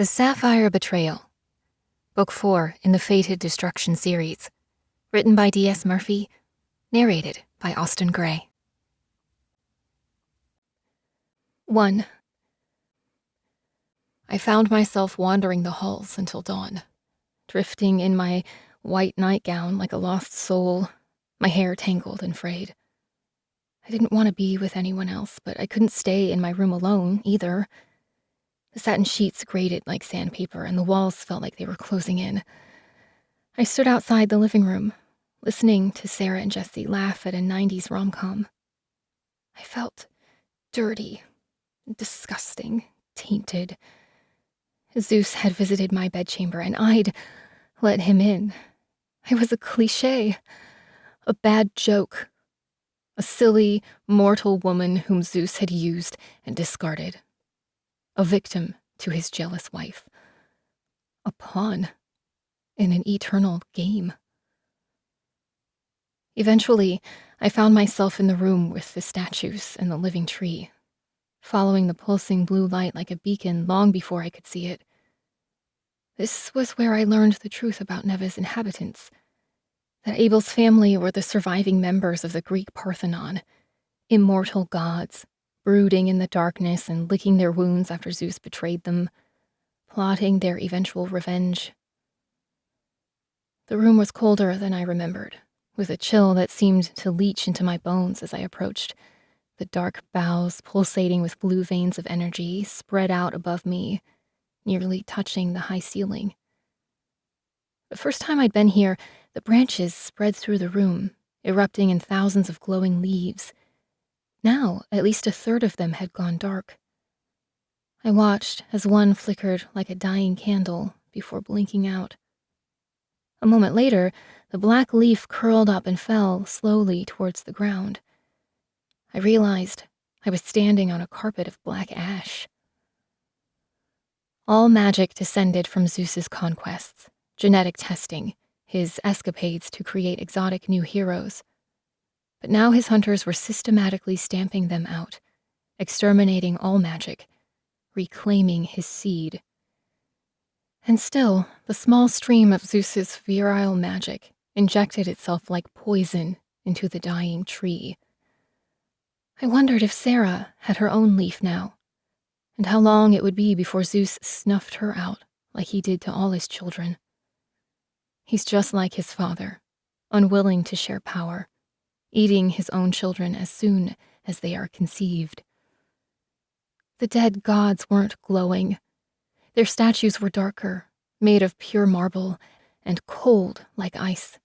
The Sapphire Betrayal, Book 4 in the Fated Destruction series, written by D.S. Murphy, narrated by Austen Gray. 1. I found myself wandering the halls until dawn, drifting in my white nightgown like a lost soul, my hair tangled and frayed. I didn't want to be with anyone else, but I couldn't stay in my room alone, either. The satin sheets grated like sandpaper, and the walls felt like they were closing in. I stood outside the living room, listening to Sarah and Jesse laugh at a 90s rom-com. I felt dirty, disgusting, tainted. Zeus had visited my bedchamber, and I'd let him in. I was a cliché, a bad joke, a silly, mortal woman whom Zeus had used and discarded. A victim to his jealous wife. A pawn in an eternal game. Eventually, I found myself in the room with the statues and the living tree, following the pulsing blue light like a beacon long before I could see it. This was where I learned the truth about Neva's inhabitants, that Abel's family were the surviving members of the Greek Parthenon, immortal gods, brooding in the darkness and licking their wounds after Zeus betrayed them, plotting their eventual revenge. The room was colder than I remembered, with a chill that seemed to leach into my bones as I approached, the dark boughs pulsating with blue veins of energy spread out above me, nearly touching the high ceiling. The first time I'd been here, the branches spread through the room, erupting in thousands of glowing leaves. Now, at least a third of them had gone dark. I watched as one flickered like a dying candle before blinking out. A moment later, the black leaf curled up and fell slowly towards the ground. I realized I was standing on a carpet of black ash. All magic descended from Zeus's conquests, genetic testing, his escapades to create exotic new heroes. But now his hunters were systematically stamping them out, exterminating all magic, reclaiming his seed. And still, the small stream of Zeus's virile magic injected itself like poison into the dying tree. I wondered if Sarah had her own leaf now, and how long it would be before Zeus snuffed her out like he did to all his children. He's just like his father, unwilling to share power, eating his own children as soon as they are conceived. The dead gods weren't glowing. Their statues were darker, made of pure marble, and cold like ice.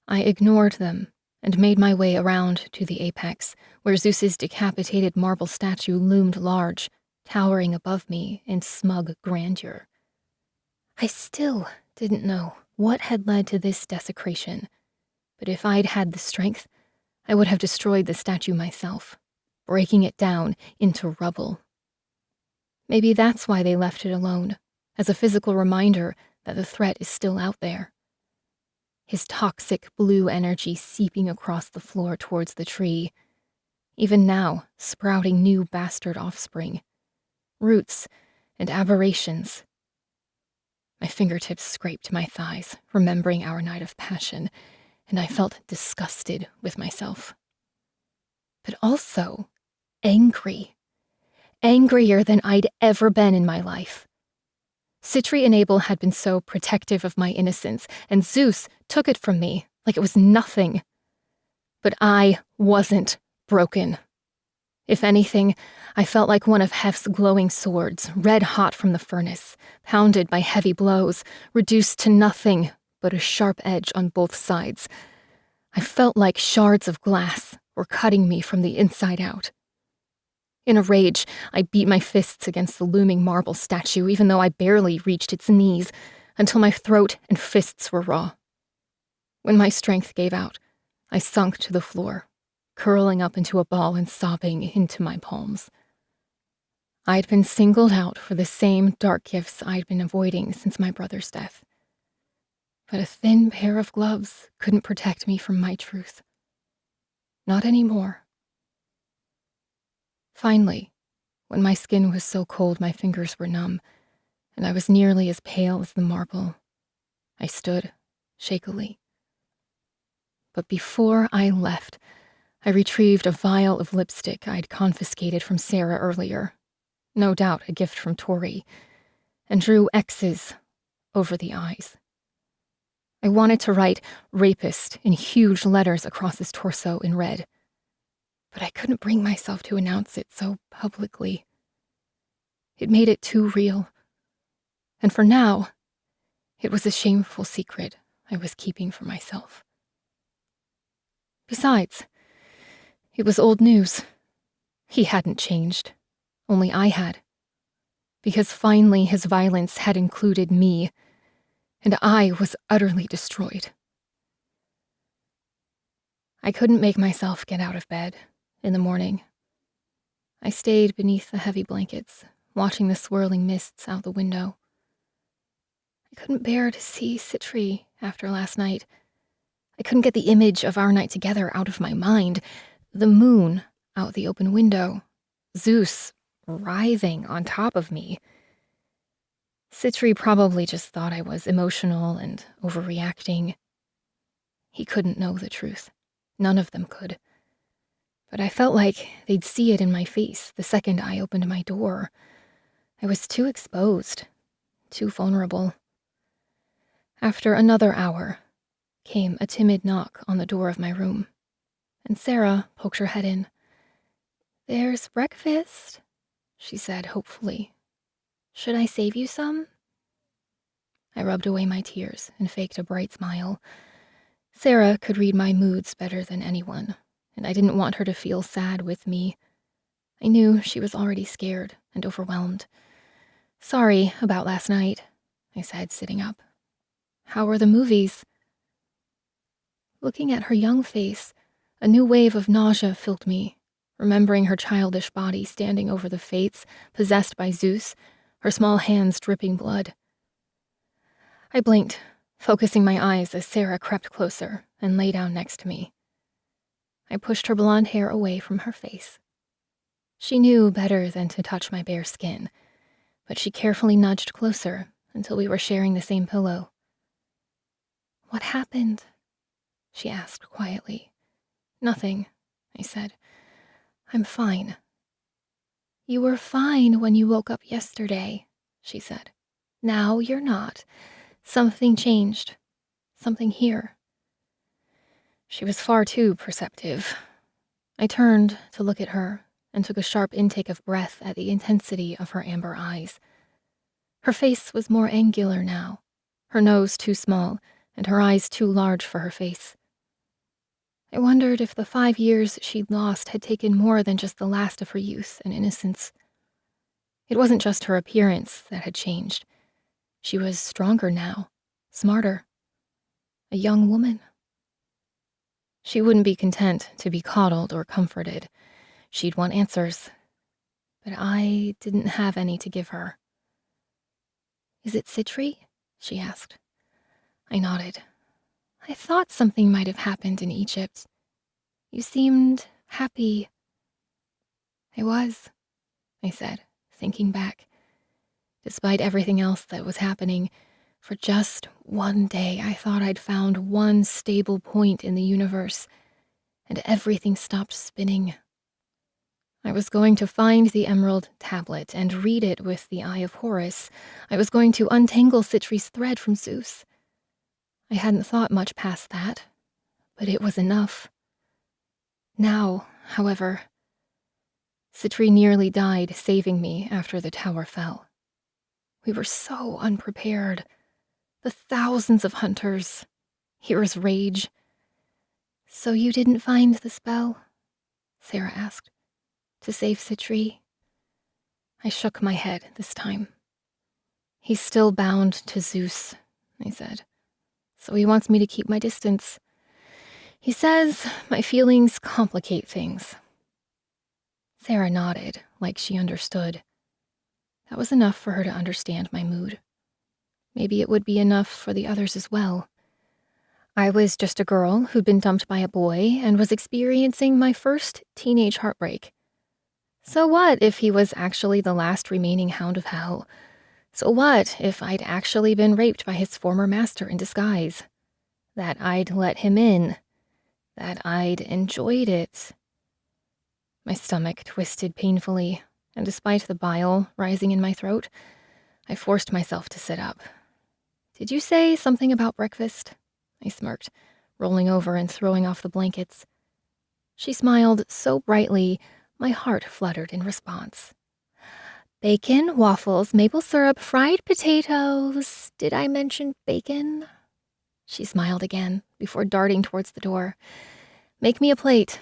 I ignored them and made my way around to the apex, where Zeus's decapitated marble statue loomed large, towering above me in smug grandeur. I still didn't know what had led to this desecration, but if I'd had the strength, I would have destroyed the statue myself, breaking it down into rubble. Maybe that's why they left it alone, as a physical reminder that the threat is still out there. His toxic blue energy seeping across the floor towards the tree, even now sprouting new bastard offspring, roots and aberrations. My fingertips scraped my thighs, remembering our night of passion, and I felt disgusted with myself. But also angry. Angrier than I'd ever been in my life. Sitri and Abel had been so protective of my innocence, and Zeus took it from me like it was nothing. But I wasn't broken. If anything, I felt like one of Hef's glowing swords, red hot from the furnace, pounded by heavy blows, reduced to nothing but a sharp edge on both sides. I felt like shards of glass were cutting me from the inside out. In a rage, I beat my fists against the looming marble statue, even though I barely reached its knees, until my throat and fists were raw. When my strength gave out, I sunk to the floor, curling up into a ball and sobbing into my palms. I'd been singled out for the same dark gifts I'd been avoiding since my brother's death. But a thin pair of gloves couldn't protect me from my truth. Not anymore. Finally, when my skin was so cold my fingers were numb, and I was nearly as pale as the marble. I stood, shakily. But before I left, I retrieved a vial of lipstick I'd confiscated from Sarah earlier, no doubt a gift from Tori, and drew X's over the eyes. I wanted to write rapist in huge letters across his torso in red, but I couldn't bring myself to announce it so publicly. It made it too real. And for now, it was a shameful secret I was keeping for myself. Besides, it was old news. He hadn't changed. Only I had. Because finally his violence had included me, and I was utterly destroyed. I couldn't make myself get out of bed in the morning. I stayed beneath the heavy blankets, watching the swirling mists out the window. I couldn't bear to see Sitri after last night. I couldn't get the image of our night together out of my mind. The moon out the open window. Zeus writhing on top of me. Sitri probably just thought I was emotional and overreacting. He couldn't know the truth. None of them could. But I felt like they'd see it in my face the second I opened my door. I was too exposed, too vulnerable. After another hour, came a timid knock on the door of my room, and Sarah poked her head in. "There's breakfast," she said hopefully. "Should I save you some?" I rubbed away my tears and faked a bright smile. Sarah could read my moods better than anyone, and I didn't want her to feel sad with me. I knew she was already scared and overwhelmed. "Sorry about last night," I said, sitting up. "How were the movies?" Looking at her young face, a new wave of nausea filled me, remembering her childish body standing over the fates, possessed by Zeus, her small hands dripping blood. I blinked, focusing my eyes as Sarah crept closer and lay down next to me. I pushed her blonde hair away from her face. She knew better than to touch my bare skin, but she carefully nudged closer until we were sharing the same pillow. "What happened?" she asked quietly. "Nothing," I said. "I'm fine." "You were fine when you woke up yesterday," she said. "Now you're not. Something changed. Something here." She was far too perceptive. I turned to look at her and took a sharp intake of breath at the intensity of her amber eyes. Her face was more angular now, her nose too small and her eyes too large for her face. I wondered if the 5 years she'd lost had taken more than just the last of her youth and innocence. It wasn't just her appearance that had changed. She was stronger now, smarter. A young woman. She wouldn't be content to be coddled or comforted. She'd want answers. But I didn't have any to give her. "Is it Sitri?" she asked. I nodded. "I thought something might have happened in Egypt. You seemed happy." "I was," I said, thinking back. Despite everything else that was happening, for just one day I thought I'd found one stable point in the universe, and everything stopped spinning. I was going to find the emerald tablet and read it with the eye of Horus. I was going to untangle Sitri's thread from Zeus. I hadn't thought much past that, but it was enough. Now, however, Sitri nearly died saving me after the tower fell. We were so unprepared. The thousands of hunters, Hera's rage. "So you didn't find the spell?" Sarah asked. "To save Sitri?" I shook my head this time. "He's still bound to Zeus," I said. "So he wants me to keep my distance. He says my feelings complicate things." Sarah nodded, like she understood. That was enough for her to understand my mood. Maybe it would be enough for the others as well. I was just a girl who'd been dumped by a boy and was experiencing my first teenage heartbreak. So what if he was actually the last remaining hound of hell? So what if I'd actually been raped by his former master in disguise? That I'd let him in? That I'd enjoyed it? My stomach twisted painfully, and despite the bile rising in my throat, I forced myself to sit up. Did you say something about breakfast? I smirked, rolling over and throwing off the blankets. She smiled so brightly, my heart fluttered in response. Bacon, waffles, maple syrup, fried potatoes. Did I mention bacon? She smiled again before darting towards the door. Make me a plate.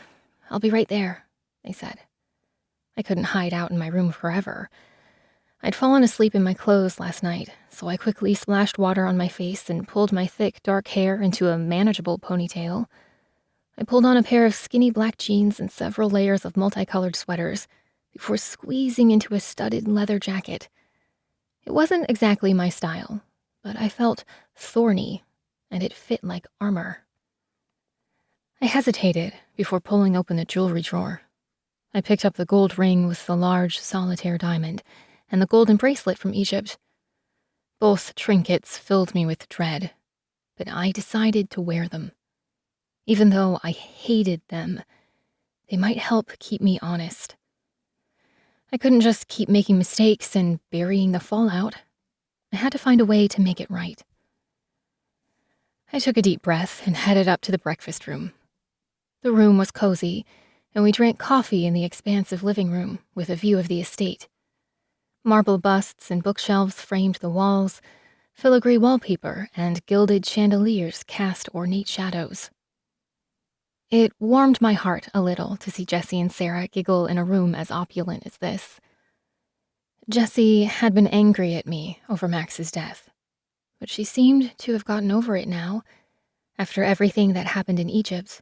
I'll be right there, I said. I couldn't hide out in my room forever. I'd fallen asleep in my clothes last night, so I quickly splashed water on my face and pulled my thick, dark hair into a manageable ponytail. I pulled on a pair of skinny black jeans and several layers of multicolored sweaters before squeezing into a studded leather jacket. It wasn't exactly my style, but I felt thorny, and it fit like armor. I hesitated before pulling open the jewelry drawer. I picked up the gold ring with the large solitaire diamond and the golden bracelet from Egypt. Both trinkets filled me with dread, but I decided to wear them. Even though I hated them, they might help keep me honest. I couldn't just keep making mistakes and burying the fallout. I had to find a way to make it right. I took a deep breath and headed up to the breakfast room. The room was cozy, and we drank coffee in the expansive living room with a view of the estate. Marble busts and bookshelves framed the walls, filigree wallpaper and gilded chandeliers cast ornate shadows. It warmed my heart a little to see Jessie and Sarah giggle in a room as opulent as this. Jessie had been angry at me over Max's death, but she seemed to have gotten over it now, after everything that happened in Egypt.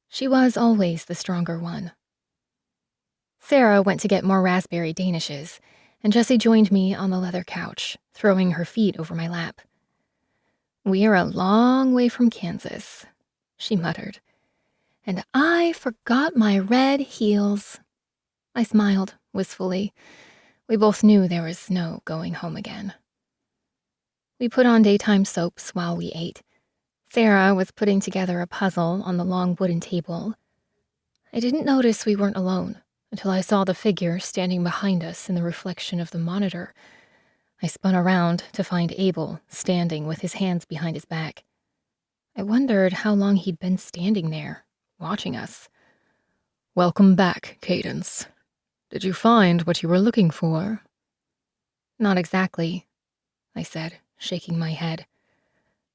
She was always the stronger one. Sarah went to get more raspberry danishes, and Jessie joined me on the leather couch, throwing her feet over my lap. We're a long way from Kansas, she muttered. And I forgot my red heels. I smiled wistfully. We both knew there was no going home again. We put on daytime soaps while we ate. Sarah was putting together a puzzle on the long wooden table. I didn't notice we weren't alone until I saw the figure standing behind us in the reflection of the monitor. I spun around to find Abel standing with his hands behind his back. I wondered how long he'd been standing there, watching us. Welcome back, Cadence. Did you find what you were looking for? Not exactly, I said, shaking my head.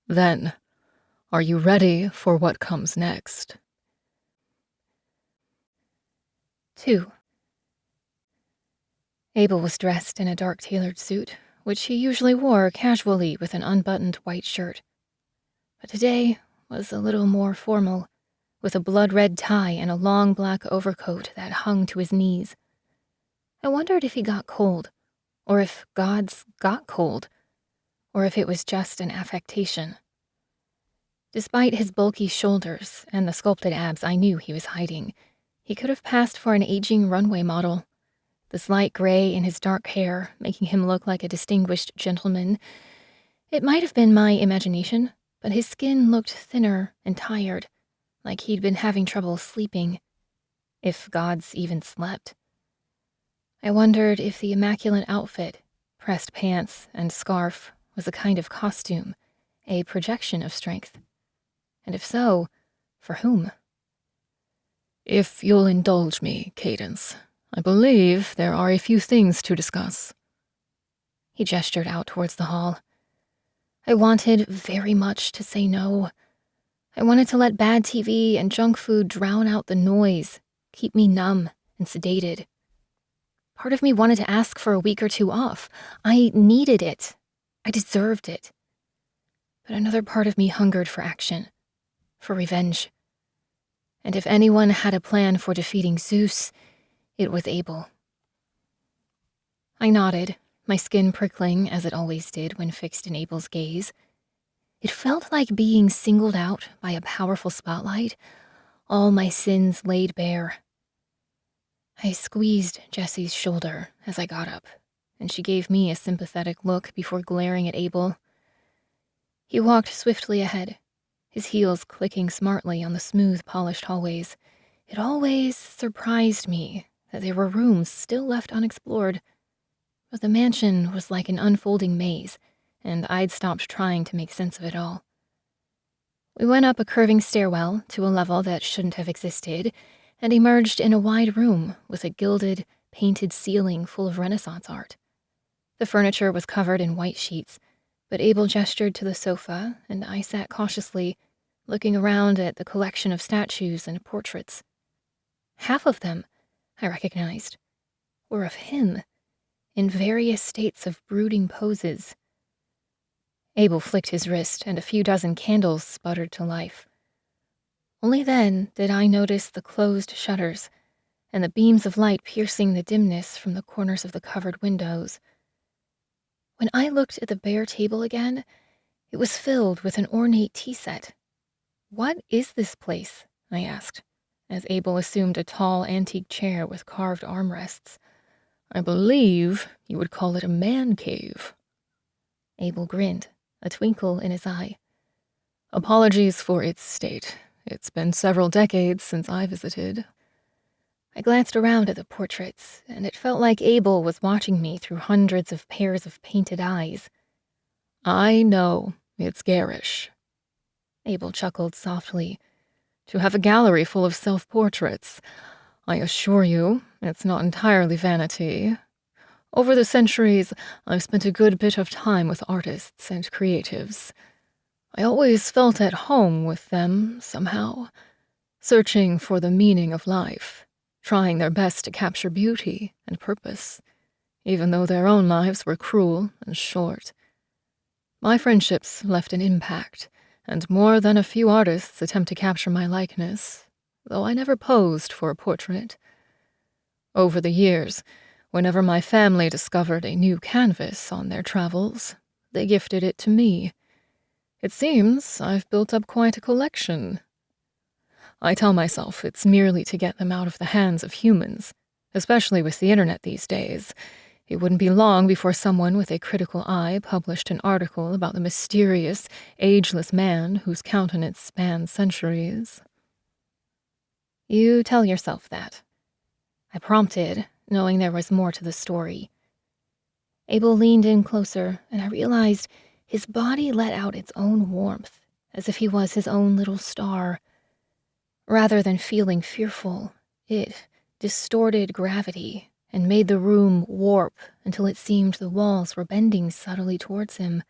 Then, are you ready for what comes next? 2. Abel was dressed in a dark tailored suit, which he usually wore casually with an unbuttoned white shirt. But today was a little more formal, with a blood-red tie and a long black overcoat that hung to his knees. I wondered if he got cold, or if gods got cold, or if it was just an affectation. Despite his bulky shoulders and the sculpted abs I knew he was hiding, he could have passed for an aging runway model. The slight gray in his dark hair making him look like a distinguished gentleman. It might have been my imagination, but his skin looked thinner and tired, like he'd been having trouble sleeping, if gods even slept. I wondered if the immaculate outfit, pressed pants and scarf, was a kind of costume, a projection of strength. And if so, for whom? If you'll indulge me, Cadence, I believe there are a few things to discuss. He gestured out towards the hall. I wanted very much to say no. I wanted to let bad TV and junk food drown out the noise, keep me numb and sedated. Part of me wanted to ask for a week or two off. I needed it. I deserved it. But another part of me hungered for action, for revenge. And if anyone had a plan for defeating Zeus, it was Abel. I nodded, my skin prickling as it always did when fixed in Abel's gaze. It felt like being singled out by a powerful spotlight, all my sins laid bare. I squeezed Jessie's shoulder as I got up and she gave me a sympathetic look before glaring at Abel. He walked swiftly ahead, his heels clicking smartly on the smooth, polished hallways. It always surprised me that there were rooms still left unexplored, but the mansion was like an unfolding maze, and I'd stopped trying to make sense of it all. We went up a curving stairwell to a level that shouldn't have existed, and emerged in a wide room with a gilded, painted ceiling full of Renaissance art. The furniture was covered in white sheets, but Abel gestured to the sofa, and I sat cautiously, looking around at the collection of statues and portraits. Half of them, I recognized, were of him, in various states of brooding poses. Abel flicked his wrist, and a few dozen candles sputtered to life. Only then did I notice the closed shutters and the beams of light piercing the dimness from the corners of the covered windows. When I looked at the bare table again, it was filled with an ornate tea set. "What is this place?" I asked, as Abel assumed a tall antique chair with carved armrests. "I believe you would call it a man cave." Abel grinned, a twinkle in his eye. "Apologies for its state. It's been several decades since I visited." I glanced around at the portraits, and it felt like Abel was watching me through hundreds of pairs of painted eyes. "I know, it's garish." Abel chuckled softly. "To have a gallery full of self-portraits. I assure you, it's not entirely vanity. Over the centuries, I've spent a good bit of time with artists and creatives. I always felt at home with them, somehow, searching for the meaning of life, trying their best to capture beauty and purpose, even though their own lives were cruel and short. My friendships left an impact, and more than a few artists attempt to capture my likeness, though I never posed for a portrait. Over the years, whenever my family discovered a new canvas on their travels, they gifted it to me. It seems I've built up quite a collection. I tell myself it's merely to get them out of the hands of humans, especially with the internet these days. It wouldn't be long before someone with a critical eye published an article about the mysterious, ageless man whose countenance spans centuries. "You tell yourself that," I prompted, knowing there was more to the story. Abel leaned in closer, and I realized his body let out its own warmth, as if he was his own little star. Rather than feeling fearful, it distorted gravity and made the room warp until it seemed the walls were bending subtly towards him.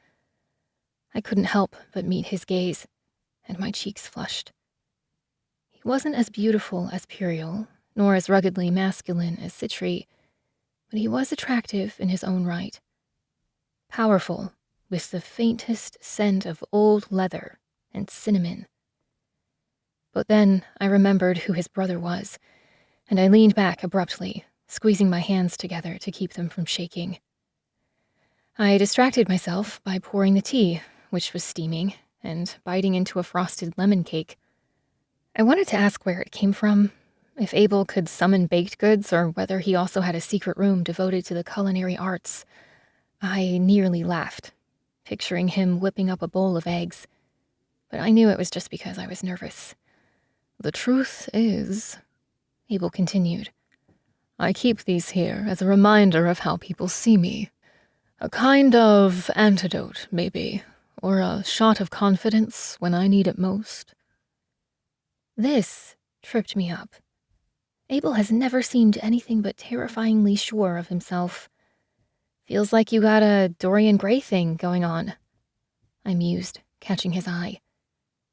I couldn't help but meet his gaze, and my cheeks flushed. He wasn't as beautiful as Puriel, nor as ruggedly masculine as Sitri, but he was attractive in his own right. Powerful, with the faintest scent of old leather and cinnamon. But then I remembered who his brother was, and I leaned back abruptly, squeezing my hands together to keep them from shaking. I distracted myself by pouring the tea, which was steaming, and biting into a frosted lemon cake. I wanted to ask where it came from, if Abel could summon baked goods, or whether he also had a secret room devoted to the culinary arts. I nearly laughed, picturing him whipping up a bowl of eggs, but I knew it was just because I was nervous. "The truth is," Abel continued, "I keep these here as a reminder of how people see me. A kind of antidote, maybe, or a shot of confidence when I need it most." This tripped me up. Abel has never seemed anything but terrifyingly sure of himself. "Feels like you got a Dorian Gray thing going on," I mused, catching his eye.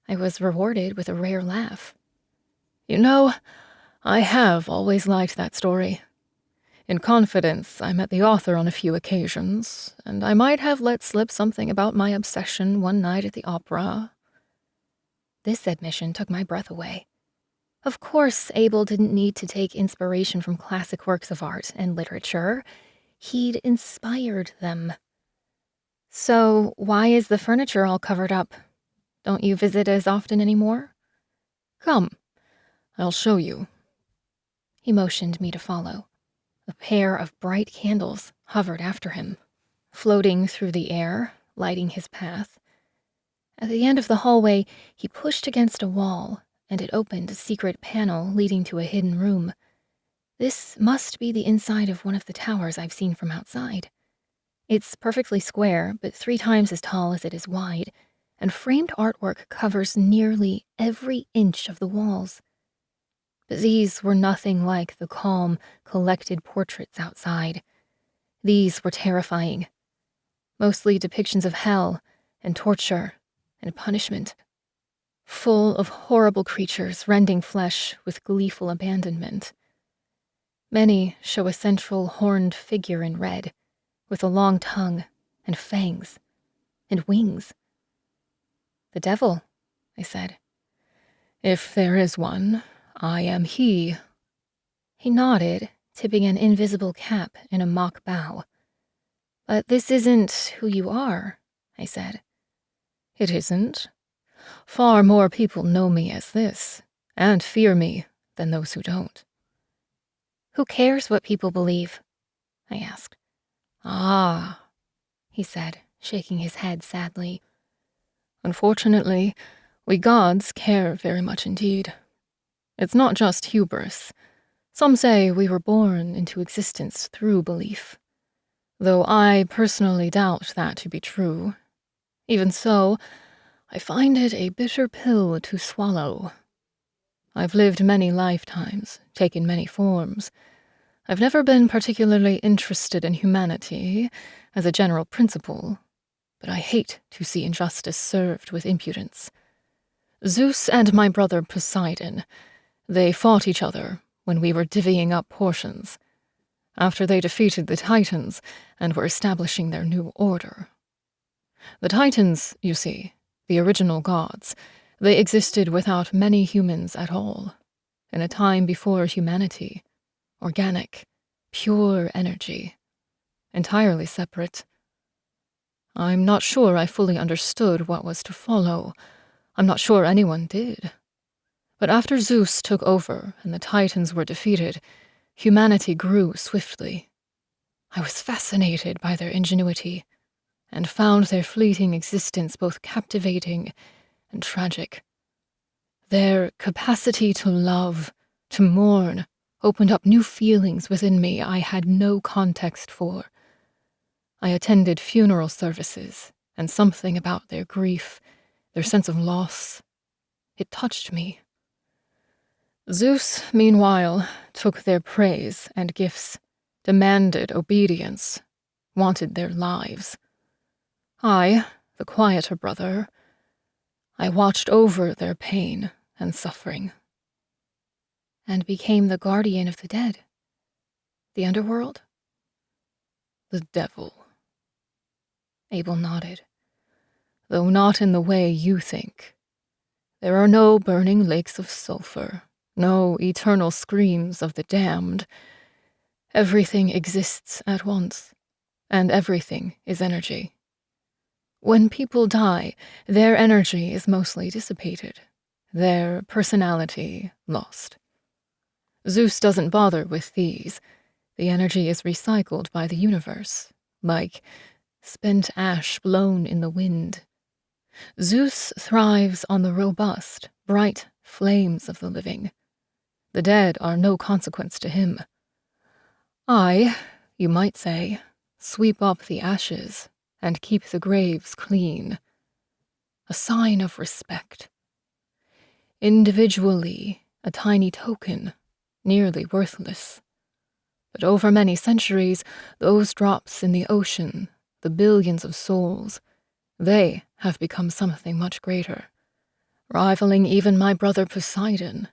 I was rewarded with a rare laugh. "You know, I have always liked that story. In confidence, I met the author on a few occasions, and I might have let slip something about my obsession one night at the opera." This admission took my breath away. Of course, Abel didn't need to take inspiration from classic works of art and literature. He'd inspired them. "So why is the furniture all covered up? Don't you visit as often anymore?" "Come, I'll show you." He motioned me to follow. A pair of bright candles hovered after him, floating through the air, lighting his path. At the end of the hallway, he pushed against a wall, and it opened a secret panel leading to a hidden room. This must be the inside of one of the towers I've seen from outside. It's perfectly square, but 3 times as tall as it is wide, and framed artwork covers nearly every inch of the walls. But these were nothing like the calm, collected portraits outside. These were terrifying. Mostly depictions of hell and torture and punishment. Full of horrible creatures rending flesh with gleeful abandonment. Many show a central horned figure in red, with a long tongue and fangs and wings. The devil, I said. If there is one, I am he. He nodded, tipping an invisible cap in a mock bow. But this isn't who you are, I said. It isn't. Far more people know me as this, and fear me, than those who don't. Who cares what people believe? I asked. Ah, he said, shaking his head sadly. Unfortunately, we gods care very much indeed. It's not just hubris. Some say we were born into existence through belief, though I personally doubt that to be true. Even so, I find it a bitter pill to swallow. I've lived many lifetimes, taken many forms. I've never been particularly interested in humanity as a general principle, but I hate to see injustice served with impudence. Zeus and my brother Poseidon, they fought each other when we were divvying up portions, after they defeated the Titans and were establishing their new order. The Titans, you see, the original gods, they existed without many humans at all, in a time before humanity, organic, pure energy, entirely separate. I'm not sure I fully understood what was to follow. I'm not sure anyone did. But after Zeus took over and the Titans were defeated, humanity grew swiftly. I was fascinated by their ingenuity and found their fleeting existence both captivating and tragic. Their capacity to love, to mourn, opened up new feelings within me I had no context for. I attended funeral services, and something about their grief, their sense of loss, it touched me. Zeus, meanwhile, took their praise and gifts, demanded obedience, wanted their lives. I, the quieter brother, I watched over their pain and suffering. And became the guardian of the dead? The underworld? The devil. Abel nodded. Though not in the way you think. There are no burning lakes of sulfur, no eternal screams of the damned. Everything exists at once, and everything is energy. When people die, their energy is mostly dissipated, their personality lost. Zeus doesn't bother with these. The energy is recycled by the universe, like spent ash blown in the wind. Zeus thrives on the robust, bright flames of the living. The dead are no consequence to him. I, you might say, sweep up the ashes and keep the graves clean. A sign of respect. Individually, a tiny token, nearly worthless. But over many centuries, those drops in the ocean, the billions of souls, they have become something much greater, rivaling even my brother Poseidon.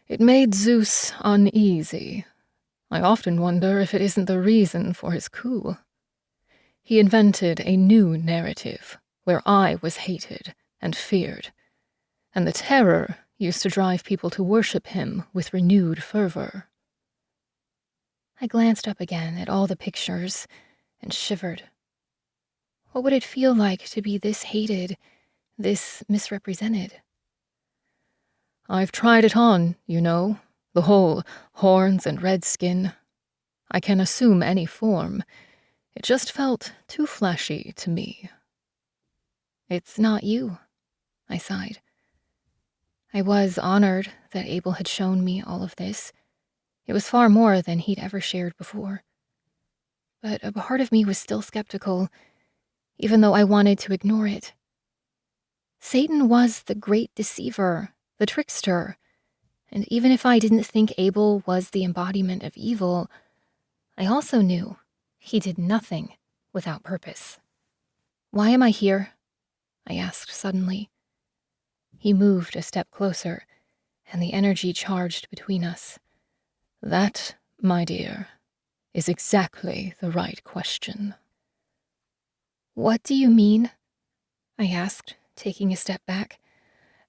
It made Zeus uneasy. I often wonder if it isn't the reason for his coup. He invented a new narrative where I was hated and feared, and the terror used to drive people to worship him with renewed fervor. I glanced up again at all the pictures and shivered. What would it feel like to be this hated, this misrepresented? I've tried it on, you know, the whole horns and red skin. I can assume any form. It just felt too flashy to me." "It's not you," I sighed. I was honored that Abel had shown me all of this. It was far more than he'd ever shared before. But a part of me was still skeptical, even though I wanted to ignore it. Satan was the great deceiver, the trickster, and even if I didn't think Abel was the embodiment of evil, I also knew he did nothing without purpose. "Why am I here?" I asked suddenly. He moved a step closer, and the energy charged between us. "That, my dear, is exactly the right question." "What do you mean?" I asked, taking a step back.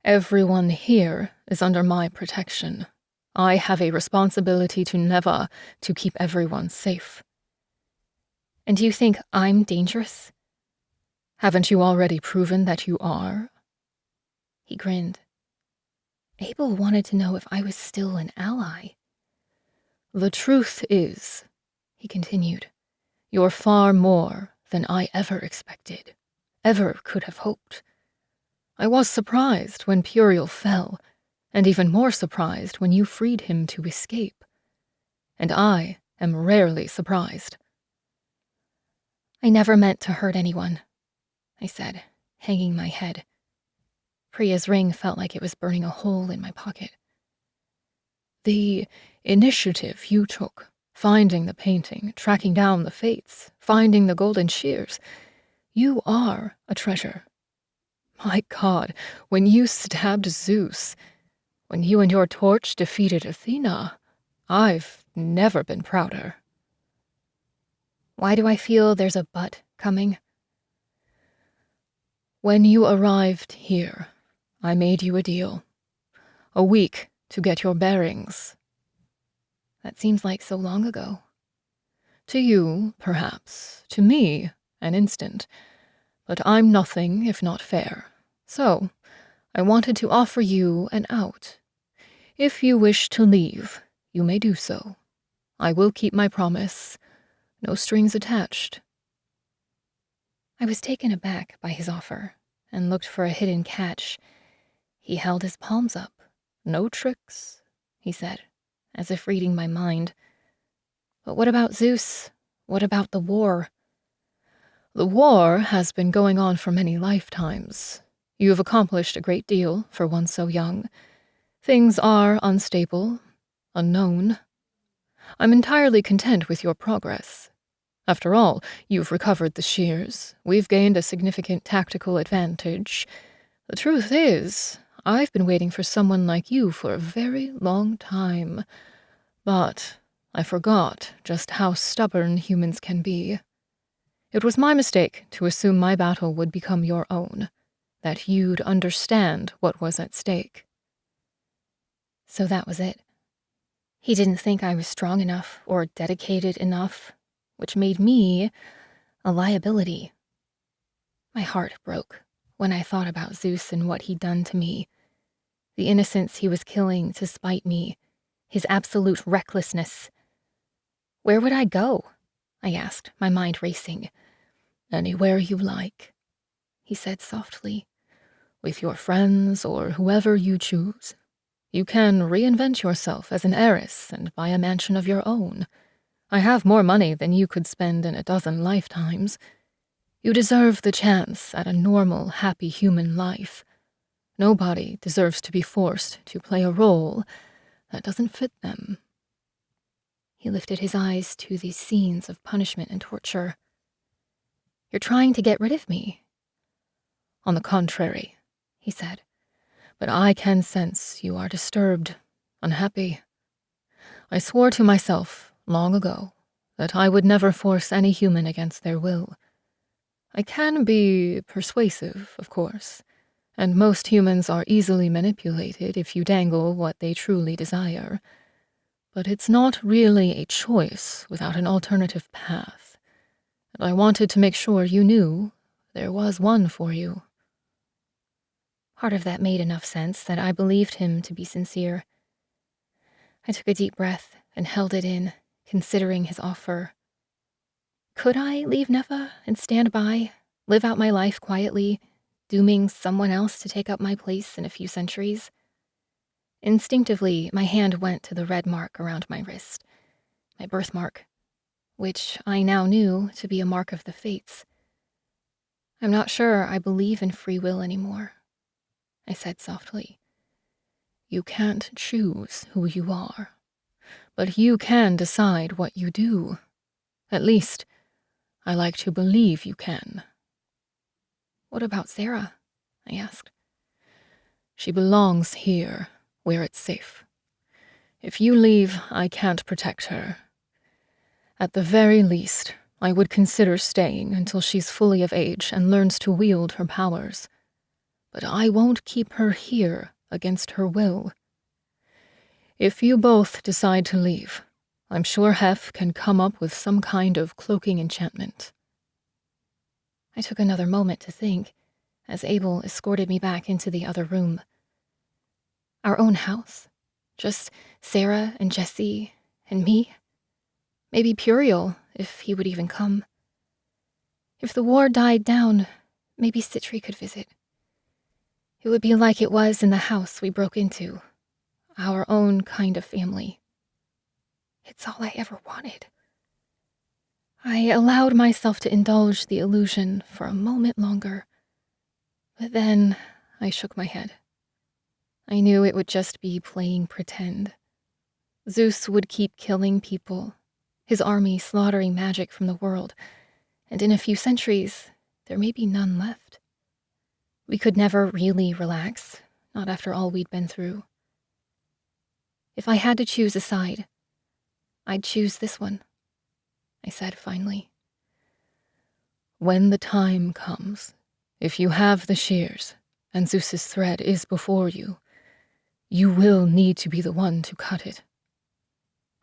"Everyone here is under my protection. I have a responsibility to keep everyone safe." "And do you think I'm dangerous?" "Haven't you already proven that you are?" He grinned. Abel wanted to know if I was still an ally. "The truth is," he continued, "you're far more than I ever expected, ever could have hoped. I was surprised when Puriel fell, and even more surprised when you freed him to escape. And I am rarely surprised." "I never meant to hurt anyone," I said, hanging my head. Priya's ring felt like it was burning a hole in my pocket. "The initiative you took, finding the painting, tracking down the fates, finding the golden shears, you are a treasure. My God, when you stabbed Zeus, when you and your torch defeated Athena, I've never been prouder." "Why do I feel there's a but coming?" "When you arrived here, I made you a deal. A week to get your bearings." That seems like so long ago. "To you, perhaps. To me, an instant. But I'm nothing if not fair. So, I wanted to offer you an out. If you wish to leave, you may do so. I will keep my promise. No strings attached." I was taken aback by his offer and looked for a hidden catch. He held his palms up. "No tricks," he said, as if reading my mind. "But what about Zeus? What about the war?" "The war has been going on for many lifetimes. You have accomplished a great deal for one so young. Things are unstable, unknown. I'm entirely content with your progress. After all, you've recovered the shears. We've gained a significant tactical advantage. The truth is, I've been waiting for someone like you for a very long time. But I forgot just how stubborn humans can be. It was my mistake to assume my battle would become your own, that you'd understand what was at stake." So that was it. He didn't think I was strong enough or dedicated enough, which made me a liability. My heart broke when I thought about Zeus and what he'd done to me, the innocents he was killing to spite me, his absolute recklessness. Where would I go? I asked, my mind racing. "Anywhere you like," he said softly. "With your friends or whoever you choose. You can reinvent yourself as an heiress and buy a mansion of your own. I have more money than you could spend in a dozen lifetimes. You deserve the chance at a normal, happy human life. Nobody deserves to be forced to play a role that doesn't fit them." He lifted his eyes to these scenes of punishment and torture. "You're trying to get rid of me." "On the contrary," he said, "but I can sense you are disturbed, unhappy. I swore to myself long ago that I would never force any human against their will. I can be persuasive, of course, and most humans are easily manipulated if you dangle what they truly desire. But it's not really a choice without an alternative path, and I wanted to make sure you knew there was one for you." Part of that made enough sense that I believed him to be sincere. I took a deep breath and held it in, considering his offer. Could I leave Nefa and stand by, live out my life quietly, dooming someone else to take up my place in a few centuries? Instinctively, my hand went to the red mark around my wrist, my birthmark, which I now knew to be a mark of the fates. I'm not sure I believe in free will anymore, I said softly. You can't choose who you are, but you can decide what you do. At least, I like to believe you can. What about Sarah? I asked. She belongs here, where it's safe. If you leave, I can't protect her. At the very least, I would consider staying until she's fully of age and learns to wield her powers. But I won't keep her here against her will. If you both decide to leave, I'm sure Hef can come up with some kind of cloaking enchantment. I took another moment to think, as Abel escorted me back into the other room. Our own house. Just Sarah and Jesse and me. Maybe Puriel, if he would even come. If the war died down, maybe Sitri could visit. It would be like it was in the house we broke into. Our own kind of family. It's all I ever wanted. I allowed myself to indulge the illusion for a moment longer, but then I shook my head. I knew it would just be playing pretend. Zeus would keep killing people, his army slaughtering magic from the world, and in a few centuries, there may be none left. We could never really relax, not after all we'd been through. If I had to choose a side, I'd choose this one, I said finally. When the time comes, if you have the shears, and Zeus's thread is before you, you will need to be the one to cut it.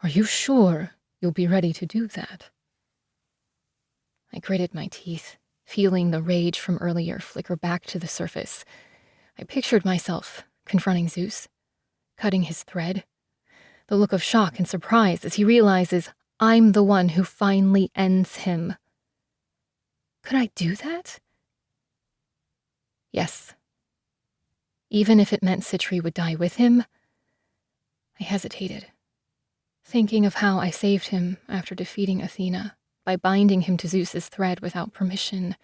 Are you sure you'll be ready to do that? I gritted my teeth, feeling the rage from earlier flicker back to the surface. I pictured myself confronting Zeus, cutting his thread, the look of shock and surprise as he realizes I'm the one who finally ends him. Could I do that? Yes. Even if it meant Sitri would die with him, I hesitated, thinking of how I saved him after defeating Athena by binding him to Zeus's thread without permission.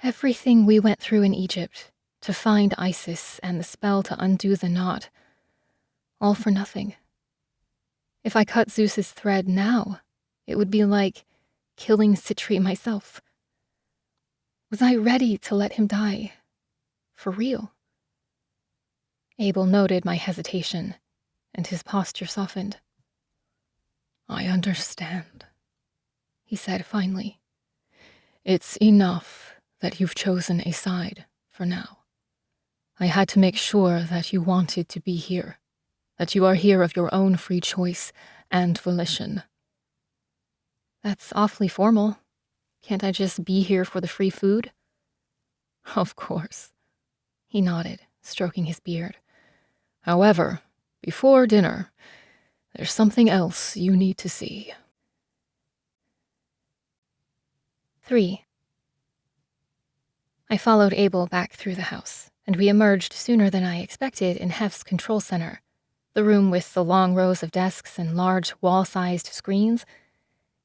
Everything we went through in Egypt to find Isis and the spell to undo the knot, all for nothing. If I cut Zeus's thread now, it would be like killing Sitri myself. Was I ready to let him die? For real? Abel noted my hesitation, and his posture softened. I understand, he said finally. It's enough that you've chosen a side for now. I had to make sure that you wanted to be here, that you are here of your own free choice and volition. That's awfully formal. Can't I just be here for the free food? Of course. He nodded, stroking his beard. However, before dinner, there's something else you need to see. 3. I followed Abel back through the house, and we emerged sooner than I expected in Hef's control center, the room with the long rows of desks and large wall-sized screens.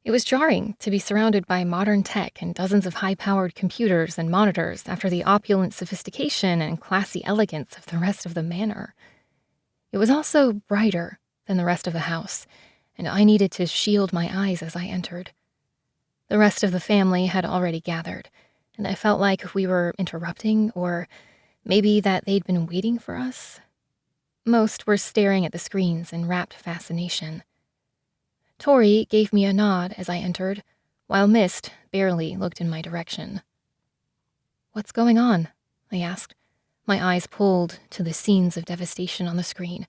It was jarring to be surrounded by modern tech and dozens of high-powered computers and monitors after the opulent sophistication and classy elegance of the rest of the manor. It was also brighter than the rest of the house, and I needed to shield my eyes as I entered. The rest of the family had already gathered, and I felt like we were interrupting, or maybe that they'd been waiting for us. Most were staring at the screens in rapt fascination. Tori gave me a nod as I entered, while Mist barely looked in my direction. What's going on? I asked, my eyes pulled to the scenes of devastation on the screen.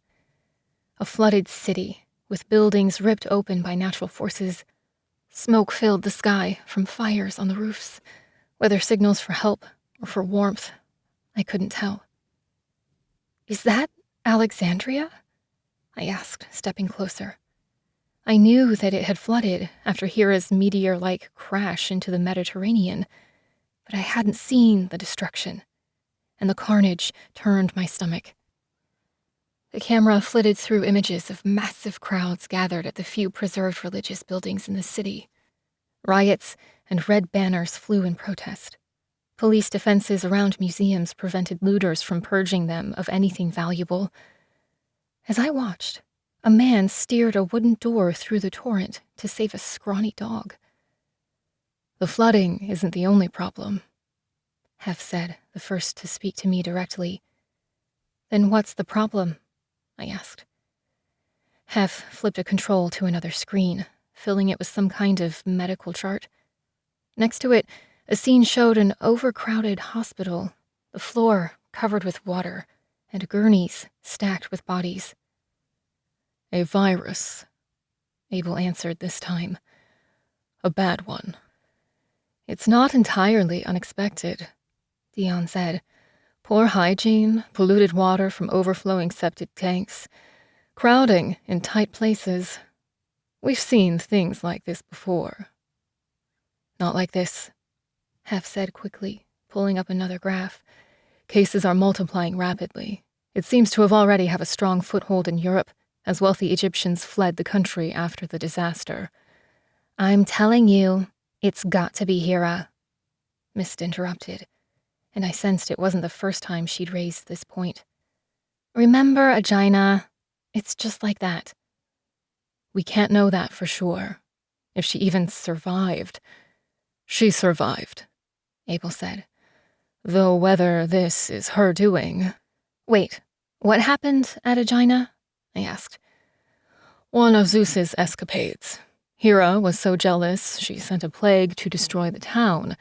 A flooded city, with buildings ripped open by natural forces. Smoke filled the sky from fires on the roofs, whether signals for help or for warmth, I couldn't tell. Is that Alexandria? I asked, stepping closer. I knew that it had flooded after Hera's meteor-like crash into the Mediterranean, but I hadn't seen the destruction, and the carnage turned my stomach. The camera flitted through images of massive crowds gathered at the few preserved religious buildings in the city. Riots and red banners flew in protest. Police defenses around museums prevented looters from purging them of anything valuable. As I watched, a man steered a wooden door through the torrent to save a scrawny dog. The flooding isn't the only problem, Hef said, the first to speak to me directly. Then what's the problem? I asked. Hef flipped a control to another screen, filling it with some kind of medical chart. Next to it, a scene showed an overcrowded hospital, the floor covered with water, and gurneys stacked with bodies. A virus, Abel answered this time. A bad one. It's not entirely unexpected, Dion said. Poor hygiene, polluted water from overflowing septic tanks, crowding in tight places. We've seen things like this before. Not like this, Hef said quickly, pulling up another graph. Cases are multiplying rapidly. It seems to have already have a strong foothold in Europe, as wealthy Egyptians fled the country after the disaster. I'm telling you, it's got to be Hera, Mist interrupted, and I sensed it wasn't the first time she'd raised this point. Remember Aegina? It's just like that. We can't know that for sure. If she even survived. She survived, Abel said. Though whether this is her doing. Wait, what happened at Aegina? I asked. One of Zeus's escapades. Hera was so jealous, she sent a plague to destroy the town.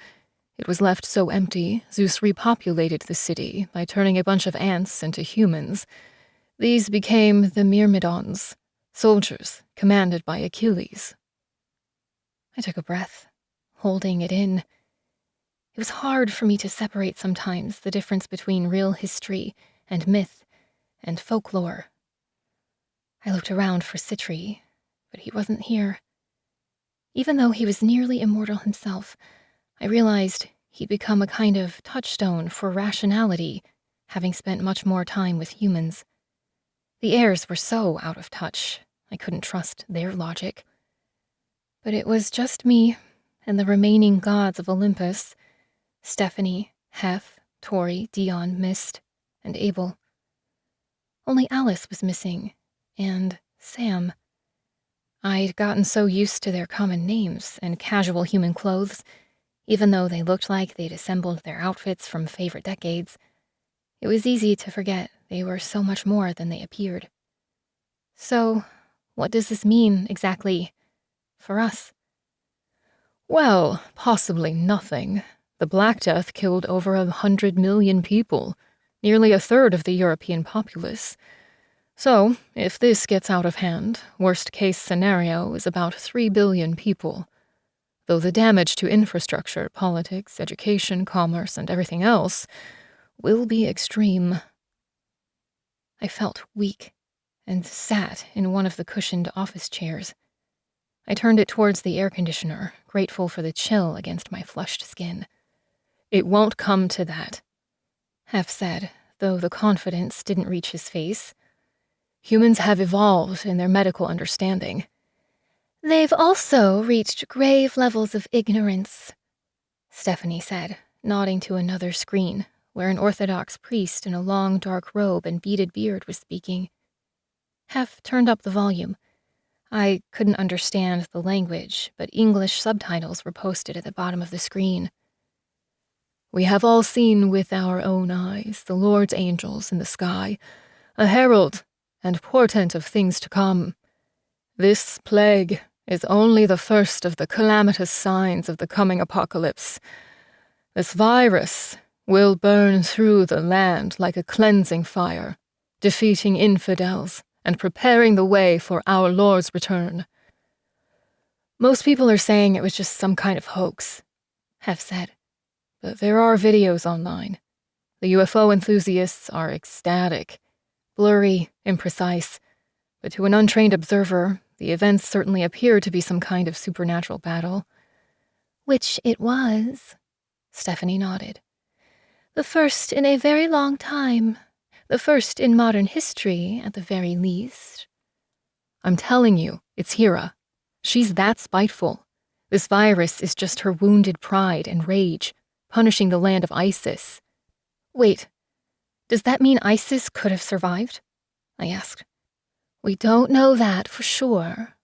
It was left so empty, Zeus repopulated the city by turning a bunch of ants into humans. These became the Myrmidons, soldiers commanded by Achilles. I took a breath, holding it in. It was hard for me to separate sometimes the difference between real history and myth and folklore. I looked around for Sitri, but he wasn't here. Even though he was nearly immortal himself, I realized he'd become a kind of touchstone for rationality, having spent much more time with humans. The heirs were so out of touch, I couldn't trust their logic. But it was just me and the remaining gods of Olympus, Stephanie, Hef, Tori, Dion, Mist, and Abel. Only Alice was missing, and Sam. I'd gotten so used to their common names and casual human clothes, even though they looked like they'd assembled their outfits from favorite decades. It was easy to forget they were so much more than they appeared. So, what does this mean, exactly, for us? Well, possibly nothing. The Black Death killed over 100 million people, nearly a third of the European populace. So, if this gets out of hand, worst-case scenario is about 3 billion people. Though the damage to infrastructure, politics, education, commerce, and everything else will be extreme. I felt weak and sat in one of the cushioned office chairs. I turned it towards the air conditioner, grateful for the chill against my flushed skin. It won't come to that, Hef said, though the confidence didn't reach his face. Humans have evolved in their medical understanding. They've also reached grave levels of ignorance, Stephanie said, nodding to another screen, where an Orthodox priest in a long dark robe and beaded beard was speaking. Hef turned up the volume. I couldn't understand the language, but English subtitles were posted at the bottom of the screen. We have all seen with our own eyes the Lord's angels in the sky, a herald and portent of things to come. This plague is only the first of the calamitous signs of the coming apocalypse. This virus will burn through the land like a cleansing fire, defeating infidels and preparing the way for our Lord's return. Most people are saying it was just some kind of hoax, Hef said, but there are videos online. The UFO enthusiasts are ecstatic, blurry, imprecise, but to an untrained observer, The events certainly appear to be some kind of supernatural battle. Which it was. Stephanie nodded. The first in a very long time. The first in modern history, at the very least. I'm telling you, it's Hera. She's that spiteful. This virus is just her wounded pride and rage, punishing the land of Isis. Wait, does that mean Isis could have survived? I asked. We don't know that for sure,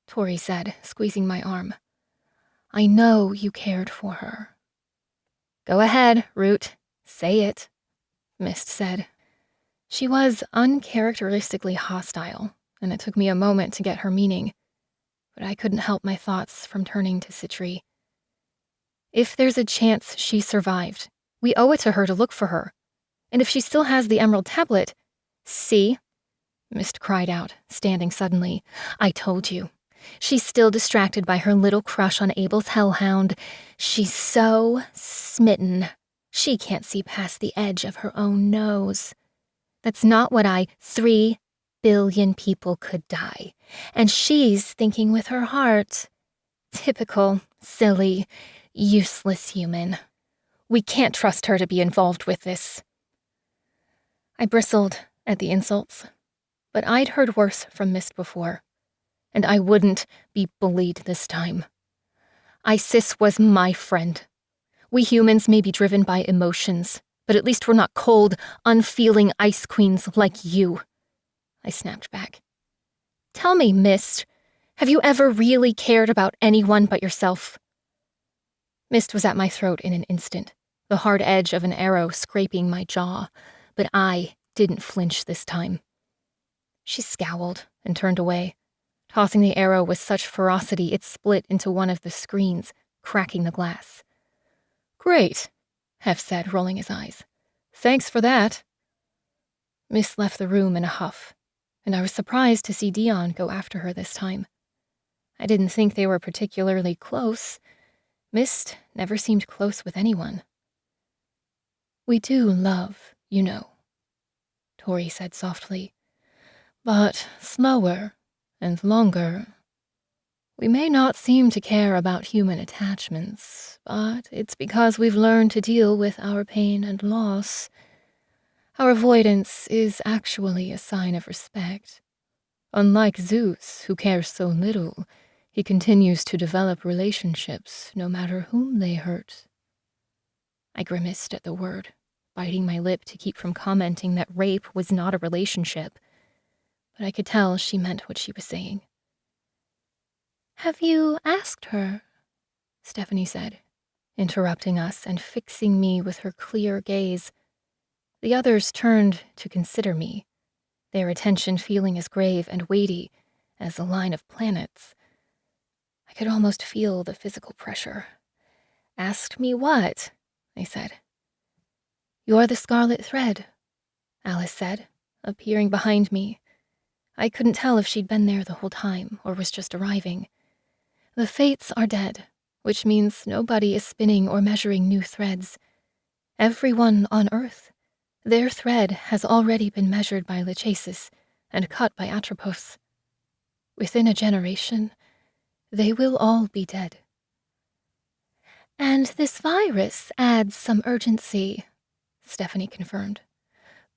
Tori said, squeezing my arm. I know you cared for her. Go ahead, Root. Say it, Mist said. She was uncharacteristically hostile, and it took me a moment to get her meaning, but I couldn't help my thoughts from turning to Sitri. If there's a chance she survived, we owe it to her to look for her. And if she still has the Emerald Tablet... See? Mist cried out, standing suddenly. I told you. She's still distracted by her little crush on Abel's hellhound. She's so smitten. She can't see past the edge of her own nose. That's not what 3 billion people could die. And she's thinking with her heart. Typical, silly, useless human. We can't trust her to be involved with this. I bristled at the insults, but I'd heard worse from Mist before, and I wouldn't be bullied this time. Isis was my friend. We humans may be driven by emotions, but at least we're not cold, unfeeling ice queens like you. I snapped back. Tell me, Mist, have you ever really cared about anyone but yourself? Mist was at my throat in an instant, the hard edge of an arrow scraping my jaw, but I didn't flinch this time. She scowled and turned away, tossing the arrow with such ferocity it split into one of the screens, cracking the glass. Great, Hef said, rolling his eyes. Thanks for that. Mist left the room in a huff, and I was surprised to see Dion go after her this time. I didn't think they were particularly close. Mist never seemed close with anyone. We do love, you know, Tori said softly, but slower and longer. We may not seem to care about human attachments, but it's because we've learned to deal with our pain and loss. Our avoidance is actually a sign of respect. Unlike Zeus, who cares so little, he continues to develop relationships no matter whom they hurt. I grimaced at the word, biting my lip to keep from commenting that rape was not a relationship, but I could tell she meant what she was saying. Have you asked her? Stephanie said, interrupting us and fixing me with her clear gaze. The others turned to consider me, their attention feeling as grave and weighty as a line of planets. I could almost feel the physical pressure. Asked me what? I said. You're the Scarlet Thread, Alice said, appearing behind me. I couldn't tell if she'd been there the whole time or was just arriving. The fates are dead, which means nobody is spinning or measuring new threads. Everyone on Earth, their thread has already been measured by Lachesis and cut by Atropos. Within a generation, they will all be dead. And this virus adds some urgency, Stephanie confirmed,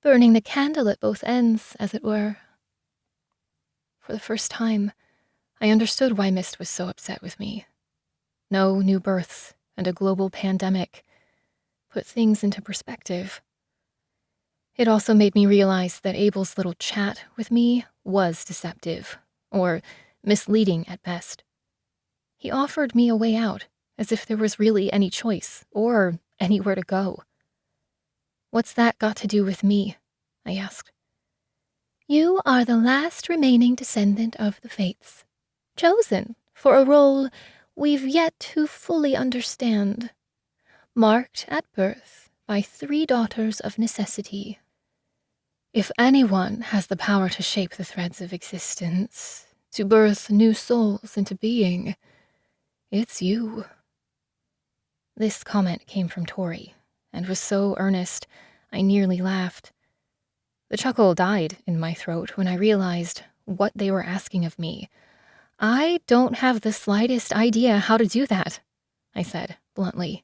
burning the candle at both ends, as it were. For the first time, I understood why Mist was so upset with me. No new births and a global pandemic put things into perspective. It also made me realize that Abel's little chat with me was deceptive, or misleading at best. He offered me a way out, as if there was really any choice, or anywhere to go. What's that got to do with me? I asked. You are the last remaining descendant of the Fates, chosen for a role we've yet to fully understand, marked at birth by 3 daughters of necessity. If anyone has the power to shape the threads of existence, to birth new souls into being, it's you. This comment came from Tori, and was so earnest, I nearly laughed. The chuckle died in my throat when I realized what they were asking of me, I don't have the slightest idea how to do that, I said bluntly.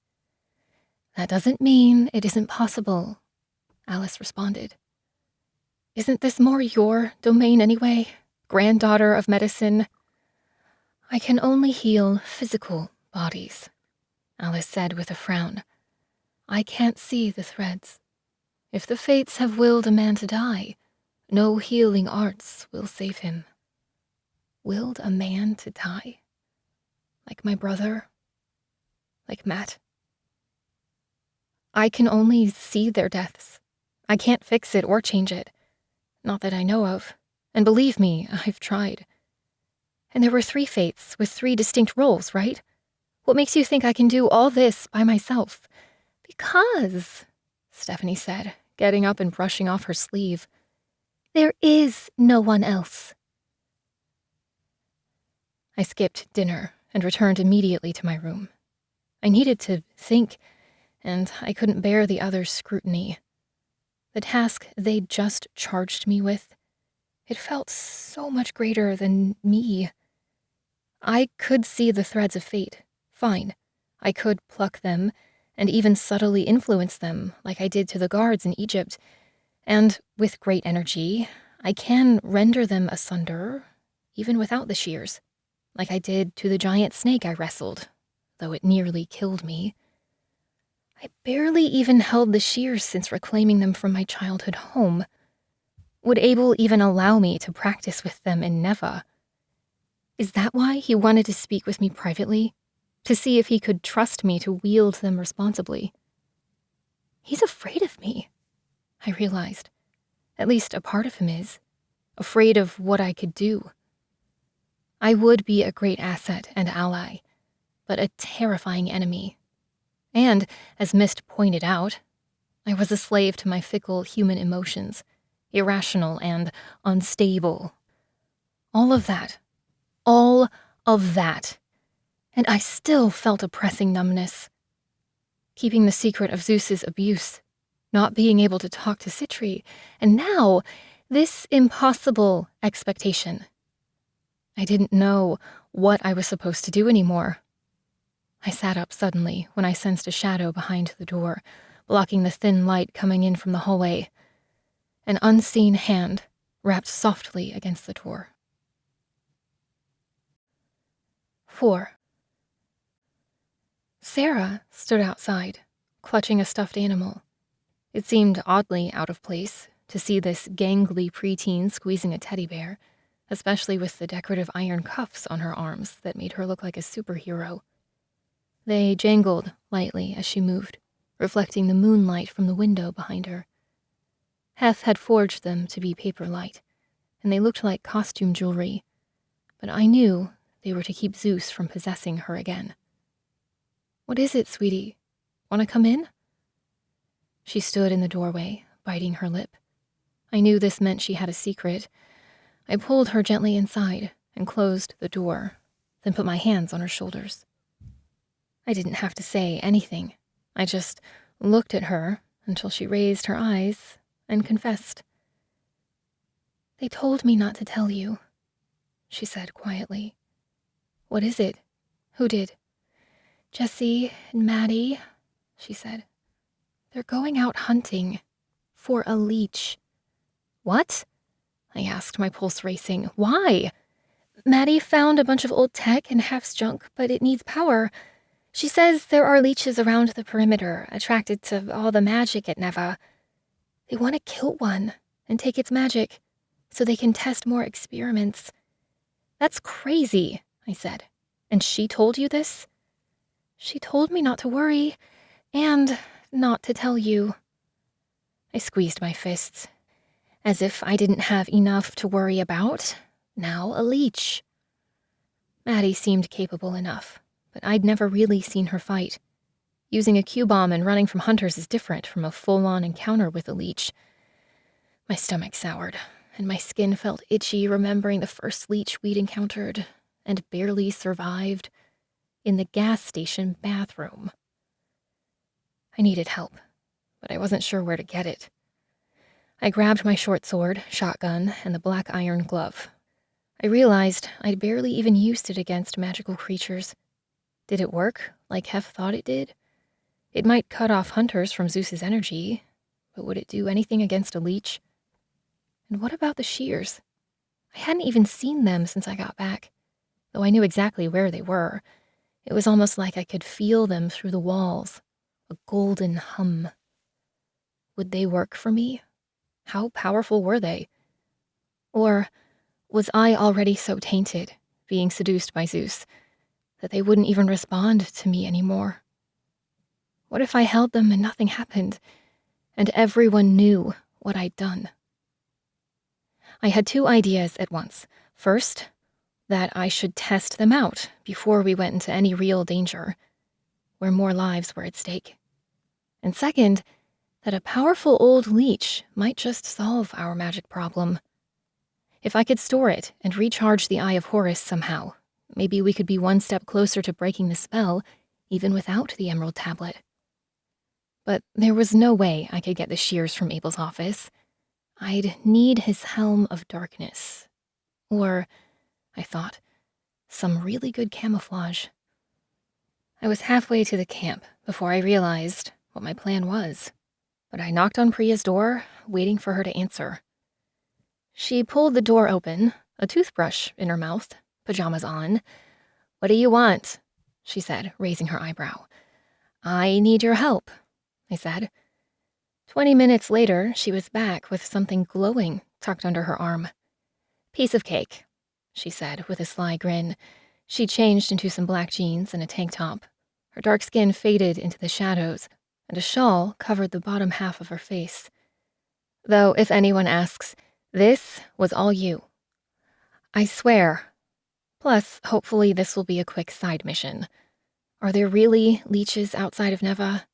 That doesn't mean it isn't possible, Alice responded. Isn't this more your domain anyway, granddaughter of medicine? I can only heal physical bodies, Alice said with a frown. I can't see the threads. If the fates have willed a man to die, no healing arts will save him. Willed a man to die? Like my brother? Like Matt? I can only see their deaths. I can't fix it or change it. Not that I know of. And believe me, I've tried. And there were 3 fates with 3 distinct roles, right? What makes you think I can do all this by myself? Because, Stephanie said, getting up and brushing off her sleeve, there is no one else. I skipped dinner and returned immediately to my room. I needed to think, and I couldn't bear the others' scrutiny. The task they'd just charged me with, it felt so much greater than me. I could see the threads of fate, fine. I could pluck them and even subtly influence them like I did to the guards in Egypt. And with great energy, I can render them asunder, even without the shears, like I did to the giant snake I wrestled, though it nearly killed me. I barely even held the shears since reclaiming them from my childhood home. Would Abel even allow me to practice with them in Neva? Is that why he wanted to speak with me privately? To see if he could trust me to wield them responsibly? He's afraid of me, I realized. At least a part of him is. Afraid of what I could do. I would be a great asset and ally, but a terrifying enemy. And, as Mist pointed out, I was a slave to my fickle human emotions, irrational and unstable. All of that. And I still felt a pressing numbness. Keeping the secret of Zeus's abuse, not being able to talk to Sitri, and now, this impossible expectation. I didn't know what I was supposed to do anymore. I sat up suddenly when I sensed a shadow behind the door, blocking the thin light coming in from the hallway. An unseen hand rapped softly against the door. 4. Sarah stood outside, clutching a stuffed animal. It seemed oddly out of place to see this gangly preteen squeezing a teddy bear, especially with the decorative iron cuffs on her arms that made her look like a superhero. They jangled lightly as she moved, reflecting the moonlight from the window behind her. Hef had forged them to be paper light, and they looked like costume jewelry, but I knew they were to keep Zeus from possessing her again. What is it, sweetie? Want to come in? She stood in the doorway, biting her lip. I knew this meant she had a secret. I pulled her gently inside and closed the door, then put my hands on her shoulders. I didn't have to say anything. I just looked at her until she raised her eyes and confessed. They told me not to tell you, she said quietly. What is it? Who did? Jesse and Maddie, she said. They're going out hunting for a leech. What? I asked, my pulse racing. Why? Maddie found a bunch of old tech and Hef's junk, but it needs power. She says there are leeches around the perimeter, attracted to all the magic at Neva. They want to kill one and take its magic, so they can test more experiments. That's crazy, I said. And she told you this? She told me not to worry, and not to tell you. I squeezed my fists, as if I didn't have enough to worry about. Now a leech. Maddie seemed capable enough, but I'd never really seen her fight. Using a Q-bomb and running from hunters is different from a full-on encounter with a leech. My stomach soured, and my skin felt itchy remembering the first leech we'd encountered, and barely survived, in the gas station bathroom. I needed help, but I wasn't sure where to get it. I grabbed my short sword, shotgun, and the black iron glove. I realized I'd barely even used it against magical creatures. Did it work, like Hef thought it did? It might cut off hunters from Zeus's energy, but would it do anything against a leech? And what about the shears? I hadn't even seen them since I got back, though I knew exactly where they were. It was almost like I could feel them through the walls, a golden hum. Would they work for me? How powerful were they? Or was I already so tainted, being seduced by Zeus, that they wouldn't even respond to me anymore? What if I held them and nothing happened, and everyone knew what I'd done? I had two ideas at once. First, that I should test them out before we went into any real danger, where more lives were at stake. And second, that a powerful old leech might just solve our magic problem. If I could store it and recharge the Eye of Horus somehow, maybe we could be one step closer to breaking the spell, even without the Emerald Tablet. But there was no way I could get the shears from Abel's office. I'd need his Helm of Darkness. Or, I thought, some really good camouflage. I was halfway to the camp before I realized what my plan was, but I knocked on Priya's door, waiting for her to answer. She pulled the door open, a toothbrush in her mouth, pajamas on. "What do you want?" she said, raising her eyebrow. "I need your help," I said. 20 minutes later, she was back with something glowing tucked under her arm. "Piece of cake," she said with a sly grin. She changed into some black jeans and a tank top. Her dark skin faded into the shadows, and a shawl covered the bottom half of her face. "Though, if anyone asks, this was all you. I swear. Plus, hopefully this will be a quick side mission. Are there really leeches outside of Neva?"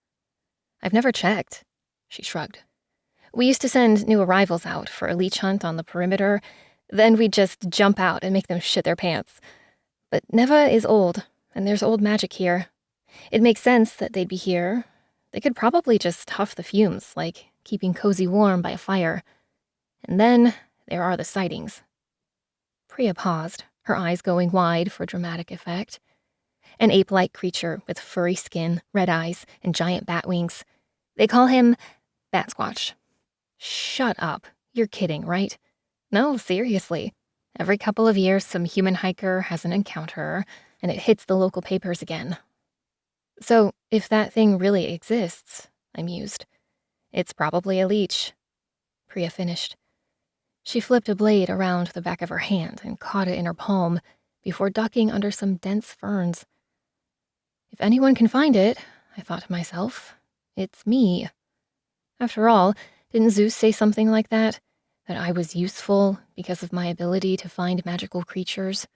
"I've never checked," she shrugged. "We used to send new arrivals out for a leech hunt on the perimeter, then we'd just jump out and make them shit their pants. But Neva is old, and there's old magic here. It makes sense that they'd be here. They could probably just huff the fumes, like keeping cozy warm by a fire. And then there are the sightings." Priya paused, her eyes going wide for dramatic effect. "An ape-like creature with furry skin, red eyes, and giant bat wings. They call him Batsquatch." "Shut up. You're kidding, right?" "No, seriously. Every couple of years, some human hiker has an encounter, and it hits the local papers again." "So, if that thing really exists," I mused, "it's probably a leech." Priya finished. She flipped a blade around the back of her hand and caught it in her palm before ducking under some dense ferns. If anyone can find it, I thought to myself, it's me. After all, didn't Zeus say something like that? That I was useful because of my ability to find magical creatures?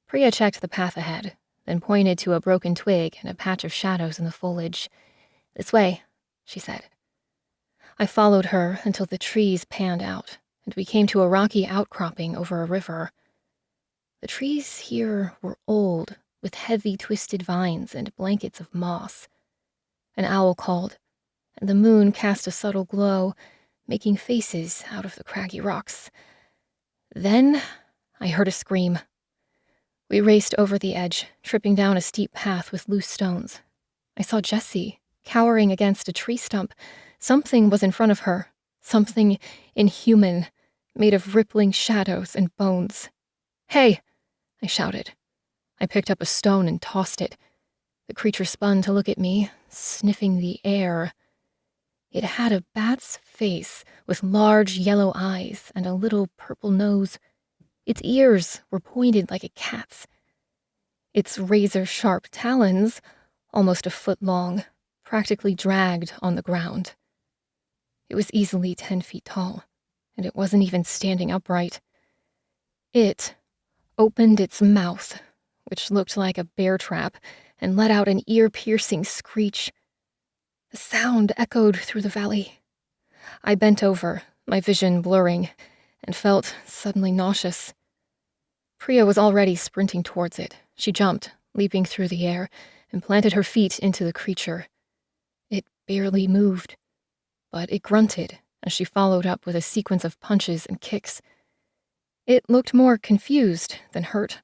Priya checked the path ahead, then pointed to a broken twig and a patch of shadows in the foliage. "This way," she said. I followed her until the trees panned out, and we came to a rocky outcropping over a river. The trees here were old, with heavy twisted vines and blankets of moss. An owl called, and the moon cast a subtle glow, making faces out of the craggy rocks. Then I heard a scream. We raced over the edge, tripping down a steep path with loose stones. I saw Jessie, cowering against a tree stump. Something was in front of her, something inhuman, made of rippling shadows and bones. "Hey!" I shouted. I picked up a stone and tossed it. The creature spun to look at me, sniffing the air. It had a bat's face with large yellow eyes and a little purple nose. Its ears were pointed like a cat's. Its razor-sharp talons, almost a foot long, practically dragged on the ground. It was easily 10 feet tall, and it wasn't even standing upright. It opened its mouth, which looked like a bear trap, and let out an ear-piercing screech. The sound echoed through the valley. I bent over, my vision blurring, and felt suddenly nauseous. Priya was already sprinting towards it. She jumped, leaping through the air, and planted her feet into the creature. It barely moved, but it grunted as she followed up with a sequence of punches and kicks. It looked more confused than hurt.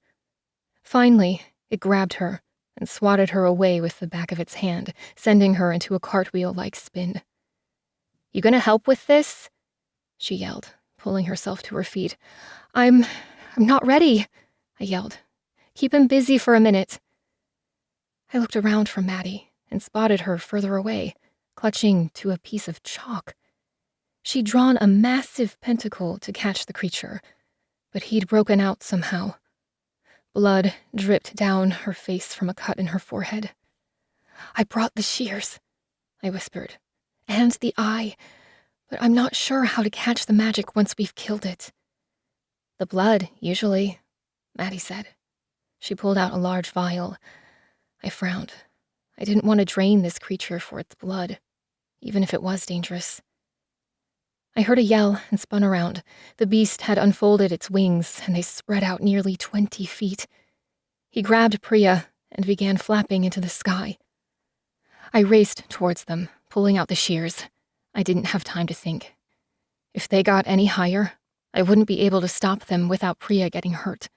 Finally, it grabbed her and swatted her away with the back of its hand, sending her into a cartwheel-like spin. "You gonna help with this?" she yelled, pulling herself to her feet. I'm not ready," I yelled. "Keep him busy for a minute." I looked around for Maddie and spotted her further away, clutching to a piece of chalk. She'd drawn a massive pentacle to catch the creature, but he'd broken out somehow. Blood dripped down her face from a cut in her forehead. "I brought the shears," I whispered, "and the eye, but I'm not sure how to catch the magic once we've killed it." "The blood, usually," Maddie said. She pulled out a large vial. I frowned. I didn't want to drain this creature for its blood, even if it was dangerous. I heard a yell and spun around. The beast had unfolded its wings, and they spread out nearly 20 feet. He grabbed Priya and began flapping into the sky. I raced towards them, pulling out the shears. I didn't have time to think. If they got any higher, I wouldn't be able to stop them without Priya getting hurt.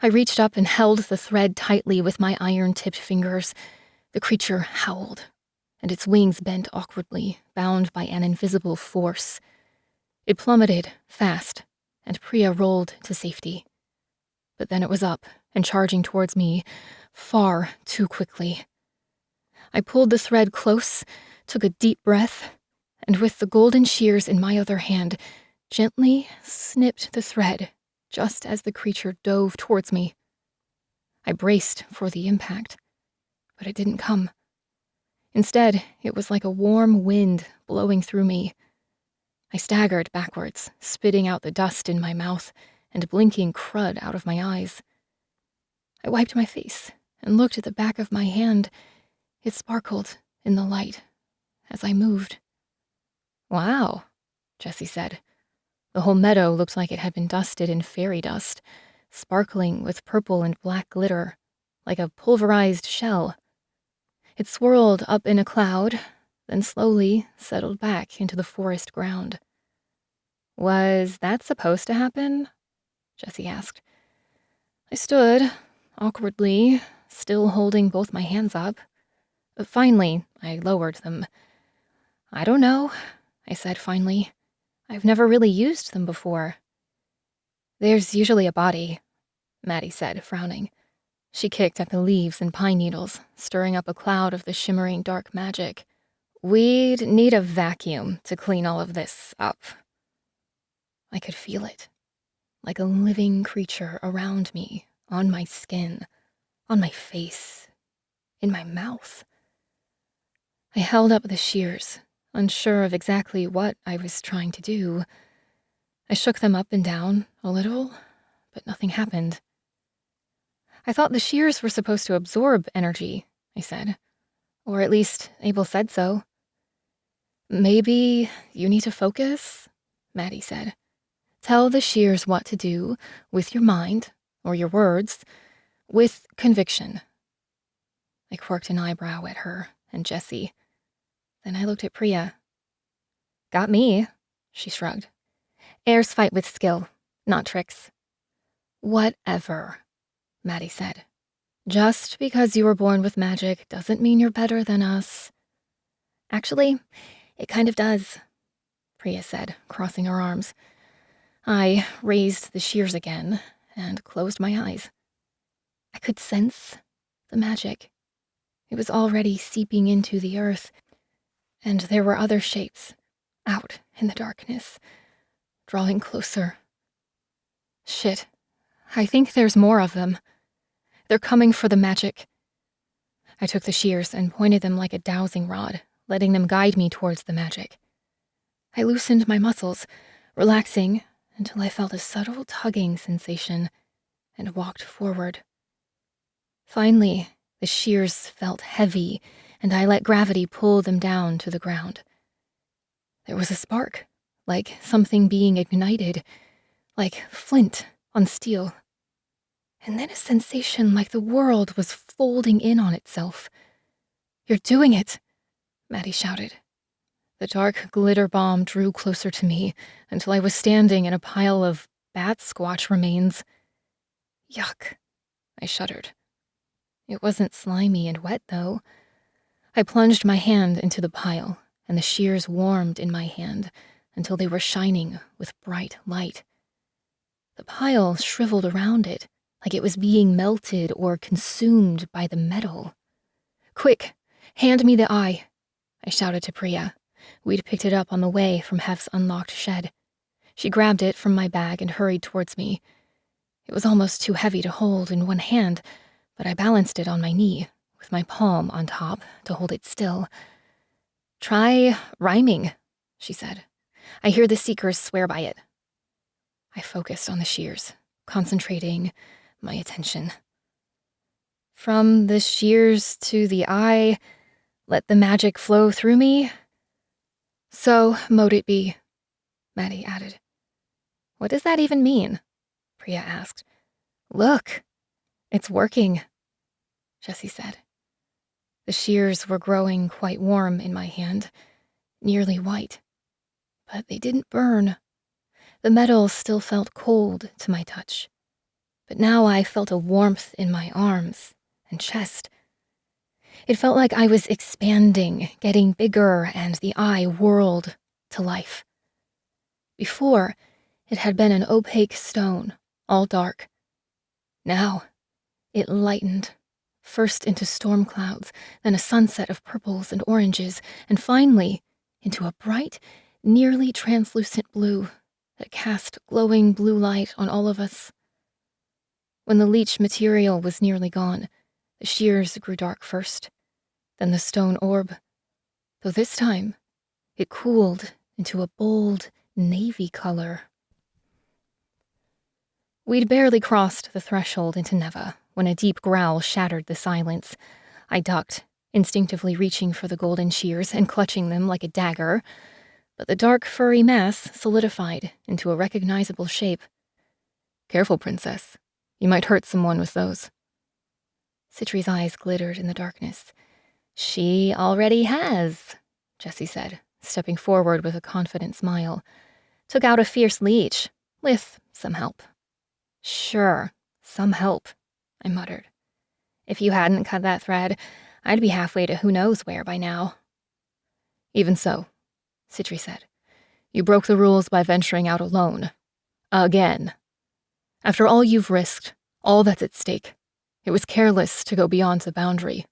I reached up and held the thread tightly with my iron-tipped fingers. The creature howled, and its wings bent awkwardly, bound by an invisible force. It plummeted fast, and Priya rolled to safety. But then it was up and charging towards me, far too quickly. I pulled the thread close, took a deep breath, and with the golden shears in my other hand, gently snipped the thread just as the creature dove towards me. I braced for the impact, but it didn't come. Instead, it was like a warm wind blowing through me. I staggered backwards, spitting out the dust in my mouth and blinking crud out of my eyes. I wiped my face and looked at the back of my hand. It sparkled in the light as I moved. "Wow," Jessie said. The whole meadow looked like it had been dusted in fairy dust, sparkling with purple and black glitter, like a pulverized shell. It swirled up in a cloud, then slowly settled back into the forest ground. "Was that supposed to happen?" Jessie asked. I stood, awkwardly, still holding both my hands up. Finally, I lowered them. "I don't know," I said finally. "I've never really used them before." "There's usually a body," Maddie said, frowning. She kicked at the leaves and pine needles, stirring up a cloud of the shimmering dark magic. "We'd need a vacuum to clean all of this up." I could feel it, like a living creature around me, on my skin, on my face, in my mouth. I held up the shears, unsure of exactly what I was trying to do. I shook them up and down a little, but nothing happened. "I thought the shears were supposed to absorb energy," I said. "Or at least Abel said so." "Maybe you need to focus," Maddie said. "Tell the shears what to do with your mind, or your words, with conviction." I quirked an eyebrow at her and Jessie. Then I looked at Priya. "Got me," she shrugged. "Heirs fight with skill, not tricks." "Whatever," Maddie said. "Just because you were born with magic doesn't mean you're better than us." "Actually, it kind of does," Priya said, crossing her arms. I raised the shears again and closed my eyes. I could sense the magic. It was already seeping into the earth, and there were other shapes out in the darkness, drawing closer. Shit, I think there's more of them. They're coming for the magic. I took the shears and pointed them like a dowsing rod, letting them guide me towards the magic. I loosened my muscles, relaxing until I felt a subtle tugging sensation, and walked forward. Finally, the shears felt heavy, and I let gravity pull them down to the ground. There was a spark, like something being ignited, like flint on steel. And then a sensation like the world was folding in on itself. "You're doing it," Maddie shouted. The dark glitter bomb drew closer to me until I was standing in a pile of bat squatch remains. Yuck, I shuddered. It wasn't slimy and wet, though. I plunged my hand into the pile, and the shears warmed in my hand until they were shining with bright light. The pile shriveled around it, like it was being melted or consumed by the metal. Quick, hand me the eye, I shouted to Priya. We'd picked it up on the way from Hef's unlocked shed. She grabbed it from my bag and hurried towards me. It was almost too heavy to hold in one hand, but I balanced it on my knee, with my palm on top to hold it still. Try rhyming, she said. I hear the seekers swear by it. I focused on the shears, concentrating my attention. From the shears to the eye, let the magic flow through me. So mote it be, Maddie added. What does that even mean? Priya asked. Look, it's working, Jessie said. The shears were growing quite warm in my hand, nearly white. But they didn't burn. The metal still felt cold to my touch. But now I felt a warmth in my arms and chest. It felt like I was expanding, getting bigger, and the eye whirled to life. Before, it had been an opaque stone, all dark. Now, it lightened, first into storm clouds, then a sunset of purples and oranges, and finally into a bright, nearly translucent blue that cast glowing blue light on all of us. When the leech material was nearly gone, the shears grew dark first, then the stone orb, though this time it cooled into a bold navy color. We'd barely crossed the threshold into Neva when a deep growl shattered the silence. I ducked, instinctively reaching for the golden shears and clutching them like a dagger, but the dark furry mass solidified into a recognizable shape. Careful, princess. You might hurt someone with those. Sitri's eyes glittered in the darkness. She already has, Jessie said, stepping forward with a confident smile. Took out a fierce leech, with some help. Sure, some help, I muttered. If you hadn't cut that thread, I'd be halfway to who knows where by now. Even so, Sitri said, you broke the rules by venturing out alone. Again. After all you've risked, all that's at stake, it was careless to go beyond the boundary.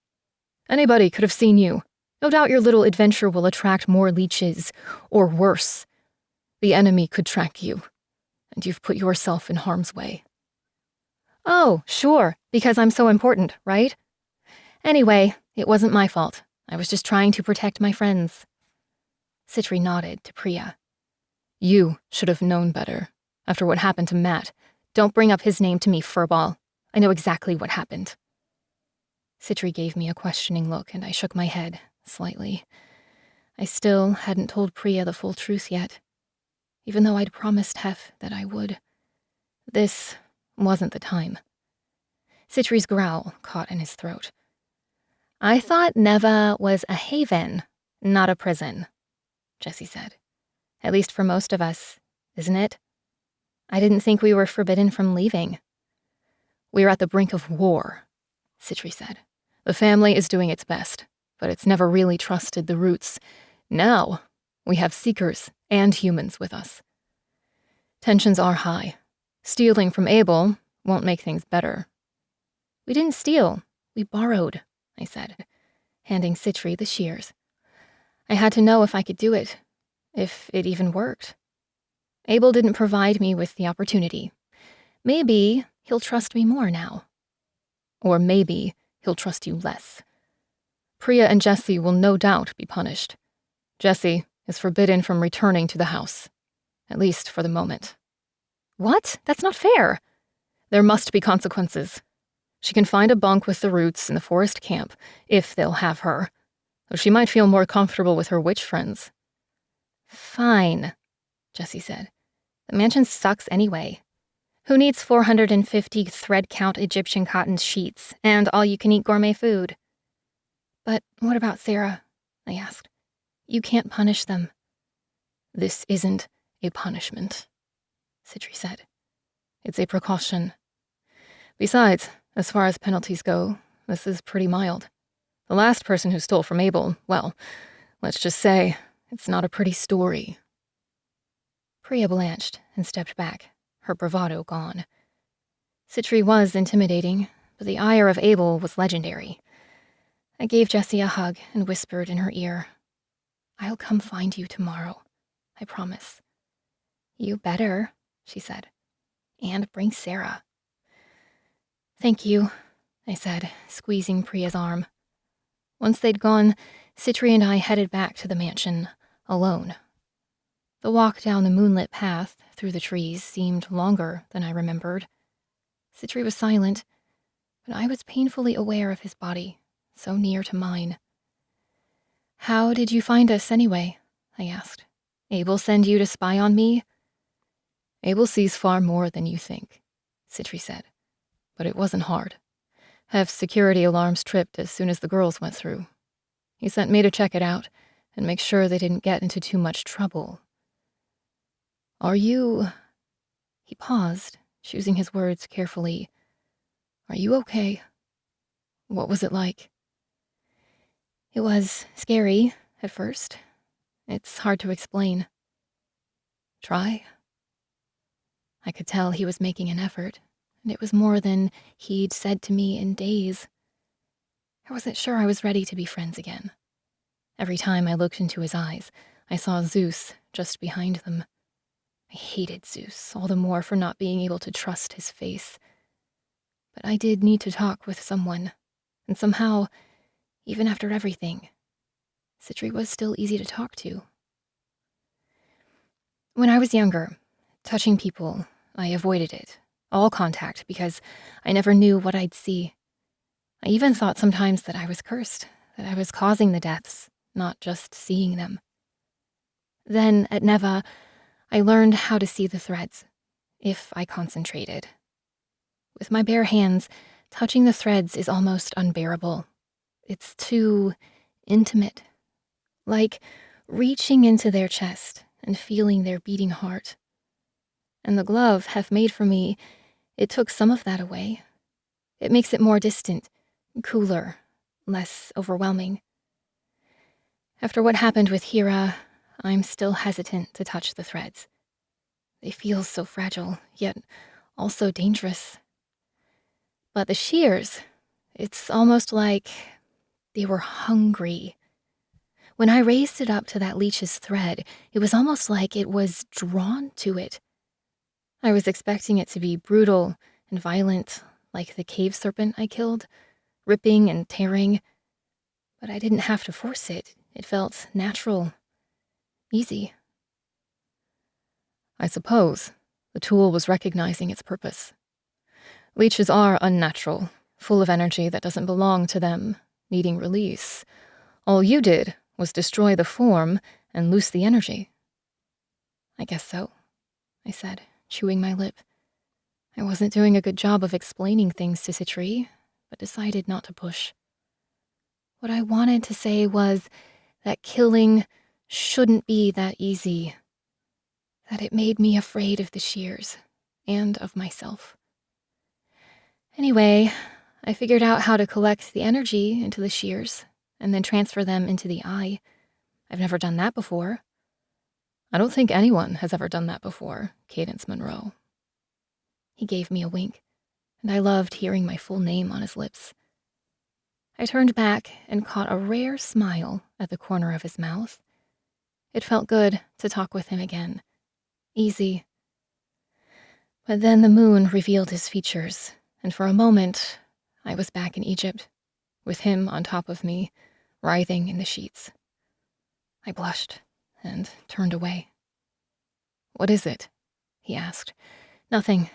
Anybody could have seen you. No doubt your little adventure will attract more leeches, or worse. The enemy could track you, and you've put yourself in harm's way. Oh, sure, because I'm so important, right? Anyway, it wasn't my fault. I was just trying to protect my friends. Sitri nodded to Priya. You should have known better. After what happened to Matt, don't bring up his name to me, furball. I know exactly what happened. Sitri gave me a questioning look, and I shook my head, slightly. I still hadn't told Priya the full truth yet, even though I'd promised Hef that I would. This wasn't the time. Sitri's growl caught in his throat. I thought Neva was a haven, not a prison, Jessie said. At least for most of us, isn't it? I didn't think we were forbidden from leaving. We're at the brink of war, Sitri said. The family is doing its best, but it's never really trusted the roots. Now, we have seekers and humans with us. Tensions are high. Stealing from Abel won't make things better. We didn't steal, we borrowed, I said, handing Sitri the shears. I had to know if I could do it, if it even worked. Abel didn't provide me with the opportunity. Maybe he'll trust me more now. Or maybe he'll trust you less. Priya and Jessie will no doubt be punished. Jessie is forbidden from returning to the house, at least for the moment. What? That's not fair. There must be consequences. She can find a bunk with the roots in the forest camp, if they'll have her, though she might feel more comfortable with her witch friends. Fine, Jessie said. The mansion sucks anyway. Who needs 450 thread-count Egyptian cotton sheets and all-you-can-eat gourmet food? But what about Sarah? I asked. You can't punish them. This isn't a punishment, Sitri said. It's a precaution. Besides, as far as penalties go, this is pretty mild. The last person who stole from Abel, well, let's just say, it's not a pretty story. Priya blanched and stepped back, her bravado gone. Sitri was intimidating, but the ire of Abel was legendary. I gave Jessie a hug and whispered in her ear, "I'll come find you tomorrow, I promise." "You better," she said, "and bring Sarah." "Thank you," I said, squeezing Priya's arm. Once they'd gone, Sitri and I headed back to the mansion, alone. The walk down the moonlit path through the trees seemed longer than I remembered. Sitri was silent, but I was painfully aware of his body, so near to mine. "How did you find us, anyway?" I asked. "Abel send you to spy on me?" "Abel sees far more than you think," Sitri said. "But it wasn't hard. Have security alarms tripped as soon as the girls went through. He sent me to check it out and make sure they didn't get into too much trouble. Are you—" He paused, choosing his words carefully. "Are you okay? What was it like?" "It was scary at first. It's hard to explain." "Try?" I could tell he was making an effort, and it was more than he'd said to me in days. I wasn't sure I was ready to be friends again. Every time I looked into his eyes, I saw Zeus just behind them. I hated Zeus all the more for not being able to trust his face. But I did need to talk with someone, and somehow, even after everything, Sitri was still easy to talk to. When I was younger, touching people, I avoided it, all contact, because I never knew what I'd see. I even thought sometimes that I was cursed, that I was causing the deaths, not just seeing them. Then, at Neva, I learned how to see the threads, if I concentrated. With my bare hands, touching the threads is almost unbearable. It's too intimate, like reaching into their chest and feeling their beating heart. And the glove Hef made for me, it took some of that away. It makes it more distant, cooler, less overwhelming. After what happened with Hera, I'm still hesitant to touch the threads. They feel so fragile, yet also dangerous. But the shears, it's almost like they were hungry. When I raised it up to that leech's thread, it was almost like it was drawn to it. I was expecting it to be brutal and violent, like the cave serpent I killed, ripping and tearing. But I didn't have to force it. It felt natural, easy. I suppose the tool was recognizing its purpose. Leeches are unnatural, full of energy that doesn't belong to them, needing release. All you did was destroy the form and loose the energy. "I guess so," I said, chewing my lip. I wasn't doing a good job of explaining things to Sitri, but decided not to push. What I wanted to say was that killing shouldn't be that easy, that it made me afraid of the shears and of myself. Anyway, I figured out how to collect the energy into the shears and then transfer them into the eye. I've never done that before. I don't think anyone has ever done that before, Cadence Monroe. He gave me a wink, and I loved hearing my full name on his lips. I turned back and caught a rare smile at the corner of his mouth. It felt good to talk with him again. Easy. But then the moon revealed his features, and for a moment, I was back in Egypt, with him on top of me, writhing in the sheets. I blushed and turned away. "What is it?" he asked. "Nothing,"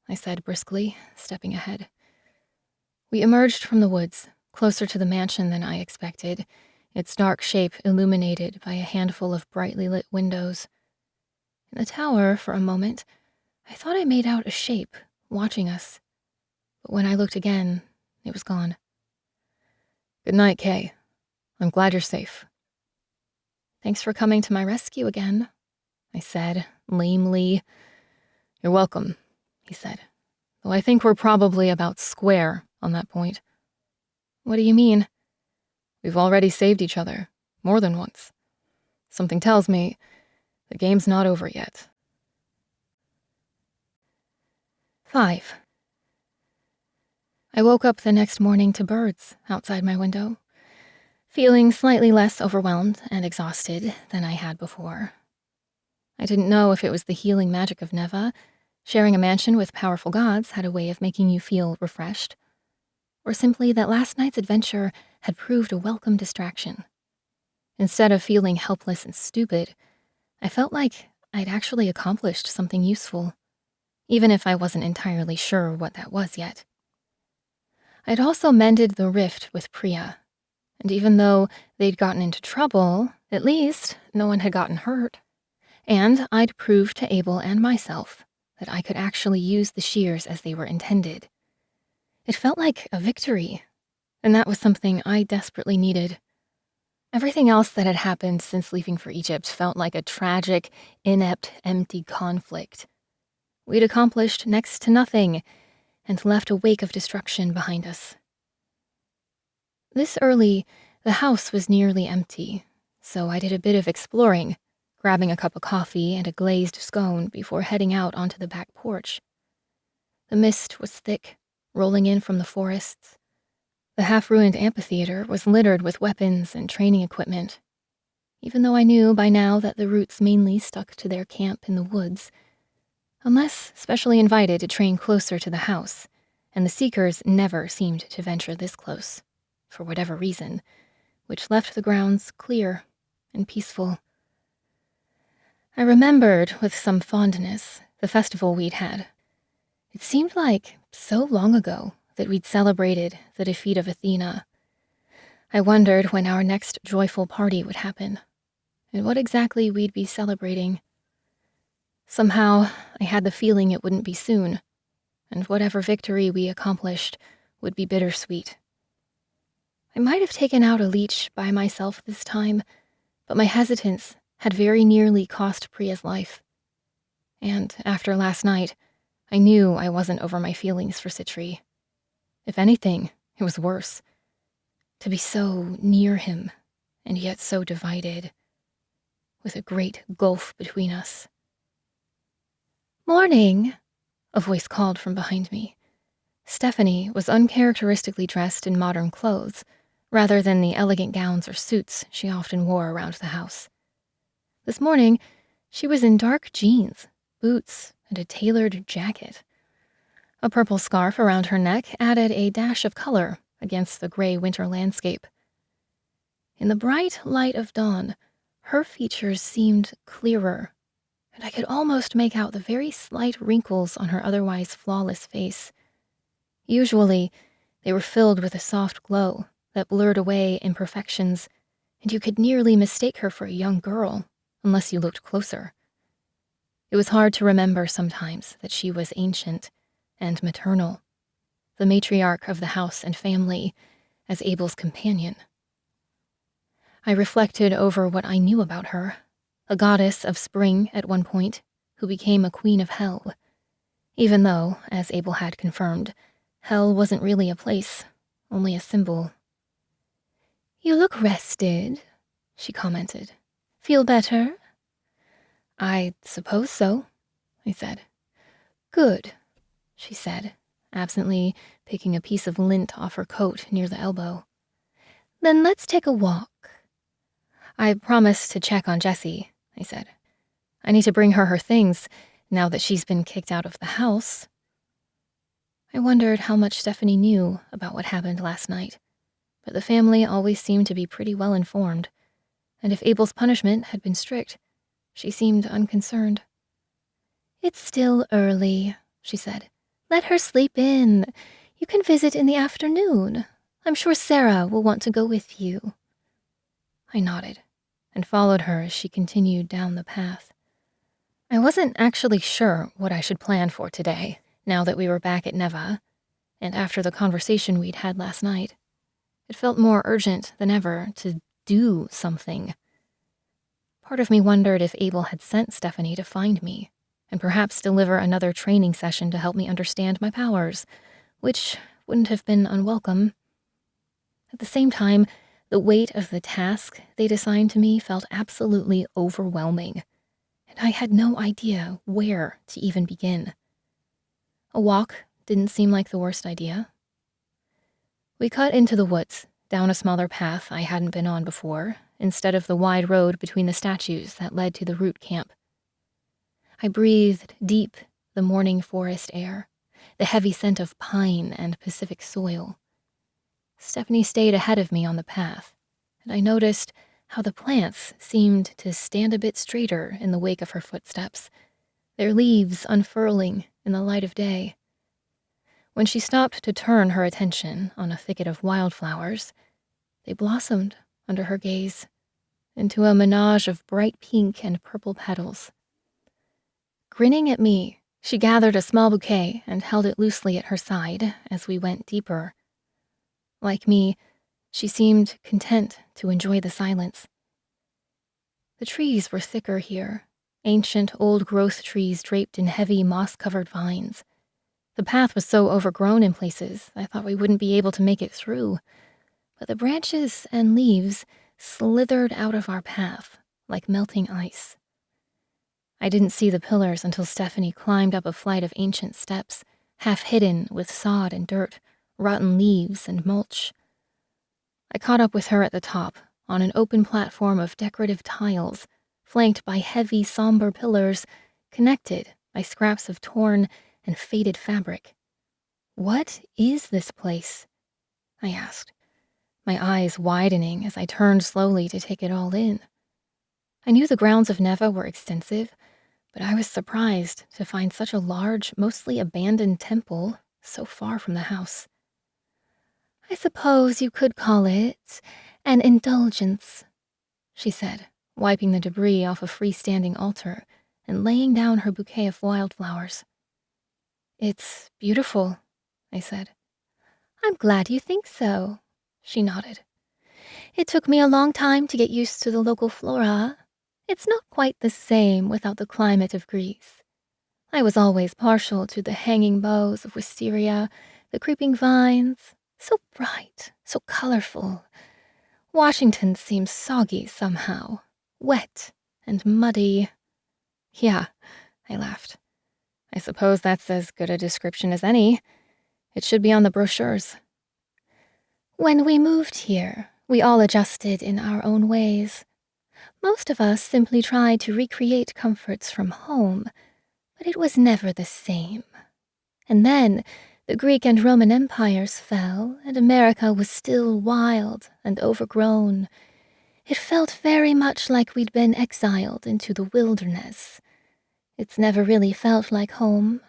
I said briskly, stepping ahead. We emerged from the woods, closer to the mansion than I expected, its dark shape illuminated by a handful of brightly lit windows. In the tower, for a moment, I thought I made out a shape watching us. But when I looked again, it was gone. "Good night, Kay. I'm glad you're safe." "Thanks for coming to my rescue again," I said, lamely. "You're welcome. he said, though I think we're probably about square on that point. What do you mean? We've already saved each other, more than once. Something tells me the game's not over yet. 5. I woke up the next morning to birds outside my window, feeling slightly less overwhelmed and exhausted than I had before. I didn't know if it was the healing magic of Neva. Sharing a mansion with powerful gods had a way of making you feel refreshed, or simply that last night's adventure had proved a welcome distraction. Instead of feeling helpless and stupid, I felt like I'd actually accomplished something useful, even if I wasn't entirely sure what that was yet. I'd also mended the rift with Priya, and even though they'd gotten into trouble, at least no one had gotten hurt. And I'd proved to Abel and myself that I could actually use the shears as they were intended. It felt like a victory, and that was something I desperately needed. Everything else that had happened since leaving for Egypt felt like a tragic, inept, empty conflict. We'd accomplished next to nothing and left a wake of destruction behind us. This early, the house was nearly empty, so I did a bit of exploring, grabbing a cup of coffee and a glazed scone before heading out onto the back porch. The mist was thick, rolling in from the forests. The half-ruined amphitheater was littered with weapons and training equipment. Even though I knew by now that the roots mainly stuck to their camp in the woods, unless specially invited to train closer to the house, and the Seekers never seemed to venture this close, for whatever reason, which left the grounds clear and peaceful. I remembered with some fondness the festival we'd had. It seemed like so long ago that we'd celebrated the defeat of Athena. I wondered when our next joyful party would happen, and what exactly we'd be celebrating. Somehow, I had the feeling it wouldn't be soon, and whatever victory we accomplished would be bittersweet. I might have taken out a leech by myself this time, but my hesitance had very nearly cost Priya's life. And after last night, I knew I wasn't over my feelings for Sitri. If anything, it was worse. To be so near him, and yet so divided, with a great gulf between us. "Morning," a voice called from behind me. Stephanie was uncharacteristically dressed in modern clothes, rather than the elegant gowns or suits she often wore around the house. This morning, she was in dark jeans, boots, and a tailored jacket. A purple scarf around her neck added a dash of color against the gray winter landscape. In the bright light of dawn, her features seemed clearer, and I could almost make out the very slight wrinkles on her otherwise flawless face. Usually, they were filled with a soft glow that blurred away imperfections, and you could nearly mistake her for a young girl, unless you looked closer. It was hard to remember sometimes that she was ancient and maternal, the matriarch of the house and family, as Abel's companion. I reflected over what I knew about her, a goddess of spring at one point, who became a queen of hell, even though, as Abel had confirmed, hell wasn't really a place, only a symbol. "You look rested," she commented. "Feel better?" "I suppose so," I said. "Good," she said, absently picking a piece of lint off her coat near the elbow. "Then let's take a walk." "I promised to check on Jessie," I said. "I need to bring her things now that she's been kicked out of the house." I wondered how much Stephanie knew about what happened last night, but the family always seemed to be pretty well informed, and if Abel's punishment had been strict, she seemed unconcerned. "It's still early," she said. "Let her sleep in. You can visit in the afternoon. I'm sure Sarah will want to go with you." I nodded and followed her as she continued down the path. I wasn't actually sure what I should plan for today, now that we were back at Neva, and after the conversation we'd had last night. It felt more urgent than ever to do something. Part of me wondered if Abel had sent Stephanie to find me, and perhaps deliver another training session to help me understand my powers, which wouldn't have been unwelcome. At the same time, the weight of the task they'd assigned to me felt absolutely overwhelming, and I had no idea where to even begin. A walk didn't seem like the worst idea. We cut into the woods, down a smaller path I hadn't been on before, instead of the wide road between the statues that led to the root camp. I breathed deep the morning forest air, the heavy scent of pine and Pacific soil. Stephanie stayed ahead of me on the path, and I noticed how the plants seemed to stand a bit straighter in the wake of her footsteps, their leaves unfurling in the light of day. When she stopped to turn her attention on a thicket of wildflowers, they blossomed under her gaze into a menage of bright pink and purple petals. Grinning at me, she gathered a small bouquet and held it loosely at her side as we went deeper. Like me, she seemed content to enjoy the silence. The trees were thicker here, ancient old-growth trees draped in heavy moss-covered vines. The path was so overgrown in places, I thought we wouldn't be able to make it through, but the branches and leaves slithered out of our path like melting ice. I didn't see the pillars until Stephanie climbed up a flight of ancient steps, half hidden with sod and dirt, rotten leaves and mulch. I caught up with her at the top, on an open platform of decorative tiles, flanked by heavy, somber pillars, connected by scraps of torn and faded fabric. "What is this place?" I asked, my eyes widening as I turned slowly to take it all in. I knew the grounds of Neva were extensive, but I was surprised to find such a large, mostly abandoned temple so far from the house. "I suppose you could call it an indulgence," she said, wiping the debris off a freestanding altar and laying down her bouquet of wildflowers. "It's beautiful," I said. "I'm glad you think so," she nodded. "It took me a long time to get used to the local flora. It's not quite the same without the climate of Greece. I was always partial to the hanging boughs of wisteria, the creeping vines, so bright, so colorful. Washington seems soggy somehow, wet and muddy." "Yeah," I laughed. "I suppose that's as good a description as any. It should be on the brochures." "When we moved here, we all adjusted in our own ways. Most of us simply tried to recreate comforts from home, but it was never the same. And then the Greek and Roman empires fell, and America was still wild and overgrown. It felt very much like we'd been exiled into the wilderness. It's never really felt like home,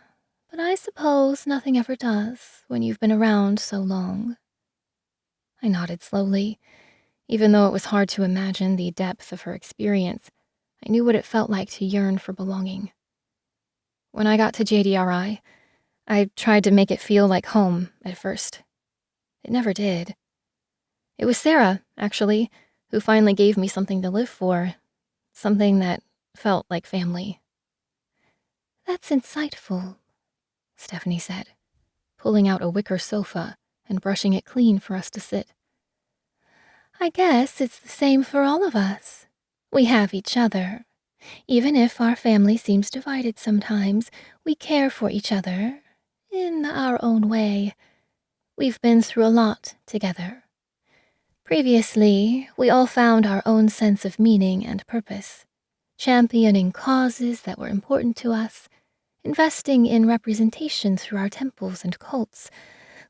but I suppose nothing ever does when you've been around so long." I nodded slowly. Even though it was hard to imagine the depth of her experience, I knew what it felt like to yearn for belonging. When I got to JDRI, I tried to make it feel like home at first. It never did. It was Sarah, actually, who finally gave me something to live for, something that felt like family. "That's insightful," Stephanie said, pulling out a wicker sofa and brushing it clean for us to sit. "I guess it's the same for all of us. We have each other. Even if our family seems divided sometimes, we care for each other in our own way. We've been through a lot together. Previously, we all found our own sense of meaning and purpose, championing causes that were important to us, investing in representation through our temples and cults,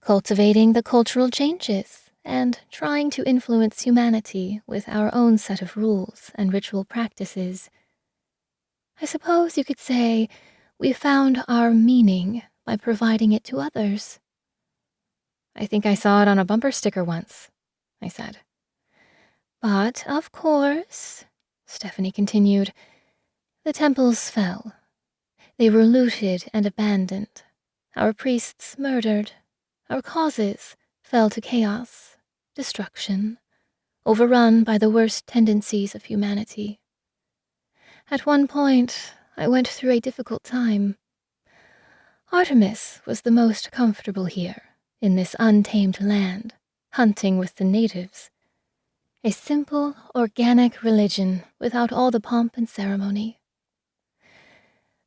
cultivating the cultural changes, and trying to influence humanity with our own set of rules and ritual practices. I suppose you could say we found our meaning by providing it to others." "I think I saw it on a bumper sticker once," I said. "But, of course," Stephanie continued, "the temples fell. They were looted and abandoned, our priests murdered, our causes fell to chaos, destruction, overrun by the worst tendencies of humanity. At one point, I went through a difficult time. Artemis was the most comfortable here, in this untamed land, hunting with the natives. A simple, organic religion without all the pomp and ceremony.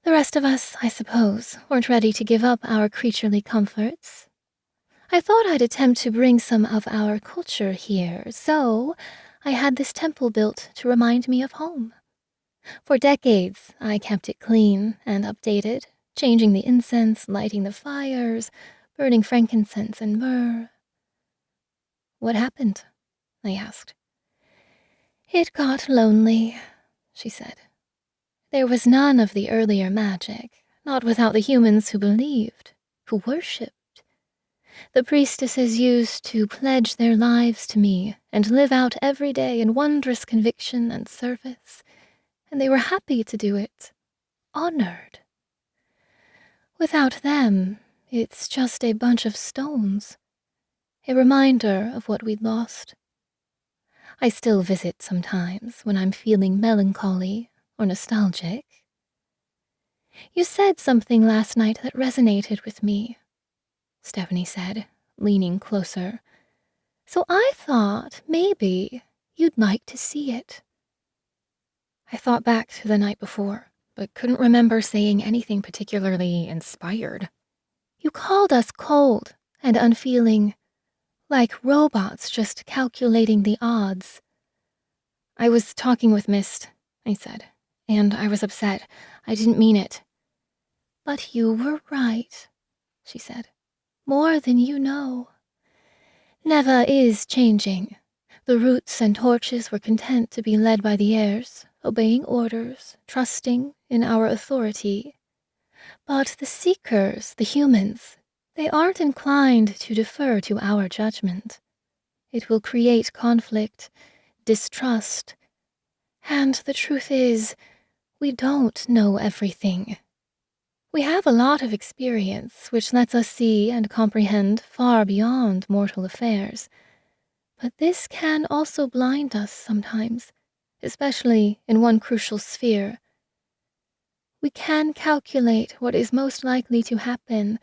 The rest of us, I suppose, weren't ready to give up our creaturely comforts. I thought I'd attempt to bring some of our culture here, so I had this temple built to remind me of home. For decades, I kept it clean and updated, changing the incense, lighting the fires, burning frankincense and myrrh. What happened? I asked. It got lonely, she said. There was none of the earlier magic, not without the humans who believed, who worshipped. The priestesses used to pledge their lives to me and live out every day in wondrous conviction and service, and they were happy to do it, honored. Without them, it's just a bunch of stones, a reminder of what we'd lost. I still visit sometimes when I'm feeling melancholy or nostalgic. You said something last night that resonated with me, Stephanie said, leaning closer. So I thought maybe you'd like to see it. I thought back to the night before, but couldn't remember saying anything particularly inspired. You called us cold and unfeeling, like robots just calculating the odds. I was talking with Mist, I said, and I was upset. I didn't mean it. But you were right, she said. More than you know. Neva is changing. The roots and torches were content to be led by the heirs, obeying orders, trusting in our authority. But the seekers, the humans, they aren't inclined to defer to our judgment. It will create conflict, distrust. And the truth is, we don't know everything. We have a lot of experience, which lets us see and comprehend far beyond mortal affairs. But this can also blind us sometimes, especially in one crucial sphere. We can calculate what is most likely to happen,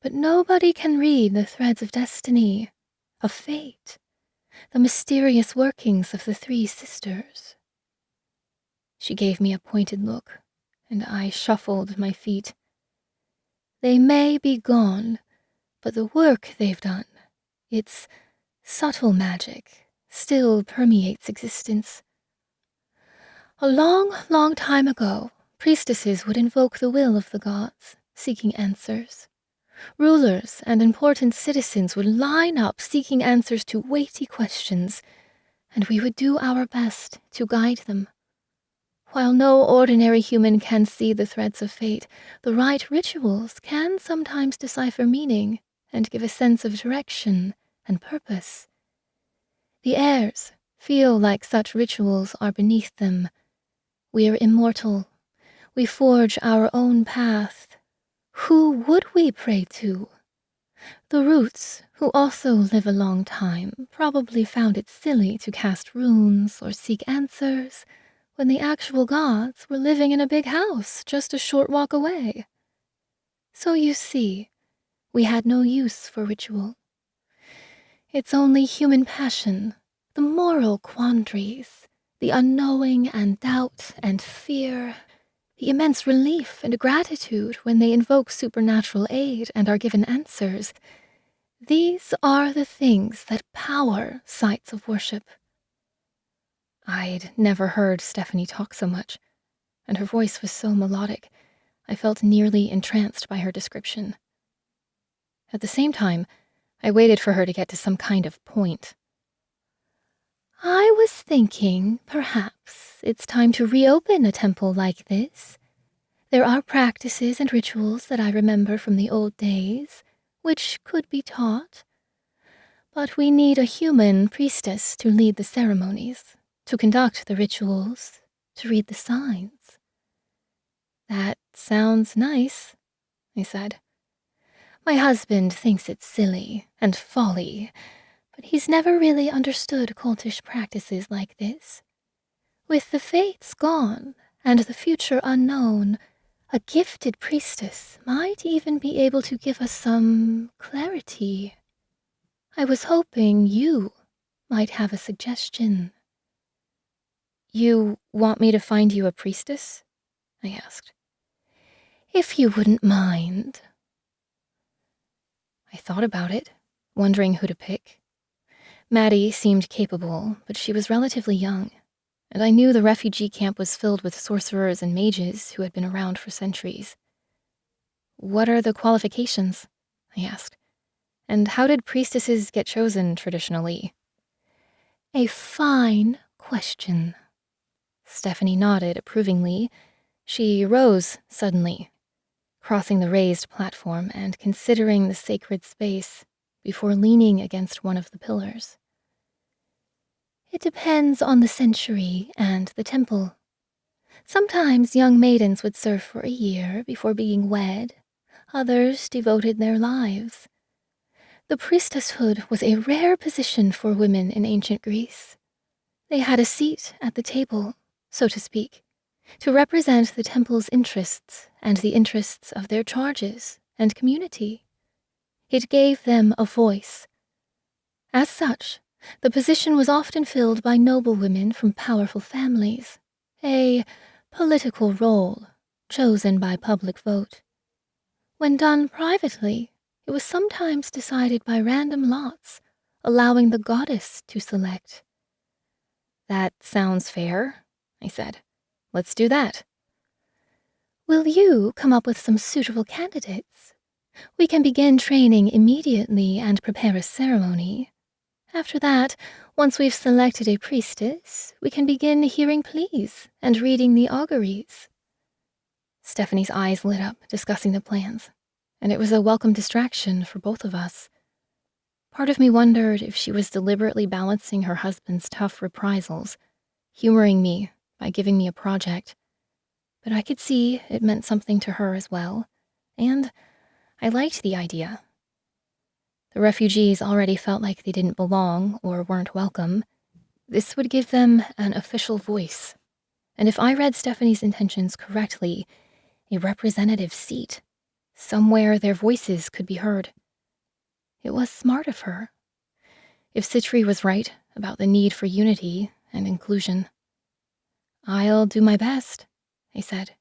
but nobody can read the threads of destiny, of fate, the mysterious workings of the three sisters. She gave me a pointed look, and I shuffled my feet. They may be gone, but the work they've done, its subtle magic, still permeates existence. A long, long time ago, priestesses would invoke the will of the gods, seeking answers. Rulers and important citizens would line up seeking answers to weighty questions, and we would do our best to guide them. While no ordinary human can see the threads of fate, the right rituals can sometimes decipher meaning and give a sense of direction and purpose. The heirs feel like such rituals are beneath them. We're immortal. We forge our own path. Who would we pray to? The roots, who also live a long time, probably found it silly to cast runes or seek answers when the actual gods were living in a big house just a short walk away. So you see, we had no use for ritual. It's only human passion, the moral quandaries, the unknowing and doubt and fear, the immense relief and gratitude when they invoke supernatural aid and are given answers. These are the things that power sites of worship. I'd never heard Stephanie talk so much, and her voice was so melodic, I felt nearly entranced by her description. At the same time, I waited for her to get to some kind of point. I was thinking, perhaps, it's time to reopen a temple like this. There are practices and rituals that I remember from the old days, which could be taught. But we need a human priestess to lead the ceremonies, to conduct the rituals, to read the signs. That sounds nice, I said. My husband thinks it's silly and folly, but he's never really understood cultish practices like this. With the fates gone and the future unknown, a gifted priestess might even be able to give us some clarity. I was hoping you might have a suggestion." "You want me to find you a priestess?" I asked. "If you wouldn't mind." I thought about it, wondering who to pick. Maddie seemed capable, but she was relatively young, and I knew the refugee camp was filled with sorcerers and mages who had been around for centuries. "What are the qualifications?" I asked. "And how did priestesses get chosen traditionally?" "A fine question." Stephanie nodded approvingly. She rose suddenly, crossing the raised platform and considering the sacred space before leaning against one of the pillars. "It depends on the century and the temple. Sometimes young maidens would serve for a year before being wed. Others devoted their lives. The priestesshood was a rare position for women in ancient Greece. They had a seat at the table, so to speak, to represent the temple's interests and the interests of their charges and community. It gave them a voice. As such, the position was often filled by noble women from powerful families, a political role chosen by public vote. When done privately, it was sometimes decided by random lots, allowing the goddess to select. "That sounds fair," I said. "Let's do that." "Will you come up with some suitable candidates? We can begin training immediately and prepare a ceremony. After that, once we've selected a priestess, we can begin hearing pleas and reading the auguries." Stephanie's eyes lit up, discussing the plans, and it was a welcome distraction for both of us. Part of me wondered if she was deliberately balancing her husband's tough reprisals, humoring me by giving me a project. But I could see it meant something to her as well, and I liked the idea. The refugees already felt like they didn't belong or weren't welcome. This would give them an official voice, and if I read Stephanie's intentions correctly, a representative seat, somewhere their voices could be heard. It was smart of her. If Sitri was right about the need for unity and inclusion. "I'll do my best," I said.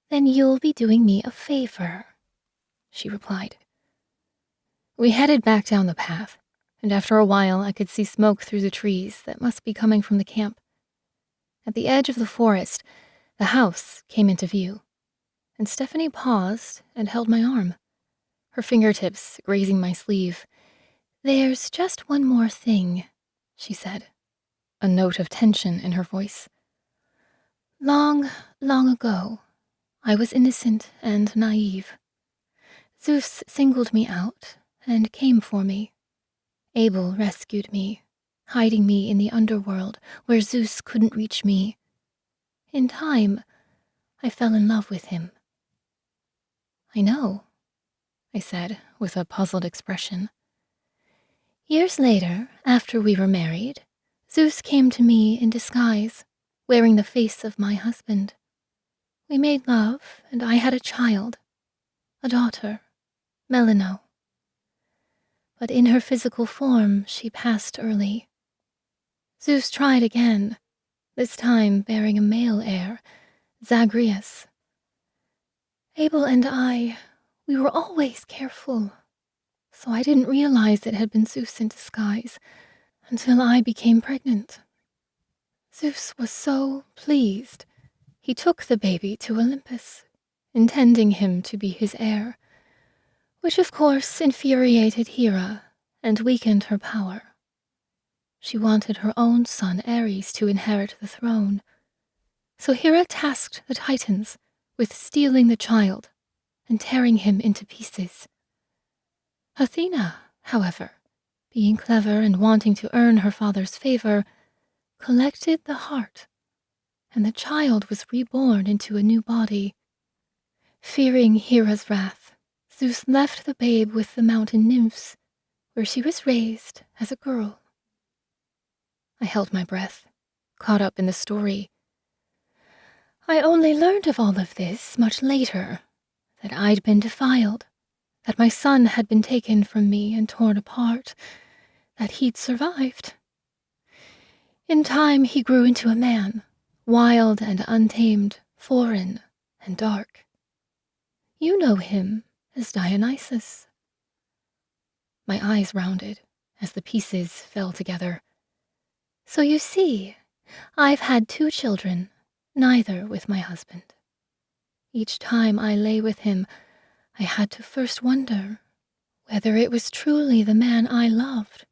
"Then you'll be doing me a favor," she replied. We headed back down the path, and after a while I could see smoke through the trees that must be coming from the camp. At the edge of the forest, the house came into view, and Stephanie paused and held my arm, her fingertips grazing my sleeve. "There's just one more thing," she said, a note of tension in her voice. "Long, long ago, I was innocent and naive. Zeus singled me out and came for me. Abel rescued me, hiding me in the underworld where Zeus couldn't reach me. In time, I fell in love with him." "I know," I said with a puzzled expression. "Years later, after we were married, Zeus came to me in disguise, wearing the face of my husband. We made love, and I had a child, a daughter, Melino. But in her physical form, she passed early. Zeus tried again, this time bearing a male heir, Zagreus. Abel and we were always careful, so I didn't realize it had been Zeus in disguise until I became pregnant. Zeus was so pleased, he took the baby to Olympus, intending him to be his heir, which of course infuriated Hera and weakened her power. She wanted her own son Ares to inherit the throne, so Hera tasked the Titans with stealing the child and tearing him into pieces. Athena, however, being clever and wanting to earn her father's favor, collected the heart, and the child was reborn into a new body. Fearing Hera's wrath, Zeus left the babe with the mountain nymphs, where she was raised as a girl. I held my breath, caught up in the story. I only learned of all of this much later, that I'd been defiled, that my son had been taken from me and torn apart, that he'd survived. In time, he grew into a man, wild and untamed, foreign and dark. You know him as Dionysus. My eyes rounded as the pieces fell together. So you see, I've had 2 children, neither with my husband. Each time I lay with him, I had to first wonder whether it was truly the man I loved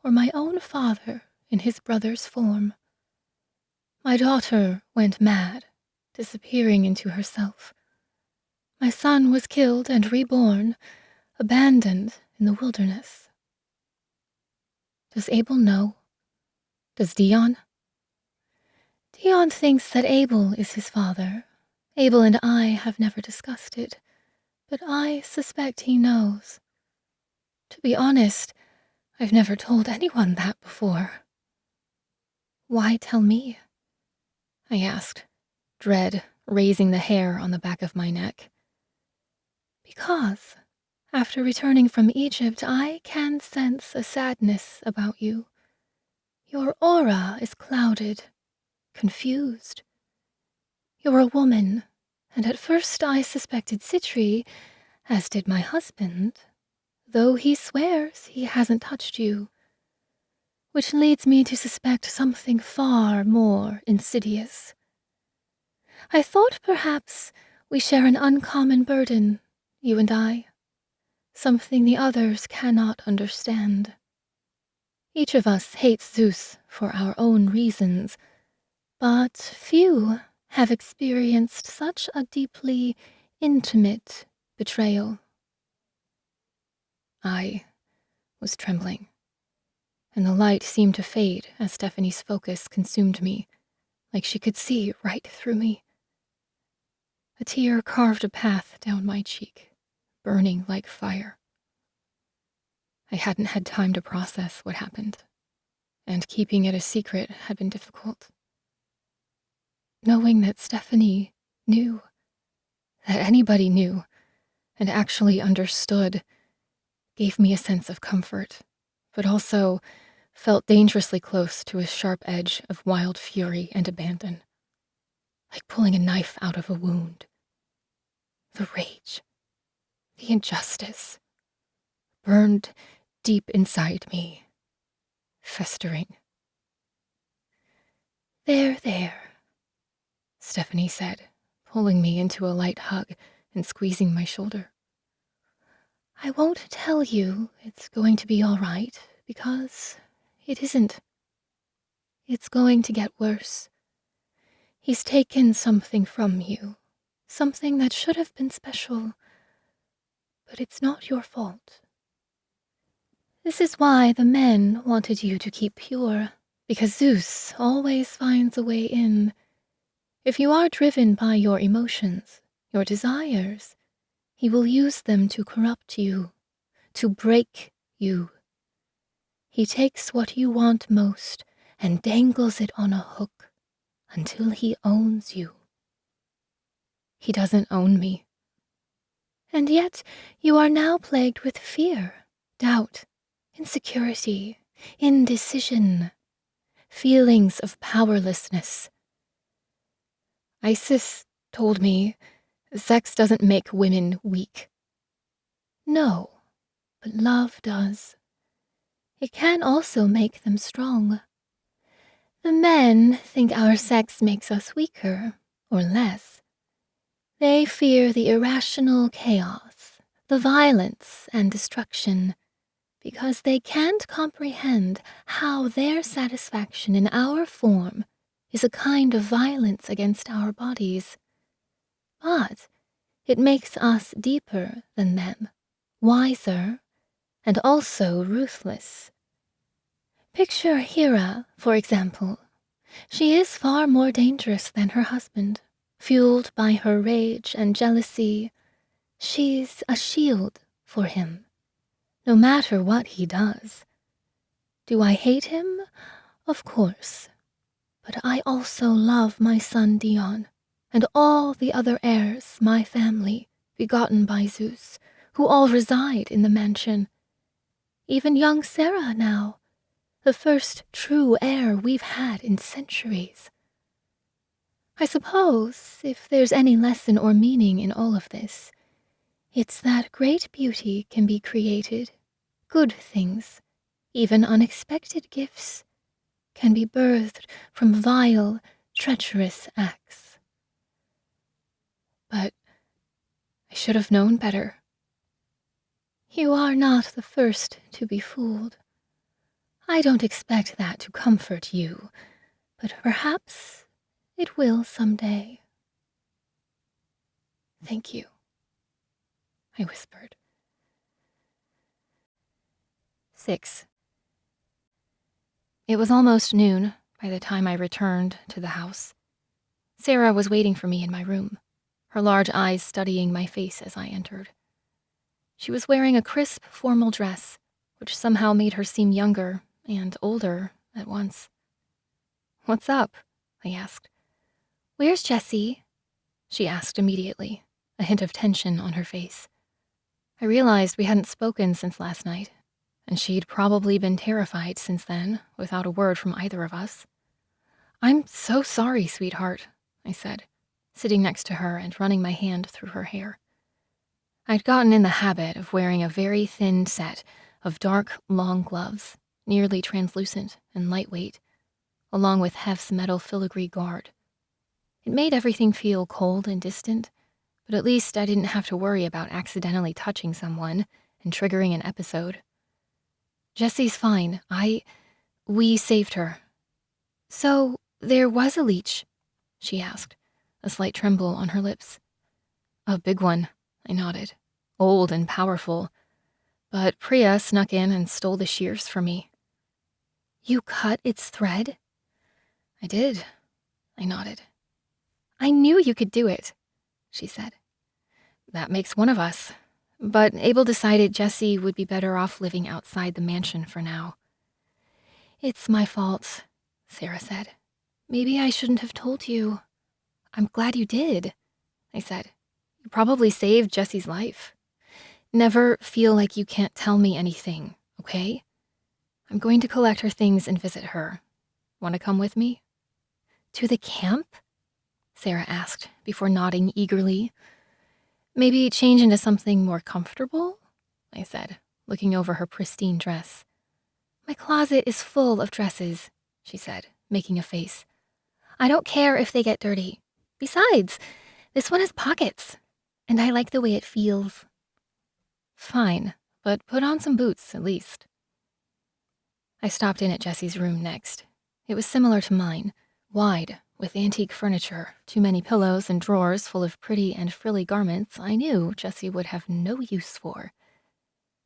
or my own father in his brother's form. My daughter went mad, disappearing into herself. My son was killed and reborn, abandoned in the wilderness. Does Abel know? Does Dion? Dion thinks that Abel is his father. Abel and I have never discussed it, but I suspect he knows. To be honest, I've never told anyone that before. Why tell me? I asked, dread raising the hair on the back of my neck. Because, after returning from Egypt, I can sense a sadness about you. Your aura is clouded, confused. You're a woman, and at first I suspected Sitri, as did my husband, though he swears he hasn't touched you. Which leads me to suspect something far more insidious. I thought perhaps we share an uncommon burden, you and I, something the others cannot understand. Each of us hates Zeus for our own reasons, but few have experienced such a deeply intimate betrayal. I was trembling, and the light seemed to fade as Stephanie's focus consumed me, like she could see right through me. A tear carved a path down my cheek, burning like fire. I hadn't had time to process what happened, and keeping it a secret had been difficult. Knowing that Stephanie knew, that anybody knew, and actually understood, gave me a sense of comfort, but also felt dangerously close to a sharp edge of wild fury and abandon, like pulling a knife out of a wound. The rage, the injustice, burned deep inside me, festering. There, Stephanie said, pulling me into a light hug and squeezing my shoulder. I won't tell you it's going to be all right, because it isn't. It's going to get worse. He's taken something from you, something that should have been special, but it's not your fault. This is why the men wanted you to keep pure, because Zeus always finds a way in. If you are driven by your emotions, your desires, he will use them to corrupt you, to break you. He takes what you want most and dangles it on a hook until he owns you. He doesn't own me. And yet you are now plagued with fear, doubt, insecurity, indecision, feelings of powerlessness. Isis told me sex doesn't make women weak. No, but love does. It can also make them strong. The men think our sex makes us weaker, or less. They fear the irrational chaos, the violence and destruction, because they can't comprehend how their satisfaction in our form is a kind of violence against our bodies. But it makes us deeper than them, wiser, and also ruthless. Picture Hera, for example. She is far more dangerous than her husband, fueled by her rage and jealousy. She's a shield for him, no matter what he does. Do I hate him? Of course. But I also love my son Dion, and all the other heirs, my family, begotten by Zeus, who all reside in the mansion. Even young Sarah now, the first true heir we've had in centuries. I suppose, if there's any lesson or meaning in all of this, it's that great beauty can be created, good things, even unexpected gifts, can be birthed from vile, treacherous acts. But I should have known better. You are not the first to be fooled. I don't expect that to comfort you, but perhaps it will someday. Thank you, I whispered. 6. It was almost noon by the time I returned to the house. Sarah was waiting for me in my room, her large eyes studying my face as I entered. She was wearing a crisp, formal dress, which somehow made her seem younger and older at once. "What's up?" I asked. "Where's Jessie?" she asked immediately, a hint of tension on her face. I realized we hadn't spoken since last night, and she'd probably been terrified since then, without a word from either of us. "I'm so sorry, sweetheart," I said, sitting next to her and running my hand through her hair. I'd gotten in the habit of wearing a very thin set of dark, long gloves, nearly translucent and lightweight, along with Hef's metal filigree guard. It made everything feel cold and distant, but at least I didn't have to worry about accidentally touching someone and triggering an episode. "Jessie's fine. We saved her." "So there was a leech?" she asked, a slight tremble on her lips. "A big one," I nodded. "Old and powerful. But Priya snuck in and stole the shears from me." "You cut its thread?" "I did," I nodded. "I knew you could do it," she said. "That makes one of us. But Abel decided Jessie would be better off living outside the mansion for now." "It's my fault," Sarah said. "Maybe I shouldn't have told you." "I'm glad you did," I said. "You probably saved Jessie's life. Never feel like you can't tell me anything, okay? I'm going to collect her things and visit her. Want to come with me?" "To the camp?" Sarah asked before nodding eagerly. "Maybe change into something more comfortable?" I said, looking over her pristine dress. "My closet is full of dresses," she said, making a face. "I don't care if they get dirty. Besides, this one has pockets, and I like the way it feels." "Fine, but put on some boots at least." I stopped in at Jessie's room next. It was similar to mine, wide, with antique furniture, too many pillows and drawers full of pretty and frilly garments I knew Jessie would have no use for.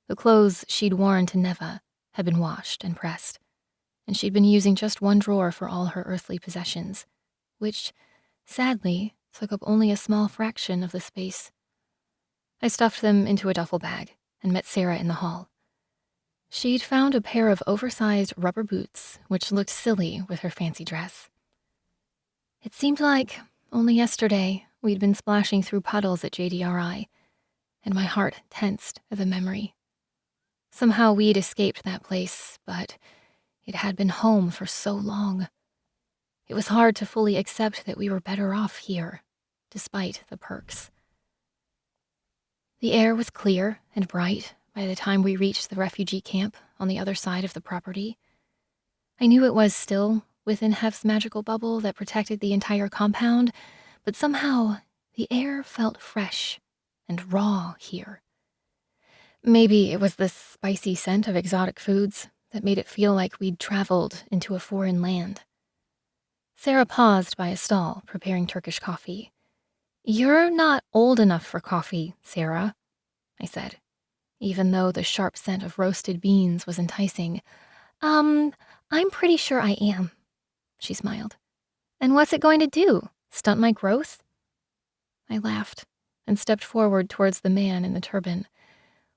The clothes she'd worn to Neva had been washed and pressed, and she'd been using just one drawer for all her earthly possessions, which, sadly, took up only a small fraction of the space. I stuffed them into a duffel bag and met Sarah in the hall. She'd found a pair of oversized rubber boots, which looked silly with her fancy dress. It seemed like only yesterday we'd been splashing through puddles at JDRI, and my heart tensed at the memory. Somehow we'd escaped that place, but it had been home for so long. It was hard to fully accept that we were better off here, despite the perks. The air was clear and bright by the time we reached the refugee camp on the other side of the property. I knew it was still within Hef's magical bubble that protected the entire compound, but somehow the air felt fresh and raw here. Maybe it was the spicy scent of exotic foods that made it feel like we'd traveled into a foreign land. Sarah paused by a stall, preparing Turkish coffee. "You're not old enough for coffee, Sarah," I said, even though the sharp scent of roasted beans was enticing. I'm pretty sure I am," she smiled. "And what's it going to do? Stunt my growth?" I laughed and stepped forward towards the man in the turban.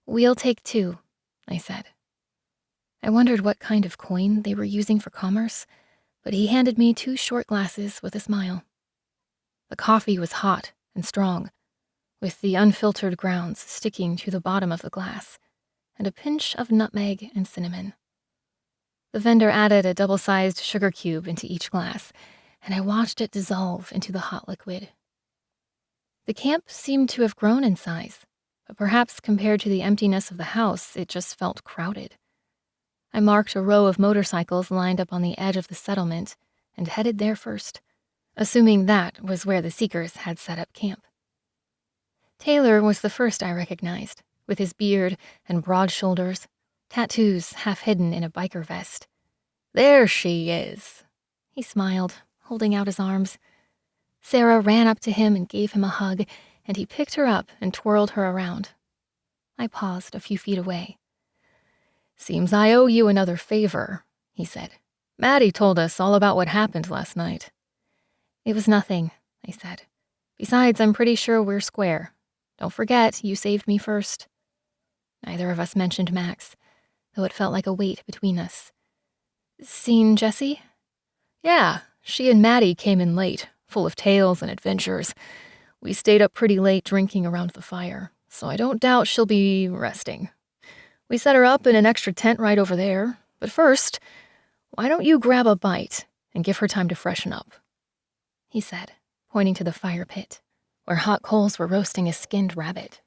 "We'll take 2, I said. I wondered what kind of coin they were using for commerce, but he handed me 2 short glasses with a smile. The coffee was hot and strong, with the unfiltered grounds sticking to the bottom of the glass, and a pinch of nutmeg and cinnamon. The vendor added a double-sized sugar cube into each glass, and I watched it dissolve into the hot liquid. The camp seemed to have grown in size, but perhaps compared to the emptiness of the house, it just felt crowded. I marked a row of motorcycles lined up on the edge of the settlement and headed there first, assuming that was where the Seekers had set up camp. Taylor was the first I recognized, with his beard and broad shoulders, tattoos half hidden in a biker vest. "There she is," he smiled, holding out his arms. Sarah ran up to him and gave him a hug, and he picked her up and twirled her around. I paused a few feet away. "Seems I owe you another favor," he said. "Maddie told us all about what happened last night." "It was nothing," I said. "Besides, I'm pretty sure we're square. Don't forget, you saved me first." Neither of us mentioned Max, though it felt like a weight between us. "Seen Jessie?" "Yeah, she and Maddie came in late, full of tales and adventures. We stayed up pretty late drinking around the fire, so I don't doubt she'll be resting. We set her up in an extra tent right over there, but first, why don't you grab a bite and give her time to freshen up?" he said, pointing to the fire pit, where hot coals were roasting a skinned rabbit.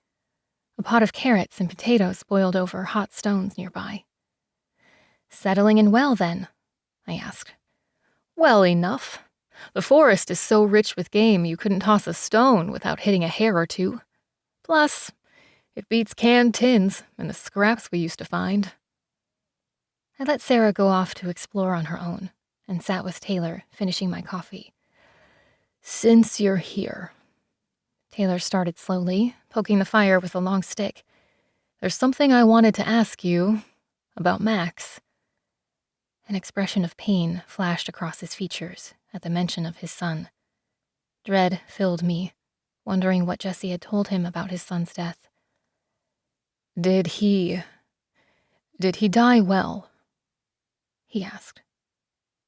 A pot of carrots and potatoes boiled over hot stones nearby. "Settling in well, then?" I asked. "Well enough. The forest is so rich with game you couldn't toss a stone without hitting a hare or two. Plus, it beats canned tins and the scraps we used to find." I let Sarah go off to explore on her own and sat with Taylor, finishing my coffee. "Since you're here," Taylor started slowly, poking the fire with a long stick, "there's something I wanted to ask you about Max." An expression of pain flashed across his features at the mention of his son. Dread filled me, wondering what Jessie had told him about his son's death. Did he die well?" he asked.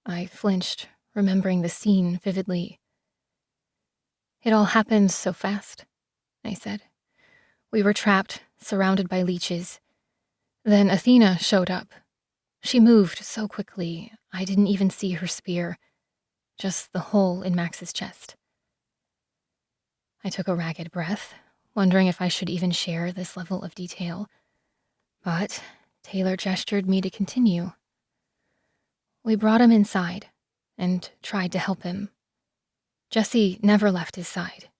I flinched, remembering the scene vividly. "It all happened so fast," I said. "We were trapped, surrounded by leeches. Then Athena showed up. She moved so quickly, I didn't even see her spear, just the hole in Max's chest." I took a ragged breath, wondering if I should even share this level of detail. But Taylor gestured me to continue. "We brought him inside and tried to help him. Jessie never left his side.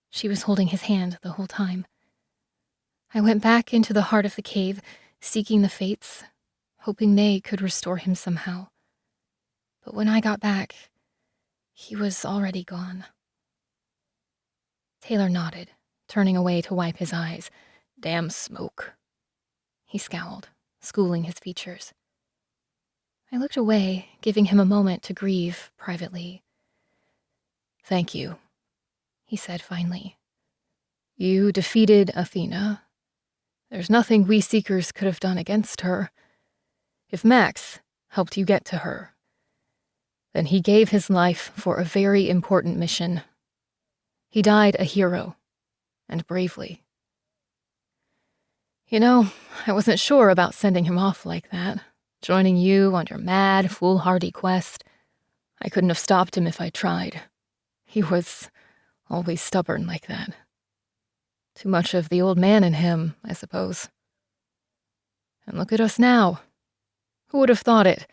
She was holding his hand the whole time. I went back into the heart of the cave, seeking the fates, hoping they could restore him somehow. But when I got back, he was already gone." Taylor nodded, turning away to wipe his eyes. "Damn smoke." He scowled, schooling his features. I looked away, giving him a moment to grieve privately. "Thank you," he said finally. "You defeated Athena. There's nothing we Seekers could have done against her. If Max helped you get to her, then he gave his life for a very important mission. He died a hero, and bravely. You know, I wasn't sure about sending him off like that, joining you on your mad, foolhardy quest. I couldn't have stopped him if I tried. He was always stubborn like that. Too much of the old man in him, I suppose. And look at us now. Who would have thought it?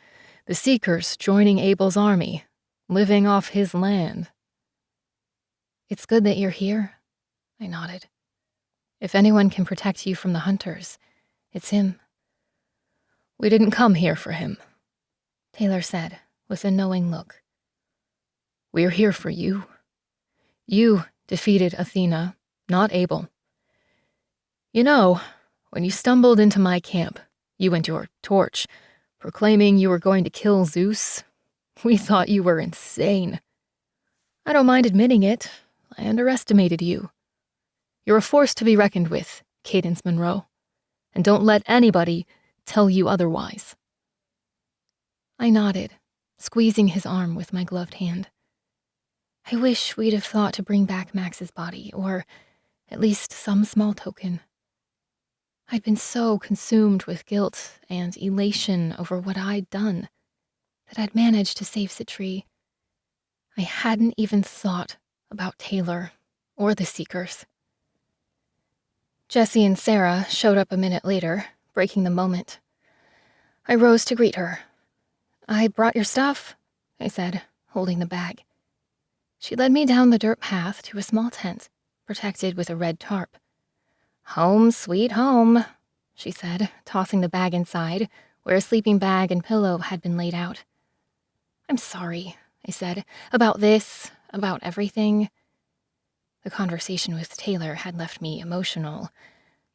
The Seekers joining Abel's army, living off his land." "It's good that you're here," I nodded. "If anyone can protect you from the hunters, it's him." "We didn't come here for him," Taylor said, with a knowing look. "We're here for you. You defeated Athena, not Abel. You know, when you stumbled into my camp, you and your torch, proclaiming you were going to kill Zeus, we thought you were insane. I don't mind admitting it. I underestimated you. You're a force to be reckoned with, Cadence Monroe, and don't let anybody tell you otherwise." I nodded, squeezing his arm with my gloved hand. I wish we'd have thought to bring back Max's body, or at least some small token. I'd been so consumed with guilt and elation over what I'd done that I'd managed to save Sitri. I hadn't even thought about Taylor or the Seekers. Jessie and Sarah showed up a minute later, breaking the moment. I rose to greet her. "I brought your stuff," I said, holding the bag. She led me down the dirt path to a small tent, protected with a red tarp. "Home sweet home," she said, tossing the bag inside, where a sleeping bag and pillow had been laid out. "I'm sorry," I said, "about this, about everything." The conversation with Taylor had left me emotional.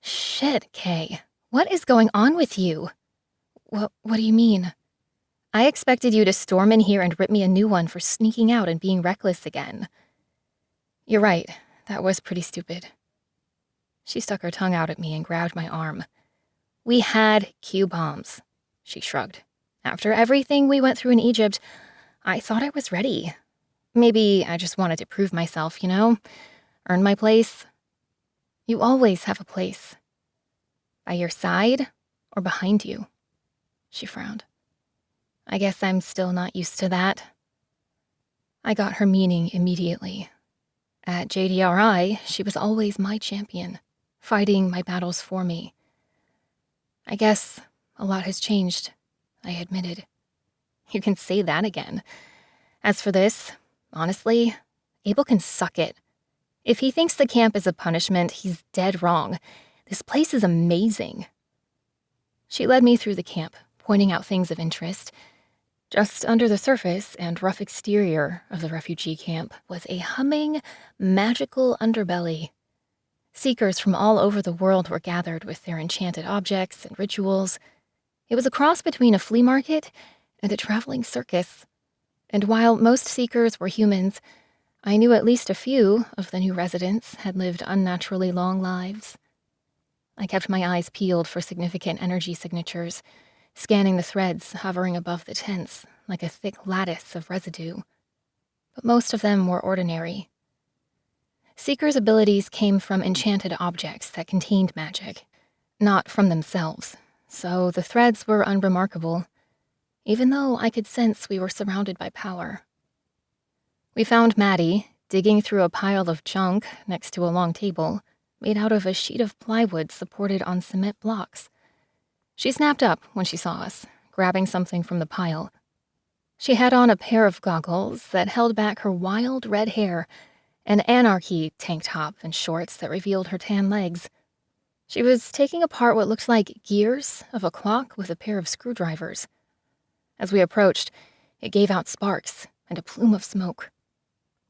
"Shit, Kay. What is going on with you?" What do you mean?" "I expected you to storm in here and rip me a new one for sneaking out and being reckless again." "You're right. That was pretty stupid." She stuck her tongue out at me and grabbed my arm. "We had Q-bombs," she shrugged. "After everything we went through in Egypt, I thought I was ready. Maybe I just wanted to prove myself, earn my place." "You always have a place." "By your side or behind you?" She frowned. "I guess I'm still not used to that." I got her meaning immediately. At JDRI, she was always my champion, fighting my battles for me. "I guess a lot has changed," I admitted. "You can say that again. As for this, honestly, Abel can suck it. If he thinks the camp is a punishment, he's dead wrong. This place is amazing." She led me through the camp, pointing out things of interest. Just under the surface and rough exterior of the refugee camp was a humming, magical underbelly. Seekers from all over the world were gathered with their enchanted objects and rituals. It was a cross between a flea market and a traveling circus. And while most seekers were humans, I knew at least a few of the new residents had lived unnaturally long lives. I kept my eyes peeled for significant energy signatures, scanning the threads hovering above the tents like a thick lattice of residue. But most of them were ordinary. Seekers' abilities came from enchanted objects that contained magic, not from themselves, so the threads were unremarkable, even though I could sense we were surrounded by power. We found Maddie digging through a pile of junk next to a long table made out of a sheet of plywood supported on cement blocks. She snapped up when she saw us, grabbing something from the pile. She had on a pair of goggles that held back her wild red hair, an anarchy tank top and shorts that revealed her tan legs. She was taking apart what looked like gears of a clock with a pair of screwdrivers. As we approached, it gave out sparks and a plume of smoke.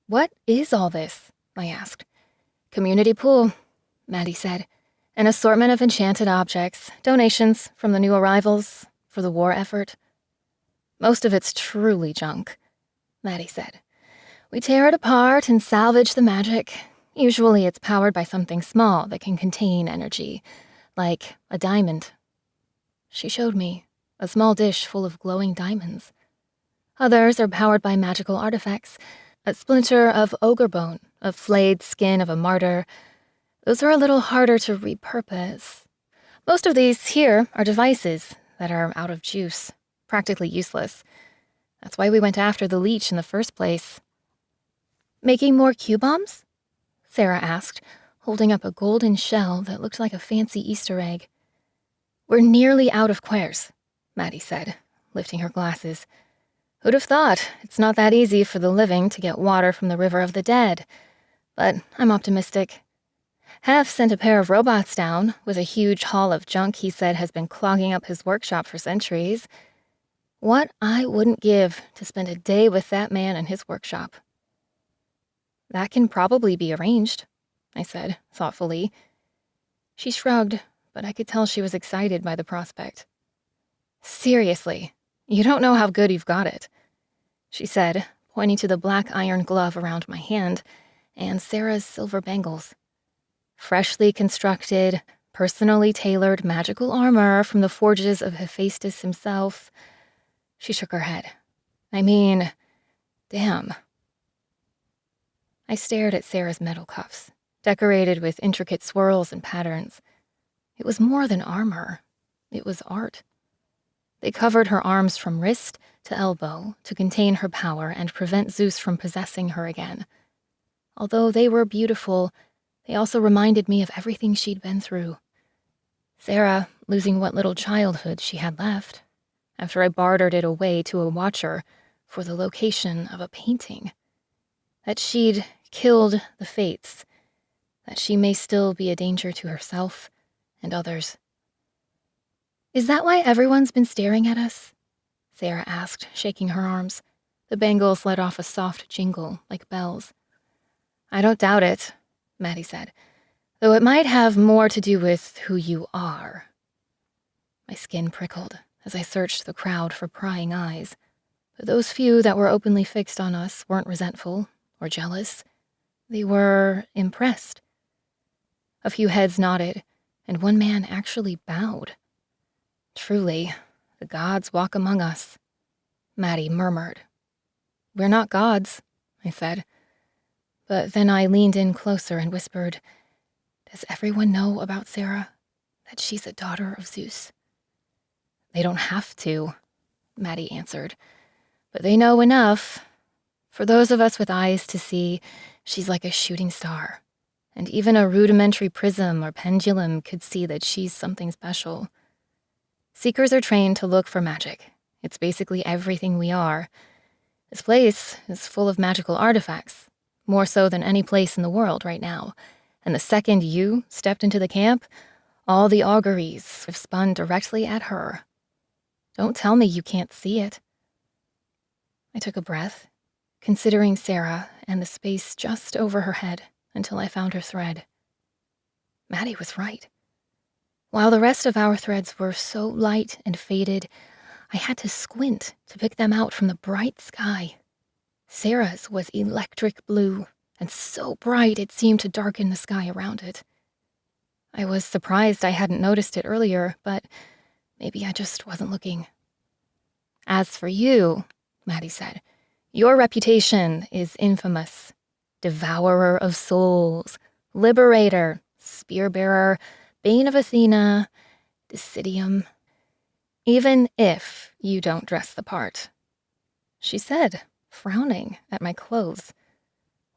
"What is all this?" I asked. "Community pool," Maddie said. "An assortment of enchanted objects, donations from the new arrivals for the war effort." "Most of it's truly junk," Maddie said. "We tear it apart and salvage the magic. Usually it's powered by something small that can contain energy, like a diamond." She showed me a small dish full of glowing diamonds. "Others are powered by magical artifacts, a splinter of ogre bone, a flayed skin of a martyr. Those are a little harder to repurpose. Most of these here are devices that are out of juice, practically useless. That's why we went after the leech in the first place." "Making more Q-bombs?" Sarah asked, holding up a golden shell that looked like a fancy Easter egg. "We're nearly out of quares," Maddie said, lifting her glasses. "Who'd have thought it's not that easy for the living to get water from the river of the dead? But I'm optimistic. Hef sent a pair of robots down with a huge haul of junk he said has been clogging up his workshop for centuries. What I wouldn't give to spend a day with that man in his workshop." "That can probably be arranged," I said, thoughtfully. She shrugged, but I could tell she was excited by the prospect. "Seriously, you don't know how good you've got it," she said, pointing to the black iron glove around my hand and Sarah's silver bangles. "Freshly constructed, personally tailored magical armor from the forges of Hephaestus himself." She shook her head. "I mean, damn." I stared at Sarah's metal cuffs, decorated with intricate swirls and patterns. It was more than armor. It was art. They covered her arms from wrist to elbow to contain her power and prevent Zeus from possessing her again. Although they were beautiful, they also reminded me of everything she'd been through. Sarah losing what little childhood she had left, after I bartered it away to a watcher for the location of a painting. That she'd killed the fates, that she may still be a danger to herself and others. "Is that why everyone's been staring at us?" Sarah asked, shaking her arms. The bangles let off a soft jingle, like bells. "I don't doubt it," Maddie said, "though it might have more to do with who you are." My skin prickled as I searched the crowd for prying eyes, but those few that were openly fixed on us weren't resentful or jealous. They were impressed. A few heads nodded, and one man actually bowed. "Truly, the gods walk among us," Maddie murmured. "We're not gods," I said. But then I leaned in closer and whispered, "Does everyone know about Sarah? That she's a daughter of Zeus?" "They don't have to," Maddie answered. "But they know enough. For those of us with eyes to see, she's like a shooting star. And even a rudimentary prism or pendulum could see that she's something special. Seekers are trained to look for magic. It's basically everything we are. This place is full of magical artifacts, more so than any place in the world right now. And the second you stepped into the camp, all the auguries have spun directly at her. Don't tell me you can't see it." I took a breath, considering Sarah and the space just over her head until I found her thread. Maddie was right. While the rest of our threads were so light and faded, I had to squint to pick them out from the bright sky. Sarah's was electric blue, and so bright it seemed to darken the sky around it. I was surprised I hadn't noticed it earlier, but maybe I just wasn't looking. "As for you," Maddie said, "your reputation is infamous. Devourer of souls, liberator, spear-bearer, bane of Athena, Decidium. Even if you don't dress the part." She said, frowning at my clothes.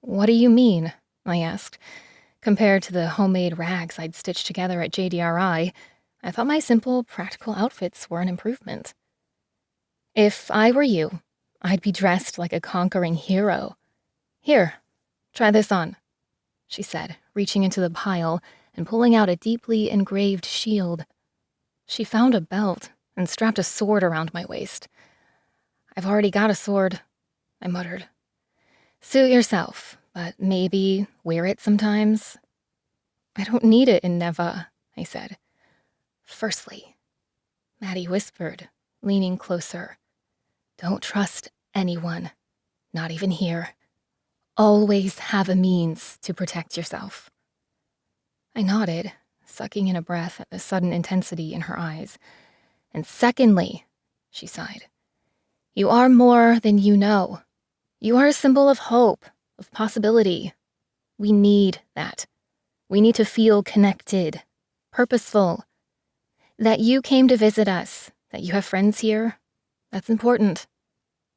"What do you mean?" I asked. Compared to the homemade rags I'd stitched together at JDRI, I thought my simple, practical outfits were an improvement. "If I were you, I'd be dressed like a conquering hero. Here, try this on," she said, reaching into the pile and pulling out a deeply engraved shield. She found a belt and strapped a sword around my waist. "I've already got a sword," I muttered. "Suit yourself, but maybe wear it sometimes." "I don't need it in Neva," I said. "Firstly," Maddie whispered, leaning closer, "don't trust anyone, not even here. Always have a means to protect yourself." I nodded, sucking in a breath at the sudden intensity in her eyes. "And secondly," she sighed, "you are more than you know. You are a symbol of hope, of possibility. We need that. We need to feel connected, purposeful. That you came to visit us, that you have friends here, that's important.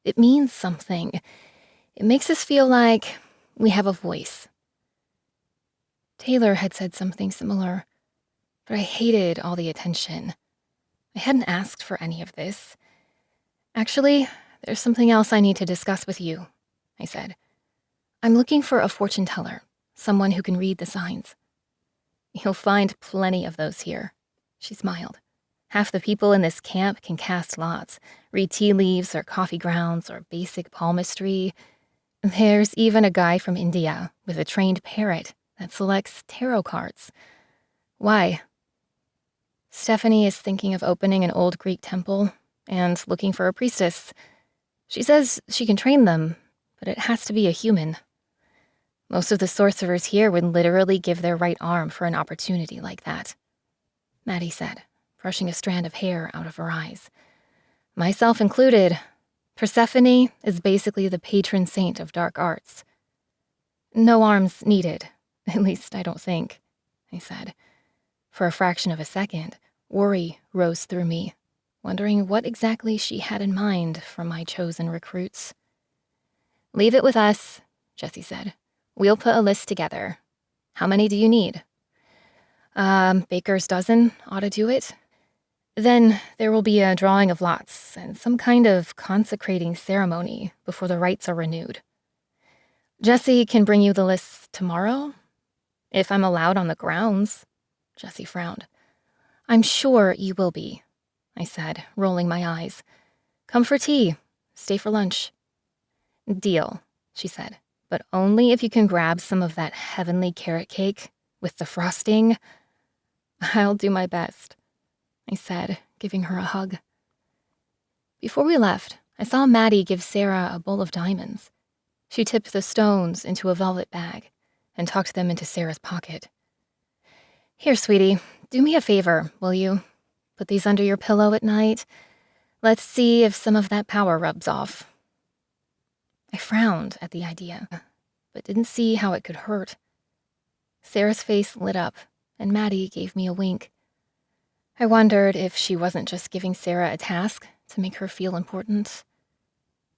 It means something. It makes us feel like we have a voice." Taylor had said something similar, but I hated all the attention. I hadn't asked for any of this. "Actually, there's something else I need to discuss with you," I said. "I'm looking for a fortune teller, someone who can read the signs." "You'll find plenty of those here," she smiled. "Half the people in this camp can cast lots, read tea leaves or coffee grounds or basic palmistry. There's even a guy from India with a trained parrot that selects tarot cards. Why?" "Stephanie is thinking of opening an old Greek temple and looking for a priestess. She says she can train them, but it has to be a human. Most of the sorcerers here would literally give their right arm for an opportunity like that," Maddie said, brushing a strand of hair out of her eyes. "Myself included. Persephone is basically the patron saint of dark arts." No arms needed. At least I don't think, I said. For a fraction of a second, worry rose through me, wondering what exactly she had in mind for my chosen recruits. Leave it with us, Jessie said. We'll put a list together. How many do you need? Baker's dozen ought to do it. Then there will be a drawing of lots and some kind of consecrating ceremony before the rites are renewed. Jessie can bring you the lists tomorrow? If I'm allowed on the grounds, Jessie frowned. I'm sure you will be, I said, rolling my eyes. Come for tea. Stay for lunch. Deal, she said, but only if you can grab some of that heavenly carrot cake with the frosting. I'll do my best, I said, giving her a hug. Before we left, I saw Maddie give Sarah a bowl of diamonds. She tipped the stones into a velvet bag and tucked them into Sarah's pocket. Here, sweetie, do me a favor, will you? Put these under your pillow at night. Let's see if some of that power rubs off. I frowned at the idea, but didn't see how it could hurt. Sarah's face lit up, and Maddie gave me a wink. I wondered if she wasn't just giving Sarah a task to make her feel important.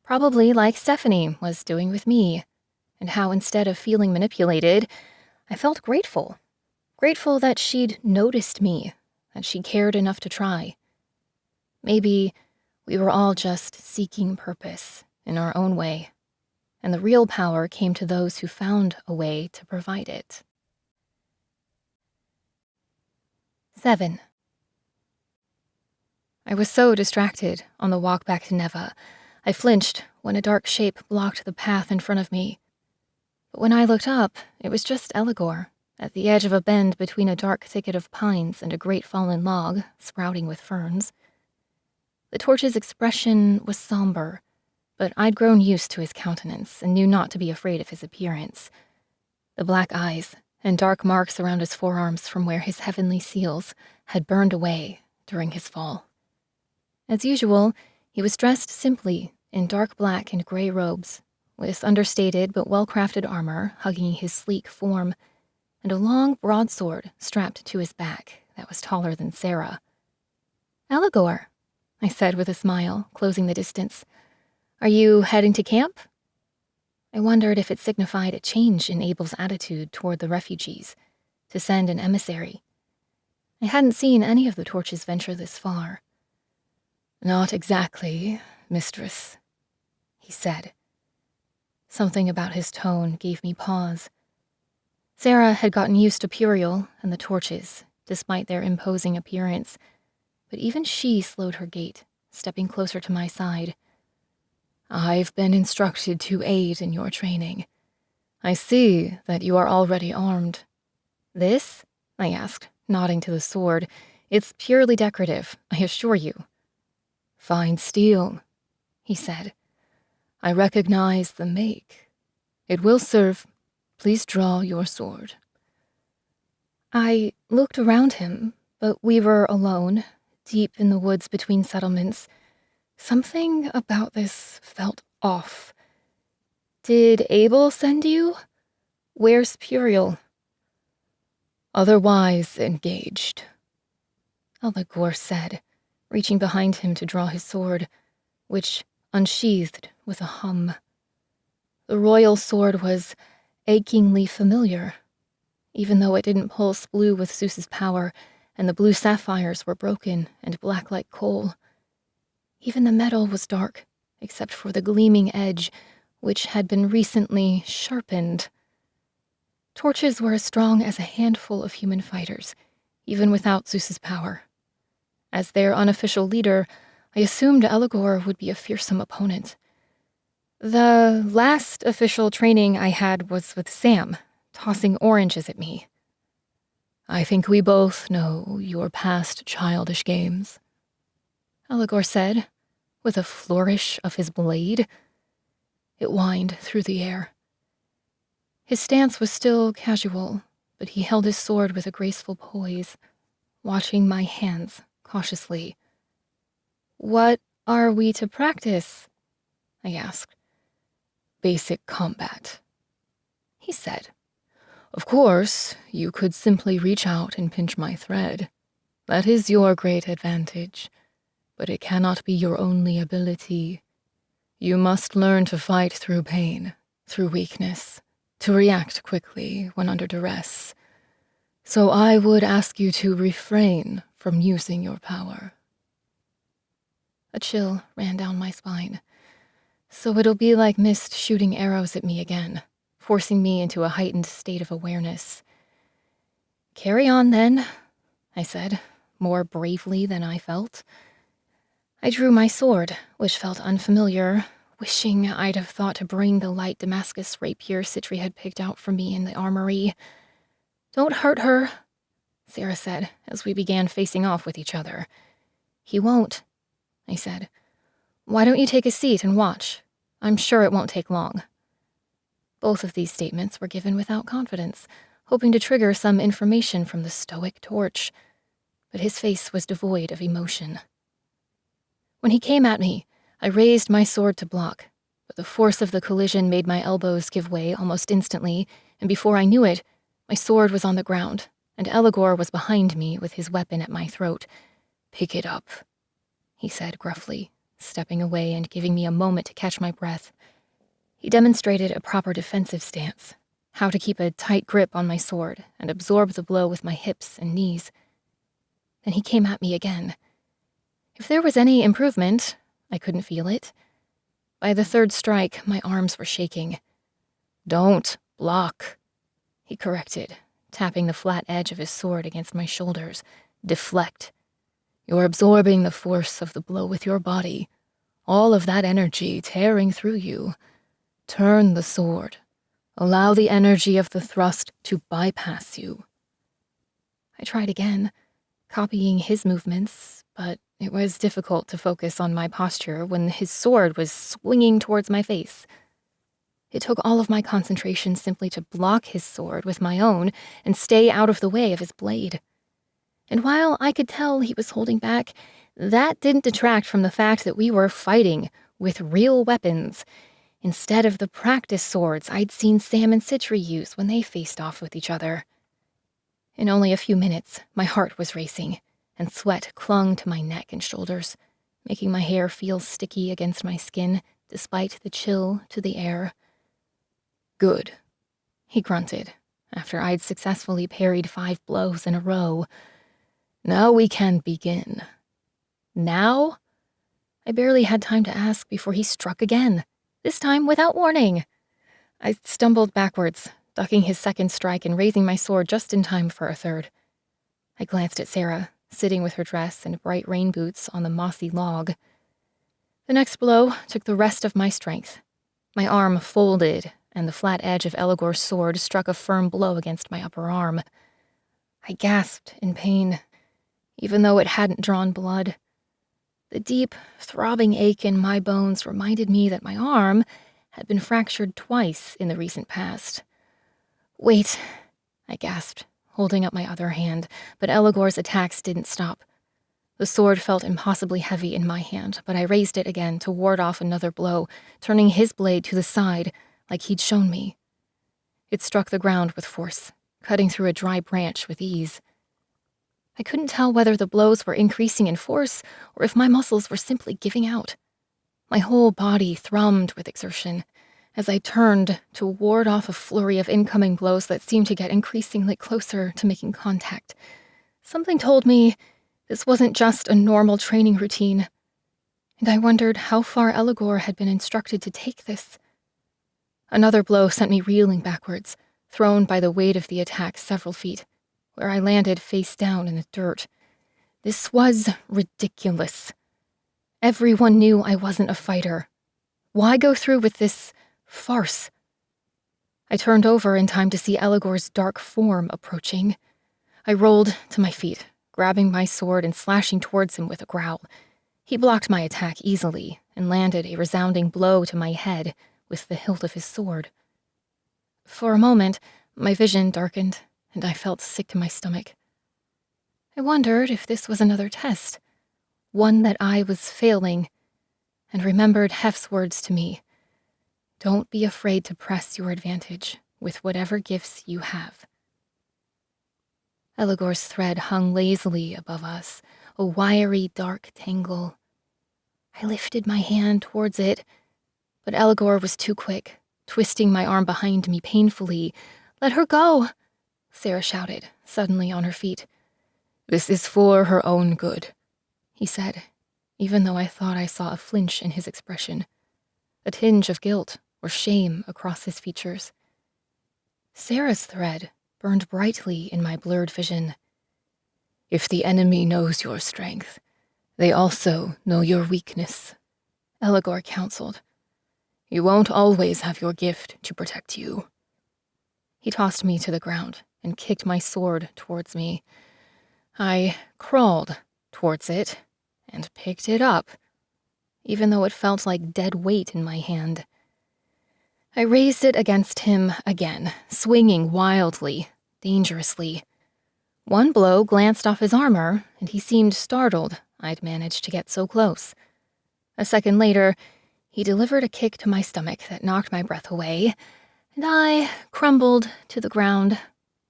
Probably like Stephanie was doing with me, and how instead of feeling manipulated, I felt grateful. Grateful that she'd noticed me, that she cared enough to try. Maybe we were all just seeking purpose in our own way, and the real power came to those who found a way to provide it. 7. I was so distracted on the walk back to Neva, I flinched when a dark shape blocked the path in front of me. But when I looked up, it was just Eligor, at the edge of a bend between a dark thicket of pines and a great fallen log sprouting with ferns. The torch's expression was somber, but I'd grown used to his countenance and knew not to be afraid of his appearance. The black eyes and dark marks around his forearms from where his heavenly seals had burned away during his fall. As usual, he was dressed simply in dark black and gray robes, with understated but well-crafted armor hugging his sleek form, and a long broadsword strapped to his back that was taller than Sarah. Eligor, I said with a smile, closing the distance. Are you heading to camp? I wondered if it signified a change in Abel's attitude toward the refugees, to send an emissary. I hadn't seen any of the torches venture this far. Not exactly, mistress, he said. Something about his tone gave me pause. Sarah had gotten used to Puriel and the torches, despite their imposing appearance, but even she slowed her gait, stepping closer to my side. I've been instructed to aid in your training. I see that you are already armed. This? I asked, nodding to the sword. It's purely decorative, I assure you. Fine steel, he said. I recognize the make. It will serve. Please draw your sword. I looked around him, but we were alone, deep in the woods between settlements. Something about this felt off. Did Abel send you? Where's Puriel? Otherwise engaged, Eligor said, reaching behind him to draw his sword, which unsheathed with a hum. The royal sword was achingly familiar, even though it didn't pulse blue with Zeus's power, and the blue sapphires were broken and black like coal. Even the metal was dark, except for the gleaming edge, which had been recently sharpened. Torches were as strong as a handful of human fighters, even without Zeus's power. As their unofficial leader, I assumed Eligor would be a fearsome opponent. The last official training I had was with Sam, tossing oranges at me. I think we both know your past childish games, Eligor said, with a flourish of his blade. It whined through the air. His stance was still casual, but he held his sword with a graceful poise, watching my hands cautiously. What are we to practice? I asked. Basic combat, he said. Of course, you could simply reach out and pinch my thread. That is your great advantage, but it cannot be your only ability. You must learn to fight through pain, through weakness, to react quickly when under duress. So I would ask you to refrain from using your power. A chill ran down my spine. So it'll be like mist shooting arrows at me again, forcing me into a heightened state of awareness. Carry on, then, I said, more bravely than I felt. I drew my sword, which felt unfamiliar, wishing I'd have thought to bring the light Damascus rapier Sitri had picked out for me in the armory. Don't hurt her, Sarah said, as we began facing off with each other. He won't, I said. Why don't you take a seat and watch? I'm sure it won't take long. Both of these statements were given without confidence, hoping to trigger some information from the stoic torch. But his face was devoid of emotion. When he came at me, I raised my sword to block, but the force of the collision made my elbows give way almost instantly, and before I knew it, my sword was on the ground, and Eligor was behind me with his weapon at my throat. Pick it up, he said gruffly, stepping away and giving me a moment to catch my breath. He demonstrated a proper defensive stance, how to keep a tight grip on my sword and absorb the blow with my hips and knees. Then he came at me again. If there was any improvement, I couldn't feel it. By the third strike, my arms were shaking. Don't block, he corrected, tapping the flat edge of his sword against my shoulders. Deflect. You're absorbing the force of the blow with your body, all of that energy tearing through you. Turn the sword. Allow the energy of the thrust to bypass you. I tried again, copying his movements, but it was difficult to focus on my posture when his sword was swinging towards my face. It took all of my concentration simply to block his sword with my own and stay out of the way of his blade. And while I could tell he was holding back, that didn't detract from the fact that we were fighting with real weapons, instead of the practice swords I'd seen Sam and Sitri use when they faced off with each other. In only a few minutes, my heart was racing, and sweat clung to my neck and shoulders, making my hair feel sticky against my skin, despite the chill to the air. Good, he grunted, after I'd successfully parried 5 blows in a row. Now we can begin. Now? I barely had time to ask before he struck again, this time without warning. I stumbled backwards, ducking his second strike and raising my sword just in time for a third. I glanced at Sarah, sitting with her dress and bright rain boots on the mossy log. The next blow took the rest of my strength. My arm folded, and the flat edge of Eligor's sword struck a firm blow against my upper arm. I gasped in pain, even though it hadn't drawn blood. The deep, throbbing ache in my bones reminded me that my arm had been fractured twice in the recent past. Wait, I gasped, holding up my other hand, but Eligor's attacks didn't stop. The sword felt impossibly heavy in my hand, but I raised it again to ward off another blow, turning his blade to the side, like he'd shown me. It struck the ground with force, cutting through a dry branch with ease. I couldn't tell whether the blows were increasing in force or if my muscles were simply giving out. My whole body thrummed with exertion as I turned to ward off a flurry of incoming blows that seemed to get increasingly closer to making contact. Something told me this wasn't just a normal training routine, and I wondered how far Eligor had been instructed to take this. Another blow sent me reeling backwards, thrown by the weight of the attack several feet, where I landed face down in the dirt. This was ridiculous. Everyone knew I wasn't a fighter. Why go through with this farce? I turned over in time to see Eligor's dark form approaching. I rolled to my feet, grabbing my sword and slashing towards him with a growl. He blocked my attack easily and landed a resounding blow to my head with the hilt of his sword. For a moment, my vision darkened, and I felt sick to my stomach. I wondered if this was another test, one that I was failing, and remembered Hef's words to me. Don't be afraid to press your advantage. with whatever gifts you have." Elagor's thread hung lazily above us, a wiry, dark tangle. I lifted my hand towards it, but Elagor was too quick, twisting my arm behind me painfully. "Let her go!" Sarah shouted, suddenly on her feet. "This is for her own good," he said, even though I thought I saw a flinch in his expression, a tinge of guilt or shame across his features. Sarah's thread burned brightly in my blurred vision. "If the enemy knows your strength, they also know your weakness," Elagor counseled. "You won't always have your gift to protect you." He tossed me to the ground and kicked my sword towards me. I crawled towards it and picked it up, even though it felt like dead weight in my hand. I raised it against him again, swinging wildly, dangerously. One blow glanced off his armor, and he seemed startled I'd managed to get so close. A second later, he delivered a kick to my stomach that knocked my breath away, and I crumbled to the ground,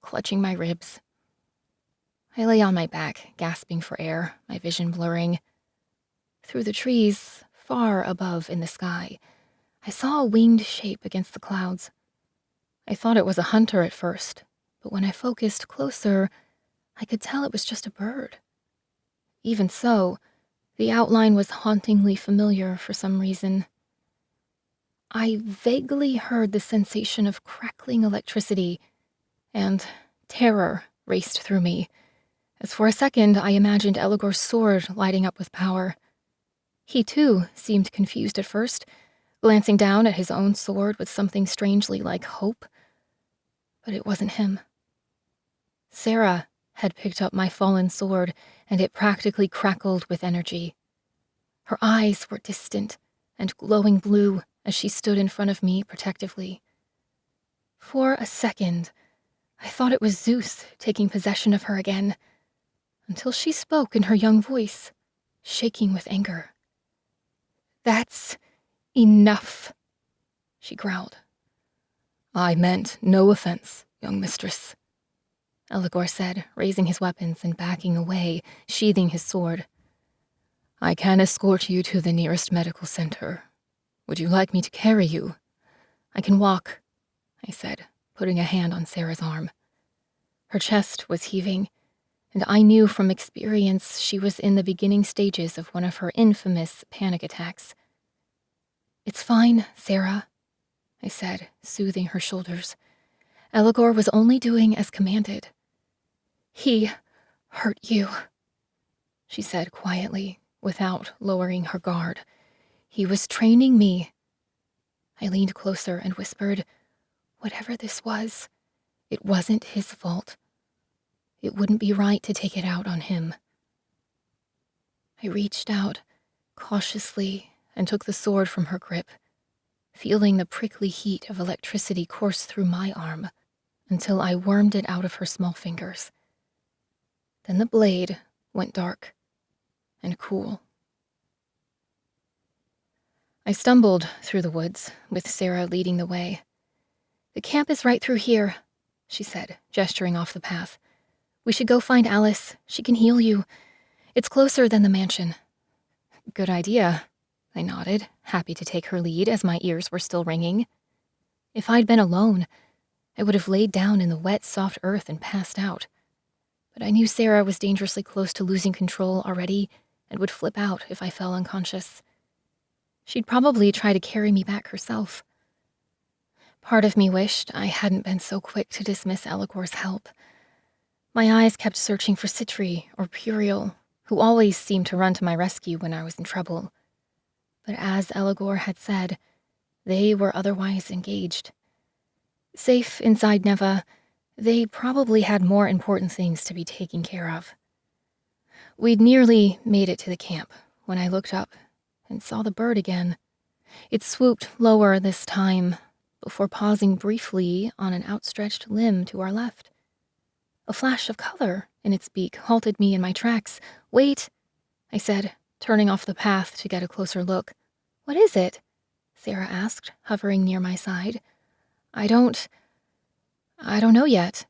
clutching my ribs. I lay on my back, gasping for air, my vision blurring. Through the trees, far above in the sky, I saw a winged shape against the clouds. I thought it was a hunter at first, but when I focused closer, I could tell it was just a bird. Even so, the outline was hauntingly familiar for some reason. I vaguely heard the sensation of crackling electricity, and terror raced through me, as for a second I imagined Elagor's sword lighting up with power. He, too, seemed confused at first, glancing down at his own sword with something strangely like hope. But it wasn't him. Sarah had picked up my fallen sword, and it practically crackled with energy. Her eyes were distant and glowing blue as she stood in front of me protectively. For a second, I thought it was Zeus taking possession of her again, until she spoke in her young voice, shaking with anger. "That's enough," she growled. "I meant no offense, young mistress," Elagor said, raising his weapons and backing away, sheathing his sword. "I can escort you to the nearest medical center. Would you like me to carry you?" "I can walk," I said, putting a hand on Sarah's arm. Her chest was heaving, and I knew from experience she was in the beginning stages of one of her infamous panic attacks. "It's fine, Sarah," I said, soothing her shoulders. "Elagor was only doing as commanded." "He hurt you," she said quietly, without lowering her guard. "He was training me." I leaned closer and whispered, "Whatever this was, it wasn't his fault. It wouldn't be right to take it out on him." I reached out, cautiously, and took the sword from her grip, feeling the prickly heat of electricity course through my arm until I wormed it out of her small fingers. Then the blade went dark and cool. I stumbled through the woods, with Sarah leading the way. "The camp is right through here," she said, gesturing off the path. "We should go find Alice. She can heal you. It's closer than the mansion." "Good idea," I nodded, happy to take her lead as my ears were still ringing. If I'd been alone, I would have laid down in the wet, soft earth and passed out. But I knew Sarah was dangerously close to losing control already and would flip out if I fell unconscious. She'd probably try to carry me back herself. Part of me wished I hadn't been so quick to dismiss Elagor's help. My eyes kept searching for Sitri or Puriel, who always seemed to run to my rescue when I was in trouble. But as Elagor had said, they were otherwise engaged. Safe inside Neva, they probably had more important things to be taking care of. We'd nearly made it to the camp when I looked up and saw the bird again. It swooped lower this time, before pausing briefly on an outstretched limb to our left. A flash of color in its beak halted me in my tracks. "Wait," I said, turning off the path to get a closer look. "What is it?" Sarah asked, hovering near my side. I don't I don't know yet.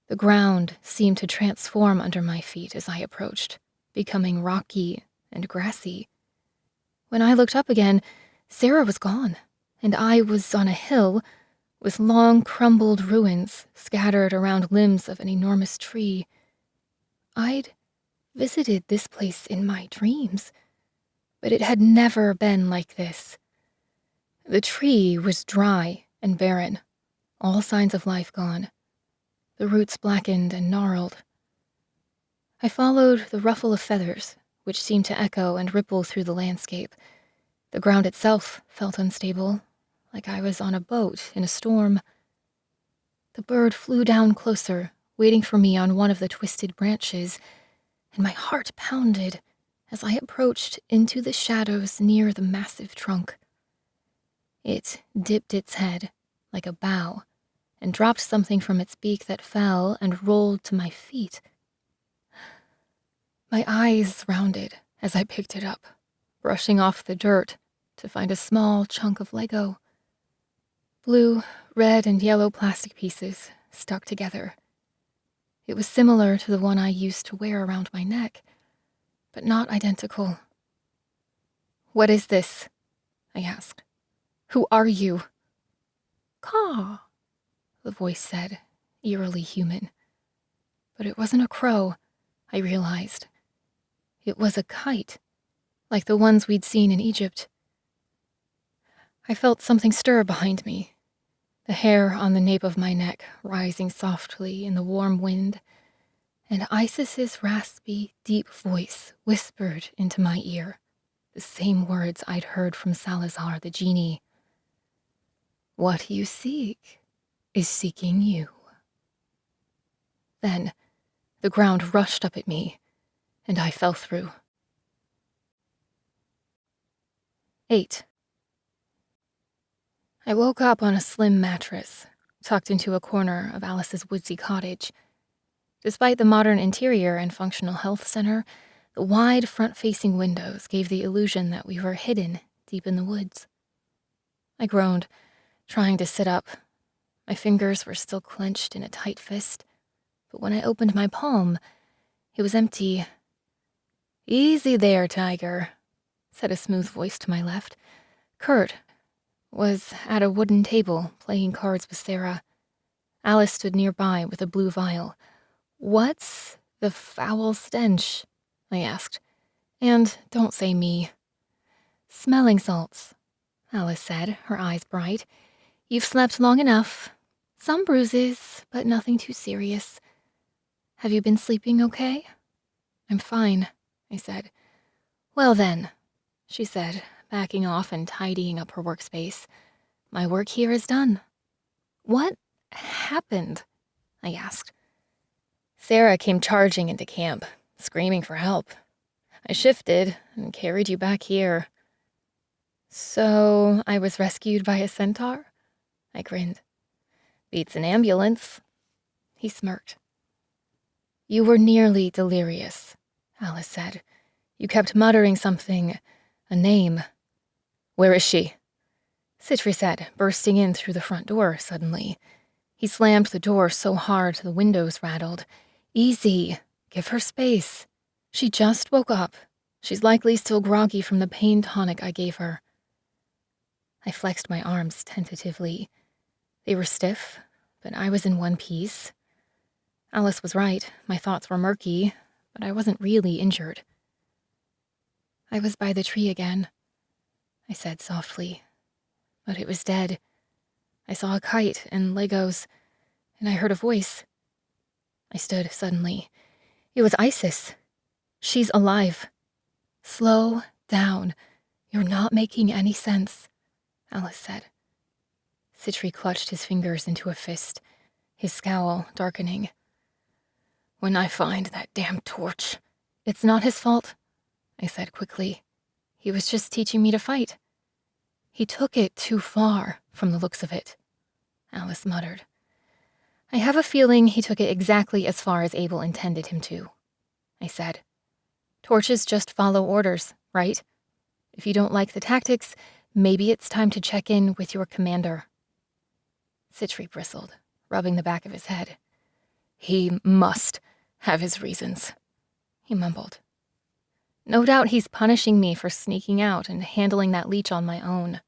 The ground seemed to transform under my feet as I approached, becoming rocky and grassy. When I looked up again, Sarah was gone, and I was on a hill with long crumbled ruins scattered around limbs of an enormous tree. I'd visited this place in my dreams, but it had never been like this. The tree was dry and barren, all signs of life gone, the roots blackened and gnarled. I followed the ruffle of feathers, which seemed to echo and ripple through the landscape. The ground itself felt unstable, like I was on a boat in a storm. The bird flew down closer, waiting for me on one of the twisted branches, and my heart pounded as I approached into the shadows near the massive trunk. It dipped its head like a bow and dropped something from its beak that fell and rolled to my feet. My eyes rounded as I picked it up, brushing off the dirt to find a small chunk of Lego. Blue, red, and yellow plastic pieces stuck together. It was similar to the one I used to wear around my neck, but not identical. "What is this?" I asked. "Who are you?" "Caw," the voice said, eerily human. But it wasn't a crow, I realized. It was a kite, like the ones we'd seen in Egypt. I felt something stir behind me, the hair on the nape of my neck rising softly in the warm wind, and Isis's raspy, deep voice whispered into my ear, the same words I'd heard from Salazar the genie. "What you seek is seeking you." Then the ground rushed up at me, and I fell through. 8. I woke up on a slim mattress, tucked into a corner of Alice's woodsy cottage. Despite the modern interior and functional health center, the wide front-facing windows gave the illusion that we were hidden deep in the woods. I groaned, trying to sit up. My fingers were still clenched in a tight fist, but when I opened my palm, it was empty. "Easy there, Tiger," said a smooth voice to my left. Kurt was at a wooden table playing cards with Sarah. Alice stood nearby with a blue vial. "What's the foul stench?" I asked. "And don't say me." "Smelling salts," Alice said, her eyes bright. "You've slept long enough. Some bruises, but nothing too serious. Have you been sleeping okay?" "I'm fine," I said. "Well then," she said, backing off and tidying up her workspace. "My work here is done." "What happened?" I asked. "Sarah came charging into camp, screaming for help. I shifted and carried you back here." "So I was rescued by a centaur?" I grinned. "Beats an ambulance." He smirked. "You were nearly delirious," Alice said. "You kept muttering something, a name." "Where is she?" Sitri said, bursting in through the front door suddenly. He slammed the door so hard the windows rattled. "Easy. Give her space. She just woke up. She's likely still groggy from the pain tonic I gave her." I flexed my arms tentatively. They were stiff, but I was in one piece. Alice was right. My thoughts were murky, but I wasn't really injured. "I was by the tree again," I said softly. "But it was dead. I saw a kite and Legos, and I heard a voice." I stood suddenly. It was Isis. "She's alive." "Slow down. You're not making any sense," Alice said. Sitri clutched his fingers into a fist, his scowl darkening. "When I find that damn torch..." "It's not his fault," I said quickly. "He was just teaching me to fight." "He took it too far, from the looks of it," Alice muttered. "I have a feeling he took it exactly as far as Abel intended him to," I said. "Torches just follow orders, right? If you don't like the tactics, maybe it's time to check in with your commander." Sitri bristled. rubbing the back of his head. "He must have his reasons," he mumbled. "No doubt he's punishing me for sneaking out and handling that leech on my own."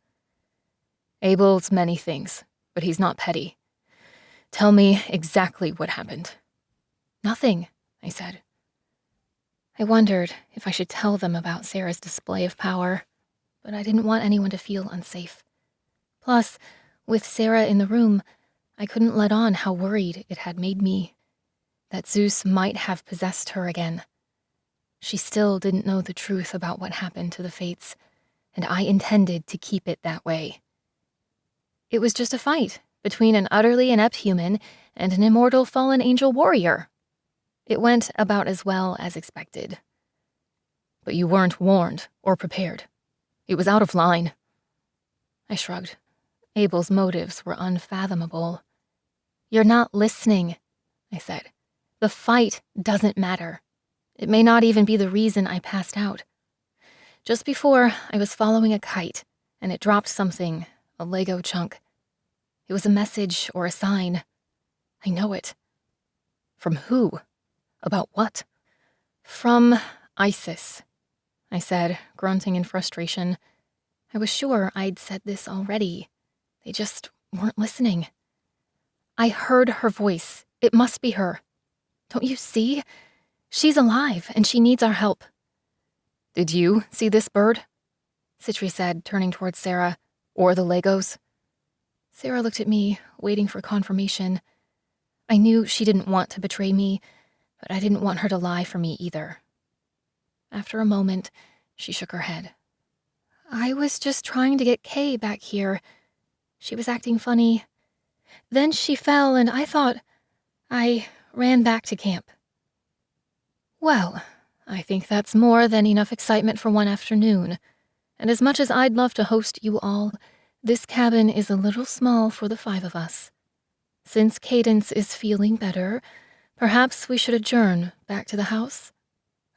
"Abel's many things, but he's not petty. Tell me exactly what happened." "Nothing," I said. I wondered if I should tell them about Sarah's display of power, but I didn't want anyone to feel unsafe. Plus, with Sarah in the room, I couldn't let on how worried it had made me, that Zeus might have possessed her again. She still didn't know the truth about what happened to the Fates, and I intended to keep it that way. It was just a fight between an utterly inept human and an immortal fallen angel warrior. It went about as well as expected. "But you weren't warned or prepared. It was out of line." I shrugged. Abel's motives were unfathomable. "You're not listening," I said. "The fight doesn't matter. It may not even be the reason I passed out. Just before, I was following a kite, and it dropped something, a Lego chunk. It was a message or a sign. I know it." "From who? About what?" "From Isis," I said, grunting in frustration. I was sure I'd said this already. They just weren't listening. "I heard her voice. It must be her. Don't you see? She's alive, and she needs our help." "Did you see this bird?" Sitri said, turning towards Sarah. "Or the Legos?" Sarah looked at me, waiting for confirmation. I knew she didn't want to betray me, but I didn't want her to lie for me either. After a moment, she shook her head. "I was just trying to get Kay back here. She was acting funny. Then she fell, and I ran back to camp." "Well, I think that's more than enough excitement for one afternoon. And as much as I'd love to host you all, this cabin is a little small for the 5 of us. Since Cadence is feeling better, perhaps we should adjourn back to the house.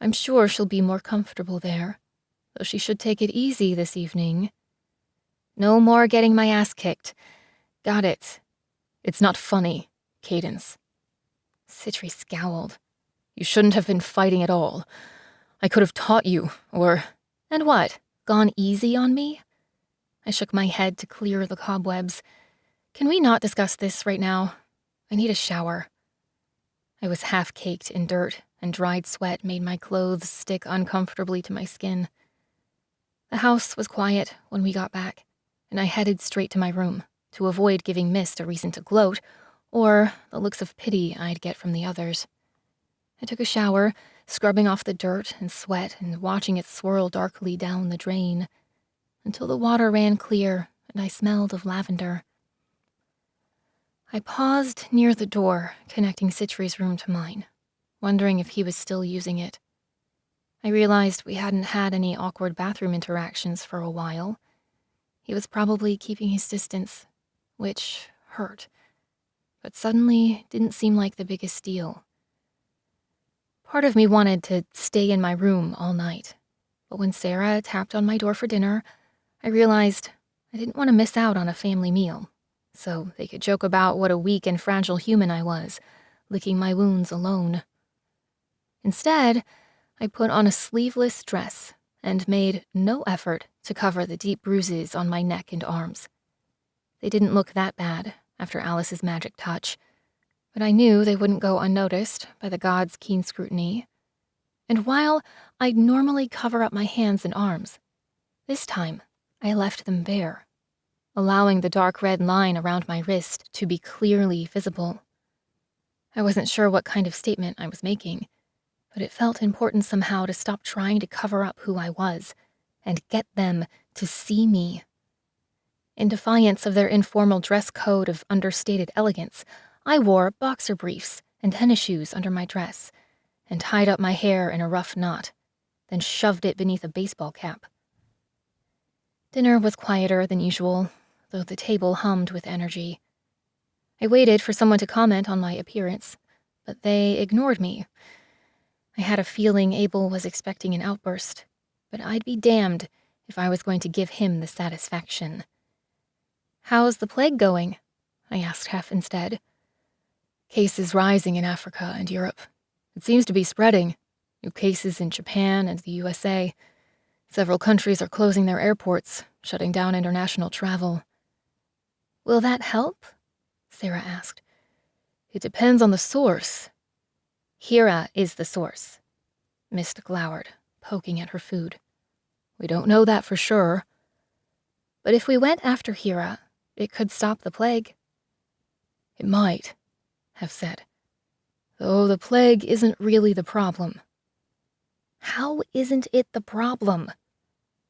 I'm sure she'll be more comfortable there, though she should take it easy this evening." "No more getting my ass kicked. Got it." "It's not funny, Cadence." Sitri scowled. "You shouldn't have been fighting at all. I could have taught you, or—" "And what? Gone easy on me?" I shook my head to clear the cobwebs. "Can we not discuss this right now? I need a shower." I was half-caked in dirt, and dried sweat made my clothes stick uncomfortably to my skin. The house was quiet when we got back, and I headed straight to my room to avoid giving Mist a reason to gloat, or the looks of pity I'd get from the others. I took a shower, scrubbing off the dirt and sweat and watching it swirl darkly down the drain, until the water ran clear and I smelled of lavender. I paused near the door connecting Citri's room to mine, wondering if he was still using it. I realized we hadn't had any awkward bathroom interactions for a while. He was probably keeping his distance, which hurt, but suddenly didn't seem like the biggest deal. Part of me wanted to stay in my room all night, but when Sarah tapped on my door for dinner, I realized I didn't want to miss out on a family meal, so they could joke about what a weak and fragile human I was, licking my wounds alone. Instead, I put on a sleeveless dress and made no effort to cover the deep bruises on my neck and arms. They didn't look that bad after Alice's magic touch, but I knew they wouldn't go unnoticed by the gods' keen scrutiny. And while I'd normally cover up my hands and arms, this time I left them bare, allowing the dark red line around my wrist to be clearly visible. I wasn't sure what kind of statement I was making, but it felt important somehow to stop trying to cover up who I was and get them to see me. In defiance of their informal dress code of understated elegance, I wore boxer briefs and tennis shoes under my dress and tied up my hair in a rough knot, then shoved it beneath a baseball cap. Dinner was quieter than usual, though the table hummed with energy. I waited for someone to comment on my appearance, but they ignored me. I had a feeling Abel was expecting an outburst, but I'd be damned if I was going to give him the satisfaction. "How's the plague going?" I asked Hef instead. Cases rising in Africa and Europe. It seems to be spreading. New cases in Japan and the USA. Several countries are closing their airports, shutting down international travel. Will that help? Sarah asked. It depends on the source. Hera is the source. Mist glowered, poking at her food. We don't know that for sure. But if we went after Hera, it could stop the plague. It might, Hef said. Though the plague isn't really the problem. How isn't it the problem?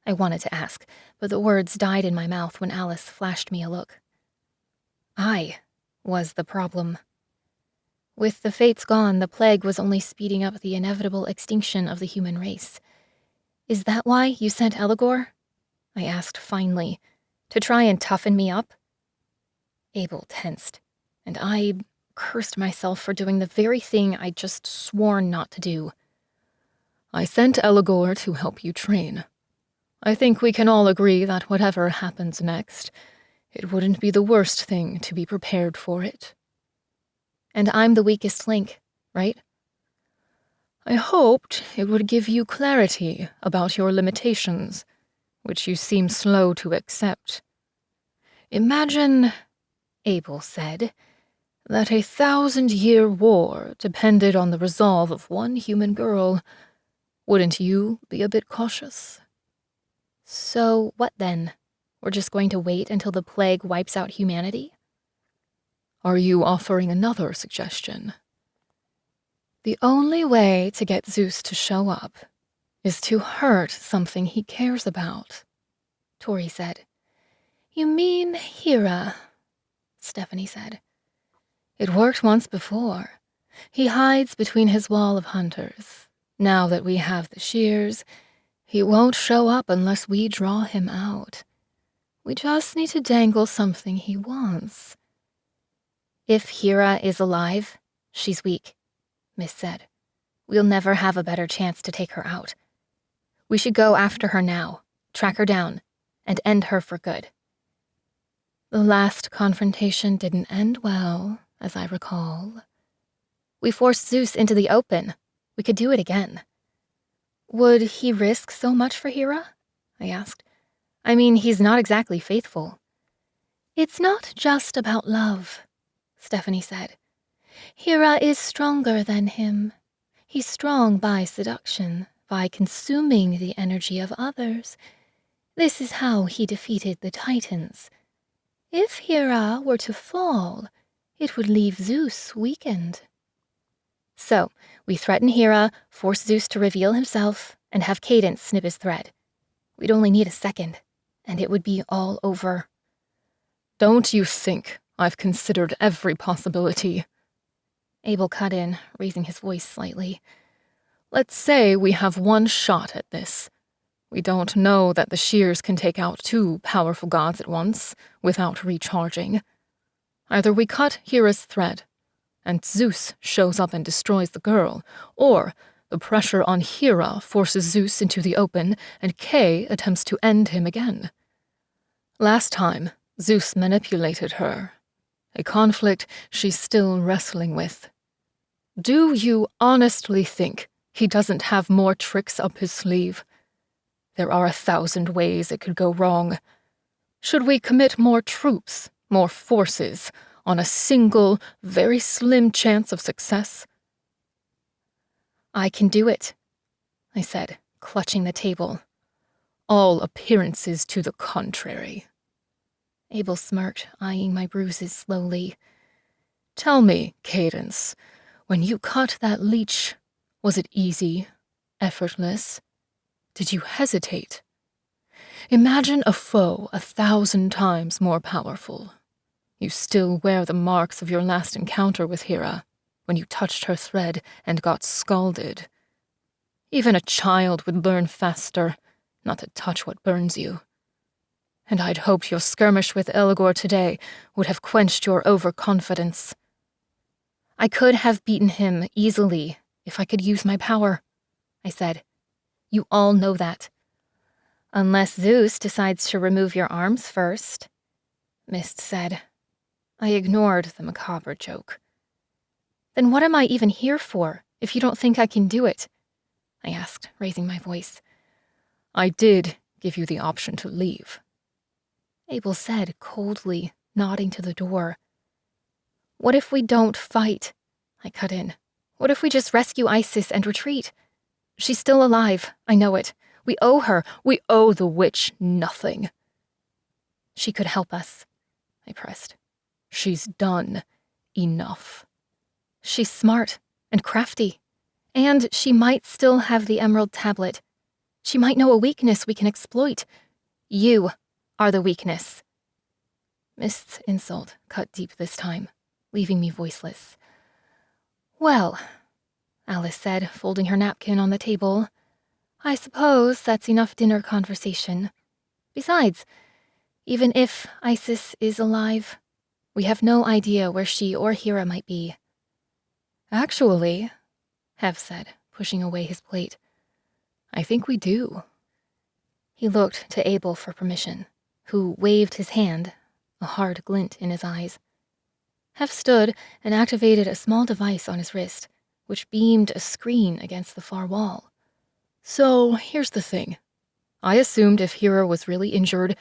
I wanted to ask, but the words died in my mouth when Alice flashed me a look. I was the problem. With the fates gone, the plague was only speeding up the inevitable extinction of the human race. Is that why you sent Eligor? I asked finally, to try and toughen me up? Abel tensed, and I cursed myself for doing the very thing I'd just sworn not to do. I sent Eligor to help you train. I think we can all agree that whatever happens next, it wouldn't be the worst thing to be prepared for it. And I'm the weakest link, right? I hoped it would give you clarity about your limitations, which you seem slow to accept. Imagine, Abel said, that a 1,000-year war depended on the resolve of one human girl. Wouldn't you be a bit cautious? So what then? We're just going to wait until the plague wipes out humanity? Are you offering another suggestion? The only way to get Zeus to show up is to hurt something he cares about, Tori said. You mean Hera, Stephanie said. It worked once before. He hides between his wall of hunters. Now that we have the shears, he won't show up unless we draw him out. We just need to dangle something he wants. If Hera is alive, she's weak, Miss said. We'll never have a better chance to take her out. We should go after her now, track her down, and end her for good. The last confrontation didn't end well, as I recall. We forced Zeus into the open. We could do it again. Would he risk so much for Hera? I asked. I mean, he's not exactly faithful. It's not just about love, Stephanie said. Hera is stronger than him. He's strong by seduction, by consuming the energy of others. This is how he defeated the Titans. If Hera were to fall, it would leave Zeus weakened. So, we threaten Hera, force Zeus to reveal himself, and have Cadence snip his thread. We'd only need a second, and it would be all over. Don't you think I've considered every possibility? Abel cut in, raising his voice slightly. Let's say we have one shot at this. We don't know that the shears can take out 2 powerful gods at once, without recharging. Either we cut Hera's thread, and Zeus shows up and destroys the girl, or the pressure on Hera forces Zeus into the open, and Kay attempts to end him again. Last time, Zeus manipulated her, a conflict she's still wrestling with. Do you honestly think he doesn't have more tricks up his sleeve? There are 1,000 ways it could go wrong. Should we commit more troops, more forces, on a single, very slim chance of success? I can do it, I said, clutching the table. All appearances to the contrary. Abel smirked, eyeing my bruises slowly. Tell me, Cadence, when you cut that leech, was it easy, effortless? Did you hesitate? Imagine a foe 1,000 times more powerful. You still wear the marks of your last encounter with Hera, when you touched her thread and got scalded. Even a child would learn faster not to touch what burns you. And I'd hoped your skirmish with Eligor today would have quenched your overconfidence. I could have beaten him easily if I could use my power, I said. You all know that. Unless Zeus decides to remove your arms first, Mist said. I ignored the macabre joke. Then what am I even here for, if you don't think I can do it? I asked, raising my voice. I did give you the option to leave, Abel said coldly, nodding to the door. What if we don't fight? I cut in. What if we just rescue Isis and retreat? She's still alive, I know it. We owe her. We owe the witch nothing. She could help us, I pressed. She's done enough. She's smart and crafty, and she might still have the emerald tablet. She might know a weakness we can exploit. You are the weakness. Mist's insult cut deep this time, leaving me voiceless. Well, Alice said, folding her napkin on the table, I suppose that's enough dinner conversation. Besides, even if Isis is alive, we have no idea where she or Hera might be. Actually, Hev said, pushing away his plate, I think we do. He looked to Abel for permission, who waved his hand, a hard glint in his eyes. Hev stood and activated a small device on his wrist, which beamed a screen against the far wall. So, here's the thing. I assumed if Hera was really injured,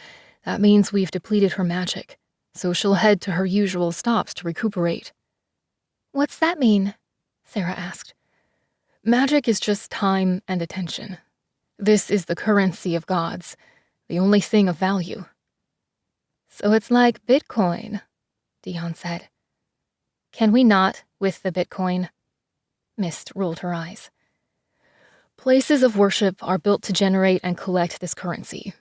that means we've depleted her magic, so she'll head to her usual stops to recuperate. What's that mean? Sarah asked. Magic is just time and attention. This is the currency of gods, the only thing of value. So it's like Bitcoin, Dion said. Can we not with the Bitcoin? Mist rolled her eyes. Places of worship are built to generate and collect this currency.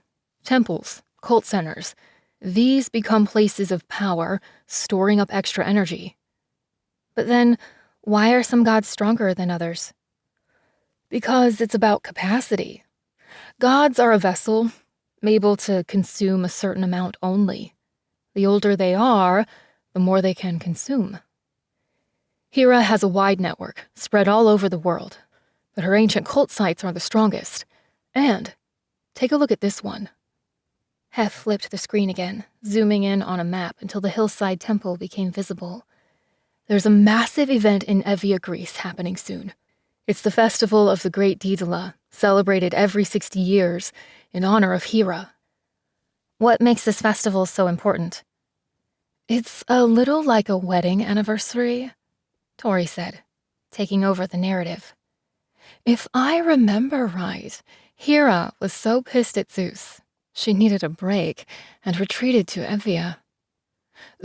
Temples, cult centers, these become places of power, storing up extra energy. But then, why are some gods stronger than others? Because it's about capacity. Gods are a vessel, able to consume a certain amount only. The older they are, the more they can consume. Hera has a wide network, spread all over the world, but her ancient cult sites are the strongest. And take a look at this one. Hef flipped the screen again, zooming in on a map until the hillside temple became visible. There's a massive event in Evia, Greece happening soon. It's the festival of the great Daedala, celebrated every 60 years in honor of Hera. What makes this festival so important? It's a little like a wedding anniversary, Tori said, taking over the narrative. If I remember right, Hera was so pissed at Zeus, she needed a break and retreated to Evia.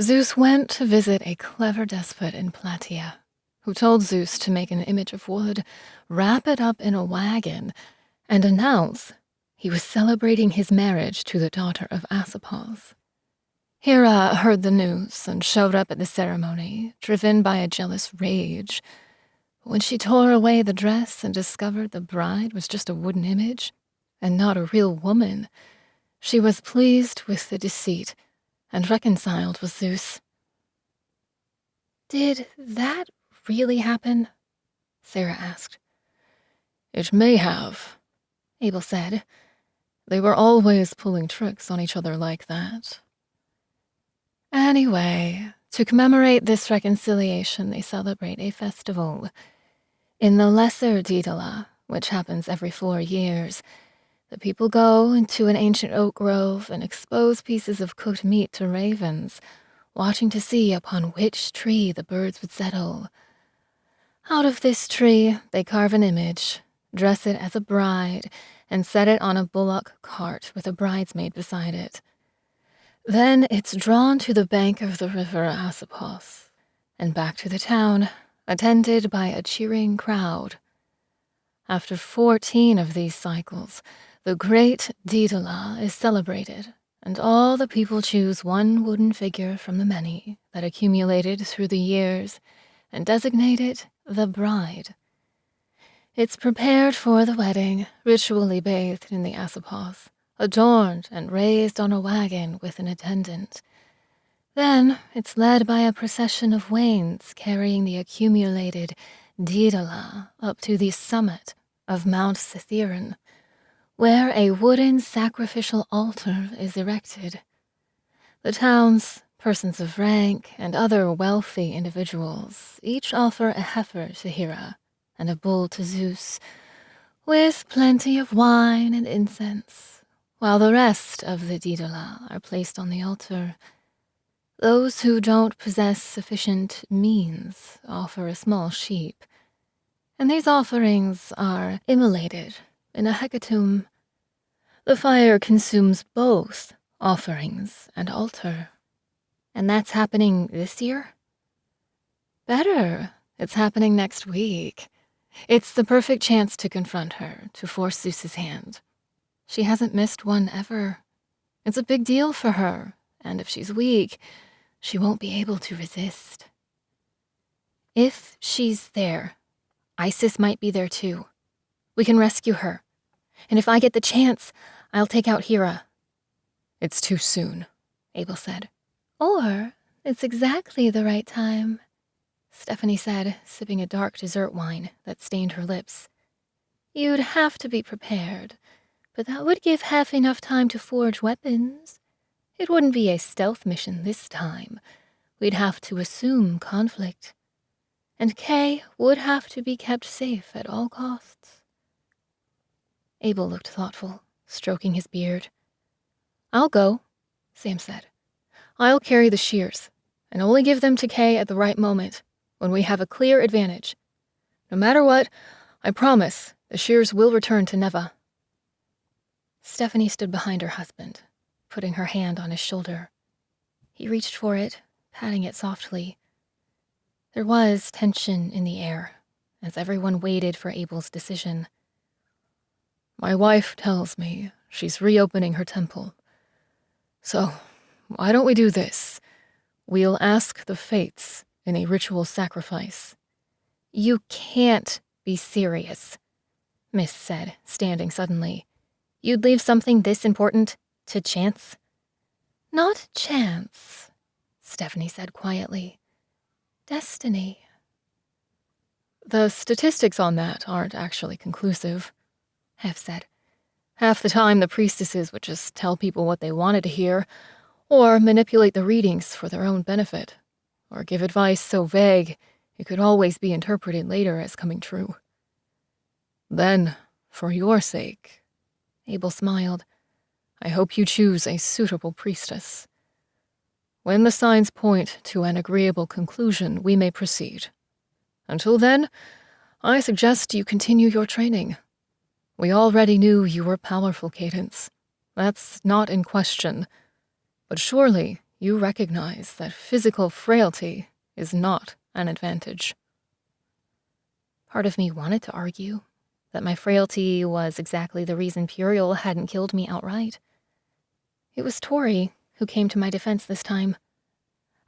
Zeus went to visit a clever despot in Plataea, who told Zeus to make an image of wood, wrap it up in a wagon, and announce he was celebrating his marriage to the daughter of Asopos. Hera heard the news and showed up at the ceremony, driven by a jealous rage. But when she tore away the dress and discovered the bride was just a wooden image and not a real woman, she was pleased with the deceit and reconciled with Zeus. Did that really happen? Sarah asked. It may have, Abel said. They were always pulling tricks on each other like that. Anyway, to commemorate this reconciliation, they celebrate a festival. In the Lesser Daedala, which happens every 4 years, the people go into an ancient oak grove and expose pieces of cooked meat to ravens, watching to see upon which tree the birds would settle. Out of this tree, they carve an image, dress it as a bride, and set it on a bullock cart with a bridesmaid beside it. Then it's drawn to the bank of the river Asopos, and back to the town, attended by a cheering crowd. After 14 of these cycles, the great Daedala is celebrated, and all the people choose one wooden figure from the many that accumulated through the years and designate it the bride. It's prepared for the wedding, ritually bathed in the Asopos, adorned and raised on a wagon with an attendant. Then it's led by a procession of wains carrying the accumulated Daedala up to the summit of Mount Cithaeron, where a wooden sacrificial altar is erected. The town's Persons of rank and other wealthy individuals each offer a heifer to Hera and a bull to Zeus, with plenty of wine and incense, while the rest of the Daedala are placed on the altar. Those who don't possess sufficient means offer a small sheep, and these offerings are immolated in a hecatomb. The fire consumes both offerings and altar. And that's happening this year? Better. It's happening next week. It's the perfect chance to confront her, to force Zeus's hand. She hasn't missed one ever. It's a big deal for her, and if she's weak, she won't be able to resist. If she's there, Isis might be there too. We can rescue her. And if I get the chance, I'll take out Hera. It's too soon, Abel said. Or it's exactly the right time, Stephanie said, sipping a dark dessert wine that stained her lips. You'd have to be prepared, but that would give Hef enough time to forge weapons. It wouldn't be a stealth mission this time. We'd have to assume conflict. And Kay would have to be kept safe at all costs. Abel looked thoughtful, stroking his beard. I'll go, Sam said. I'll carry the shears, and only give them to Kay at the right moment, when we have a clear advantage. No matter what, I promise the shears will return to Neva. Stephanie stood behind her husband, putting her hand on his shoulder. He reached for it, patting it softly. There was tension in the air, as everyone waited for Abel's decision. My wife tells me she's reopening her temple. So, why don't we do this? We'll ask the fates in a ritual sacrifice. You can't be serious, Miss said, standing suddenly. You'd leave something this important to chance? Not chance, Stephanie said quietly. Destiny. The statistics on that aren't actually conclusive, Hef said. Half the time the priestesses would just tell people what they wanted to hear, or manipulate the readings for their own benefit, or give advice so vague it could always be interpreted later as coming true. Then, for your sake, Abel smiled, I hope you choose a suitable priestess. When the signs point to an agreeable conclusion, we may proceed. Until then, I suggest you continue your training. We already knew you were powerful, Cadence. That's not in question. But surely you recognize that physical frailty is not an advantage. Part of me wanted to argue that my frailty was exactly the reason Puriel hadn't killed me outright. It was Tori who came to my defense this time.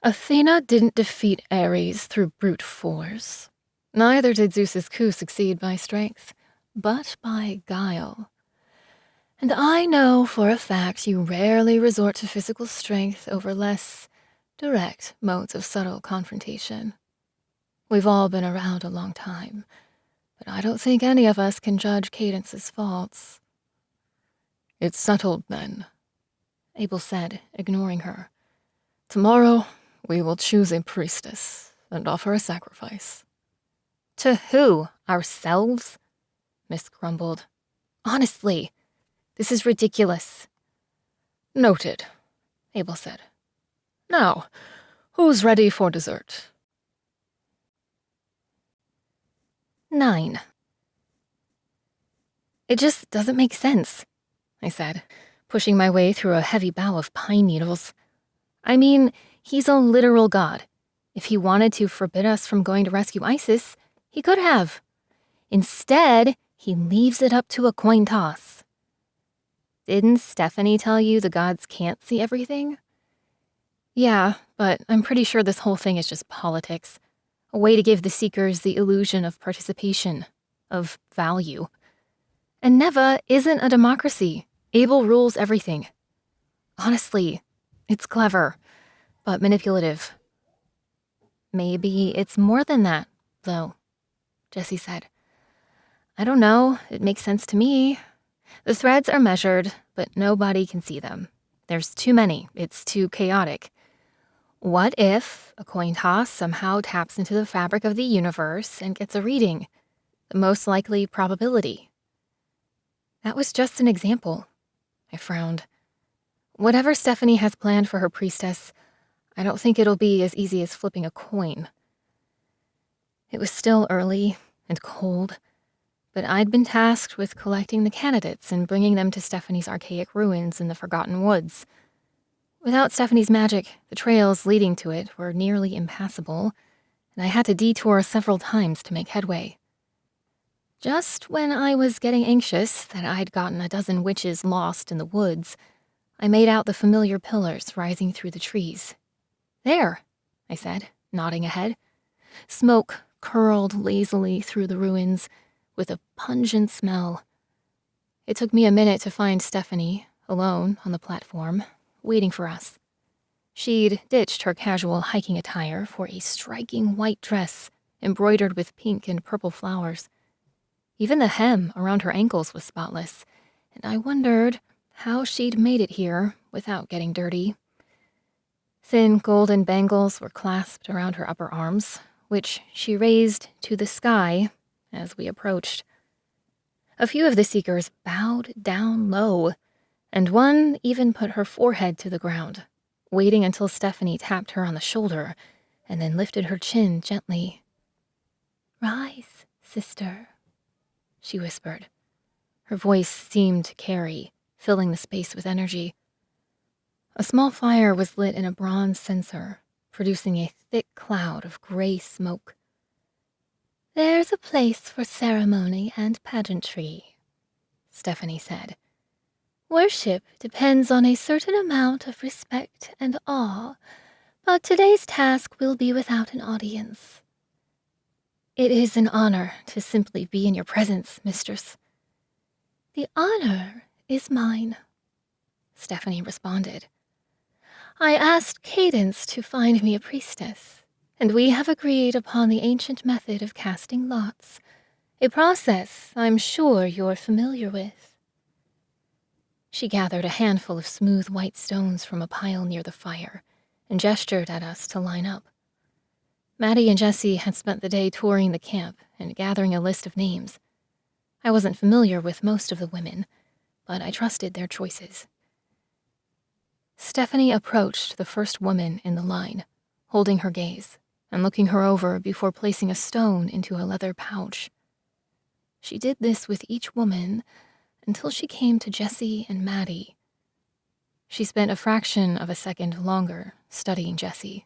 Athena didn't defeat Ares through brute force. Neither did Zeus's coup succeed by strength, but by guile. And I know for a fact you rarely resort to physical strength over less direct modes of subtle confrontation. We've all been around a long time, but I don't think any of us can judge Cadence's faults. It's settled then, Abel said, ignoring her. Tomorrow, we will choose a priestess and offer a sacrifice. To who? Ourselves? Miss grumbled. Honestly, this is ridiculous. Noted, Abel said. Now, who's ready for dessert? 9. It just doesn't make sense, I said, pushing my way through a heavy bough of pine needles. I mean, he's a literal god. If he wanted to forbid us from going to rescue Isis, he could have. Instead, he leaves it up to a coin toss. Didn't Stephanie tell you the gods can't see everything? Yeah, but I'm pretty sure this whole thing is just politics. A way to give the seekers the illusion of participation, of value. And Neva isn't a democracy. Abel rules everything. Honestly, it's clever, but manipulative. Maybe it's more than that, though, Jessie said. I don't know, it makes sense to me. The threads are measured, but nobody can see them. There's too many, it's too chaotic. What if a coin toss somehow taps into the fabric of the universe and gets a reading? The most likely probability. That was just an example. I frowned. Whatever Stephanie has planned for her priestess, I don't think it'll be as easy as flipping a coin. It was still early and cold, but I'd been tasked with collecting the candidates and bringing them to Stephanie's archaic ruins in the Forgotten Woods. Without Stephanie's magic, the trails leading to it were nearly impassable, and I had to detour several times to make headway. Just when I was getting anxious that I'd gotten a dozen witches lost in the woods, I made out the familiar pillars rising through the trees. There, I said, nodding ahead. Smoke curled lazily through the ruins, with a pungent smell. It took me a minute to find Stephanie, alone on the platform, waiting for us. She'd ditched her casual hiking attire for a striking white dress embroidered with pink and purple flowers. Even the hem around her ankles was spotless, and I wondered how she'd made it here without getting dirty. Thin golden bangles were clasped around her upper arms, which she raised to the sky as we approached. A few of the seekers bowed down low, and one even put her forehead to the ground, waiting until Stephanie tapped her on the shoulder and then lifted her chin gently. "Rise, sister," she whispered. Her voice seemed to carry, filling the space with energy. A small fire was lit in a bronze censer, producing a thick cloud of gray smoke. "There's a place for ceremony and pageantry," Stephanie said. "Worship depends on a certain amount of respect and awe, but today's task will be without an audience." "It is an honor to simply be in your presence, mistress." "The honor is mine," Stephanie responded. "I asked Cadence to find me a priestess, and we have agreed upon the ancient method of casting lots, a process I'm sure you're familiar with." She gathered a handful of smooth white stones from a pile near the fire and gestured at us to line up. Maddie and Jessie had spent the day touring the camp and gathering a list of names. I wasn't familiar with most of the women, but I trusted their choices. Stephanie approached the first woman in the line, holding her gaze and looking her over before placing a stone into a leather pouch. She did this with each woman until she came to Jessie and Maddie. She spent a fraction of a second longer studying Jessie,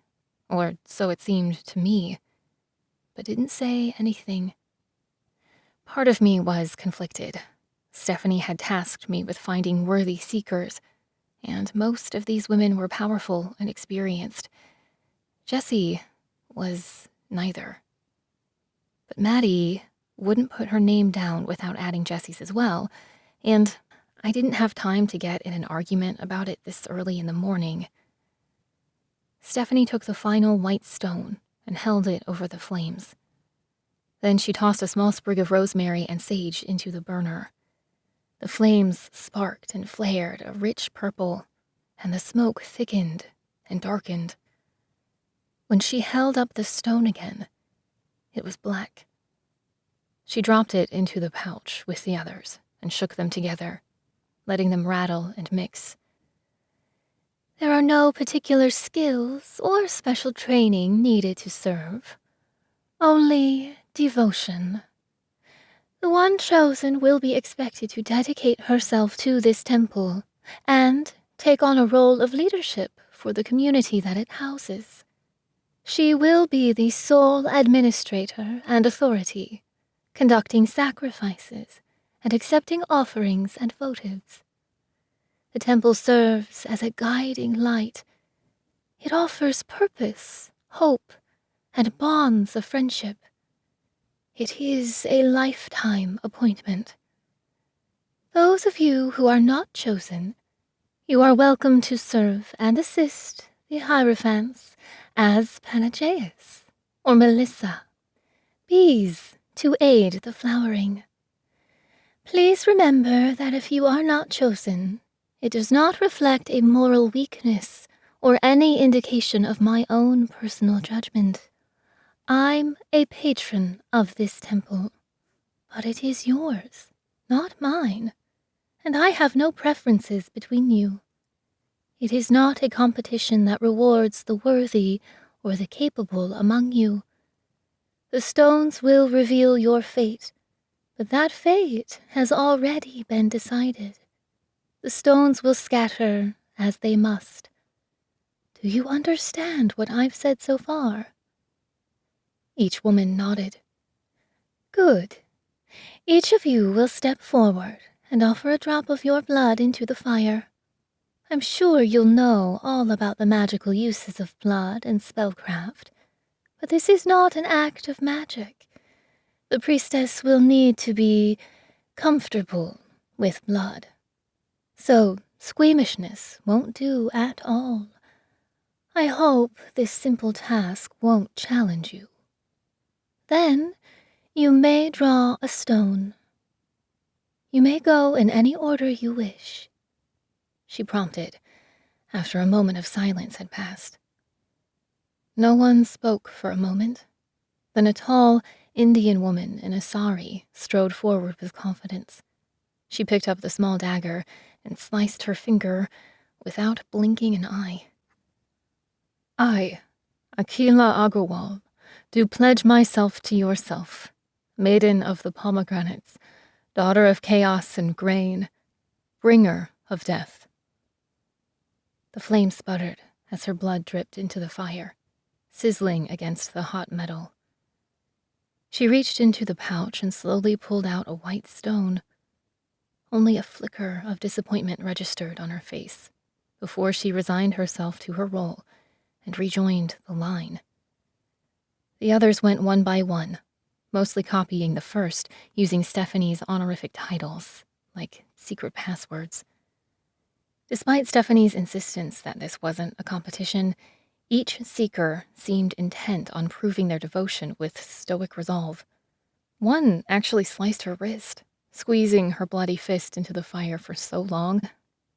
or so it seemed to me, but didn't say anything. Part of me was conflicted. Stephanie had tasked me with finding worthy seekers, and most of these women were powerful and experienced. Jessie was neither. But Maddie wouldn't put her name down without adding Jessie's as well, and I didn't have time to get in an argument about it this early in the morning. Stephanie took the final white stone and held it over the flames. Then she tossed a small sprig of rosemary and sage into the burner. The flames sparked and flared a rich purple, and the smoke thickened and darkened. When she held up the stone again, it was black. She dropped it into the pouch with the others and shook them together, letting them rattle and mix. "There are no particular skills or special training needed to serve. Only devotion. The one chosen will be expected to dedicate herself to this temple and take on a role of leadership for the community that it houses. She will be the sole administrator and authority, conducting sacrifices and accepting offerings and votives. The temple serves as a guiding light. It offers purpose, hope, and bonds of friendship. It is a lifetime appointment. Those of you who are not chosen, you are welcome to serve and assist the Hierophants as Panagaeus or Melissa, bees to aid the flowering. Please remember that if you are not chosen, it does not reflect a moral weakness or any indication of my own personal judgment. I'm a patron of this temple, but it is yours, not mine, and I have no preferences between you. It is not a competition that rewards the worthy or the capable among you. The stones will reveal your fate, but that fate has already been decided. The stones will scatter as they must. Do you understand what I've said so far? Each woman nodded. Good. Each of you will step forward and offer a drop of your blood into the fire. I'm sure you'll know all about the magical uses of blood and spellcraft, but this is not an act of magic. The priestess will need to be comfortable with blood. So squeamishness won't do at all. I hope this simple task won't challenge you. Then you may draw a stone. You may go in any order you wish, she prompted, after a moment of silence had passed. No one spoke for a moment. Then a tall Indian woman in a sari strode forward with confidence. She picked up the small dagger and sliced her finger without blinking an eye. I, Akila Agarwal, do pledge myself to yourself, maiden of the pomegranates, daughter of chaos and grain, bringer of death. The flame sputtered as her blood dripped into the fire, sizzling against the hot metal. She reached into the pouch and slowly pulled out a white stone. Only a flicker of disappointment registered on her face before she resigned herself to her role and rejoined the line. The others went one by one, mostly copying the first, using Stephanie's honorific titles, like secret passwords. Despite Stephanie's insistence that this wasn't a competition, each seeker seemed intent on proving their devotion with stoic resolve. One actually sliced her wrist, squeezing her bloody fist into the fire for so long,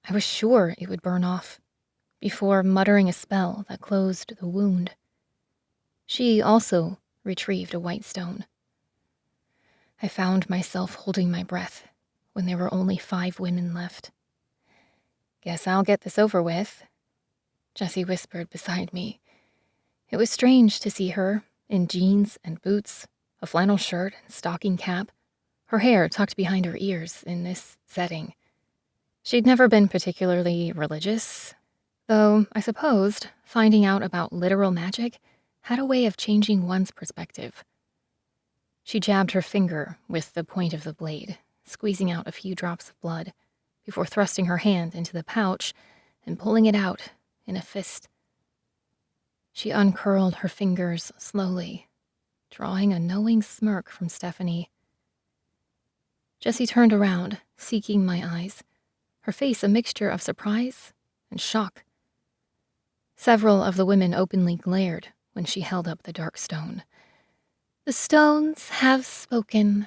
I was sure it would burn off, before muttering a spell that closed the wound. She also retrieved a white stone. I found myself holding my breath when there were only 5 women left. Guess I'll get this over with, Jessie whispered beside me. It was strange to see her in jeans and boots, a flannel shirt and stocking cap, her hair tucked behind her ears in this setting. She'd never been particularly religious, though I supposed finding out about literal magic had a way of changing one's perspective. She jabbed her finger with the point of the blade, squeezing out a few drops of blood, before thrusting her hand into the pouch and pulling it out in a fist. She uncurled her fingers slowly, drawing a knowing smirk from Stephanie. Jessie turned around, seeking my eyes, her face a mixture of surprise and shock. Several of the women openly glared when she held up the dark stone. "The stones have spoken,"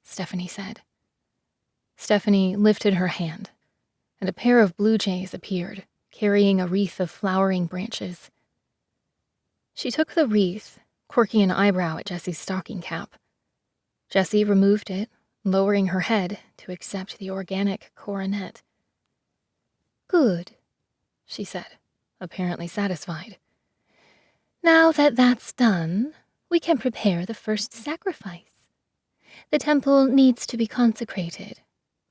Stephanie said. Stephanie lifted her hand, and a pair of blue jays appeared, carrying a wreath of flowering branches. She took the wreath, quirking an eyebrow at Jessie's stocking cap. Jessie removed it, lowering her head to accept the organic coronet. "Good," she said, apparently satisfied. "Now that that's done, we can prepare the first sacrifice. The temple needs to be consecrated.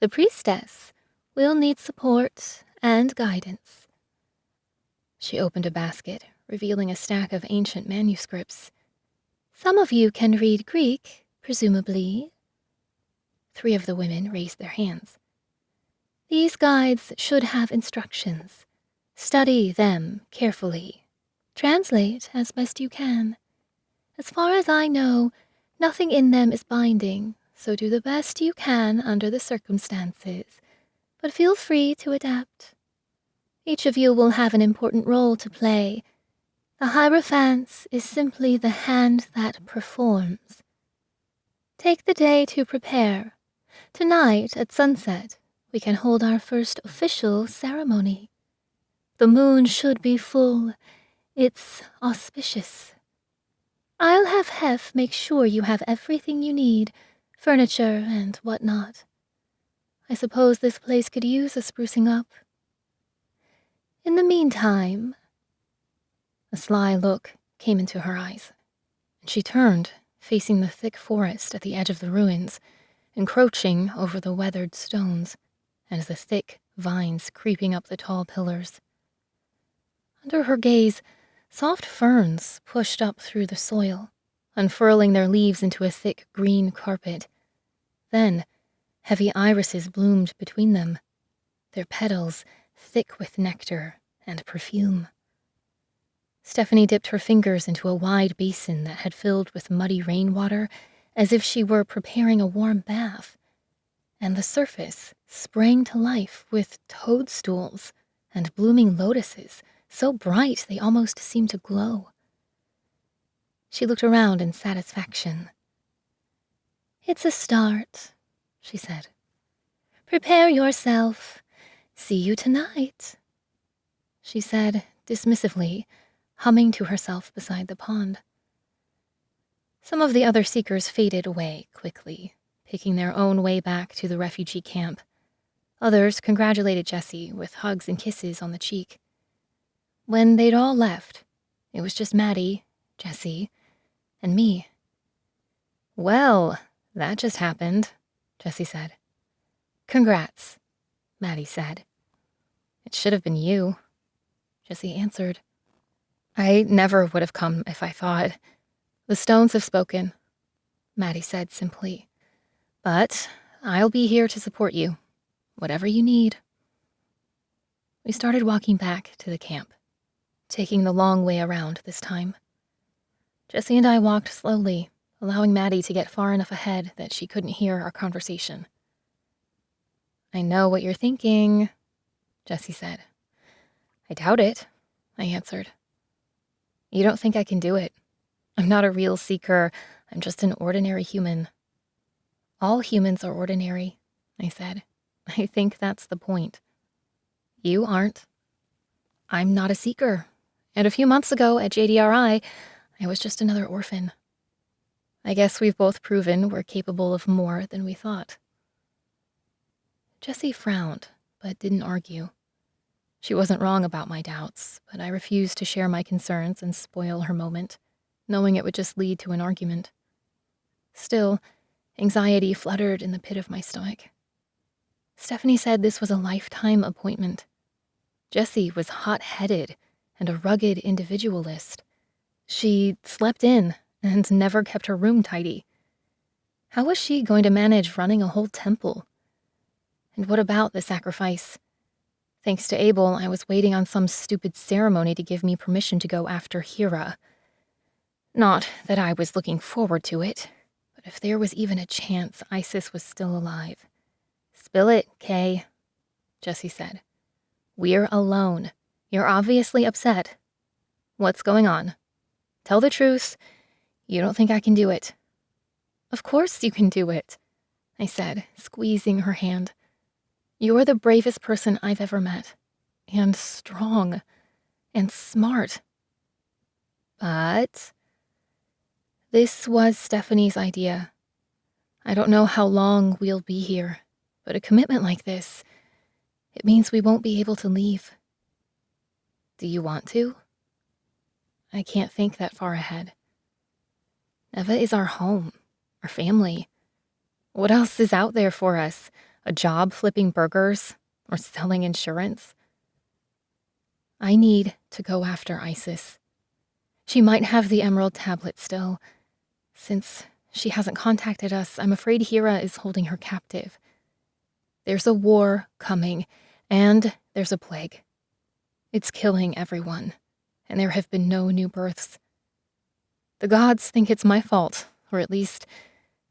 The priestess will need support and guidance." She opened a basket, revealing a stack of ancient manuscripts. "Some of you can read Greek, presumably." 3 of the women raised their hands. "These guides should have instructions. Study them carefully. Translate as best you can. As far as I know, nothing in them is binding, so do the best you can under the circumstances, but feel free to adapt. Each of you will have an important role to play. The Hierophant is simply the hand that performs. Take the day to prepare. Tonight, at sunset, we can hold our first official ceremony. The moon should be full. It's auspicious. I'll have Hef make sure you have everything you need, furniture and whatnot. I suppose this place could use a sprucing up. In the meantime..." A sly look came into her eyes, and she turned, facing the thick forest at the edge of the ruins, encroaching over the weathered stones and the thick vines creeping up the tall pillars. Under her gaze, soft ferns pushed up through the soil, unfurling their leaves into a thick green carpet. Then, heavy irises bloomed between them, their petals thick with nectar and perfume. Stephanie dipped her fingers into a wide basin that had filled with muddy rainwater as if she were preparing a warm bath, and the surface sprang to life with toadstools and blooming lotuses so bright they almost seemed to glow. She looked around in satisfaction. "It's a start," she said. "Prepare yourself. See you tonight," she said dismissively, humming to herself beside the pond. Some of the other seekers faded away quickly, picking their own way back to the refugee camp. Others congratulated Jessie with hugs and kisses on the cheek. When they'd all left, it was just Maddie, Jessie, and me. "Well, that just happened," Jessie said. "Congrats," Maddie said. "It should have been you," Jessie answered. "I never would have come if I thought. The stones have spoken," Maddie said simply. "But I'll be here to support you, whatever you need." We started walking back to the camp, taking the long way around this time. Jessie and I walked slowly, allowing Maddie to get far enough ahead that she couldn't hear our conversation. "I know what you're thinking," Jessie said. "I doubt it," I answered. "You don't think I can do it. I'm not a real seeker. I'm just an ordinary human." "All humans are ordinary," I said. "I think that's the point. You aren't. I'm not a seeker. And a few months ago at JDRI, I was just another orphan. I guess we've both proven we're capable of more than we thought." Jessie frowned, but didn't argue. She wasn't wrong about my doubts, but I refused to share my concerns and spoil her moment, knowing it would just lead to an argument. Still, anxiety fluttered in the pit of my stomach. Stephanie said this was a lifetime appointment. Jessie was hot-headed and a rugged individualist. She slept in and never kept her room tidy. How was she going to manage running a whole temple? And what about the sacrifice? Thanks to Abel, I was waiting on some stupid ceremony to give me permission to go after Hera. Not that I was looking forward to it, but if there was even a chance Isis was still alive. "Spill it, Kay," Jessie said. "We're alone. You're obviously upset. What's going on? Tell the truth. You don't think I can do it." "Of course you can do it," I said, squeezing her hand. "You're the bravest person I've ever met. And strong. And smart. But..." This was Stephanie's idea. "I don't know how long we'll be here, but a commitment like this, it means we won't be able to leave." "Do you want to?" "I can't think that far ahead. Neva is our home, our family. What else is out there for us? A job flipping burgers or selling insurance? I need to go after Isis. She might have the Emerald Tablet still. Since she hasn't contacted us, I'm afraid Hera is holding her captive. There's a war coming, and there's a plague. It's killing everyone, and there have been no new births. The gods think it's my fault, or at least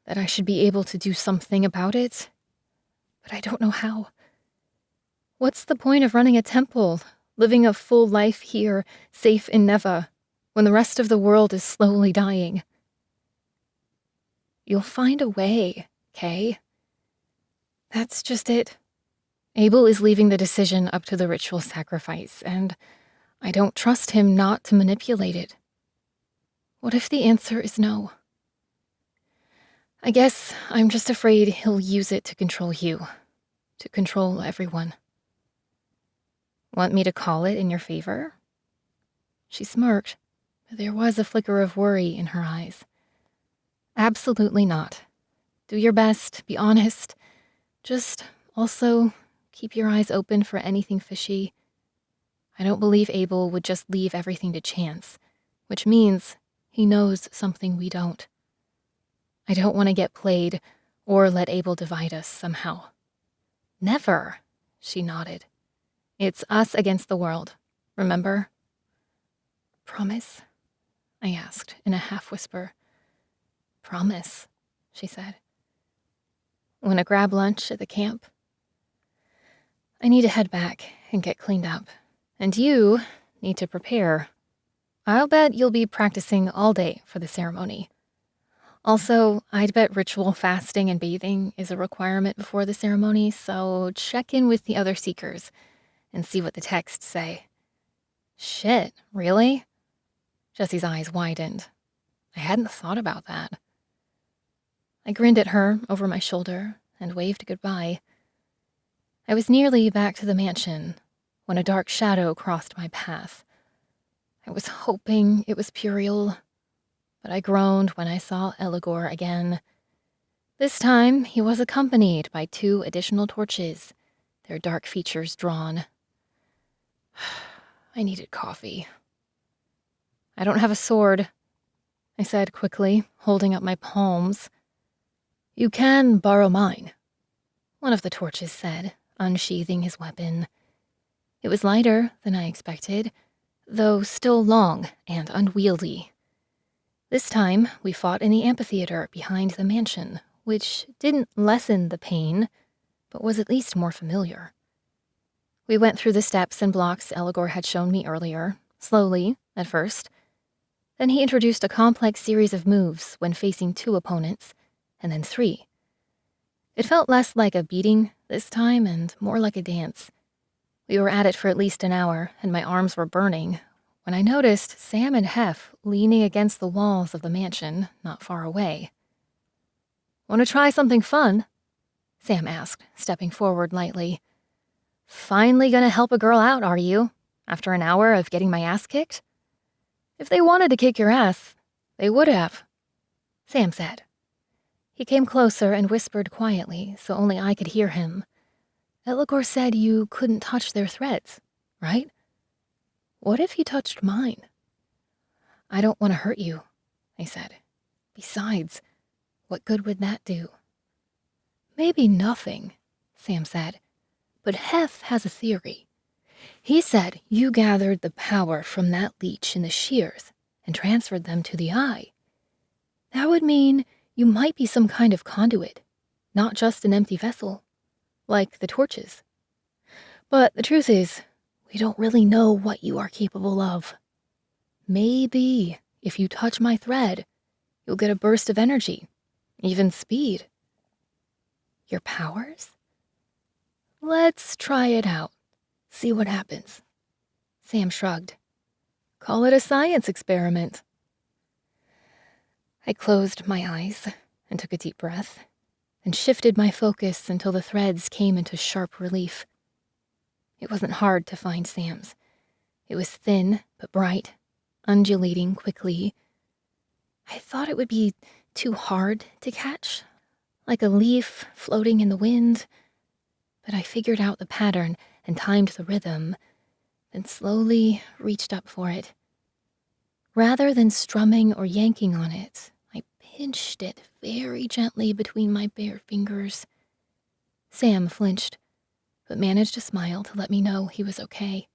that I should be able to do something about it. But I don't know how. What's the point of running a temple, living a full life here, safe in Neva, when the rest of the world is slowly dying?" "You'll find a way, Kay." "That's just it. Abel is leaving the decision up to the ritual sacrifice, and I don't trust him not to manipulate it. What if the answer is no? I guess I'm just afraid he'll use it to control you, to control everyone. Want me to call it in your favor? She smirked, but there was a flicker of worry in her eyes. Absolutely not. Do your best, be honest. Just also keep your eyes open for anything fishy. I don't believe Abel would just leave everything to chance, which means he knows something we don't. I don't want to get played or let Abel divide us somehow. Never, she nodded. It's us against the world, remember? Promise? I asked in a half-whisper. Promise, she said. Wanna grab lunch at the camp? I need to head back and get cleaned up. And you need to prepare. I'll bet you'll be practicing all day for the ceremony. Also, I'd bet ritual fasting and bathing is a requirement before the ceremony, so check in with the other seekers and see what the texts say. Shit, really? Jessie's eyes widened. I hadn't thought about that. I grinned at her over my shoulder and waved goodbye. I was nearly back to the mansion when a dark shadow crossed my path. I was hoping it was Puriel, but I groaned when I saw Eligor again. This time, he was accompanied by 2 additional torches, their dark features drawn. I needed coffee. I don't have a sword, I said quickly, holding up my palms. You can borrow mine, one of the torches said, unsheathing his weapon. It was lighter than I expected, though still long and unwieldy. This time, we fought in the amphitheater behind the mansion, which didn't lessen the pain, but was at least more familiar. We went through the steps and blocks Eligor had shown me earlier, slowly, at first. Then he introduced a complex series of moves when facing 2 opponents, and then 3. It felt less like a beating this time and more like a dance. We were at it for at least an hour, and my arms were burning, when I noticed Sam and Hef leaning against the walls of the mansion not far away. Want to try something fun? Sam asked, stepping forward lightly. Finally gonna help a girl out, are you? After an hour of getting my ass kicked? If they wanted to kick your ass, they would have, Sam said. He came closer and whispered quietly so only I could hear him. Eligor said you couldn't touch their threads, right? What if he touched mine? I don't want to hurt you, I said. Besides, what good would that do? Maybe nothing, Sam said. But Hef has a theory. He said you gathered the power from that leech in the shears and transferred them to the eye. That would mean you might be some kind of conduit, not just an empty vessel, like the torches. But the truth is, we don't really know what you are capable of. Maybe if you touch my thread, you'll get a burst of energy, even speed. Your powers? Let's try it out. See what happens. Sam shrugged. Call it a science experiment. I closed my eyes and took a deep breath, and shifted my focus until the threads came into sharp relief. It wasn't hard to find Sam's. It was thin but bright, undulating quickly. I thought it would be too hard to catch, like a leaf floating in the wind, but I figured out the pattern and timed the rhythm, then slowly reached up for it. Rather than strumming or yanking on it, I pinched it very gently between my bare fingers. Sam flinched, but managed to smile to let me know he was okay.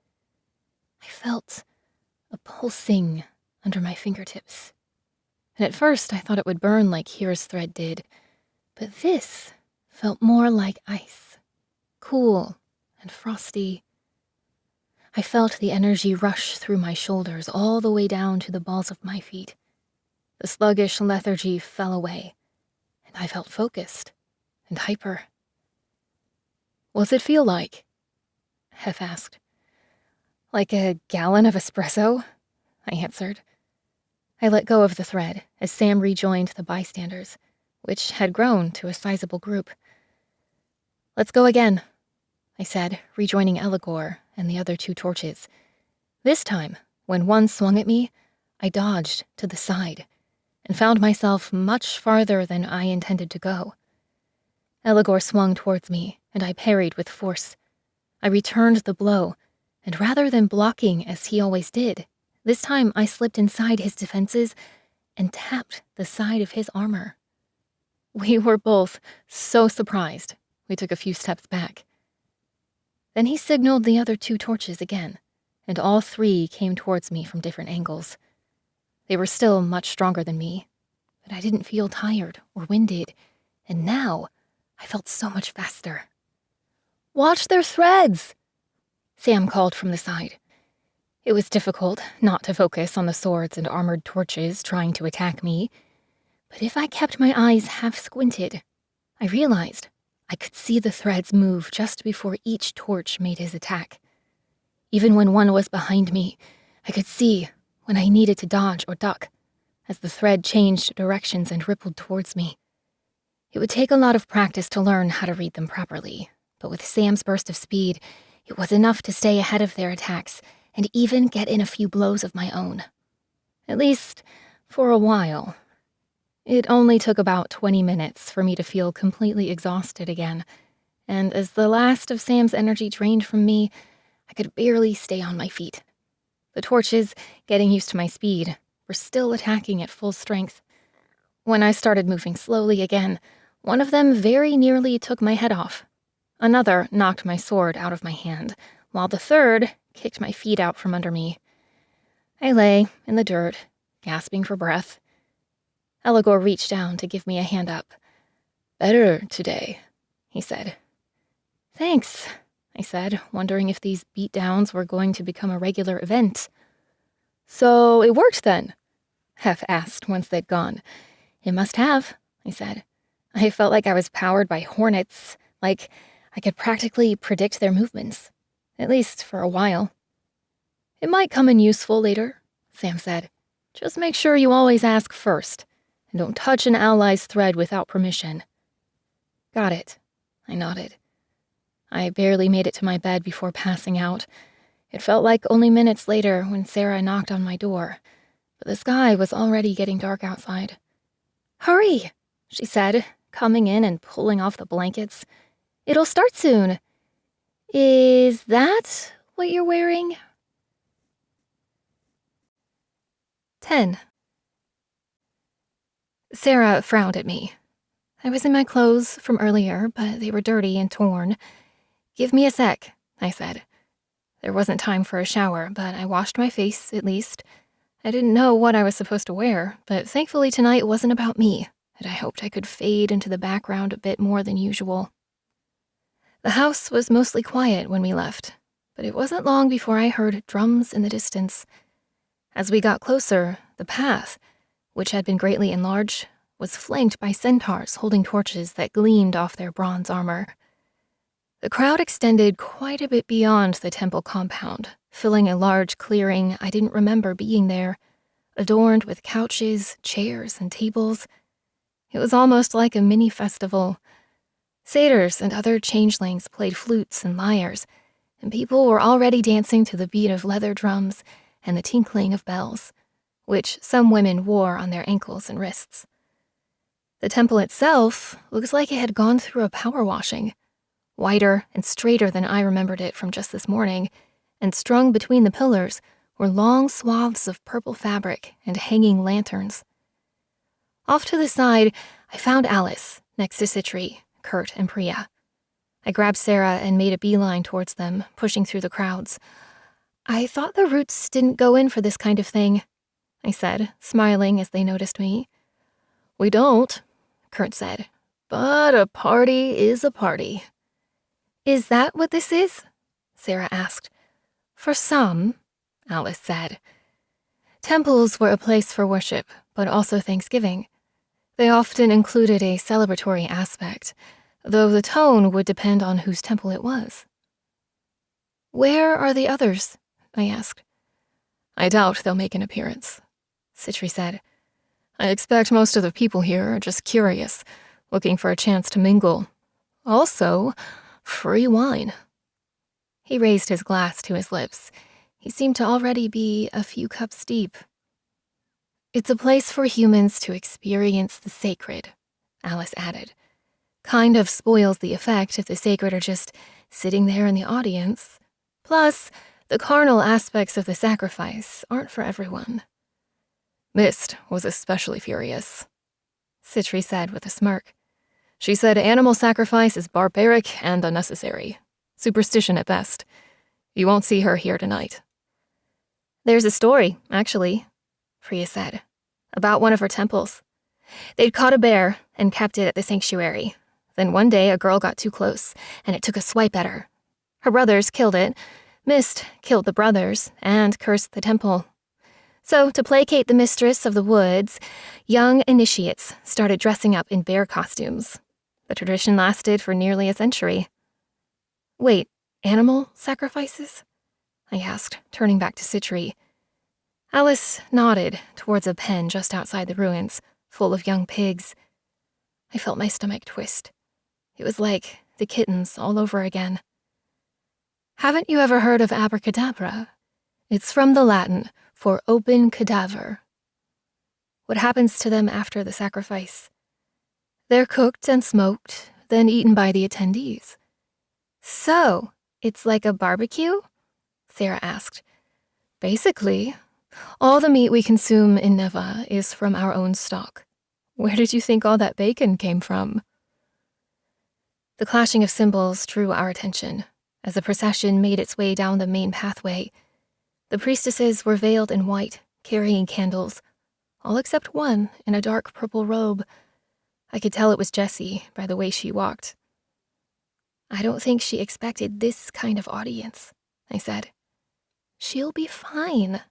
I felt a pulsing under my fingertips, and at first I thought it would burn like Hera's thread did, but this felt more like ice, cool and frosty. I felt the energy rush through my shoulders all the way down to the balls of my feet. The sluggish lethargy fell away, and I felt focused and hyper. What's it feel like? Hef asked. Like a gallon of espresso? I answered. I let go of the thread as Sam rejoined the bystanders, which had grown to a sizable group. Let's go again, I said, rejoining Eligor and the other 2 torches. This time, when one swung at me, I dodged to the side and found myself much farther than I intended to go. Eligor swung towards me, and I parried with force. I returned the blow, and rather than blocking as he always did, this time I slipped inside his defenses and tapped the side of his armor. We were both so surprised, we took a few steps back. Then he signaled the other 2 torches again, and all 3 came towards me from different angles. They were still much stronger than me, but I didn't feel tired or winded, and now I felt so much faster. Watch their threads, Sam called from the side. It was difficult not to focus on the swords and armored torches trying to attack me, but if I kept my eyes half squinted, I realized I could see the threads move just before each torch made his attack. Even when one was behind me, I could see when I needed to dodge or duck, as the thread changed directions and rippled towards me. It would take a lot of practice to learn how to read them properly, but with Sam's burst of speed, it was enough to stay ahead of their attacks and even get in a few blows of my own. At least, for a while. It only took about 20 minutes for me to feel completely exhausted again, and as the last of Sam's energy drained from me, I could barely stay on my feet. The torches, getting used to my speed, were still attacking at full strength. When I started moving slowly again, one of them very nearly took my head off. Another knocked my sword out of my hand, while the third kicked my feet out from under me. I lay in the dirt, gasping for breath. Eligor reached down to give me a hand up. Better today, he said. Thanks, I said, wondering if these beatdowns were going to become a regular event. So it worked then? Hef asked once they'd gone. It must have, I said. I felt like I was powered by hornets, like I could practically predict their movements, at least for a while. It might come in useful later, Sam said. Just make sure you always ask first, and don't touch an ally's thread without permission. Got it, I nodded. I barely made it to my bed before passing out. It felt like only minutes later when Sarah knocked on my door, but the sky was already getting dark outside. Hurry, she said, coming in and pulling off the blankets. It'll start soon. Is that what you're wearing? 10. Sarah frowned at me. I was in my clothes from earlier, but they were dirty and torn. Give me a sec, I said. There wasn't time for a shower, but I washed my face, at least. I didn't know what I was supposed to wear, but thankfully tonight wasn't about me, and I hoped I could fade into the background a bit more than usual. The house was mostly quiet when we left, but it wasn't long before I heard drums in the distance. As we got closer, the path, which had been greatly enlarged, was flanked by centaurs holding torches that gleamed off their bronze armor. The crowd extended quite a bit beyond the temple compound, filling a large clearing I didn't remember being there, adorned with couches, chairs, and tables. It was almost like a mini festival. Satyrs and other changelings played flutes and lyres, and people were already dancing to the beat of leather drums and the tinkling of bells, which some women wore on their ankles and wrists. The temple itself looks like it had gone through a power washing, wider and straighter than I remembered it from just this morning, and strung between the pillars were long swaths of purple fabric and hanging lanterns. Off to the side, I found Alice, next to Sitri, Kurt, and Priya. I grabbed Sarah and made a beeline towards them, pushing through the crowds. I thought the Roots didn't go in for this kind of thing, I said, smiling as they noticed me. We don't, Kurt said, but a party is a party. Is that what this is? Sarah asked. For some, Alice said. Temples were a place for worship, but also thanksgiving. They often included a celebratory aspect, though the tone would depend on whose temple it was. "Where are the others?" I asked. "I doubt they'll make an appearance," Sitri said. "I expect most of the people here are just curious, looking for a chance to mingle. Also, free wine." He raised his glass to his lips. He seemed to already be a few cups deep. "It's a place for humans to experience the sacred," Alice added. "Kind of spoils the effect if the sacred are just sitting there in the audience. Plus, the carnal aspects of the sacrifice aren't for everyone." "Mist was especially furious," Sitri said with a smirk. "She said animal sacrifice is barbaric and unnecessary. Superstition at best. You won't see her here tonight." "There's a story, actually," Priya said, "about one of her temples. They'd caught a bear and kept it at the sanctuary. Then one day a girl got too close, and it took a swipe at her. Her brothers killed it. Mist killed the brothers and cursed the temple. So, to placate the mistress of the woods, young initiates started dressing up in bear costumes. The tradition lasted for nearly a century." "Wait, animal sacrifices?" I asked, turning back to Sitri. Alice nodded towards a pen just outside the ruins, full of young pigs. I felt my stomach twist. It was like the kittens all over again. "Haven't you ever heard of abracadabra? It's from the Latin for open cadaver. What happens to them after the sacrifice? They're cooked and smoked, then eaten by the attendees." "So, it's like a barbecue?" Sarah asked. "Basically. All the meat we consume in Neva is from our own stock. Where did you think all that bacon came from?" The clashing of cymbals drew our attention as the procession made its way down the main pathway. The priestesses were veiled in white, carrying candles, all except one in a dark purple robe. I could tell it was Jessie by the way she walked. "I don't think she expected this kind of audience," I said. "She'll be fine,"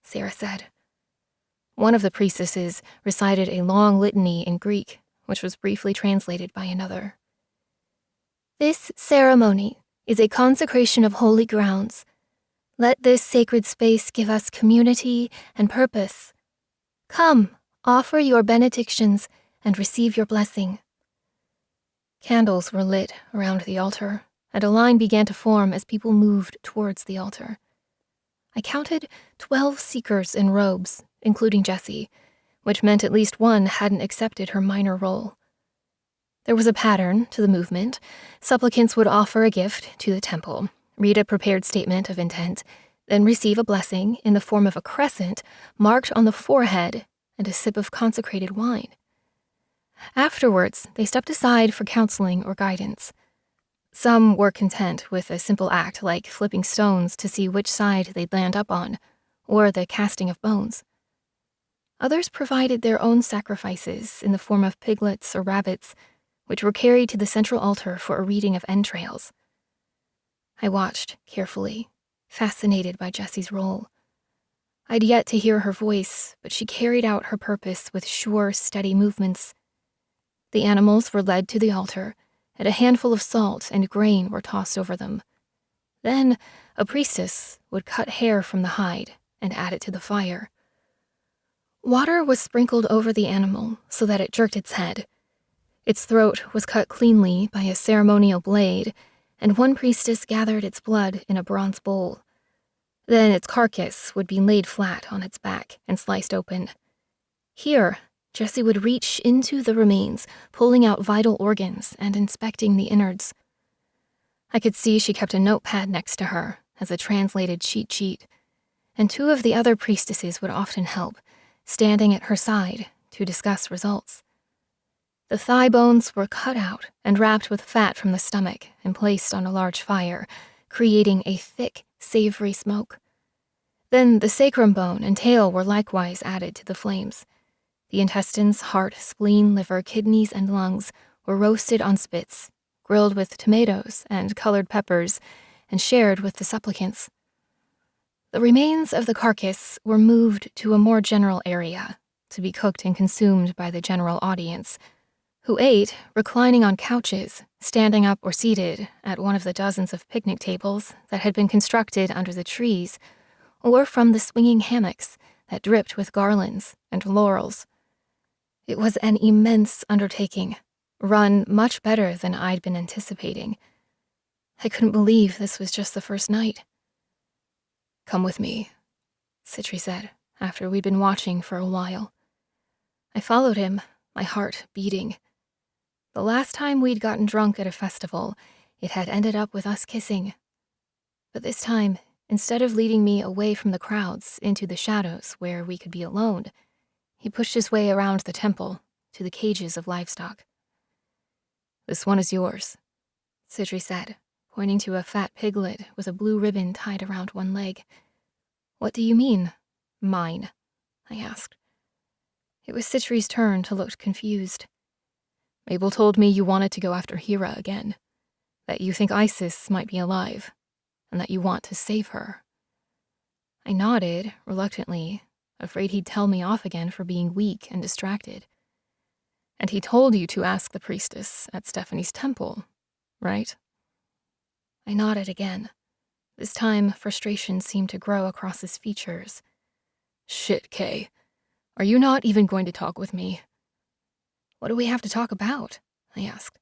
Sarah said. One of the priestesses recited a long litany in Greek, which was briefly translated by another. "This ceremony is a consecration of holy grounds. Let this sacred space give us community and purpose. Come, offer your benedictions and receive your blessing." Candles were lit around the altar, and a line began to form as people moved towards the altar. I counted 12 seekers in robes, including Jessie, which meant at least one hadn't accepted her minor role. There was a pattern to the movement. Supplicants would offer a gift to the temple, read a prepared statement of intent, then receive a blessing in the form of a crescent marked on the forehead and a sip of consecrated wine. Afterwards, they stepped aside for counseling or guidance. Some were content with a simple act like flipping stones to see which side they'd land up on, or the casting of bones. Others provided their own sacrifices in the form of piglets or rabbits, which were carried to the central altar for a reading of entrails. I watched carefully, fascinated by Jessie's role. I'd yet to hear her voice, but she carried out her purpose with sure, steady movements. The animals were led to the altar, and a handful of salt and grain were tossed over them. Then, a priestess would cut hair from the hide and add it to the fire. Water was sprinkled over the animal so that it jerked its head. Its throat was cut cleanly by a ceremonial blade, and one priestess gathered its blood in a bronze bowl. Then its carcass would be laid flat on its back and sliced open. Here, Jessie would reach into the remains, pulling out vital organs and inspecting the innards. I could see she kept a notepad next to her as a translated cheat sheet, and two of the other priestesses would often help, standing at her side to discuss results. The thigh bones were cut out and wrapped with fat from the stomach and placed on a large fire, creating a thick, savory smoke. Then the sacrum bone and tail were likewise added to the flames. The intestines, heart, spleen, liver, kidneys, and lungs were roasted on spits, grilled with tomatoes and colored peppers, and shared with the supplicants. The remains of the carcass were moved to a more general area to be cooked and consumed by the general audience, who ate reclining on couches standing up or seated at one of the dozens of picnic tables that had been constructed under the trees, or from the swinging hammocks that dripped with garlands and laurels. It was an immense undertaking, run much better than I'd been anticipating. I couldn't believe this was just the first night. "Come with me," Sitri said, after we'd been watching for a while. I followed him, my heart beating. The last time we'd gotten drunk at a festival, it had ended up with us kissing. But this time, instead of leading me away from the crowds into the shadows where we could be alone, he pushed his way around the temple to the cages of livestock. "This one is yours," Sitri said, pointing to a fat piglet with a blue ribbon tied around one leg. "What do you mean, mine?" I asked. It was Sitri's turn to look confused. "Abel told me you wanted to go after Hera again, that you think Isis might be alive, and that you want to save her." I nodded, reluctantly, afraid he'd tell me off again for being weak and distracted. "And he told you to ask the priestess at Stephanie's temple, right?" I nodded again. This time, frustration seemed to grow across his features. "Shit, Kay. Are you not even going to talk with me?" "What do we have to talk about?" I asked.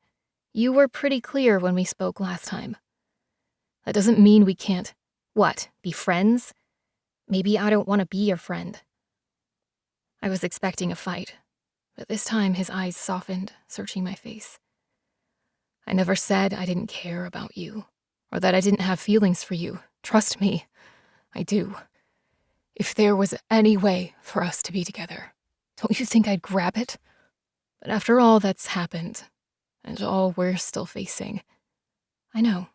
"You were pretty clear when we spoke last time." "That doesn't mean we can't—" "What, be friends? Maybe I don't want to be your friend." I was expecting a fight, but this time his eyes softened, searching my face. "I never said I didn't care about you, or that I didn't have feelings for you. Trust me, I do. If there was any way for us to be together, don't you think I'd grab it? But after all that's happened, and all we're still facing—" "I know,"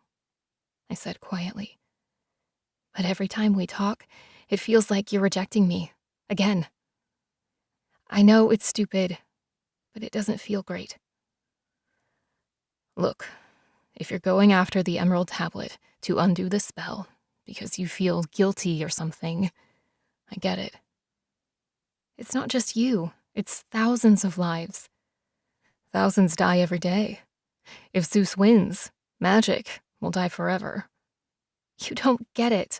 I said quietly. "But every time we talk, it feels like you're rejecting me. Again. I know it's stupid, but it doesn't feel great." "Look, if you're going after the Emerald Tablet to undo the spell because you feel guilty or something, I get it. It's not just you. It's thousands of lives. Thousands die every day. If Zeus wins, magic will die forever. You don't get it.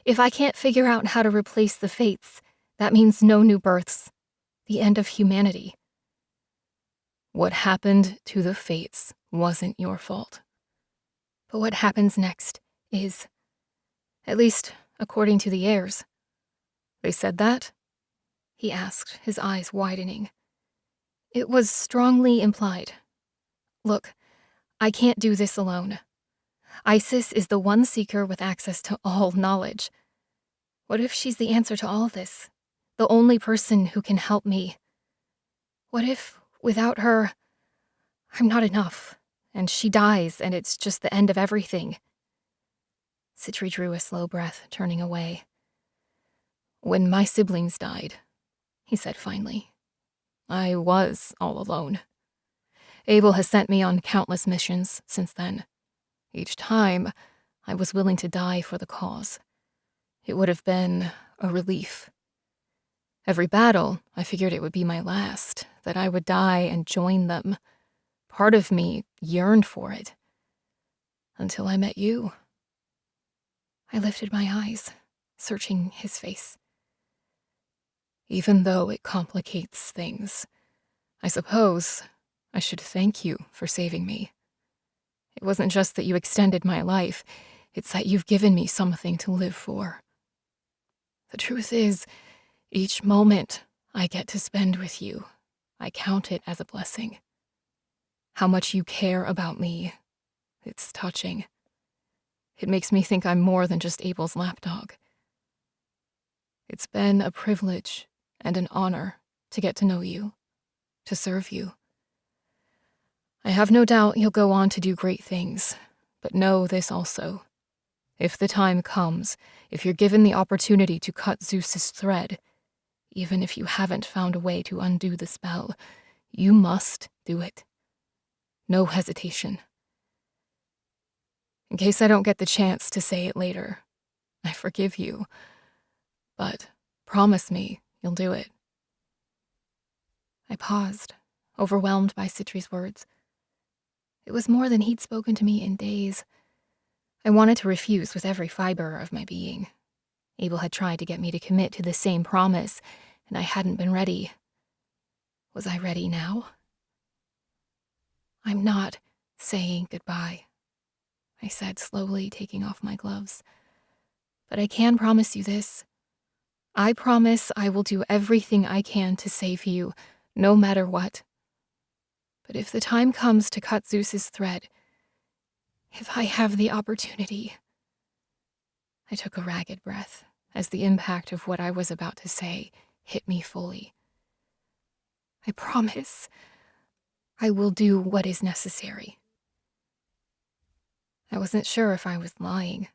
If I can't figure out how to replace the fates, that means no new births. The end of humanity." "What happened to the fates wasn't your fault." "But what happens next is. At least, according to the heirs." "They said that?" he asked, his eyes widening. "It was strongly implied. Look, I can't do this alone. Isis is the one seeker with access to all knowledge. What if she's the answer to all this? The only person who can help me? What if, without her, I'm not enough, and she dies, and it's just the end of everything?" Sitri drew a slow breath, turning away. "When my siblings died," he said finally, "I was all alone. Abel has sent me on countless missions since then. Each time, I was willing to die for the cause. It would have been a relief. Every battle, I figured it would be my last, that I would die and join them. Part of me yearned for it. Until I met you." I lifted my eyes, searching his face. "Even though it complicates things, I suppose I should thank you for saving me. It wasn't just that you extended my life, it's that you've given me something to live for. The truth is, each moment I get to spend with you, I count it as a blessing. How much you care about me, it's touching. It makes me think I'm more than just Abel's lapdog. It's been a privilege and an honor to get to know you, to serve you. I have no doubt you'll go on to do great things, but know this also. If the time comes, if you're given the opportunity to cut Zeus's thread, even if you haven't found a way to undo the spell, you must do it. No hesitation. In case I don't get the chance to say it later, I forgive you, but promise me you'll do it." I paused, overwhelmed by Sitri's words. It was more than he'd spoken to me in days. I wanted to refuse with every fiber of my being. Abel had tried to get me to commit to the same promise, and I hadn't been ready. Was I ready now? I'm not saying goodbye, I said slowly, taking off my gloves. But I can promise you this. I promise I will do everything I can to save you, no matter what. But if the time comes to cut Zeus's thread, if I have the opportunity... I took a ragged breath as the impact of what I was about to say hit me fully. I promise I will do what is necessary. I wasn't sure if I was lying,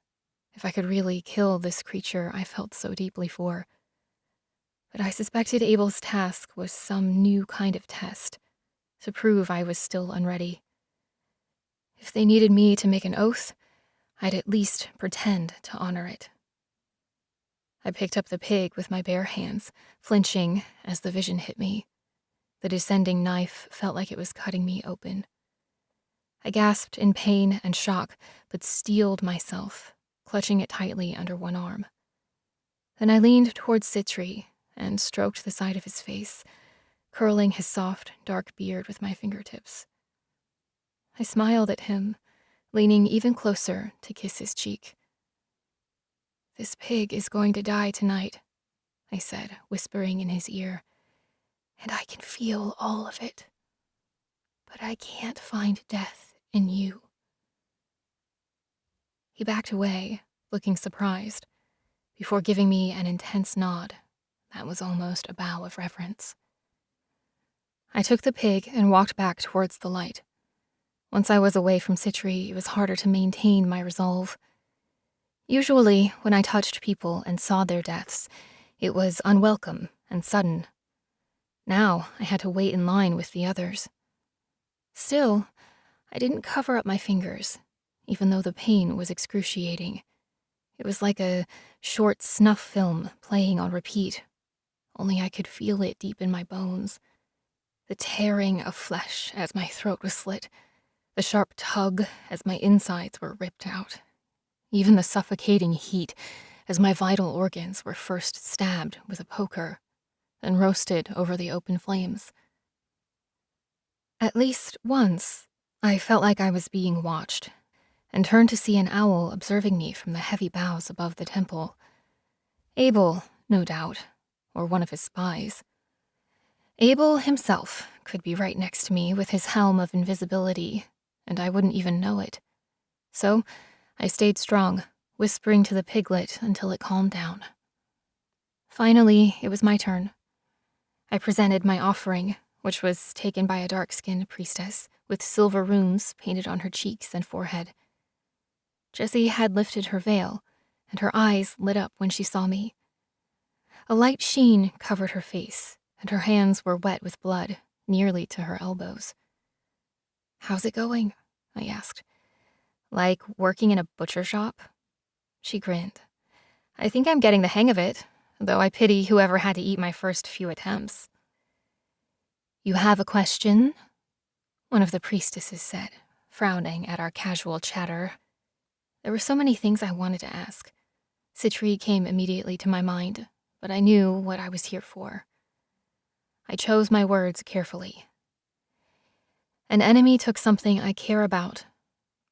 if I could really kill this creature I felt so deeply for. But I suspected Abel's task was some new kind of test, to prove I was still unready. If they needed me to make an oath, I'd at least pretend to honor it. I picked up the pig with my bare hands, flinching as the vision hit me. The descending knife felt like it was cutting me open. I gasped in pain and shock, but steeled myself, clutching it tightly under one arm. Then I leaned towards Sitri and stroked the side of his face, curling his soft, dark beard with my fingertips. I smiled at him, leaning even closer to kiss his cheek. "This pig is going to die tonight," I said, whispering in his ear, "and I can feel all of it. But I can't find death in you." He backed away, looking surprised, before giving me an intense nod that was almost a bow of reverence. I took the pig and walked back towards the light. Once I was away from Sitri, it was harder to maintain my resolve. Usually, when I touched people and saw their deaths, it was unwelcome and sudden. Now, I had to wait in line with the others. Still, I didn't cover up my fingers, even though the pain was excruciating. It was like a short snuff film playing on repeat, only I could feel it deep in my bones. The tearing of flesh as my throat was slit, the sharp tug as my insides were ripped out. Even the suffocating heat as my vital organs were first stabbed with a poker, then roasted over the open flames. At least once, I felt like I was being watched, and turned to see an owl observing me from the heavy boughs above the temple. Abel, no doubt, or one of his spies. Abel himself could be right next to me with his helm of invisibility, and I wouldn't even know it. So I stayed strong, whispering to the piglet until it calmed down. Finally, it was my turn. I presented my offering, which was taken by a dark-skinned priestess with silver runes painted on her cheeks and forehead. Jessie had lifted her veil, and her eyes lit up when she saw me. A light sheen covered her face, and her hands were wet with blood, nearly to her elbows. "How's it going?" I asked. "Like working in a butcher shop?" She grinned. "I think I'm getting the hang of it, though I pity whoever had to eat my first few attempts." "You have a question?" one of the priestesses said, frowning at our casual chatter. There were so many things I wanted to ask. Sitri came immediately to my mind, but I knew what I was here for. I chose my words carefully. "An enemy took something I care about.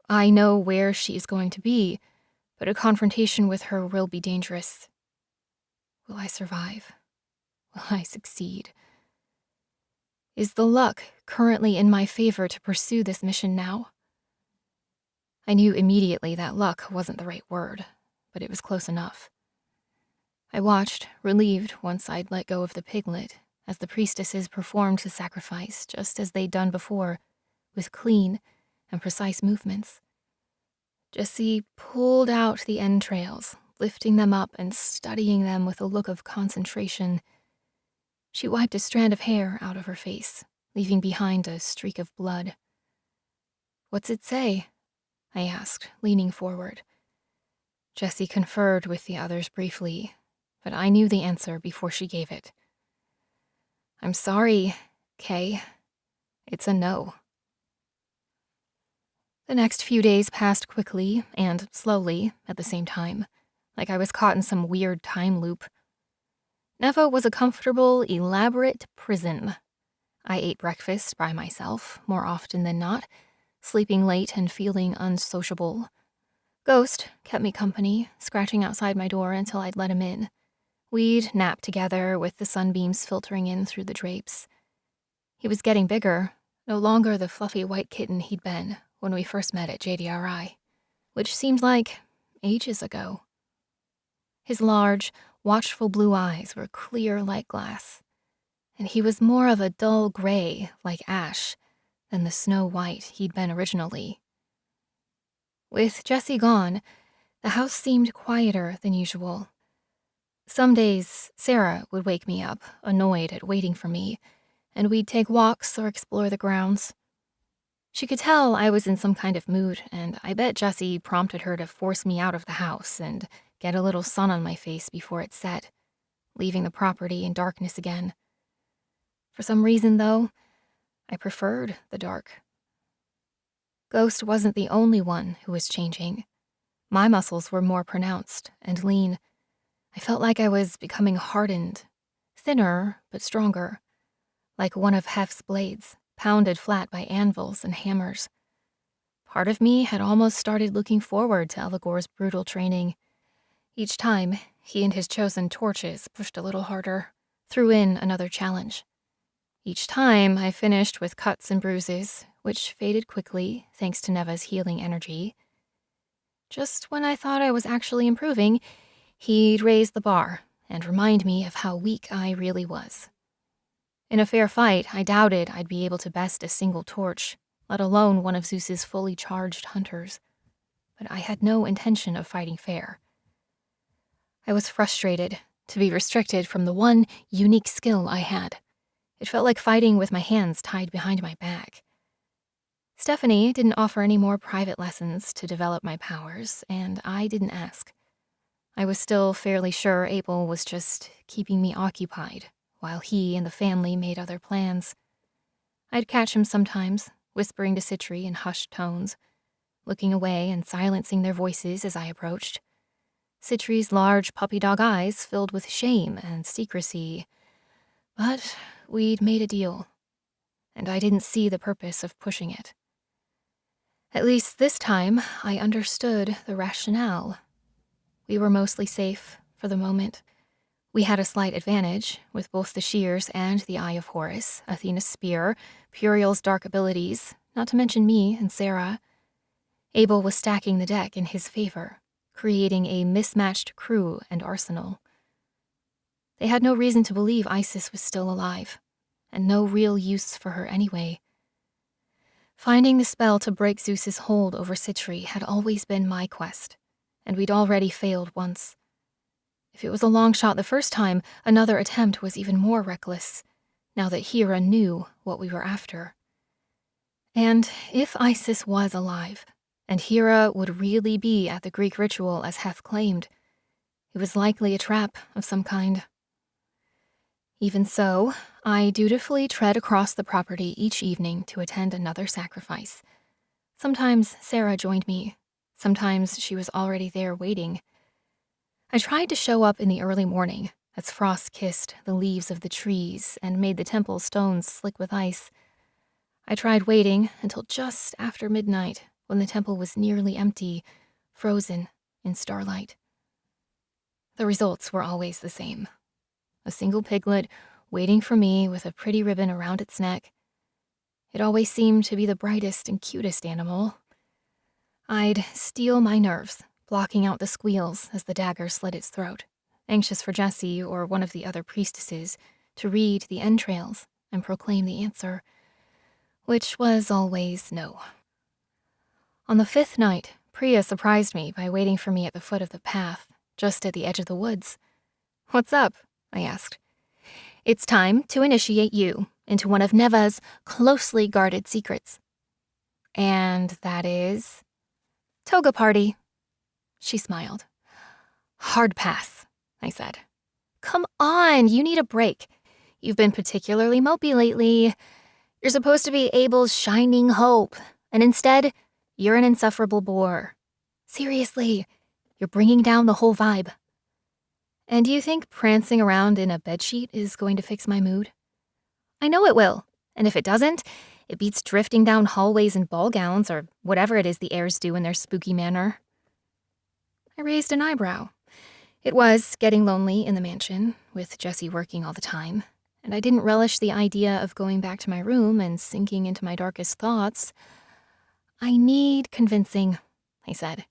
I know where she is going to be, but a confrontation with her will be dangerous. Will I survive? Will I succeed? Is the luck currently in my favor to pursue this mission now?" I knew immediately that luck wasn't the right word, but it was close enough. I watched, relieved once I'd let go of the piglet, as the priestesses performed the sacrifice just as they'd done before, with clean and precise movements. Jessie pulled out the entrails, lifting them up and studying them with a look of concentration. She wiped a strand of hair out of her face, leaving behind a streak of blood. "What's it say?" I asked, leaning forward. Jessie conferred with the others briefly, but I knew the answer before she gave it. "I'm sorry, Kay. It's a no." The next few days passed quickly and slowly at the same time, like I was caught in some weird time loop. Neva was a comfortable, elaborate prison. I ate breakfast by myself more often than not, sleeping late and feeling unsociable. Ghost kept me company, scratching outside my door until I'd let him in. We'd nap together with the sunbeams filtering in through the drapes. He was getting bigger, no longer the fluffy white kitten he'd been when we first met at JDRI, which seemed like ages ago. His large, watchful blue eyes were clear like glass, and he was more of a dull gray like ash than the snow white he'd been originally. With Jessie gone, the house seemed quieter than usual. Some days, Sarah would wake me up, annoyed at waiting for me, and we'd take walks or explore the grounds. She could tell I was in some kind of mood, and I bet Jessie prompted her to force me out of the house and get a little sun on my face before it set, leaving the property in darkness again. For some reason, though, I preferred the dark. Ghost wasn't the only one who was changing. My muscles were more pronounced and lean. I felt like I was becoming hardened, thinner but stronger, like one of Hef's blades, pounded flat by anvils and hammers. Part of me had almost started looking forward to Elagor's brutal training. Each time, he and his chosen torches pushed a little harder, threw in another challenge. Each time, I finished with cuts and bruises, which faded quickly thanks to Neva's healing energy. Just when I thought I was actually improving, he'd raise the bar and remind me of how weak I really was. In a fair fight, I doubted I'd be able to best a single torch, let alone one of Zeus's fully charged hunters. But I had no intention of fighting fair. I was frustrated to be restricted from the one unique skill I had. It felt like fighting with my hands tied behind my back. Stephanie didn't offer any more private lessons to develop my powers, and I didn't ask. I was still fairly sure Abel was just keeping me occupied, while he and the family made other plans. I'd catch him sometimes, whispering to Sitri in hushed tones, looking away and silencing their voices as I approached. Citri's large puppy dog eyes filled with shame and secrecy. But we'd made a deal, and I didn't see the purpose of pushing it. At least this time, I understood the rationale. We were mostly safe for the moment. We had a slight advantage, with both the shears and the Eye of Horus, Athena's spear, Puriel's dark abilities, not to mention me and Sarah. Abel was stacking the deck in his favor, creating a mismatched crew and arsenal. They had no reason to believe Isis was still alive, and no real use for her anyway. Finding the spell to break Zeus's hold over Sitri had always been my quest, and we'd already failed once. If it was a long shot the first time, another attempt was even more reckless, now that Hera knew what we were after. And if Isis was alive, and Hera would really be at the Greek ritual as Hef claimed, it was likely a trap of some kind. Even so, I dutifully tread across the property each evening to attend another sacrifice. Sometimes Sarah joined me. Sometimes she was already there waiting. I tried to show up in the early morning as frost kissed the leaves of the trees and made the temple stones slick with ice. I tried waiting until just after midnight when the temple was nearly empty, frozen in starlight. The results were always the same. A single piglet waiting for me with a pretty ribbon around its neck. It always seemed to be the brightest and cutest animal. I'd steel my nerves, blocking out the squeals as the dagger slit its throat, anxious for Jessie or one of the other priestesses to read the entrails and proclaim the answer, which was always no. On the fifth night, Priya surprised me by waiting for me at the foot of the path, just at the edge of the woods. "What's up?" I asked. "It's time to initiate you into one of Neva's closely guarded secrets." "And that is?" "Toga party." She smiled. "Hard pass," I said. "Come on, you need a break. You've been particularly mopey lately. You're supposed to be Abel's shining hope, and instead, You're an insufferable bore. Seriously, you're bringing down the whole vibe. And do you think prancing around in a bedsheet is going to fix my mood? I know it will, and if it doesn't, it beats drifting down hallways in ball gowns or whatever it is the heirs do in their spooky manner. I raised an eyebrow. It was getting lonely in the mansion, with Jessie working all the time, and I didn't relish the idea of going back to my room and sinking into my darkest thoughts. I need convincing, I said.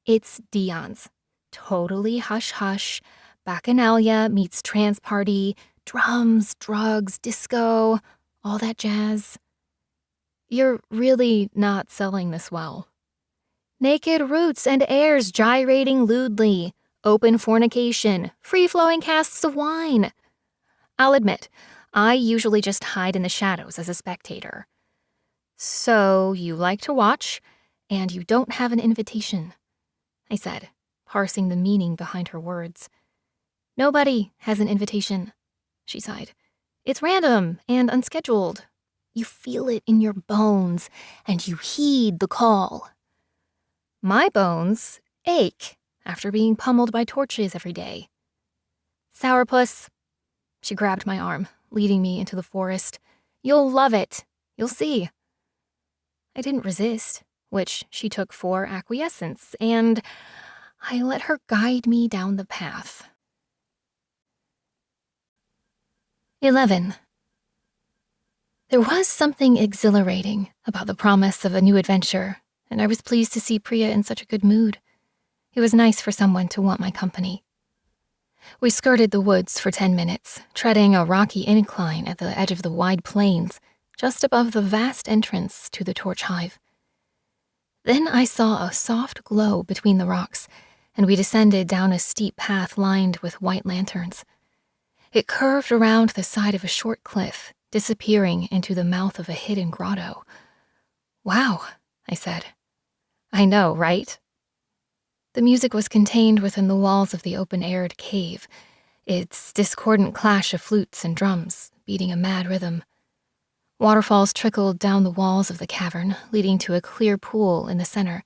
It's Dion's. Totally hush-hush. Bacchanalia meets trance party, drums, drugs, disco, all that jazz. You're really not selling this well. Naked roots and heirs gyrating lewdly, open fornication, free-flowing casks of wine. I'll admit, I usually just hide in the shadows as a spectator. So you like to watch, and you don't have an invitation, I said, parsing the meaning behind her words. Nobody has an invitation, she sighed. It's random and unscheduled. You feel it in your bones, and you heed the call. My bones ache after being pummeled by torches every day. Sourpuss. She grabbed my arm, leading me into the forest. You'll love it. You'll see. I didn't resist, which she took for acquiescence, and I let her guide me down the path. 11. There was something exhilarating about the promise of a new adventure, and I was pleased to see Priya in such a good mood. It was nice for someone to want my company. We skirted the woods for 10 minutes, treading a rocky incline at the edge of the wide plains, just above the vast entrance to the torch hive. Then I saw a soft glow between the rocks, and we descended down a steep path lined with white lanterns. It curved around the side of a short cliff, disappearing into the mouth of a hidden grotto. Wow, I said. I know, right? The music was contained within the walls of the open-aired cave, its discordant clash of flutes and drums beating a mad rhythm. Waterfalls trickled down the walls of the cavern, leading to a clear pool in the center.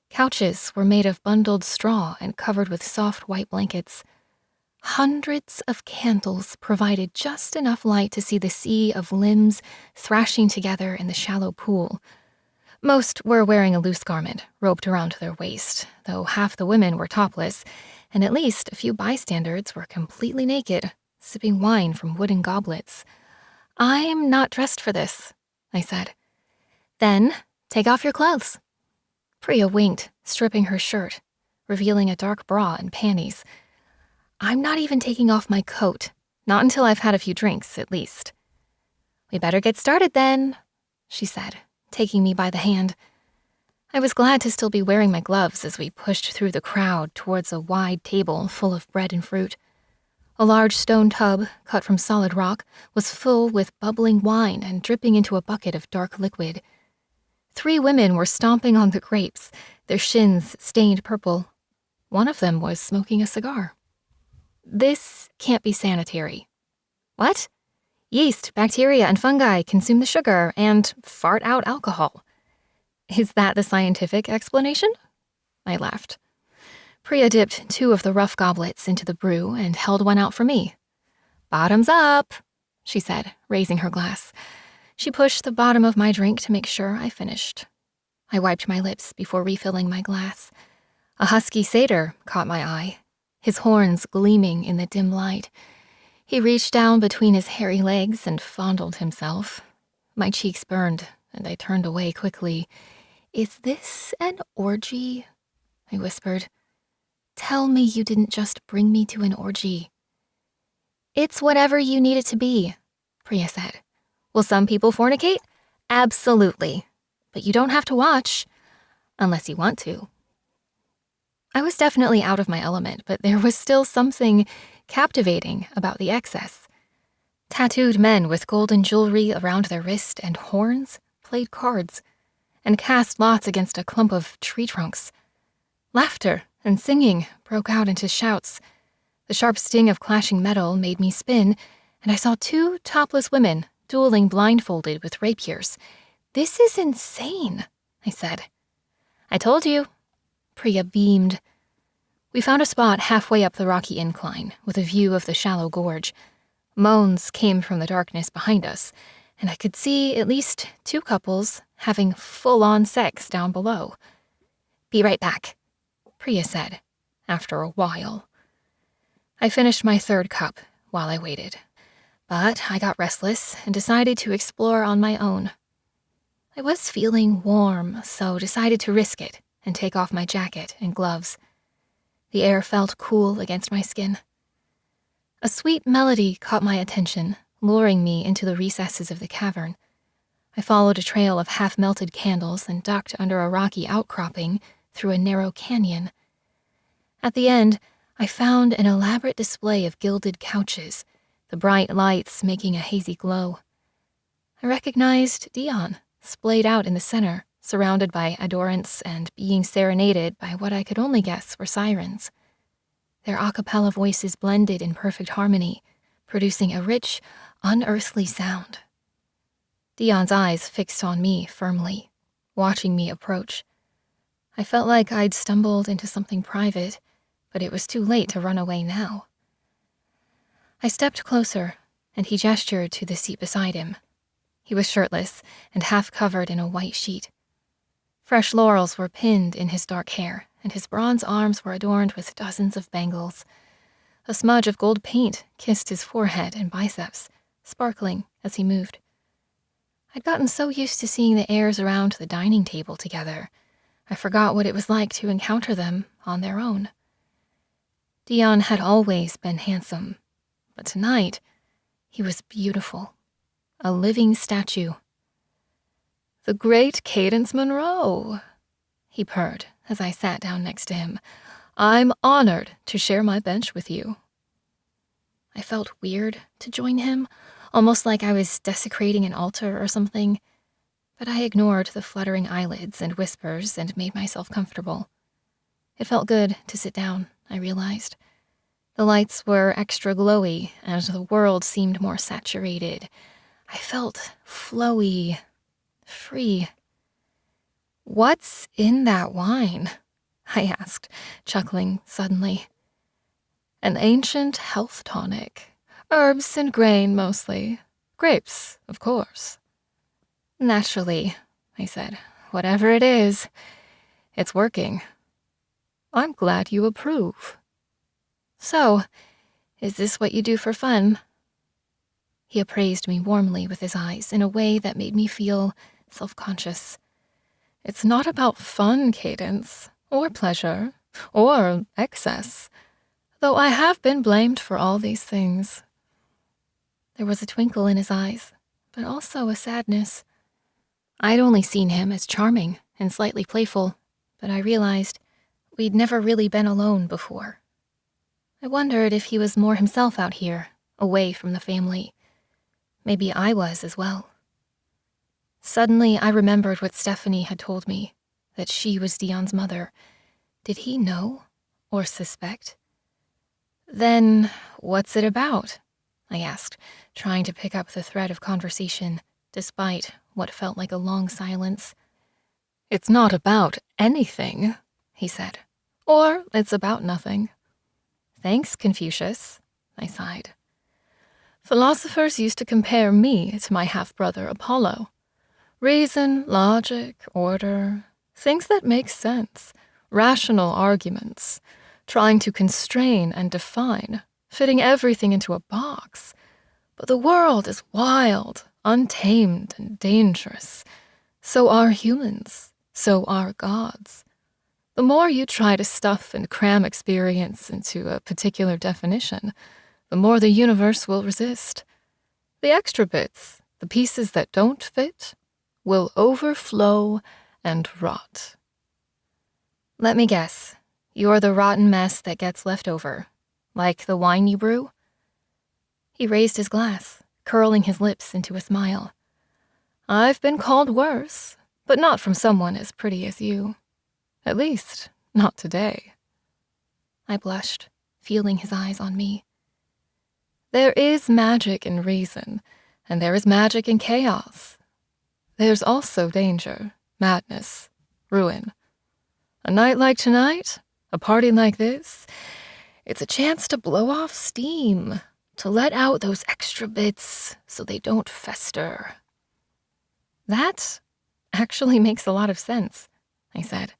Couches were made of bundled straw and covered with soft white blankets. Hundreds of candles provided just enough light to see the sea of limbs thrashing together in the shallow pool. Most were wearing a loose garment, roped around their waist, though half the women were topless, and at least a few bystanders were completely naked, sipping wine from wooden goblets. I'm not dressed for this, I said. Then, take off your clothes. Priya winked, stripping her shirt, revealing a dark bra and panties. I'm not even taking off my coat, not until I've had a few drinks, at least. We better get started then, she said, taking me by the hand. I was glad to still be wearing my gloves as we pushed through the crowd towards a wide table full of bread and fruit. A large stone tub, cut from solid rock, was full with bubbling wine and dripping into a bucket of dark liquid. 3 women were stomping on the grapes, their shins stained purple. One of them was smoking a cigar. This can't be sanitary. What? Yeast, bacteria, and fungi consume the sugar and fart out alcohol. Is that the scientific explanation? I laughed. Priya dipped 2 of the rough goblets into the brew and held one out for me. Bottoms up, she said, raising her glass. She pushed the bottom of my drink to make sure I finished. I wiped my lips before refilling my glass. A husky satyr caught my eye, his horns gleaming in the dim light. He reached down between his hairy legs and fondled himself. My cheeks burned, and I turned away quickly. Is this an orgy? I whispered. Tell me you didn't just bring me to an orgy. It's whatever you need it to be, Priya said. Will some people fornicate? Absolutely. But you don't have to watch, unless you want to. I was definitely out of my element, but there was still something captivating about the excess. Tattooed men with golden jewelry around their wrist and horns played cards and cast lots against a clump of tree trunks. Laughter and singing broke out into shouts. The sharp sting of clashing metal made me spin, and I saw 2 topless women dueling blindfolded with rapiers. This is insane, I said. I told you. Priya beamed. We found a spot halfway up the rocky incline, with a view of the shallow gorge. Moans came from the darkness behind us, and I could see at least 2 couples having full-on sex down below. Be right back, Priya said, after a while. I finished my 3rd cup while I waited, but I got restless and decided to explore on my own. I was feeling warm, so decided to risk it and take off my jacket and gloves. The air felt cool against my skin. A sweet melody caught my attention, luring me into the recesses of the cavern. I followed a trail of half-melted candles and ducked under a rocky outcropping through a narrow canyon. At the end, I found an elaborate display of gilded couches, the bright lights making a hazy glow. I recognized Dion, splayed out in the center, surrounded by adorants and being serenaded by what I could only guess were sirens. Their a cappella voices blended in perfect harmony, producing a rich, unearthly sound. Dion's eyes fixed on me firmly, watching me approach. I felt like I'd stumbled into something private, but it was too late to run away now. I stepped closer, and he gestured to the seat beside him. He was shirtless and half covered in a white sheet. Fresh laurels were pinned in his dark hair, and his bronze arms were adorned with dozens of bangles. A smudge of gold paint kissed his forehead and biceps, sparkling as he moved. I'd gotten so used to seeing the heirs around the dining table together, I forgot what it was like to encounter them on their own. Dion had always been handsome, but tonight he was beautiful, a living statue. "The great Cadence Monroe," he purred as I sat down next to him. "I'm honored to share my bench with you." I felt weird to join him, almost like I was desecrating an altar or something, but I ignored the fluttering eyelids and whispers and made myself comfortable. It felt good to sit down, I realized. The lights were extra glowy, and the world seemed more saturated. I felt flowy, free. "What's in that wine?" I asked, chuckling suddenly. "An ancient health tonic. Herbs and grain mostly. Grapes, of course." "Naturally," I said. "Whatever it is, it's working." "I'm glad you approve." "So, is this what you do for fun?" He appraised me warmly with his eyes in a way that made me feel self-conscious. "It's not about fun, Cadence, or pleasure, or excess, though I have been blamed for all these things." There was a twinkle in his eyes, but also a sadness. I'd only seen him as charming and slightly playful, but I realized we'd never really been alone before. I wondered if he was more himself out here, away from the family. Maybe I was as well. Suddenly, I remembered what Stephanie had told me, that she was Dion's mother. Did he know or suspect? "Then, what's it about?" I asked, trying to pick up the thread of conversation, despite what felt like a long silence. "It's not about anything," he said. "Or it's about nothing." "Thanks, Confucius," I sighed. "Philosophers used to compare me to my half-brother Apollo. Reason, logic, order, things that make sense, rational arguments, trying to constrain and define, fitting everything into a box. But the world is wild, untamed, and dangerous. So are humans. So are gods. The more you try to stuff and cram experience into a particular definition, the more the universe will resist. The extra bits, the pieces that don't fit, will overflow and rot." "Let me guess. You're the rotten mess that gets left over. Like the wine you brew?" He raised his glass, curling his lips into a smile. "I've been called worse, but not from someone as pretty as you. At least, not today." I blushed, feeling his eyes on me. "There is magic in reason, and there is magic in chaos. There's also danger, madness, ruin. A night like tonight, a party like this, it's a chance to blow off steam, to let out those extra bits so they don't fester. That actually makes a lot of sense, I said.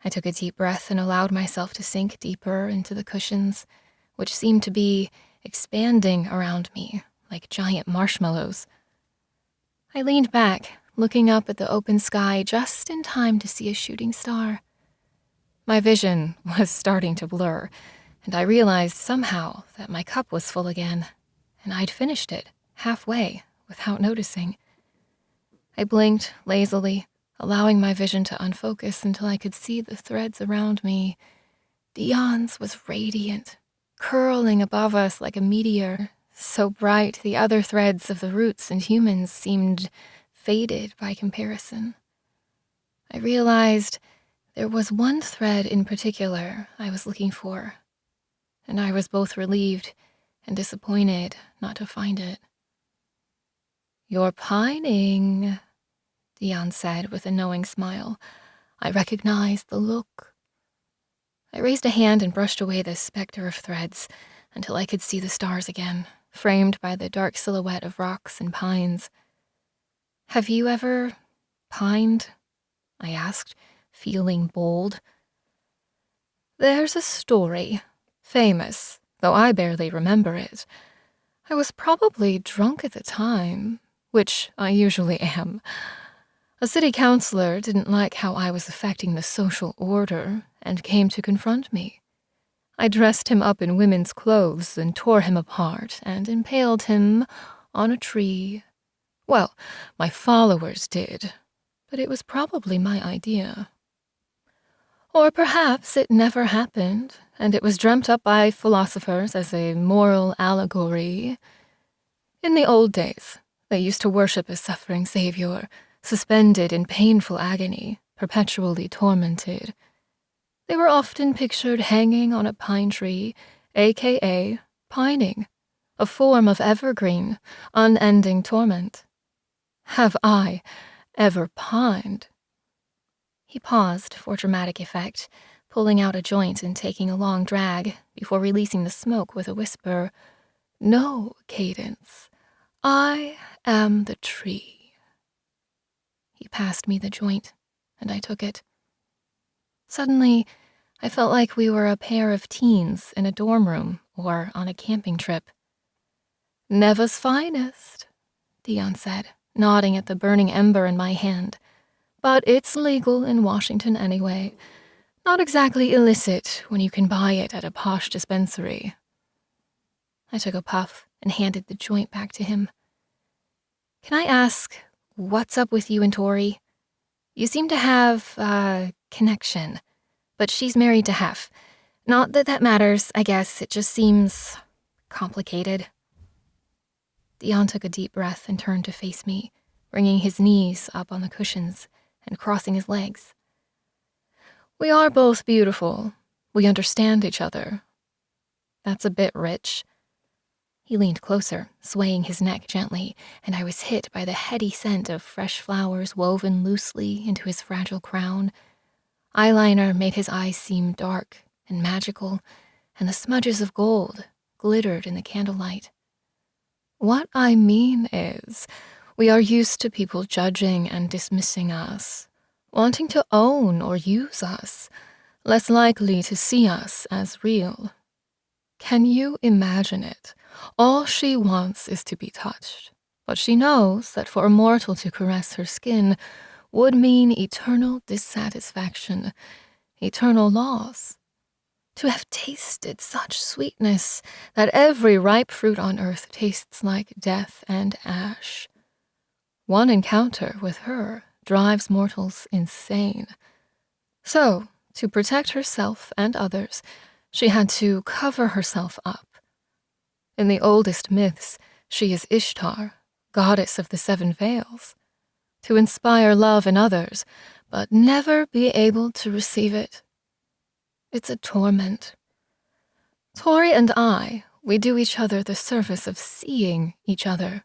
I took a deep breath and allowed myself to sink deeper into the cushions, which seemed to be expanding around me like giant marshmallows. I leaned back, looking up at the open sky just in time to see a shooting star. My vision was starting to blur, and I realized somehow that my cup was full again, and I'd finished it halfway without noticing. I blinked lazily, allowing my vision to unfocus until I could see the threads around me. Dion's was radiant, curling above us like a meteor, so bright the other threads of the roots and humans seemed faded by comparison. I realized there was one thread in particular I was looking for, and I was both relieved and disappointed not to find it. "You're pining," Dion said with a knowing smile. I recognized the look. I raised a hand and brushed away the specter of threads until I could see the stars again, framed by the dark silhouette of rocks and pines. "Have you ever pined?" I asked, feeling bold. "There's a story, famous, though I barely remember it. I was probably drunk at the time, which I usually am. A city councilor didn't like how I was affecting the social order and came to confront me. I dressed him up in women's clothes and tore him apart and impaled him on a tree. Well, my followers did, but it was probably my idea. Or perhaps it never happened, and it was dreamt up by philosophers as a moral allegory. In the old days, they used to worship a suffering savior, suspended in painful agony, perpetually tormented. They were often pictured hanging on a pine tree, aka pining, a form of evergreen, unending torment. Have I ever pined?" He paused for dramatic effect, pulling out a joint and taking a long drag before releasing the smoke with a whisper. "No, Cadence. I am the tree." He passed me the joint, and I took it. Suddenly, I felt like we were a pair of teens in a dorm room or on a camping trip. "Neva's finest," Dion said, nodding at the burning ember in my hand. "But it's legal in Washington anyway. Not exactly illicit when you can buy it at a posh dispensary." I took a puff and handed the joint back to him. "Can I ask, what's up with you and Tori? You seem to have a connection, but she's married to Hef. Not that that matters, I guess. It just seems complicated." Dion took a deep breath and turned to face me, bringing his knees up on the cushions and crossing his legs. "We are both beautiful. We understand each other. That's a bit rich." He leaned closer, swaying his neck gently, and I was hit by the heady scent of fresh flowers woven loosely into his fragile crown. Eyeliner made his eyes seem dark and magical, and the smudges of gold glittered in the candlelight. "What I mean is, we are used to people judging and dismissing us, wanting to own or use us, less likely to see us as real. Can you imagine it? All she wants is to be touched, but she knows that for a mortal to caress her skin would mean eternal dissatisfaction, eternal loss. To have tasted such sweetness that every ripe fruit on earth tastes like death and ash. One encounter with her drives mortals insane. So, to protect herself and others, she had to cover herself up. In the oldest myths, she is Ishtar, goddess of the 7 veils. To inspire love in others, but never be able to receive it. It's a torment. Tori and I, we do each other the service of seeing each other.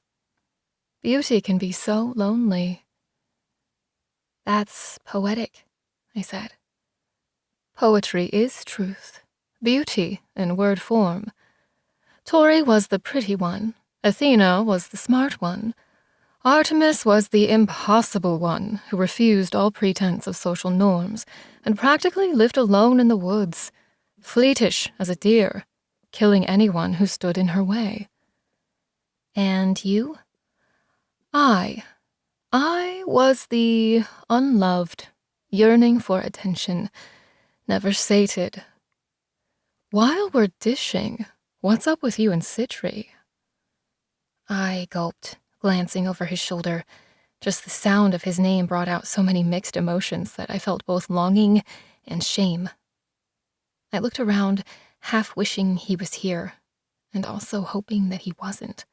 Beauty can be so lonely." "That's poetic," I said. Poetry is truth, beauty in word form. Tori was the pretty one, Athena was the smart one, Artemis was the impossible one who refused all pretense of social norms and practically lived alone in the woods, fleetish as a deer, killing anyone who stood in her way. And you? I was the unloved, yearning for attention, never sated. While we're dishing, what's up with you and Sitri? I gulped, glancing over his shoulder. Just the sound of his name brought out so many mixed emotions that I felt both longing and shame. I looked around, half wishing he was here, and also hoping that he wasn't.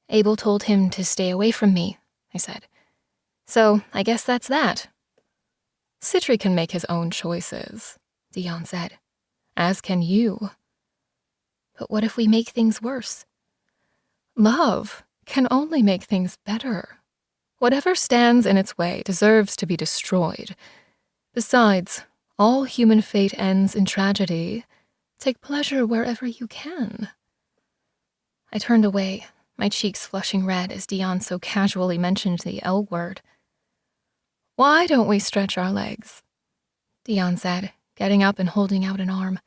Abel told him to stay away from me, I said. So I guess that's that. Sitri can make his own choices, Dion said. as can you. But what if we make things worse? Love can only make things better. Whatever stands in its way deserves to be destroyed. Besides, all human fate ends in tragedy. Take pleasure wherever you can. I turned away, my cheeks flushing red as Dion so casually mentioned the L word. Why don't we stretch our legs? Dion said, getting up and holding out an arm.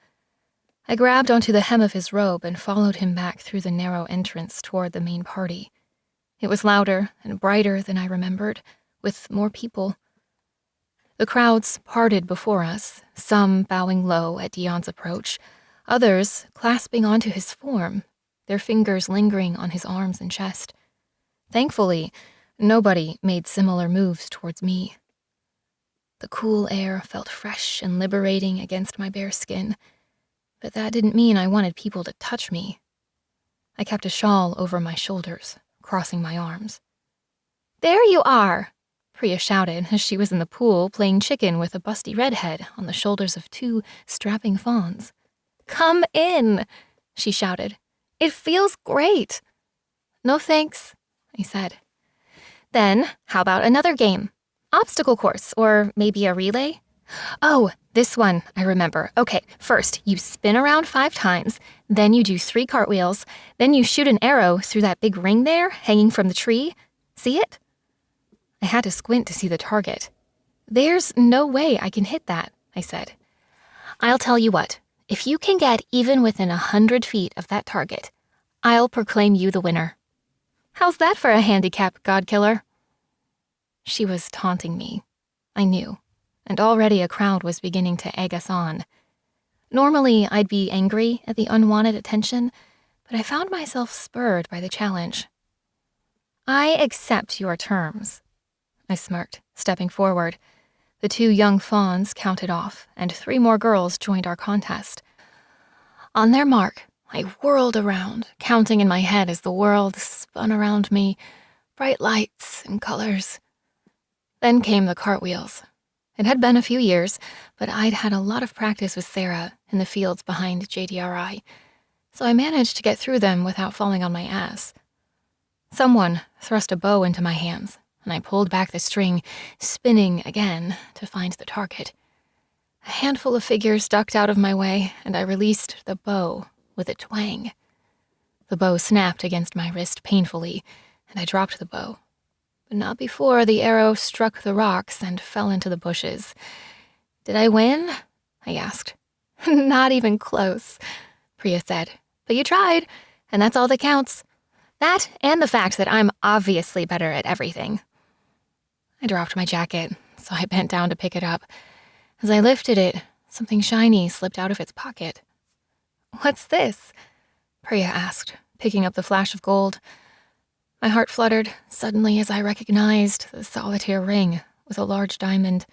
I grabbed onto the hem of his robe and followed him back through the narrow entrance toward the main party. It was louder and brighter than I remembered, with more people. The crowds parted before us, some bowing low at Dion's approach, others clasping onto his form, their fingers lingering on his arms and chest. Thankfully, nobody made similar moves towards me. The cool air felt fresh and liberating against my bare skin, but that didn't mean I wanted people to touch me. I kept a shawl over my shoulders, crossing my arms. "There you are!" Priya shouted as she was in the pool playing chicken with a busty redhead on the shoulders of two strapping fawns. "Come in," she shouted. "It feels great." "No thanks," I said. "Then, how about another game? Obstacle course, or maybe a relay? Oh, this one, I remember. Okay, first, you spin around 5 times, then you do 3 cartwheels, then you shoot an arrow through that big ring there, hanging from the tree. See it?" I had to squint to see the target. "There's no way I can hit that," I said. "I'll tell you what, if you can get even within 100 feet of that target, I'll proclaim you the winner. How's that for a handicap, godkiller?" She was taunting me. I knew, and already a crowd was beginning to egg us on. Normally, I'd be angry at the unwanted attention, but I found myself spurred by the challenge. "I accept your terms," I smirked, stepping forward. The 2 young fawns counted off, and 3 more girls joined our contest. On their mark, I whirled around, counting in my head as the world spun around me, bright lights and colors. Then came the cartwheels. It had been a few years, but I'd had a lot of practice with Sarah in the fields behind JDRI, so I managed to get through them without falling on my ass. Someone thrust a bow into my hands, and I pulled back the string, spinning again to find the target. A handful of figures ducked out of my way, and I released the bow with a twang. The bow snapped against my wrist painfully, and I dropped the bow. But not before the arrow struck the rocks and fell into the bushes. "Did I win?" I asked. "Not even close," Priya said. "But you tried, and that's all that counts. That and the fact that I'm obviously better at everything." I dropped my jacket, so I bent down to pick it up. As I lifted it, something shiny slipped out of its pocket. "What's this?" Priya asked, picking up the flash of gold. My heart fluttered suddenly as I recognized the solitaire ring with a large diamond.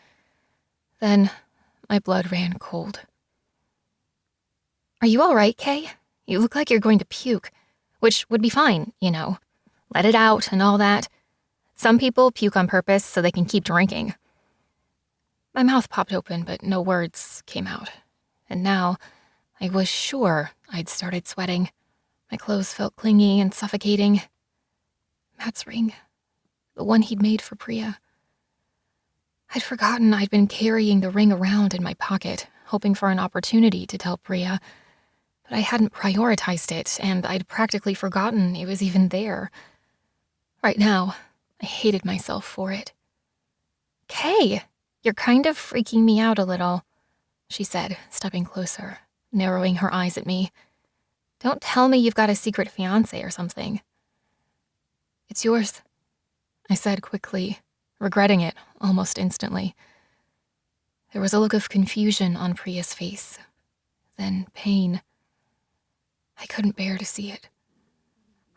Then my blood ran cold. "Are you all right, Kay? You look like you're going to puke, which would be fine, you know. Let it out and all that. Some people puke on purpose so they can keep drinking." My mouth popped open, but no words came out. And now I was sure I'd started sweating. My clothes felt clingy and suffocating. Matt's ring, the one he'd made for Priya. I'd forgotten I'd been carrying the ring around in my pocket, hoping for an opportunity to tell Priya, but I hadn't prioritized it, and I'd practically forgotten it was even there. Right now, I hated myself for it. "Kay, you're kind of freaking me out a little," she said, stepping closer, narrowing her eyes at me. "Don't tell me you've got a secret fiancé or something." "It's yours," I said quickly, regretting it almost instantly. There was a look of confusion on Priya's face, then pain. I couldn't bear to see it.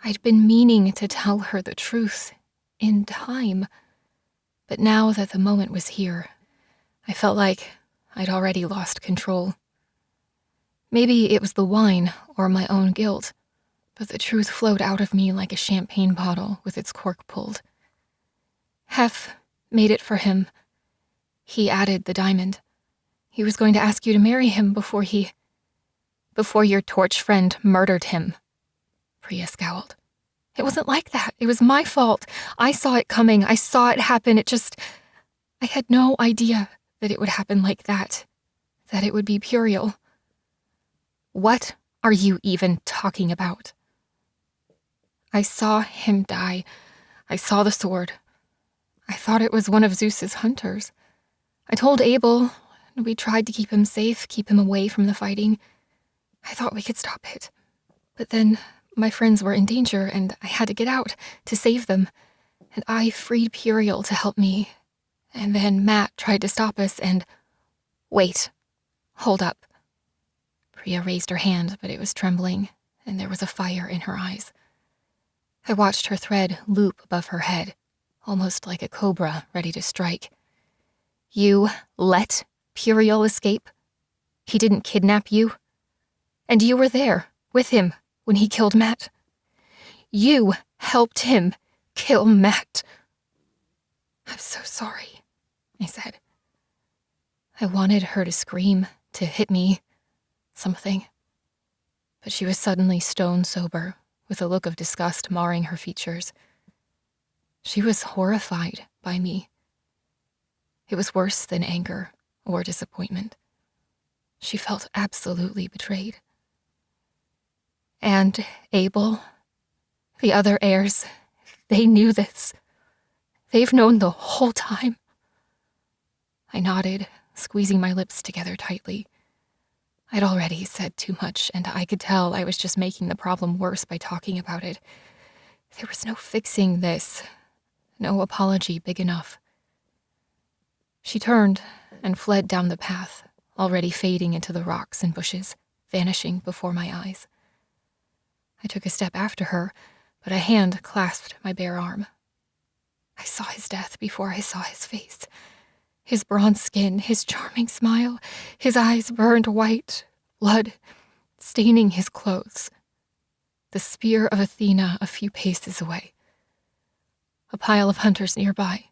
I'd been meaning to tell her the truth, in time, but now that the moment was here, I felt like I'd already lost control. Maybe it was the wine or my own guilt, but the truth flowed out of me like a champagne bottle with its cork pulled. Hef made it for him. He added the diamond. He was going to ask you to marry him before your torch friend murdered him. Priya scowled. "It wasn't like that. It was my fault. I saw it coming. I saw it happen. I had no idea that it would happen like that it would be Puriel." "What are you even talking about?" "I saw him die. I saw the sword. I thought it was one of Zeus's hunters. I told Abel, and we tried to keep him safe, keep him away from the fighting. I thought we could stop it. But then my friends were in danger, and I had to get out to save them. And I freed Puriel to help me. And then Matt tried to stop us, and—" "Wait. Hold up." Priya raised her hand, but it was trembling, and there was a fire in her eyes. I watched her thread loop above her head, almost like a cobra ready to strike. "You let Puriel escape? He didn't kidnap you? And you were there, with him, when he killed Matt? You helped him kill Matt." "I'm so sorry," I said. I wanted her to scream, to hit me, something. But she was suddenly stone sober, with a look of disgust marring her features. She was horrified by me. It was worse than anger or disappointment. She felt absolutely betrayed. "And Abel, the other heirs, they knew this. They've known the whole time." I nodded, squeezing my lips together tightly. I'd already said too much, and I could tell I was just making the problem worse by talking about it. There was no fixing this, no apology big enough. She turned and fled down the path, already fading into the rocks and bushes, vanishing before my eyes. I took a step after her, but a hand clasped my bare arm. I saw his death before I saw his face. His bronze skin, his charming smile, his eyes burned white, blood staining his clothes. The spear of Athena a few paces away. A pile of hunters nearby,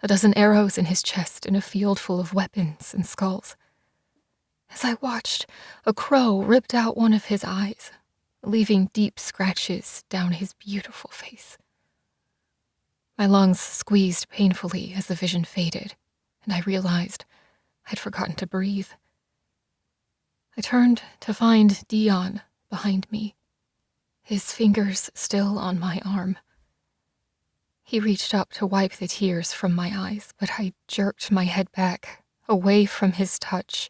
a dozen arrows in his chest and a field full of weapons and skulls. As I watched, a crow ripped out one of his eyes, leaving deep scratches down his beautiful face. My lungs squeezed painfully as the vision faded, and I realized I'd forgotten to breathe. I turned to find Dion behind me, his fingers still on my arm. He reached up to wipe the tears from my eyes, but I jerked my head back, away from his touch.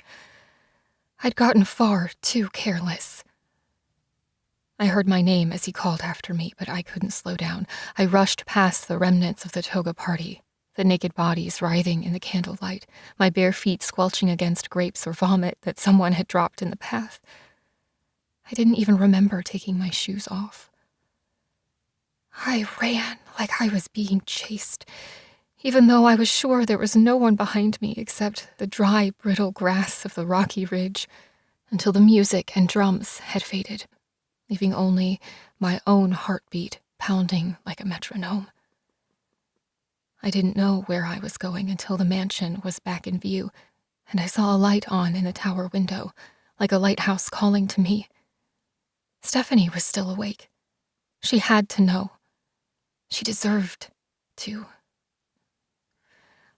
I'd gotten far too careless. I heard my name as he called after me, but I couldn't slow down. I rushed past the remnants of the toga party, the naked bodies writhing in the candlelight, my bare feet squelching against grapes or vomit that someone had dropped in the path. I didn't even remember taking my shoes off. I ran like I was being chased, even though I was sure there was no one behind me except the dry, brittle grass of the rocky ridge, until the music and drums had faded, leaving only my own heartbeat pounding like a metronome. I didn't know where I was going until the mansion was back in view, and I saw a light on in the tower window, like a lighthouse calling to me. Stephanie was still awake. She had to know. She deserved to.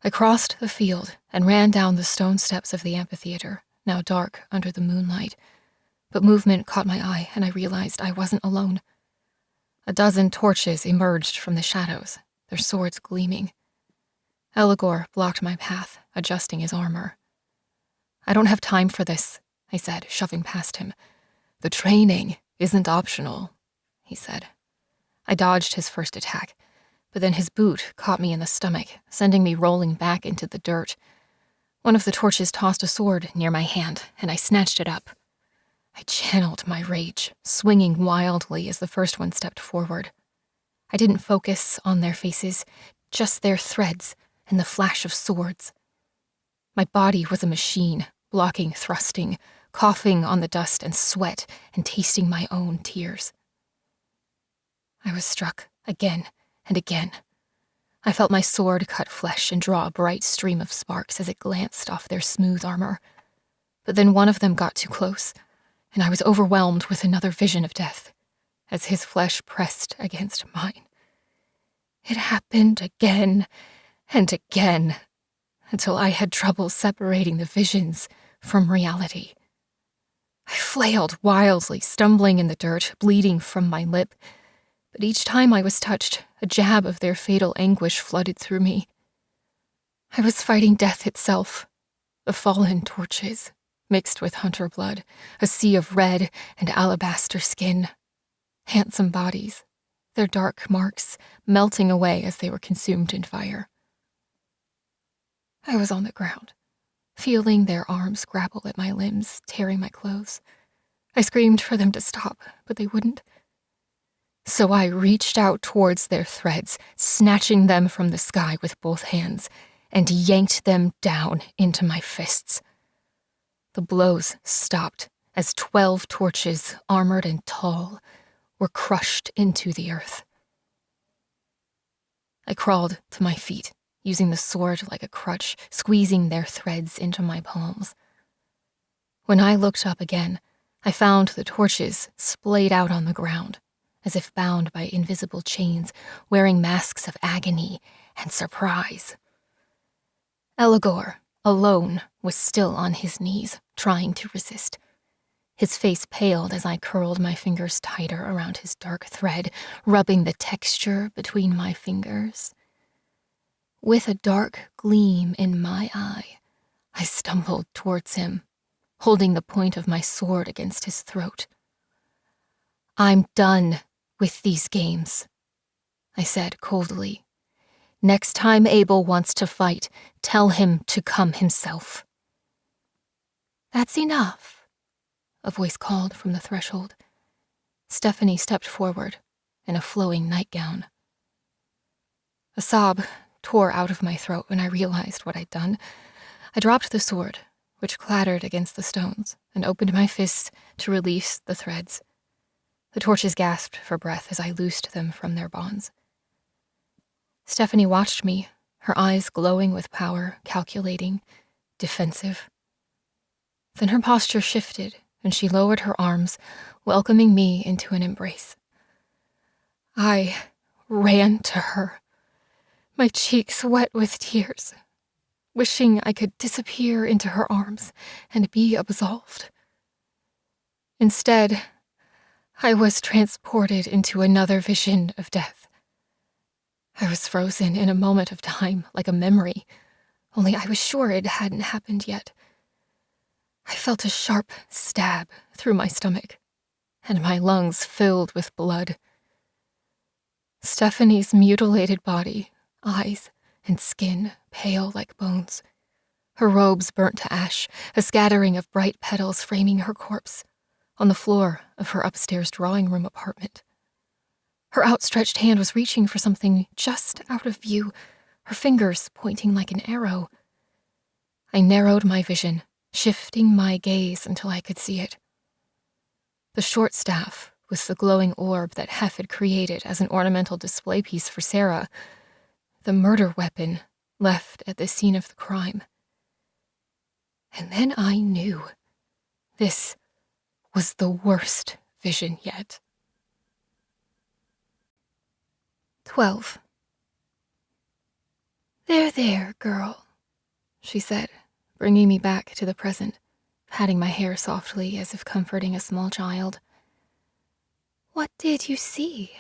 I crossed the field and ran down the stone steps of the amphitheater, now dark under the moonlight. But movement caught my eye, and I realized I wasn't alone. A dozen torches emerged from the shadows, their swords gleaming. Eligor blocked my path, adjusting his armor. "I don't have time for this," I said, shoving past him. "The training isn't optional," he said. I dodged his first attack, but then his boot caught me in the stomach, sending me rolling back into the dirt. One of the torches tossed a sword near my hand, and I snatched it up. I channeled my rage, swinging wildly as the first one stepped forward. I didn't focus on their faces, just their threads and the flash of swords. My body was a machine, blocking thrusting, coughing on the dust and sweat and tasting my own tears. I was struck again and again. I felt my sword cut flesh and draw a bright stream of sparks as it glanced off their smooth armor. But then one of them got too close, and I was overwhelmed with another vision of death, as his flesh pressed against mine. It happened again and again, until I had trouble separating the visions from reality. I flailed wildly, stumbling in the dirt, bleeding from my lip, but each time I was touched, a jab of their fatal anguish flooded through me. I was fighting death itself, the fallen torches, mixed with hunter blood, a sea of red and alabaster skin. Handsome bodies, their dark marks melting away as they were consumed in fire. I was on the ground, feeling their arms grapple at my limbs, tearing my clothes. I screamed for them to stop, but they wouldn't. So I reached out towards their threads, snatching them from the sky with both hands, and yanked them down into my fists. The blows stopped as 12 torches, armored and tall, were crushed into the earth. I crawled to my feet, using the sword like a crutch, squeezing their threads into my palms. When I looked up again, I found the torches splayed out on the ground, as if bound by invisible chains, wearing masks of agony and surprise. Eligor, alone, was still on his knees, trying to resist. His face paled as I curled my fingers tighter around his dark thread, rubbing the texture between my fingers. With a dark gleam in my eye, I stumbled towards him, holding the point of my sword against his throat. "I'm done with these games," I said coldly. "Next time Abel wants to fight, tell him to come himself." "That's enough," a voice called from the threshold. Stephanie stepped forward in a flowing nightgown. A sob tore out of my throat when I realized what I'd done. I dropped the sword, which clattered against the stones, and opened my fists to release the threads. The torches gasped for breath as I loosed them from their bonds. Stephanie watched me, her eyes glowing with power, calculating, defensive. Then her posture shifted, and she lowered her arms, welcoming me into an embrace. I ran to her, my cheeks wet with tears, wishing I could disappear into her arms and be absolved. Instead, I was transported into another vision of death. I was frozen in a moment of time, like a memory, only I was sure it hadn't happened yet. I felt a sharp stab through my stomach, and my lungs filled with blood. Stephanie's mutilated body, eyes and skin pale like bones. Her robes burnt to ash, a scattering of bright petals framing her corpse, on the floor of her upstairs drawing room apartment. Her outstretched hand was reaching for something just out of view, her fingers pointing like an arrow. I narrowed my vision, shifting my gaze until I could see it. The short staff with the glowing orb that Hef had created as an ornamental display piece for Sarah, the murder weapon left at the scene of the crime. And then I knew this was the worst vision yet. 12. There, girl," she said, bringing me back to the present, patting my hair softly as if comforting a small child. "What did you see?"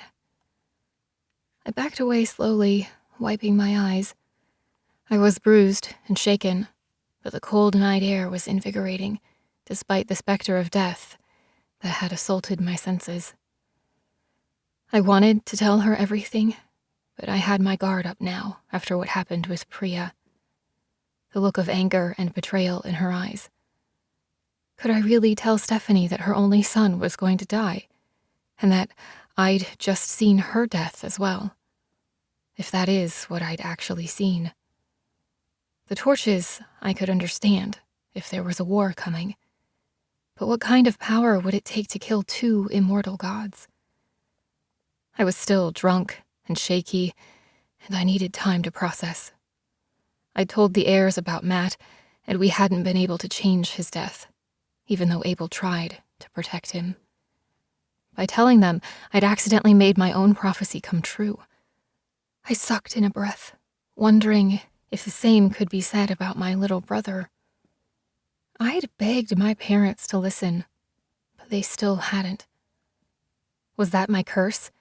I backed away slowly, wiping my eyes. I was bruised and shaken, but the cold night air was invigorating, despite the specter of death that had assaulted my senses. I wanted to tell her everything, but I had my guard up now after what happened with Priya. The look of anger and betrayal in her eyes. Could I really tell Stephanie that her only son was going to die, and that I'd just seen her death as well? If that is what I'd actually seen. The torches I could understand if there was a war coming. But what kind of power would it take to kill two immortal gods? I was still drunk and shaky, and I needed time to process. I told the heirs about Matt, and we hadn't been able to change his death, even though Abel tried to protect him. By telling them, I'd accidentally made my own prophecy come true. I sucked in a breath, wondering if the same could be said about my little brother. I'd begged my parents to listen, but they still hadn't. Was that my curse?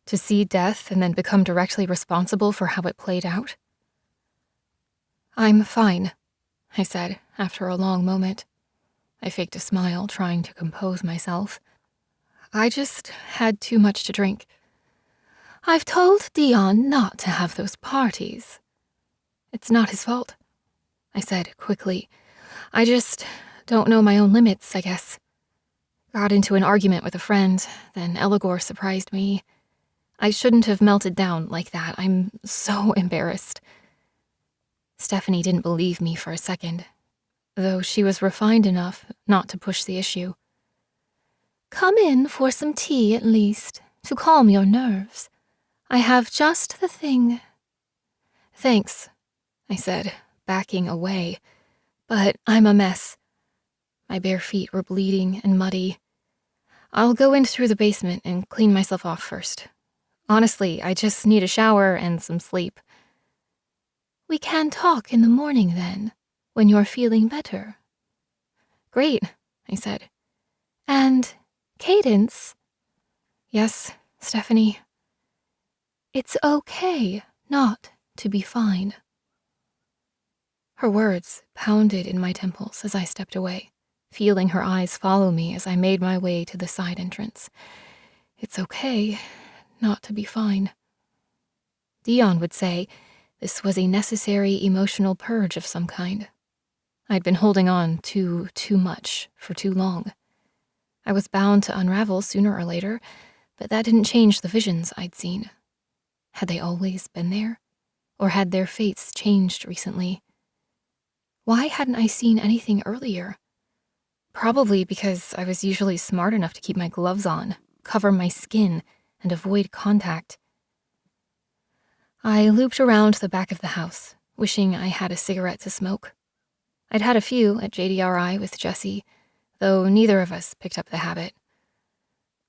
To see death and then become directly responsible for how it played out? "I'm fine," I said after a long moment. I faked a smile, trying to compose myself. "I just had too much to drink." "I've told Dion not to have those parties." "It's not his fault," I said quickly. "I just don't know my own limits, I guess. Got into an argument with a friend, then Eligor surprised me. I shouldn't have melted down like that. I'm so embarrassed." Stephanie didn't believe me for a second, though she was refined enough not to push the issue. "Come in for some tea at least, to calm your nerves. I have just the thing." "Thanks," I said, backing away, "but I'm a mess." My bare feet were bleeding and muddy. "I'll go in through the basement and clean myself off first. Honestly, I just need a shower and some sleep." "We can talk in the morning then, when you're feeling better." "Great," I said. "And Cadence?" "Yes, Stephanie." "It's okay not to be fine." Her words pounded in my temples as I stepped away, feeling her eyes follow me as I made my way to the side entrance. It's okay not to be fine. Dion would say this was a necessary emotional purge of some kind. I'd been holding on to too much for too long. I was bound to unravel sooner or later, but that didn't change the visions I'd seen. Had they always been there? Or had their fates changed recently? Why hadn't I seen anything earlier? Probably because I was usually smart enough to keep my gloves on, cover my skin, and avoid contact. I looped around the back of the house, wishing I had a cigarette to smoke. I'd had a few at JDRI with Jesse, though neither of us picked up the habit.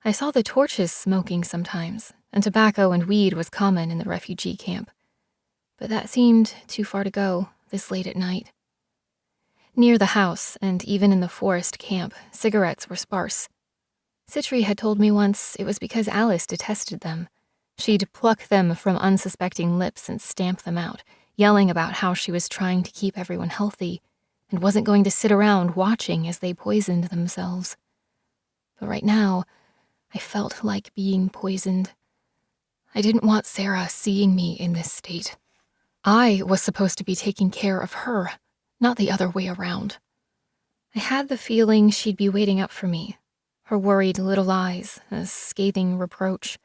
I saw the torches smoking sometimes, and tobacco and weed was common in the refugee camp. But that seemed too far to go this late at night. Near the house, and even in the forest camp, cigarettes were sparse. Sitri had told me once it was because Alice detested them. She'd pluck them from unsuspecting lips and stamp them out, yelling about how she was trying to keep everyone healthy and wasn't going to sit around watching as they poisoned themselves. But right now, I felt like being poisoned. I didn't want Sarah seeing me in this state. I was supposed to be taking care of her, not the other way around. I had the feeling she'd be waiting up for me, her worried little eyes, a scathing reproach.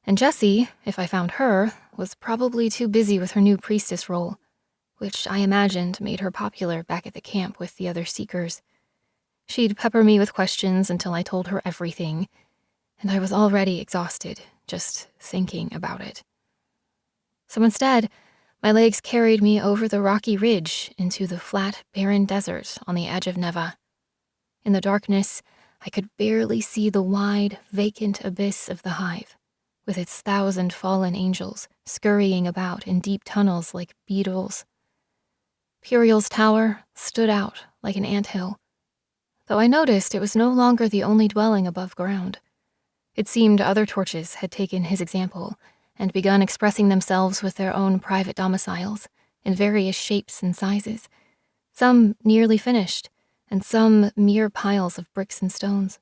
And Jessie, if I found her, was probably too busy with her new priestess role, which I imagined made her popular back at the camp with the other seekers. She'd pepper me with questions until I told her everything, and I was already exhausted just thinking about it. So instead, my legs carried me over the rocky ridge into the flat, barren desert on the edge of Neva. In the darkness, I could barely see the wide, vacant abyss of the hive, with its 1,000 fallen angels scurrying about in deep tunnels like beetles. Puriel's tower stood out like an anthill, though I noticed it was no longer the only dwelling above ground. It seemed other torches had taken his example and begun expressing themselves with their own private domiciles in various shapes and sizes, some nearly finished, and some mere piles of bricks and stones.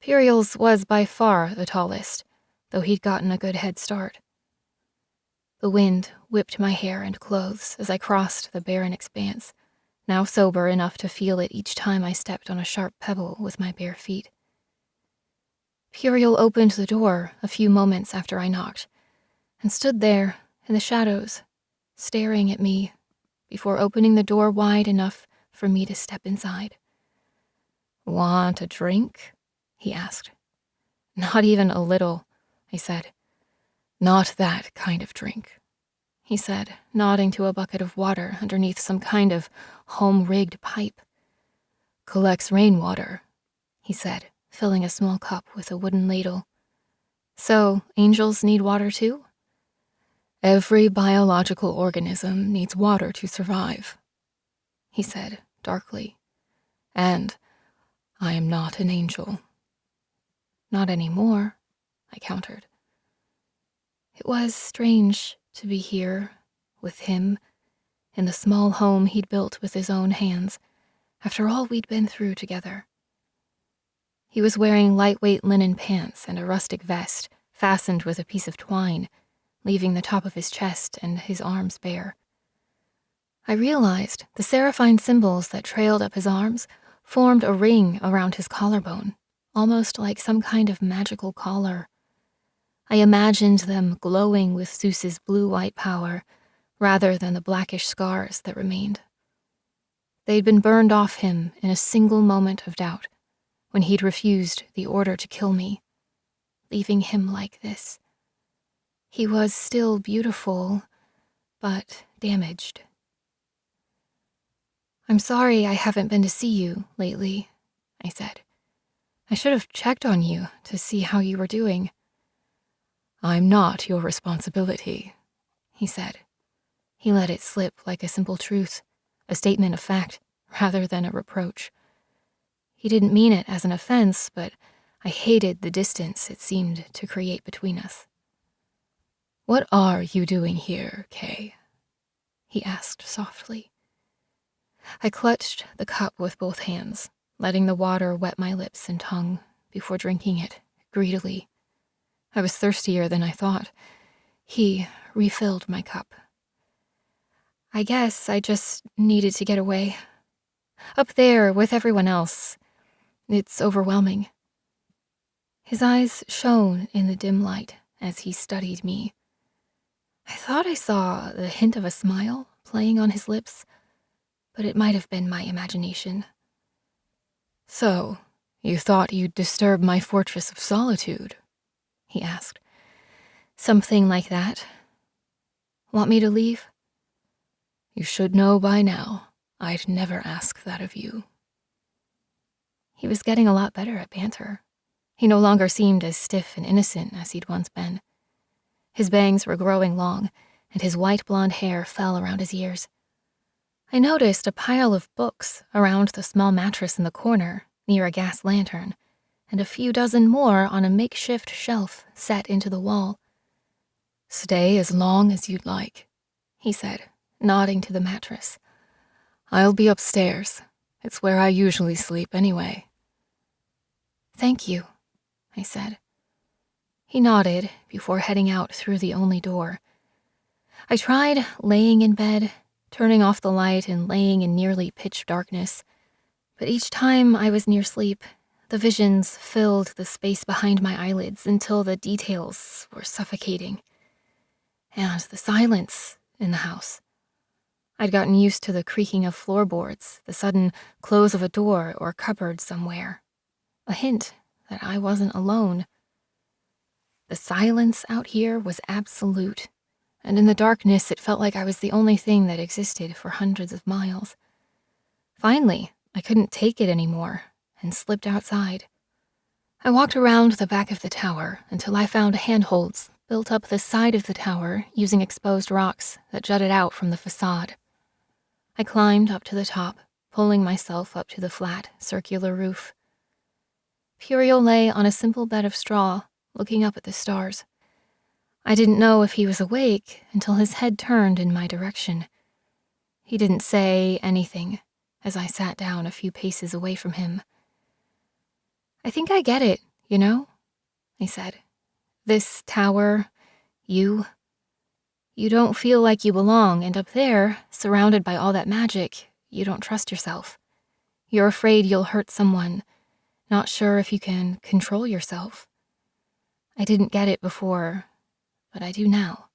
Puriel's was by far the tallest, though he'd gotten a good head start. The wind whipped my hair and clothes as I crossed the barren expanse, now sober enough to feel it each time I stepped on a sharp pebble with my bare feet. Puriel opened the door a few moments after I knocked, and stood there in the shadows, staring at me, before opening the door wide enough for me to step inside. "Want a drink?" he asked. "Not even a little," I said. "Not that kind of drink," he said, nodding to a bucket of water underneath some kind of home-rigged pipe. "Collects rainwater," he said, filling a small cup with a wooden ladle. "So, angels need water too?" "Every biological organism needs water to survive," he said, darkly. "And I am not an angel." "Not anymore," I countered. It was strange to be here, with him, in the small home he'd built with his own hands, after all we'd been through together. He was wearing lightweight linen pants and a rustic vest fastened with a piece of twine, leaving the top of his chest and his arms bare. I realized the seraphine symbols that trailed up his arms formed a ring around his collarbone, almost like some kind of magical collar. I imagined them glowing with Zeus's blue-white power, rather than the blackish scars that remained. They'd been burned off him in a single moment of doubt, when he'd refused the order to kill me, leaving him like this. He was still beautiful, but damaged. "I'm sorry I haven't been to see you lately," I said. "I should have checked on you to see how you were doing." "I'm not your responsibility," he said. He let it slip like a simple truth, a statement of fact, rather than a reproach. He didn't mean it as an offense, but I hated the distance it seemed to create between us. "What are you doing here, Kay?" he asked softly. I clutched the cup with both hands, letting the water wet my lips and tongue before drinking it greedily. I was thirstier than I thought. He refilled my cup. "I guess I just needed to get away. Up there with everyone else. It's overwhelming." His eyes shone in the dim light as he studied me. I thought I saw the hint of a smile playing on his lips, but it might have been my imagination. "So, you thought you'd disturb my fortress of solitude?" he asked. "Something like that. Want me to leave?" "You should know by now. I'd never ask that of you." He was getting a lot better at banter. He no longer seemed as stiff and innocent as he'd once been. His bangs were growing long, and his white blonde hair fell around his ears. I noticed a pile of books around the small mattress in the corner, near a gas lantern, and a few dozen more on a makeshift shelf set into the wall. "Stay as long as you'd like," he said, nodding to the mattress. "I'll be upstairs. It's where I usually sleep anyway." "Thank you," I said. He nodded before heading out through the only door. I tried laying in bed, turning off the light and laying in nearly pitch darkness, but each time I was near sleep, the visions filled the space behind my eyelids until the details were suffocating. And the silence in the house. I'd gotten used to the creaking of floorboards, the sudden close of a door or cupboard somewhere. A hint that I wasn't alone. The silence out here was absolute, and in the darkness it felt like I was the only thing that existed for hundreds of miles. Finally, I couldn't take it anymore and slipped outside. I walked around the back of the tower until I found handholds built up the side of the tower using exposed rocks that jutted out from the facade. I climbed up to the top, pulling myself up to the flat, circular roof. Puriel lay on a simple bed of straw, looking up at the stars. I didn't know if he was awake until his head turned in my direction. He didn't say anything as I sat down a few paces away from him. "I think I get it, you know," I said. "This tower, you don't feel like you belong, and up there, surrounded by all that magic, you don't trust yourself. You're afraid you'll hurt someone, not sure if you can control yourself. I didn't get it before, but I do now."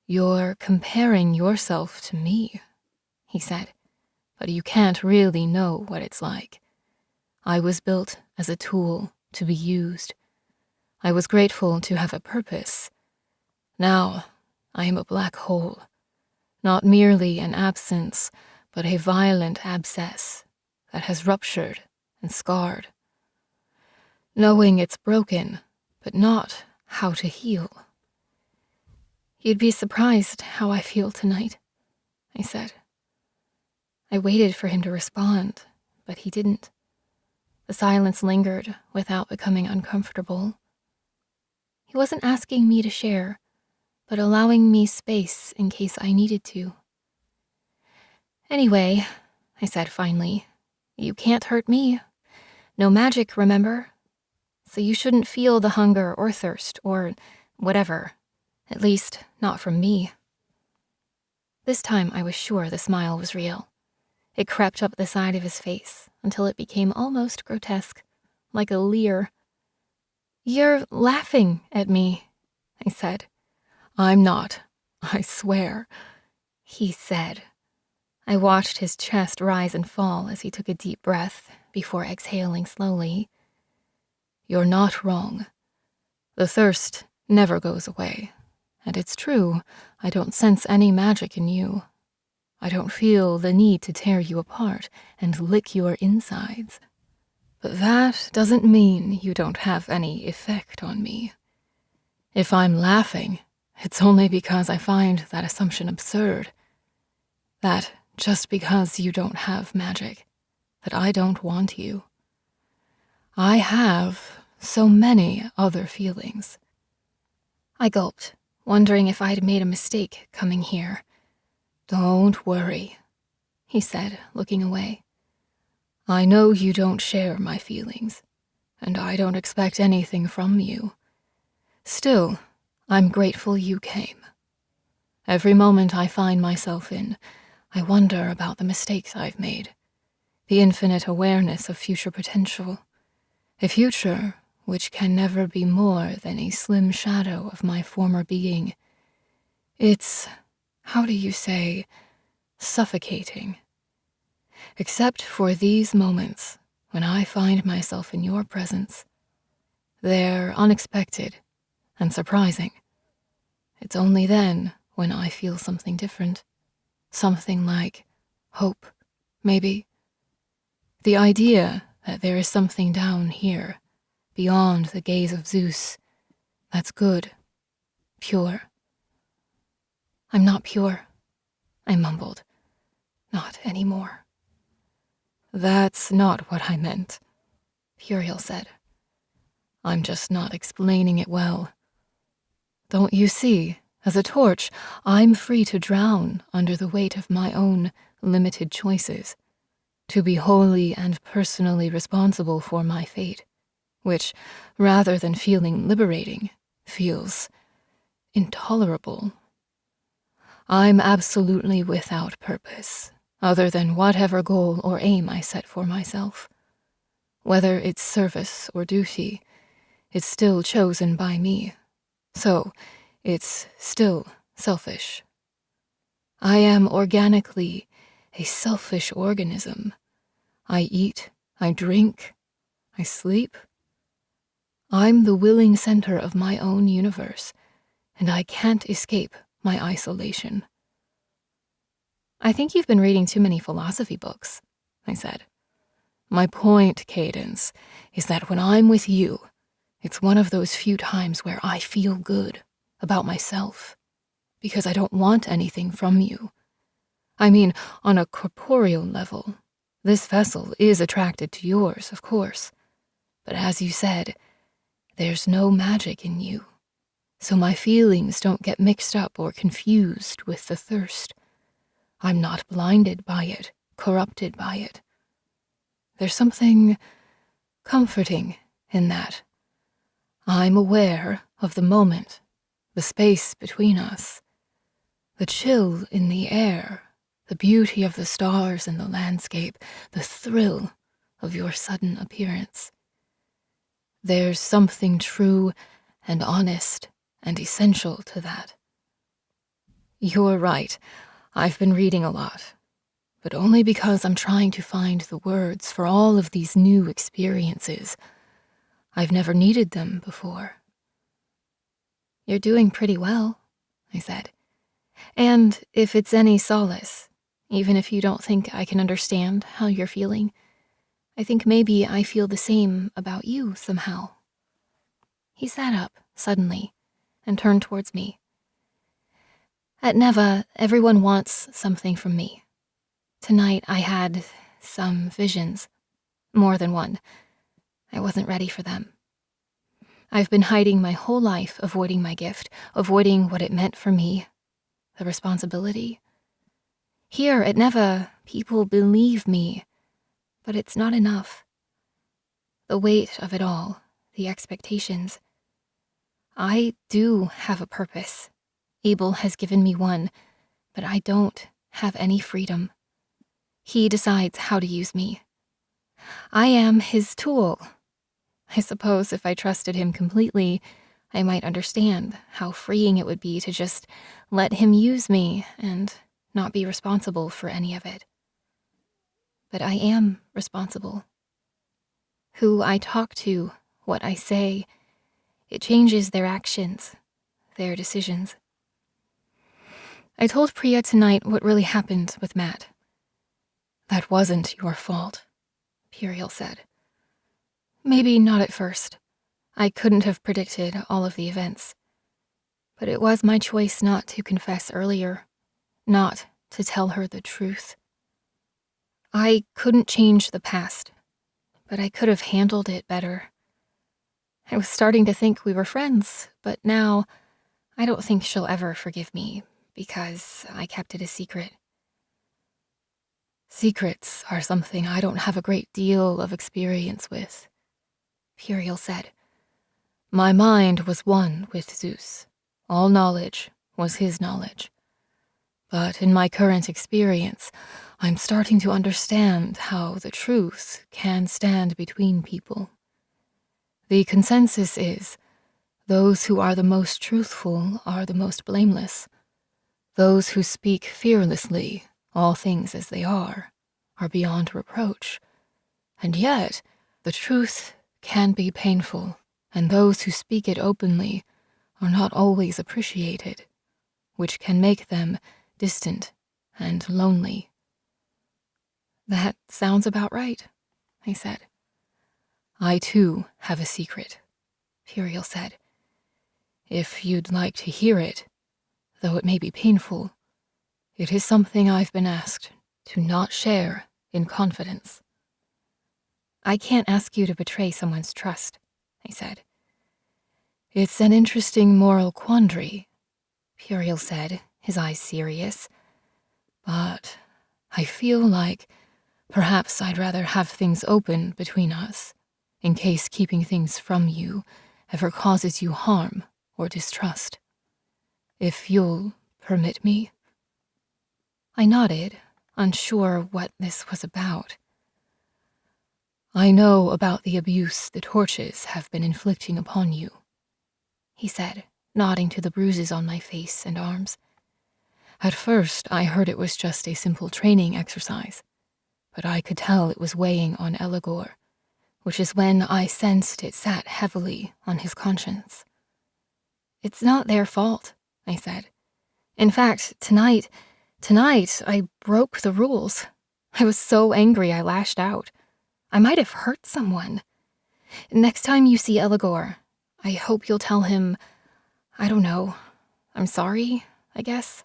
"You're comparing yourself to me," he said, "but you can't really know what it's like. I was built as a tool to be used. I was grateful to have a purpose. Now, I am a black hole, not merely an absence, but a violent abscess that has ruptured and scarred. Knowing it's broken, but not how to heal." "You'd be surprised how I feel tonight," I said. I waited for him to respond, but he didn't. The silence lingered without becoming uncomfortable. He wasn't asking me to share, but allowing me space in case I needed to. "Anyway," I said finally, "you can't hurt me. No magic, remember? So you shouldn't feel the hunger or thirst or whatever. At least, not from me." This time I was sure the smile was real. It crept up the side of his face until it became almost grotesque, like a leer. "You're laughing at me," I said. "I'm not, I swear," he said. I watched his chest rise and fall as he took a deep breath before exhaling slowly. "You're not wrong. The thirst never goes away. And it's true, I don't sense any magic in you. I don't feel the need to tear you apart and lick your insides. But that doesn't mean you don't have any effect on me. If I'm laughing, it's only because I find that assumption absurd. That just because you don't have magic, that I don't want you. I have so many other feelings." I gulped, wondering if I'd made a mistake coming here. "Don't worry," he said, looking away. "I know you don't share my feelings, and I don't expect anything from you. Still, I'm grateful you came. Every moment I find myself in, I wonder about the mistakes I've made, the infinite awareness of future potential, a future which can never be more than a slim shadow of my former being. It's, how do you say, suffocating. Except for these moments when I find myself in your presence. They're unexpected and surprising. It's only then when I feel something different. Something like hope, maybe. The idea that there is something down here, beyond the gaze of Zeus, that's good, pure." "I'm not pure," I mumbled. "Not anymore." "That's not what I meant," Puriel said. "I'm just not explaining it well. Don't you see, as a torch, I'm free to drown under the weight of my own limited choices, to be wholly and personally responsible for my fate, which, rather than feeling liberating, feels intolerable. I'm absolutely without purpose, other than whatever goal or aim I set for myself. Whether it's service or duty, it's still chosen by me, so it's still selfish. I am organically a selfish organism. I eat, I drink, I sleep. I'm the willing center of my own universe, and I can't escape my isolation." "I think you've been reading too many philosophy books," I said. My point, Cadence, is that when I'm with you, it's one of those few times where I feel good about myself, because I don't want anything from you. I mean, on a corporeal level, this vessel is attracted to yours, of course. But as you said, there's no magic in you, so my feelings don't get mixed up or confused with the thirst. I'm not blinded by it, corrupted by it. There's something comforting in that. I'm aware of the moment, the space between us, the chill in the air, the beauty of the stars and the landscape, the thrill of your sudden appearance. There's something true and honest and essential to that. You're right, I've been reading a lot, but only because I'm trying to find the words for all of these new experiences. I've never needed them before. You're doing pretty well, I said. And if it's any solace, even if you don't think I can understand how you're feeling, I think maybe I feel the same about you somehow. He sat up suddenly and turned towards me. At Neva, everyone wants something from me. Tonight I had some visions, more than one. I wasn't ready for them. I've been hiding my whole life, avoiding my gift, avoiding what it meant for me, the responsibility. Here at Neva, people believe me, but it's not enough. The weight of it all, the expectations. I do have a purpose. Abel has given me one, but I don't have any freedom. He decides how to use me. I am his tool. I suppose if I trusted him completely, I might understand how freeing it would be to just let him use me and not be responsible for any of it. But I am responsible. Who I talk to, what I say, it changes their actions, their decisions. I told Priya tonight what really happened with Matt. That wasn't your fault, Puriel said. Maybe not at first. I couldn't have predicted all of the events. But it was my choice not to confess earlier, not to tell her the truth. I couldn't change the past, but I could have handled it better. I was starting to think we were friends, but now I don't think she'll ever forgive me because I kept it a secret. Secrets are something I don't have a great deal of experience with, Puriel said. My mind was one with Zeus. All knowledge was his knowledge. But in my current experience, I'm starting to understand how the truth can stand between people. The consensus is, those who are the most truthful are the most blameless. Those who speak fearlessly, all things as they are beyond reproach. And yet, the truth can be painful, and those who speak it openly are not always appreciated, which can make them distant and lonely. That sounds about right, I said. I too have a secret, Puriel said. If you'd like to hear it, though it may be painful, it is something I've been asked to not share in confidence. I can't ask you to betray someone's trust, I said. It's an interesting moral quandary, Puriel said, his eyes serious. But I feel like perhaps I'd rather have things open between us, in case keeping things from you ever causes you harm or distrust. If you'll permit me. I nodded, unsure what this was about. I know about the abuse the torches have been inflicting upon you, he said, nodding to the bruises on my face and arms. At first, I heard it was just a simple training exercise, but I could tell it was weighing on Eligor, which is when I sensed it sat heavily on his conscience. It's not their fault, I said. In fact, tonight, I broke the rules. I was so angry I lashed out. I might have hurt someone. Next time you see Eligor, I hope you'll tell him, I don't know, I'm sorry, I guess.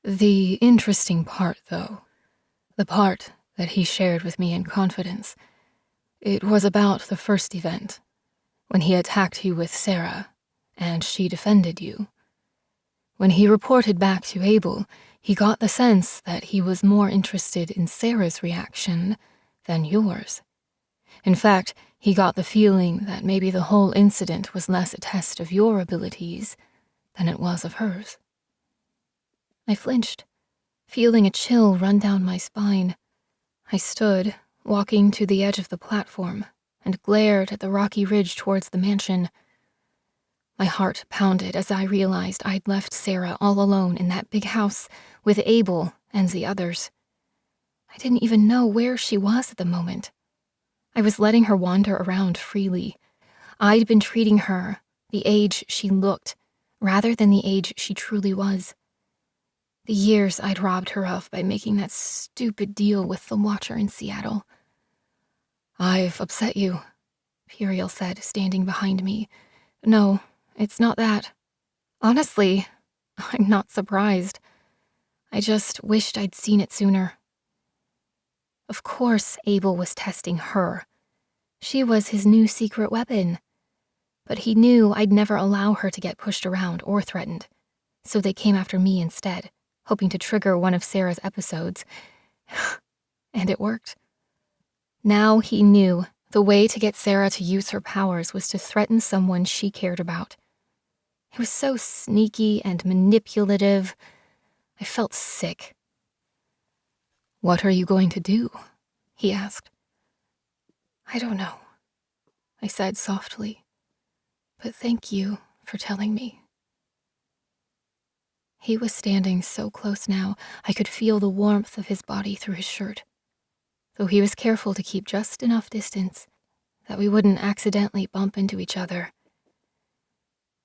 The interesting part, though, the part that he shared with me in confidence, it was about the first event, when he attacked you with Sarah, and she defended you. When he reported back to Abel, he got the sense that he was more interested in Sarah's reaction than yours. In fact, he got the feeling that maybe the whole incident was less a test of your abilities than it was of hers. I flinched, feeling a chill run down my spine. I stood, walking to the edge of the platform, and glared at the rocky ridge towards the mansion. My heart pounded as I realized I'd left Sarah all alone in that big house with Abel and the others. I didn't even know where she was at the moment. I was letting her wander around freely. I'd been treating her the age she looked, rather than the age she truly was. The years I'd robbed her of by making that stupid deal with the Watcher in Seattle. I've upset you, Puriel said, standing behind me. No, it's not that. Honestly, I'm not surprised. I just wished I'd seen it sooner. Of course Abel was testing her. She was his new secret weapon. But he knew I'd never allow her to get pushed around or threatened, so they came after me instead, hoping to trigger one of Sarah's episodes. And it worked. Now he knew the way to get Sarah to use her powers was to threaten someone she cared about. It was so sneaky and manipulative. I felt sick. "What are you going to do?" he asked. I don't know, I said softly, but thank you for telling me. He was standing so close now, I could feel the warmth of his body through his shirt, though he was careful to keep just enough distance that we wouldn't accidentally bump into each other.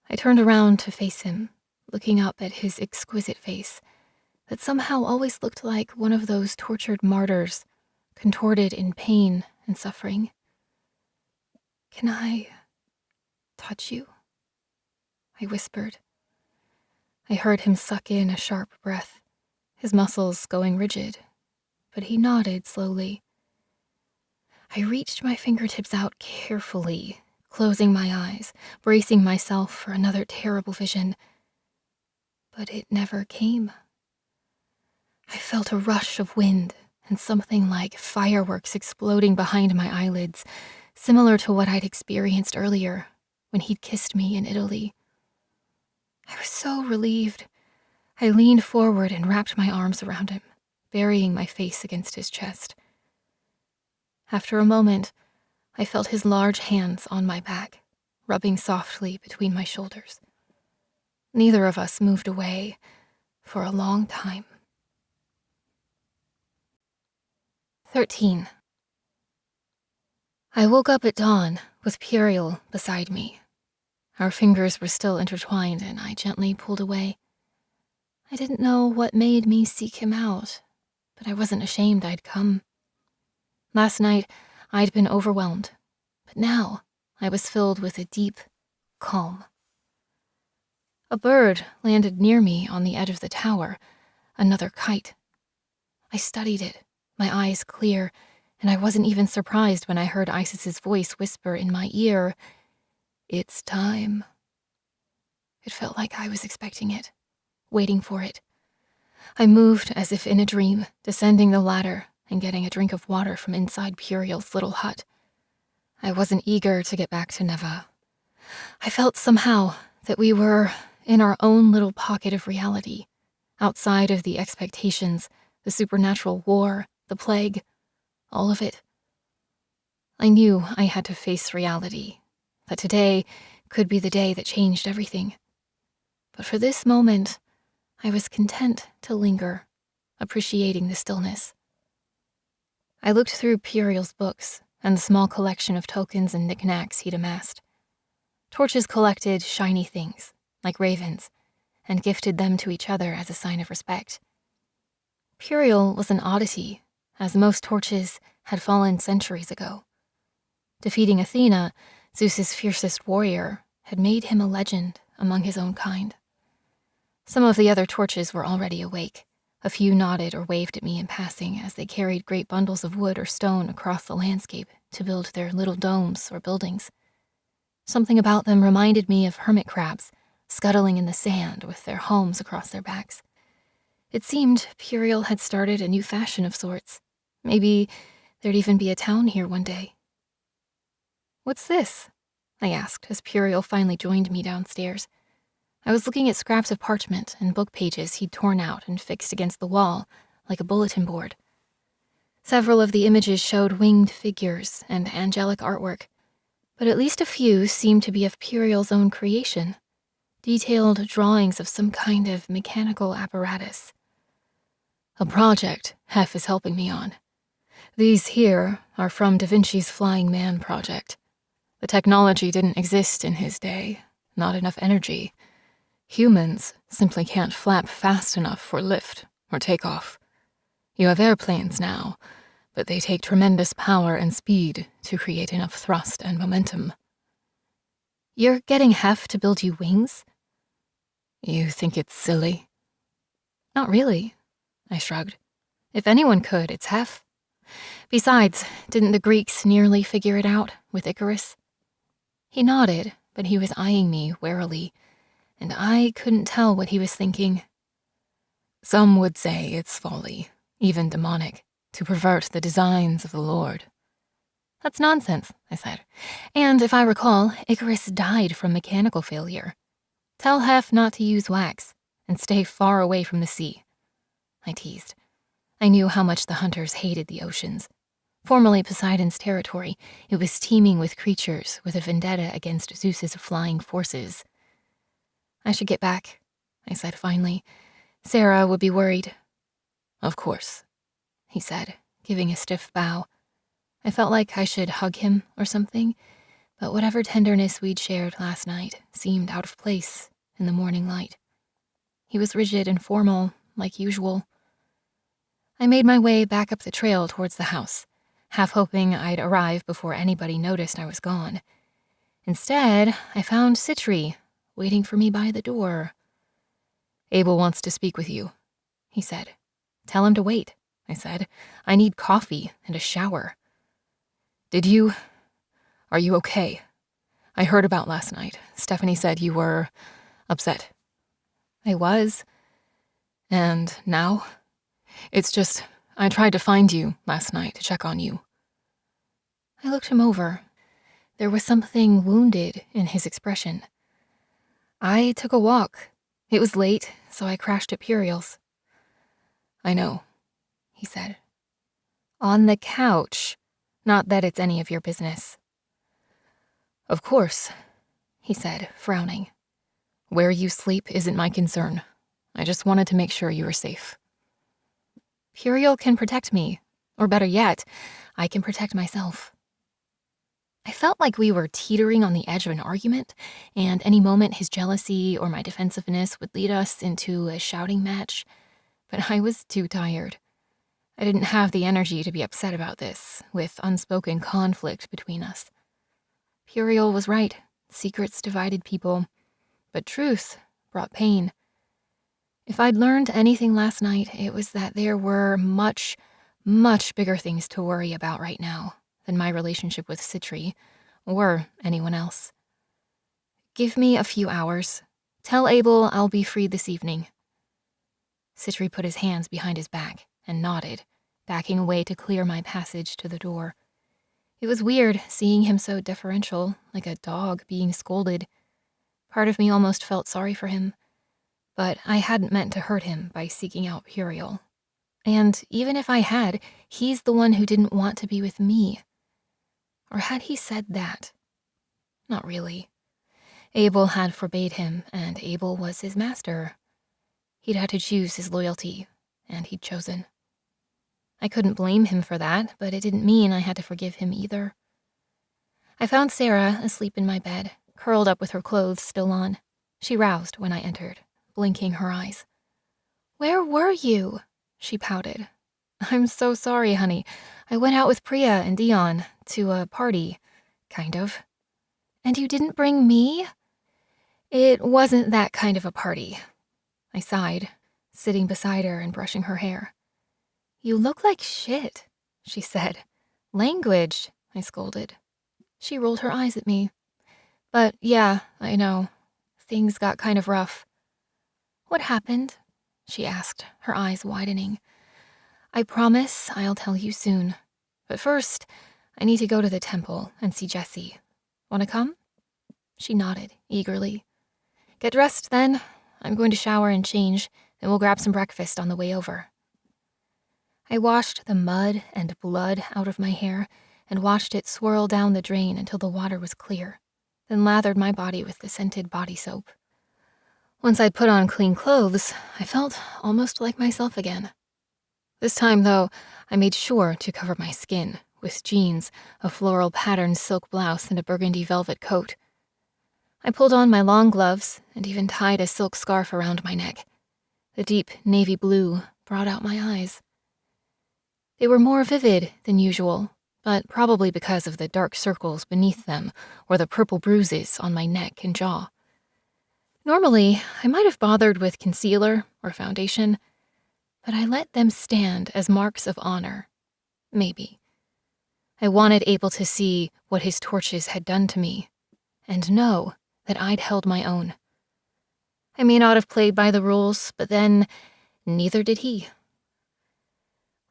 I turned around to face him, looking up at his exquisite face that somehow always looked like one of those tortured martyrs, contorted in pain and suffering. Can I touch you? I whispered. I heard him suck in a sharp breath, his muscles going rigid, but he nodded slowly. I reached my fingertips out carefully, closing my eyes, bracing myself for another terrible vision. But it never came. I felt a rush of wind and something like fireworks exploding behind my eyelids, similar to what I'd experienced earlier when he'd kissed me in Italy. I was so relieved. I leaned forward and wrapped my arms around him, burying my face against his chest. After a moment, I felt his large hands on my back, rubbing softly between my shoulders. Neither of us moved away for a long time. 13. I woke up at dawn with Puriel beside me. Our fingers were still intertwined, and I gently pulled away. I didn't know what made me seek him out, but I wasn't ashamed I'd come. Last night, I'd been overwhelmed, but now I was filled with a deep calm. A bird landed near me on the edge of the tower, another kite. I studied it, my eyes clear, and I wasn't even surprised when I heard Isis's voice whisper in my ear, "It's time." It felt like I was expecting it, waiting for it. I moved as if in a dream, descending the ladder and getting a drink of water from inside Puriel's little hut. I wasn't eager to get back to Neva. I felt somehow that we were in our own little pocket of reality, outside of the expectations, the supernatural war, the plague, all of it. I knew I had to face reality, that today could be the day that changed everything. But for this moment, I was content to linger, appreciating the stillness. I looked through Puriel's books and the small collection of tokens and knickknacks he'd amassed. Torches collected shiny things, like ravens, and gifted them to each other as a sign of respect. Puriel was an oddity, as most torches had fallen centuries ago. Defeating Athena, Zeus's fiercest warrior, had made him a legend among his own kind. Some of the other torches were already awake. A few nodded or waved at me in passing as they carried great bundles of wood or stone across the landscape to build their little domes or buildings. Something about them reminded me of hermit crabs scuttling in the sand with their homes across their backs. It seemed Puriel had started a new fashion of sorts. Maybe there'd even be a town here one day. "What's this?" I asked as Puriel finally joined me downstairs. I was looking at scraps of parchment and book pages he'd torn out and fixed against the wall, like a bulletin board. Several of the images showed winged figures and angelic artwork, but at least a few seemed to be of Puriel's own creation, detailed drawings of some kind of mechanical apparatus. "A project Hef is helping me on. These here are from Da Vinci's Flying Man project. The technology didn't exist in his day, not enough energy. Humans simply can't flap fast enough for lift or takeoff. You have airplanes now, but they take tremendous power and speed to create enough thrust and momentum." "You're getting Hef to build you wings?" "You think it's silly?" "Not really," I shrugged. "If anyone could, it's Hef. Besides, didn't the Greeks nearly figure it out with Icarus?" He nodded, but he was eyeing me warily, and I couldn't tell what he was thinking. "Some would say it's folly, even demonic, to pervert the designs of the Lord." "That's nonsense," I said. "And if I recall, Icarus died from mechanical failure. Tell Hef not to use wax, and stay far away from the sea." I teased. I knew how much the hunters hated the oceans. Formerly Poseidon's territory, it was teeming with creatures with a vendetta against Zeus's flying forces. "I should get back," I said finally. "Sarah would be worried." "Of course," he said, giving a stiff bow. I felt like I should hug him or something, but whatever tenderness we'd shared last night seemed out of place in the morning light. He was rigid and formal, like usual. I made my way back up the trail towards the house, half hoping I'd arrive before anybody noticed I was gone. Instead, I found Sitri waiting for me by the door. "Abel wants to speak with you," he said. "Tell him to wait," I said. "I need coffee and a shower." Are you okay? I heard about last night. Stephanie said you were upset." "I was." "And now?" "It's just, I tried to find you last night to check on you." I looked him over. There was something wounded in his expression. "I took a walk. It was late, so I crashed at Puriel's." "I know," he said. "On the couch. Not that it's any of your business." "Of course," he said, frowning. "Where you sleep isn't my concern. I just wanted to make sure you were safe." "Puriel can protect me. Or better yet, I can protect myself." I felt like we were teetering on the edge of an argument, and any moment his jealousy or my defensiveness would lead us into a shouting match. But I was too tired. I didn't have the energy to be upset about this, with unspoken conflict between us. Puriel was right. Secrets divided people. But truth brought pain. If I'd learned anything last night, it was that there were much, much bigger things to worry about right now than my relationship with Sitri, or anyone else. "Give me a few hours. Tell Abel I'll be free this evening." Sitri put his hands behind his back and nodded, backing away to clear my passage to the door. It was weird seeing him so deferential, like a dog being scolded. Part of me almost felt sorry for him, but I hadn't meant to hurt him by seeking out Puriel. And even if I had, he's the one who didn't want to be with me. Or had he said that? Not really. Abel had forbade him, and Abel was his master. He'd had to choose his loyalty, and he'd chosen. I couldn't blame him for that, but it didn't mean I had to forgive him either. I found Sarah asleep in my bed, curled up with her clothes still on. She roused when I entered, blinking her eyes. "Where were you?" she pouted. I'm so sorry, honey. I went out with Priya and Dion to a party, kind of. And you didn't bring me? It wasn't that kind of a party. I sighed, sitting beside her and brushing her hair. You look like shit, she said. Language, I scolded. She rolled her eyes at me. But yeah, I know. Things got kind of rough. What happened? She asked, her eyes widening. I promise I'll tell you soon. But first, I need to go to the temple and see Jessie. Wanna come? She nodded, eagerly. Get dressed, then. I'm going to shower and change, then we'll grab some breakfast on the way over. I washed the mud and blood out of my hair and watched it swirl down the drain until the water was clear, then lathered my body with the scented body soap. Once I'd put on clean clothes, I felt almost like myself again. This time, though, I made sure to cover my skin with jeans, a floral patterned silk blouse, and a burgundy velvet coat. I pulled on my long gloves and even tied a silk scarf around my neck. The deep navy blue brought out my eyes. They were more vivid than usual, but probably because of the dark circles beneath them or the purple bruises on my neck and jaw. Normally, I might have bothered with concealer or foundation, but I let them stand as marks of honor. Maybe. I wanted Abel to see what his torches had done to me, and know that I'd held my own. I may not have played by the rules, but then neither did he.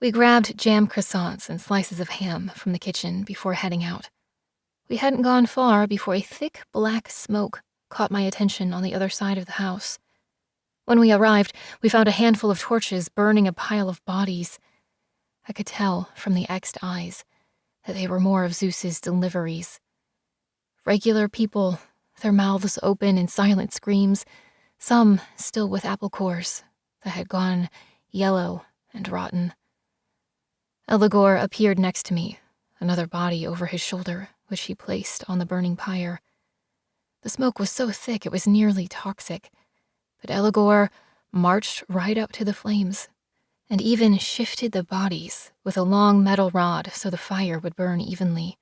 We grabbed jam croissants and slices of ham from the kitchen before heading out. We hadn't gone far before a thick black smoke caught my attention on the other side of the house. When we arrived, we found a handful of torches burning a pile of bodies. I could tell from the X'd eyes that they were more of Zeus's deliveries. Regular people, their mouths open in silent screams, some still with apple cores that had gone yellow and rotten. Eligor appeared next to me, another body over his shoulder, which he placed on the burning pyre. The smoke was so thick it was nearly toxic, but Eligor marched right up to the flames and even shifted the bodies with a long metal rod so the fire would burn evenly.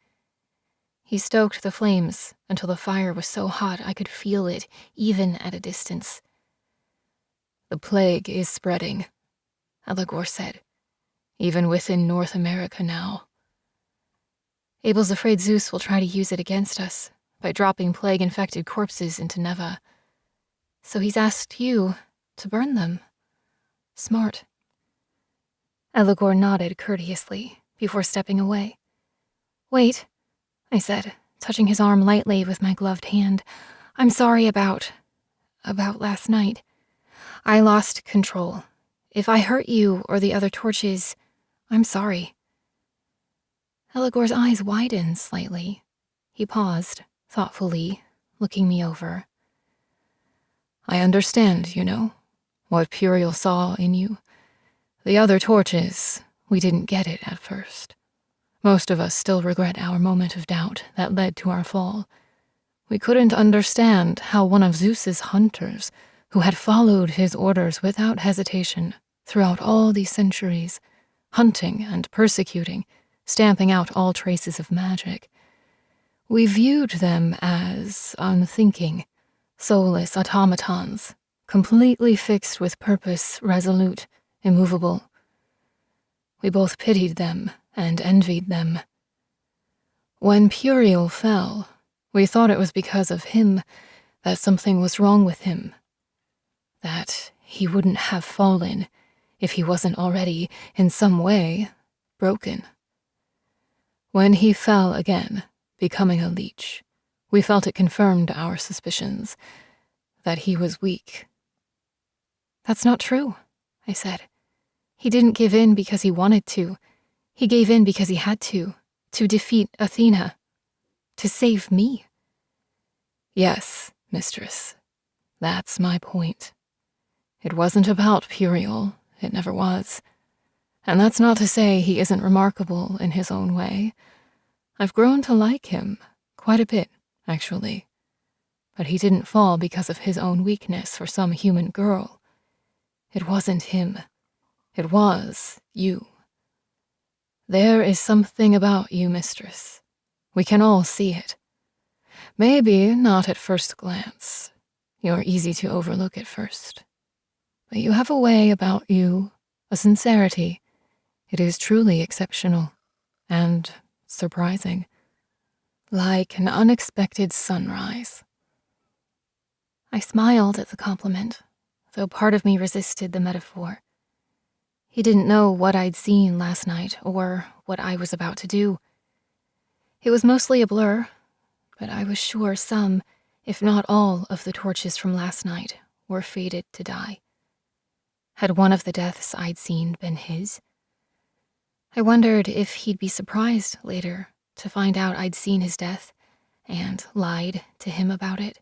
He stoked the flames until the fire was so hot I could feel it even at a distance. The plague is spreading, Eligor said, even within North America now. Abel's afraid Zeus will try to use it against us by dropping plague-infected corpses into Neva. So he's asked you to burn them. Smart. Eligor nodded courteously before stepping away. Wait, I said, touching his arm lightly with my gloved hand. I'm sorry about last night. I lost control. If I hurt you or the other torches, I'm sorry. Eligor's eyes widened slightly. He paused, thoughtfully, looking me over. I understand, you know, what Puriel saw in you. The other torches, we didn't get it at first. Most of us still regret our moment of doubt that led to our fall. We couldn't understand how one of Zeus's hunters, who had followed his orders without hesitation throughout all these centuries, hunting and persecuting, stamping out all traces of magic, we viewed them as unthinking, soulless automatons, completely fixed with purpose, resolute, immovable. We both pitied them and envied them. When Puriel fell, we thought it was because of him, that something was wrong with him, that he wouldn't have fallen if he wasn't already, in some way, broken. When he fell again, becoming a leech, we felt it confirmed our suspicions, that he was weak. That's not true, I said. He didn't give in because he wanted to. He gave in because he had to defeat Athena, to save me. Yes, mistress, that's my point. It wasn't about Puriel, it never was. And that's not to say he isn't remarkable in his own way. I've grown to like him, quite a bit, actually. But he didn't fall because of his own weakness for some human girl. It wasn't him. It was you. There is something about you, mistress. We can all see it. Maybe not at first glance. You're easy to overlook at first. But you have a way about you, a sincerity. It is truly exceptional and surprising. Like an unexpected sunrise. I smiled at the compliment, though part of me resisted the metaphor. He didn't know what I'd seen last night or what I was about to do. It was mostly a blur, but I was sure some, if not all, of the torches from last night were fated to die. Had one of the deaths I'd seen been his? I wondered if he'd be surprised later to find out I'd seen his death and lied to him about it.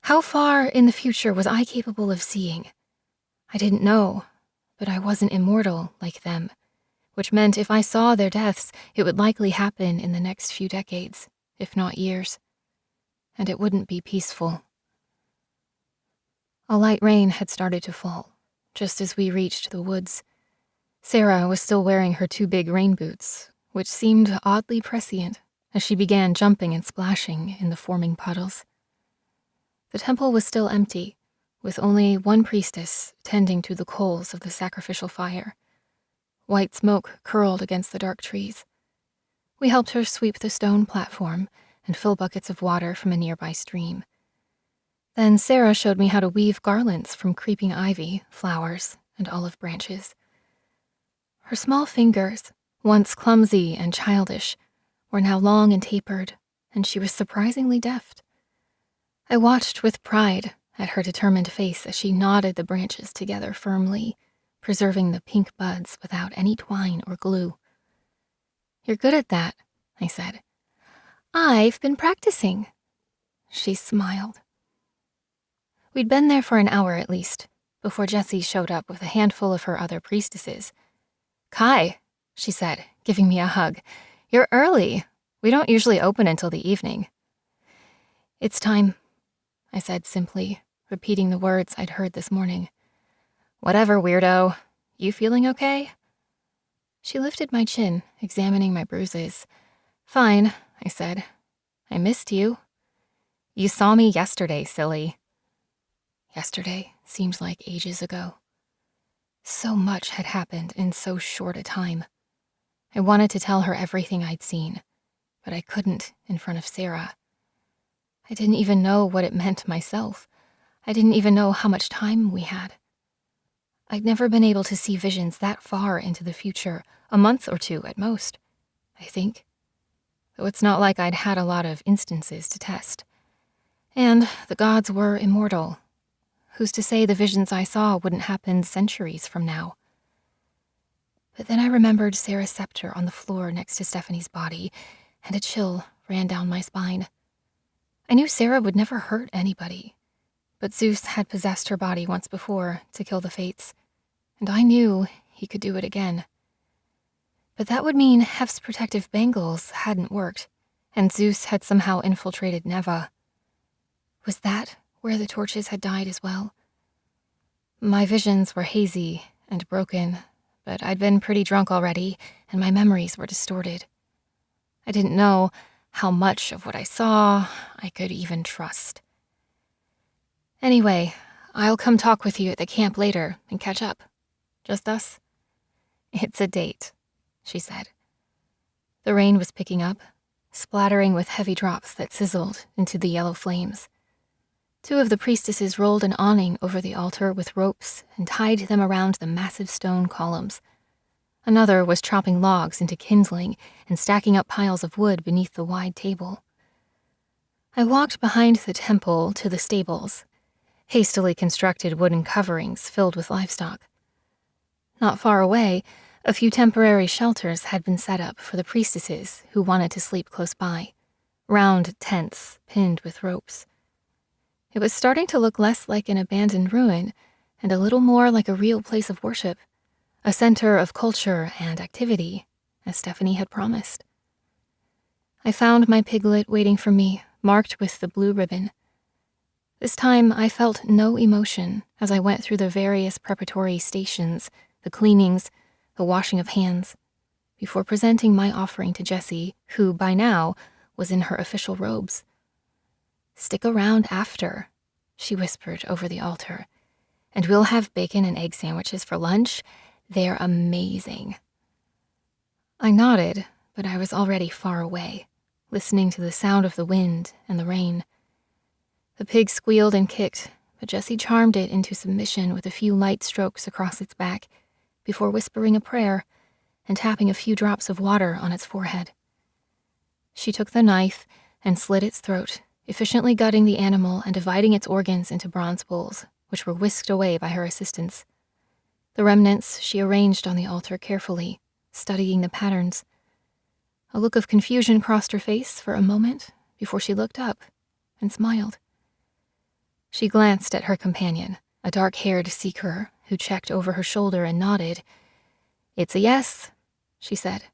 How far in the future was I capable of seeing? I didn't know, but I wasn't immortal like them, which meant if I saw their deaths, it would likely happen in the next few decades, if not years. And it wouldn't be peaceful. A light rain had started to fall, just as we reached the woods. Sarah was still wearing her 2 big rain boots, which seemed oddly prescient as she began jumping and splashing in the forming puddles. The temple was still empty, with only one priestess tending to the coals of the sacrificial fire. White smoke curled against the dark trees. We helped her sweep the stone platform and fill buckets of water from a nearby stream. Then Sarah showed me how to weave garlands from creeping ivy, flowers, and olive branches. Her small fingers, once clumsy and childish, were now long and tapered, and she was surprisingly deft. I watched with pride at her determined face as she knotted the branches together firmly, preserving the pink buds without any twine or glue. "You're good at that," I said. "I've been practicing." She smiled. We'd been there for an hour at least, before Jessie showed up with a handful of her other priestesses. "Kai," she said, giving me a hug. "You're early. We don't usually open until the evening." "It's time," I said simply, repeating the words I'd heard this morning. "Whatever, weirdo. You feeling okay?" She lifted my chin, examining my bruises. "Fine," I said. "I missed you." "You saw me yesterday, silly." Yesterday seemed like ages ago. So much had happened in so short a time. I wanted to tell her everything I'd seen, but I couldn't in front of Sarah. I didn't even know what it meant myself. I didn't even know how much time we had. I'd never been able to see visions that far into the future, a month or 2 at most, I think. Though it's not like I'd had a lot of instances to test. And the gods were immortal. Who's to say the visions I saw wouldn't happen centuries from now? But then I remembered Sarah's scepter on the floor next to Stephanie's body, and a chill ran down my spine. I knew Sarah would never hurt anybody, but Zeus had possessed her body once before to kill the Fates, and I knew he could do it again. But that would mean Hef's protective bangles hadn't worked, and Zeus had somehow infiltrated Neva. Was that where the torches had died as well? My visions were hazy and broken, but I'd been pretty drunk already, and my memories were distorted. I didn't know how much of what I saw I could even trust. "Anyway, I'll come talk with you at the camp later and catch up. Just us?" "It's a date," she said. The rain was picking up, splattering with heavy drops that sizzled into the yellow flames. 2 of the priestesses rolled an awning over the altar with ropes and tied them around the massive stone columns. Another was chopping logs into kindling and stacking up piles of wood beneath the wide table. I walked behind the temple to the stables, hastily constructed wooden coverings filled with livestock. Not far away, a few temporary shelters had been set up for the priestesses who wanted to sleep close by, round tents pinned with ropes. It was starting to look less like an abandoned ruin and a little more like a real place of worship, a center of culture and activity, as Stephanie had promised. I found my piglet waiting for me, marked with the blue ribbon. This time I felt no emotion as I went through the various preparatory stations, the cleanings, the washing of hands. before presenting my offering to Jessie, who by now was in her official robes. "Stick around after," she whispered over the altar, "and we'll have bacon and egg sandwiches for lunch. They're amazing." I nodded, but I was already far away, listening to the sound of the wind and the rain. The pig squealed and kicked, but Jessie charmed it into submission with a few light strokes across its back before whispering a prayer and tapping a few drops of water on its forehead. She took the knife and slit its throat, efficiently gutting the animal and dividing its organs into bronze bowls, which were whisked away by her assistants. The remnants she arranged on the altar carefully, studying the patterns. A look of confusion crossed her face for a moment before she looked up and smiled. She glanced at her companion, a dark-haired seeker who checked over her shoulder and nodded. "It's a yes," she said.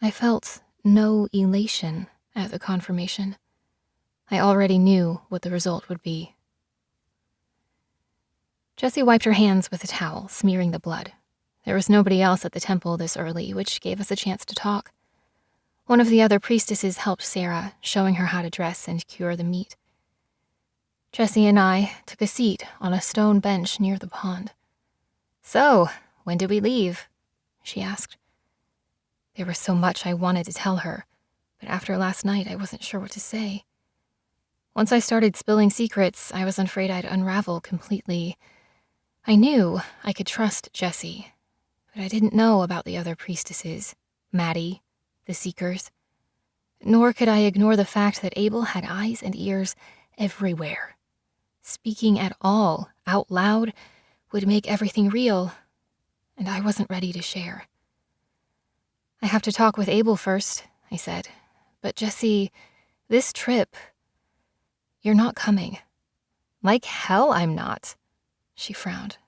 I felt no elation at the confirmation. I already knew what the result would be. Jessie wiped her hands with a towel, smearing the blood. There was nobody else at the temple this early, which gave us a chance to talk. One of the other priestesses helped Sarah, showing her how to dress and cure the meat. Jessie and I took a seat on a stone bench near the pond. "So, when do we leave?" she asked. There was so much I wanted to tell her, but after last night I wasn't sure what to say. Once I started spilling secrets, I was afraid I'd unravel completely. I knew I could trust Jessie, but I didn't know about the other priestesses, Maddie, the Seekers. Nor could I ignore the fact that Abel had eyes and ears everywhere. Speaking at all, out loud, would make everything real, and I wasn't ready to share. "I have to talk with Abel first," I said. "But Jessie, this trip, you're not coming." "Like hell I'm not," she frowned.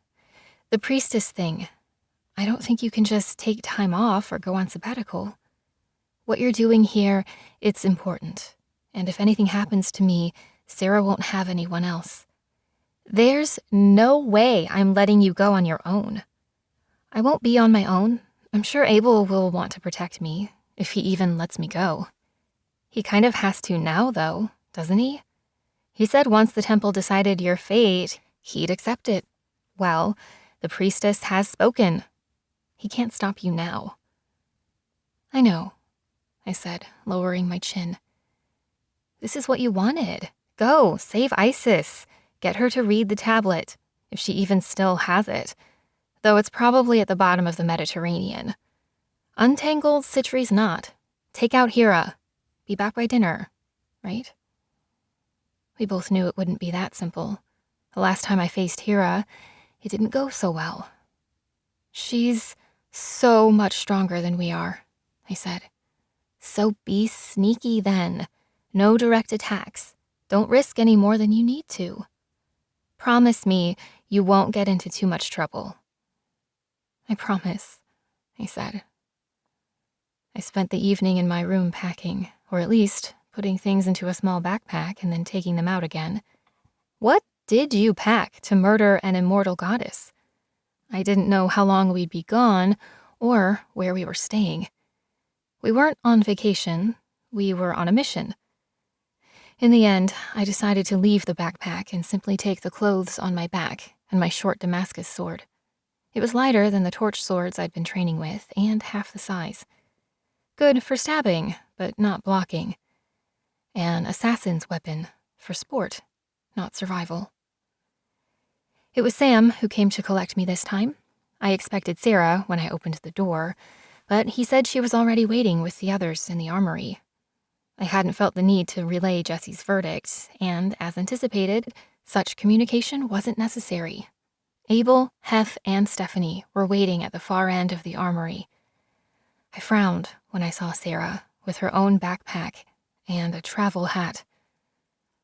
"The priestess thing, I don't think you can just take time off or go on sabbatical. What you're doing here, it's important. And if anything happens to me, Sarah won't have anyone else. There's no way I'm letting you go on your own." "I won't be on my own. I'm sure Abel will want to protect me, if he even lets me go." "He kind of has to now, though, doesn't he? He said once the temple decided your fate, he'd accept it. Well, the priestess has spoken. He can't stop you now." "I know," I said, lowering my chin. "This is what you wanted. Go, save Isis. Get her to read the tablet, if she even still has it. Though it's probably at the bottom of the Mediterranean. Untangled Sitri's knot. Take out Hera. Be back by dinner, right?" We both knew it wouldn't be that simple. The last time I faced Hera, it didn't go so well. "She's so much stronger than we are," I said. "So be sneaky then. No direct attacks. Don't risk any more than you need to. Promise me you won't get into too much trouble." "I promise," I said. I spent the evening in my room packing, or at least putting things into a small backpack and then taking them out again. What did you pack to murder an immortal goddess? I didn't know how long we'd be gone or where we were staying. We weren't on vacation, we were on a mission. In the end, I decided to leave the backpack and simply take the clothes on my back and my short Damascus sword. It was lighter than the torch swords I'd been training with and half the size. Good for stabbing, but not blocking. An assassin's weapon for sport, not survival. It was Sam who came to collect me this time. I expected Sarah when I opened the door, but he said she was already waiting with the others in the armory. I hadn't felt the need to relay Jessie's verdict, and as anticipated, such communication wasn't necessary. Abel, Hef, and Stephanie were waiting at the far end of the armory. I frowned when I saw Sarah with her own backpack and a travel hat.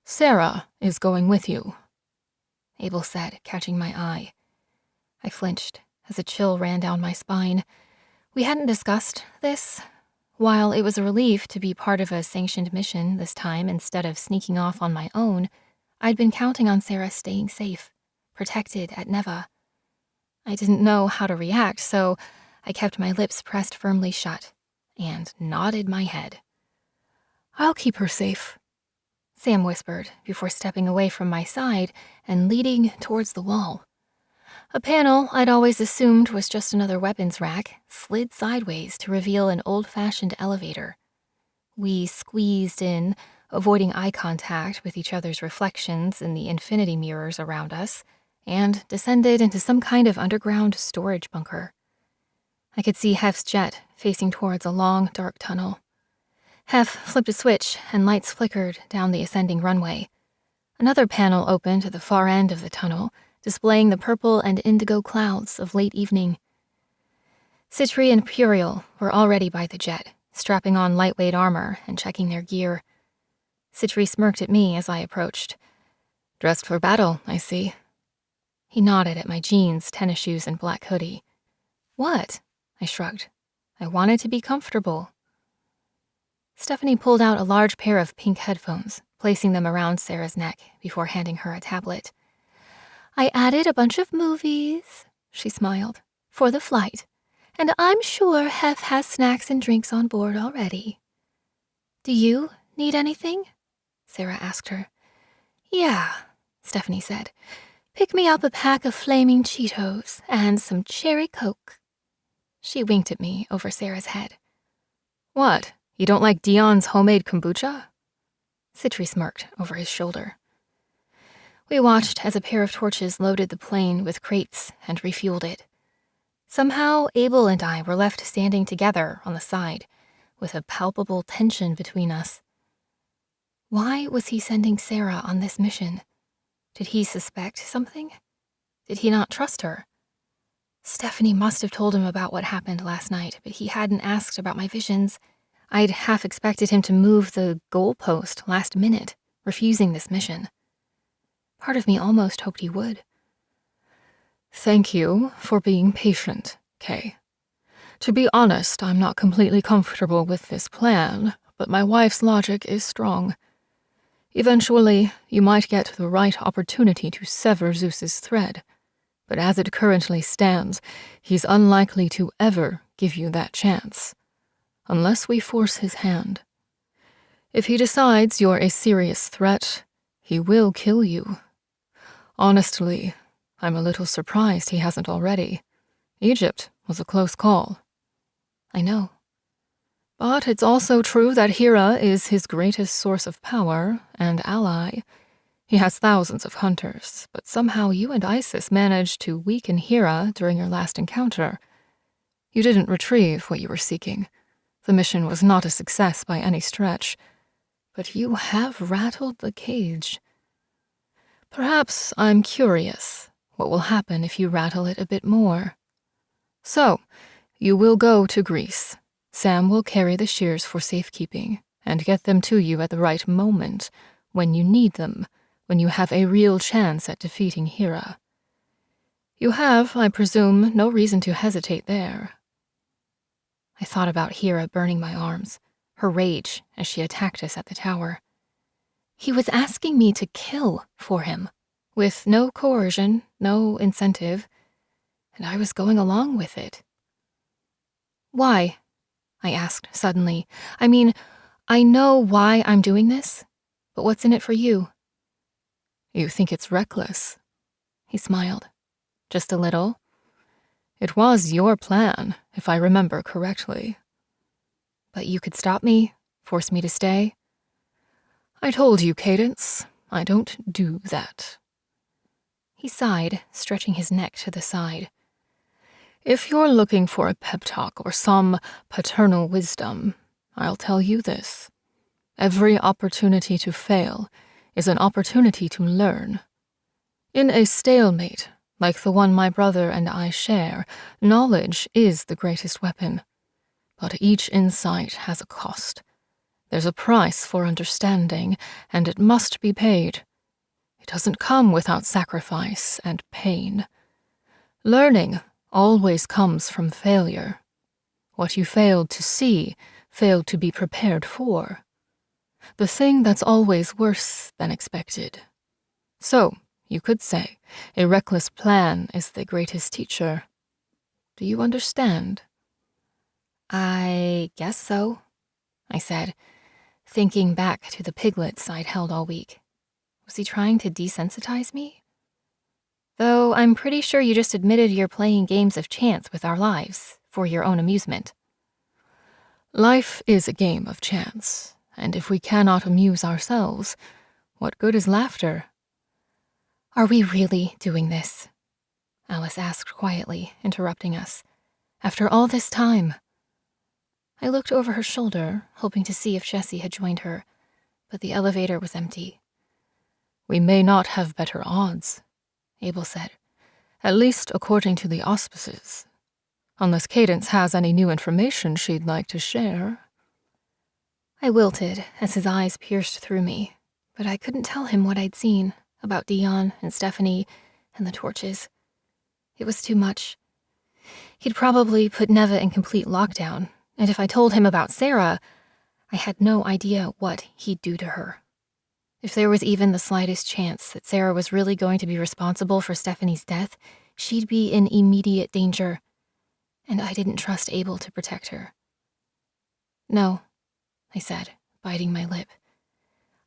"Sarah is going with you," Abel said, catching my eye. I flinched as a chill ran down my spine. We hadn't discussed this. While it was a relief to be part of a sanctioned mission this time instead of sneaking off on my own, I'd been counting on Sarah staying safe, protected at Neva. I didn't know how to react, so I kept my lips pressed firmly shut and nodded my head. "I'll keep her safe," Sam whispered before stepping away from my side and leading towards the wall. A panel I'd always assumed was just another weapons rack slid sideways to reveal an old-fashioned elevator. We squeezed in, avoiding eye contact with each other's reflections in the infinity mirrors around us, and descended into some kind of underground storage bunker. I could see Hef's jet facing towards a long, dark tunnel. Hef flipped a switch, and lights flickered down the ascending runway. Another panel opened at the far end of the tunnel, displaying the purple and indigo clouds of late evening. Sitri and Puriel were already by the jet, strapping on lightweight armor and checking their gear. Sitri smirked at me as I approached. "Dressed for battle, I see." He nodded at my jeans, tennis shoes, and black hoodie. "What?" I shrugged. "I wanted to be comfortable." Stephanie pulled out a large pair of pink headphones, placing them around Sarah's neck before handing her a tablet. "I added a bunch of movies," she smiled, "for the flight. And I'm sure Hef has snacks and drinks on board already." "Do you need anything?" Sarah asked her. "Yeah," Stephanie said. "Pick me up a pack of flaming Cheetos and some cherry Coke." She winked at me over Sarah's head. "What? You don't like Dion's homemade kombucha?" Sitri smirked over his shoulder. We watched as a pair of torches loaded the plane with crates and refueled it. Somehow, Abel and I were left standing together on the side, with a palpable tension between us. Why was he sending Sarah on this mission? Did he suspect something? Did he not trust her? Stephanie must have told him about what happened last night, but he hadn't asked about my visions. I'd half expected him to move the goalpost last minute, refusing this mission. Part of me almost hoped he would. "Thank you for being patient, Kay. To be honest, I'm not completely comfortable with this plan, but my wife's logic is strong. Eventually, you might get the right opportunity to sever Zeus's thread, but as it currently stands, he's unlikely to ever give you that chance, unless we force his hand. If he decides you're a serious threat, he will kill you. Honestly, I'm a little surprised he hasn't already. Egypt was a close call." "I know." "But it's also true that Hera is his greatest source of power and ally. He has thousands of hunters, but somehow you and Isis managed to weaken Hera during your last encounter. You didn't retrieve what you were seeking. The mission was not a success by any stretch, but you have rattled the cage. Perhaps I'm curious what will happen if you rattle it a bit more. So, you will go to Greece. Sam will carry the shears for safekeeping and get them to you at the right moment, when you need them, when you have a real chance at defeating Hera. You have, I presume, no reason to hesitate there." I thought about Hera burning my arms, her rage as she attacked us at the tower. He was asking me to kill for him, with no coercion, no incentive, and I was going along with it. "Why?" I asked suddenly. "I mean, I know why I'm doing this, but what's in it for you?" "You think it's reckless?" He smiled. "Just a little?" "It was your plan, if I remember correctly." "But you could stop me, force me to stay?" "I told you, Cadence, I don't do that." He sighed, stretching his neck to the side. "If you're looking for a pep talk or some paternal wisdom, I'll tell you this. Every opportunity to fail is an opportunity to learn. In a stalemate, like the one my brother and I share, knowledge is the greatest weapon. But each insight has a cost. There's a price for understanding, and it must be paid. It doesn't come without sacrifice and pain. Learning always comes from failure. What you failed to see, failed to be prepared for. The thing that's always worse than expected. So, you could say, a reckless plan is the greatest teacher. Do you understand?" I guess so, I said, thinking back to the piglets I'd held all week. Was he trying to desensitize me? Though I'm pretty sure you just admitted you're playing games of chance with our lives for your own amusement. Life is a game of chance, and if we cannot amuse ourselves, what good is laughter? Are we really doing this? Alice asked quietly, interrupting us. After all this time? I looked over her shoulder, hoping to see if Jessie had joined her, but the elevator was empty. We may not have better odds, Abel said, at least according to the auspices. Unless Cadence has any new information she'd like to share. I wilted as his eyes pierced through me, but I couldn't tell him what I'd seen about Dion and Stephanie and the torches. It was too much. He'd probably put Neva in complete lockdown, and if I told him about Sarah, I had no idea what he'd do to her. If there was even the slightest chance that Sarah was really going to be responsible for Stephanie's death, she'd be in immediate danger, and I didn't trust Abel to protect her. No, I said, biting my lip.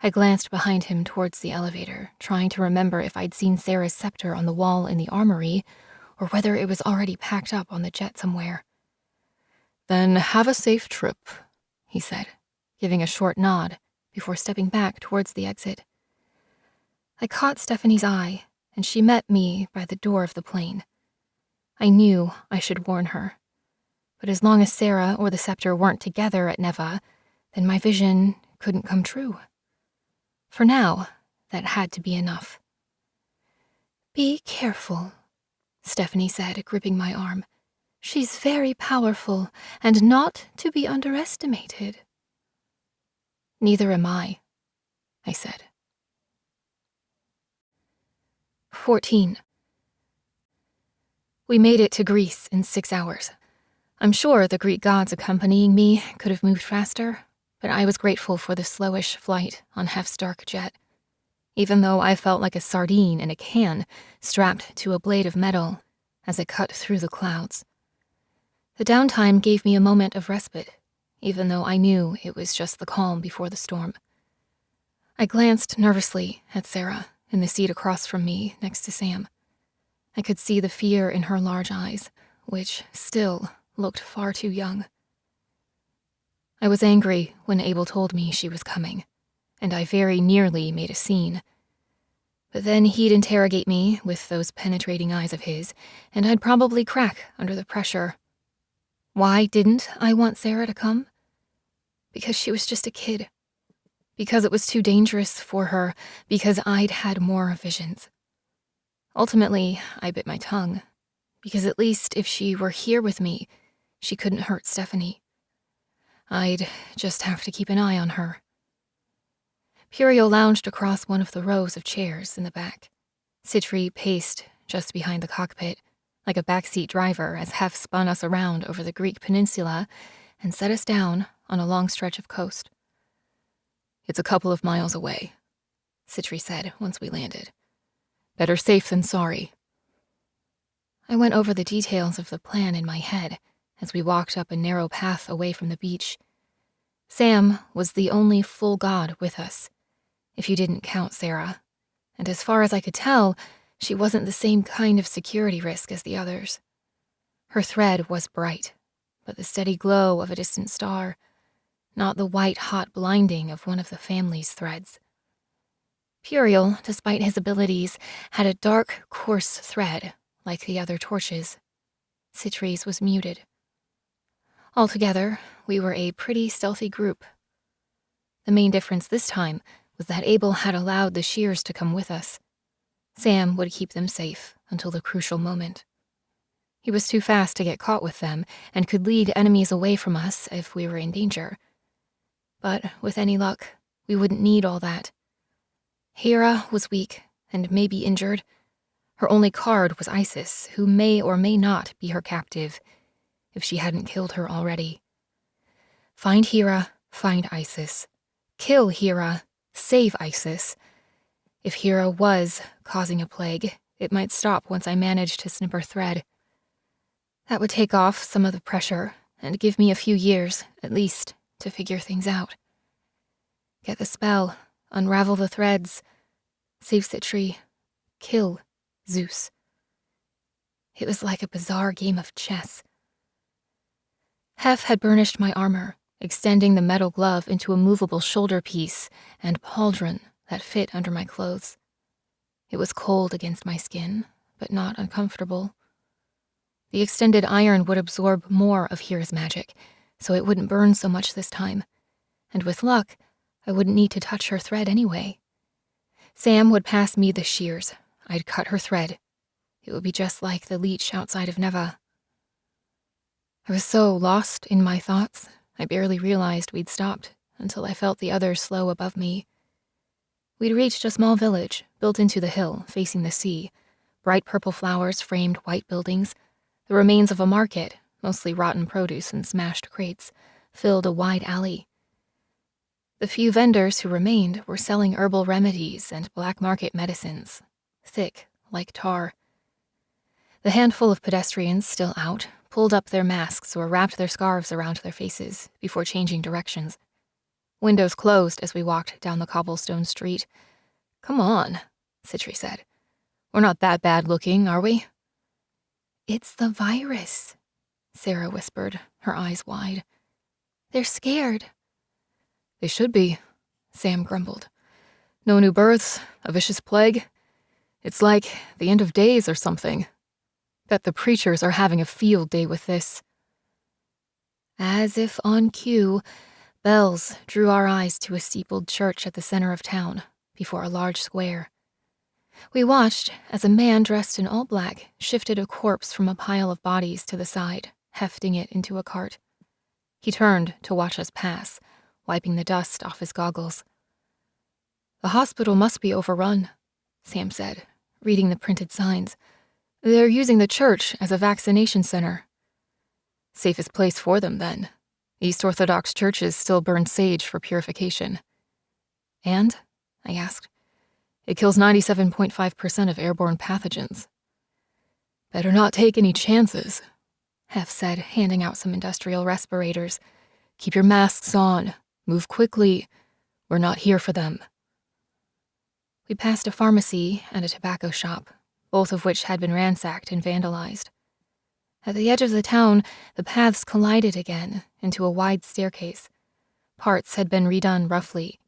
I glanced behind him towards the elevator, trying to remember if I'd seen Sarah's scepter on the wall in the armory, or whether it was already packed up on the jet somewhere. Then have a safe trip, he said, giving a short nod before stepping back towards the exit. I caught Stephanie's eye, and she met me by the door of the plane. I knew I should warn her. But as long as Sarah or the scepter weren't together at Neva, then my vision couldn't come true. For now, that had to be enough. Be careful, Stephanie said, gripping my arm. She's very powerful and not to be underestimated. Neither am I said. 14. We made it to Greece in 6 hours. I'm sure the Greek gods accompanying me could have moved faster, but I was grateful for the slowish flight on Hef's dark jet, even though I felt like a sardine in a can strapped to a blade of metal as it cut through the clouds. The downtime gave me a moment of respite, even though I knew it was just the calm before the storm. I glanced nervously at Sarah in the seat across from me next to Sam. I could see the fear in her large eyes, which still looked far too young. I was angry when Abel told me she was coming, and I very nearly made a scene. But then he'd interrogate me with those penetrating eyes of his, and I'd probably crack under the pressure. Why didn't I want Sarah to come? Because she was just a kid. Because it was too dangerous for her, because I'd had more visions. Ultimately, I bit my tongue, because at least if she were here with me, she couldn't hurt Stephanie. I'd just have to keep an eye on her. Puriel lounged across one of the rows of chairs in the back. Sitri paced just behind the cockpit, like a backseat driver as Hef spun us around over the Greek peninsula and set us down on a long stretch of coast. It's a couple of miles away, Sitri said once we landed. Better safe than sorry. I went over the details of the plan in my head as we walked up a narrow path away from the beach. Sam was the only full god with us, if you didn't count Sarah, and as far as I could tell, she wasn't the same kind of security risk as the others. Her thread was bright, but the steady glow of a distant star, not the white-hot blinding of one of the family's threads. Puriel, despite his abilities, had a dark, coarse thread, like the other torches. Citri's was muted. Altogether, we were a pretty stealthy group. The main difference this time was that Abel had allowed the shears to come with us. Sam would keep them safe until the crucial moment. He was too fast to get caught with them and could lead enemies away from us if we were in danger. But with any luck, we wouldn't need all that. Hera was weak and maybe injured. Her only card was Isis, who may or may not be her captive, if she hadn't killed her already. Find Hera, find Isis. Kill Hera, save Isis. If Hera was causing a plague, it might stop once I managed to snip her thread. That would take off some of the pressure and give me a few years, at least, to figure things out. Get the spell, unravel the threads, save Sitri, kill Zeus. It was like a bizarre game of chess. Hef had burnished my armor, extending the metal glove into a movable shoulder piece and pauldron that fit under my clothes. It was cold against my skin, but not uncomfortable. The extended iron would absorb more of Hera's magic, so it wouldn't burn so much this time. And with luck, I wouldn't need to touch her thread anyway. Sam would pass me the shears. I'd cut her thread. It would be just like the leech outside of Neva. I was so lost in my thoughts, I barely realized we'd stopped until I felt the others slow above me. We'd reached a small village built into the hill, facing the sea. Bright purple flowers framed white buildings. The remains of a market, mostly rotten produce and smashed crates, filled a wide alley. The few vendors who remained were selling herbal remedies and black market medicines, thick like tar. The handful of pedestrians still out pulled up their masks or wrapped their scarves around their faces before changing directions. Windows closed as we walked down the cobblestone street. "Come on," Sitri said. "We're not that bad looking, are we?" "It's the virus," Sarah whispered, her eyes wide. "They're scared." "They should be," Sam grumbled. "No new births, a vicious plague. It's like the end of days or something. Bet the preachers are having a field day with this." As if on cue, bells drew our eyes to a steepled church at the center of town, before a large square. We watched as a man dressed in all black shifted a corpse from a pile of bodies to the side, hefting it into a cart. He turned to watch us pass, wiping the dust off his goggles. "The hospital must be overrun," Sam said, reading the printed signs. "They're using the church as a vaccination center." "Safest place for them, then. East Orthodox churches still burn sage for purification." "And?" I asked. "It kills 97.5% of airborne pathogens." "Better not take any chances," Hef said, handing out some industrial respirators. "Keep your masks on. Move quickly. We're not here for them." We passed a pharmacy and a tobacco shop, both of which had been ransacked and vandalized. At the edge of the town, the paths collided again into a wide staircase. Parts had been redone roughly,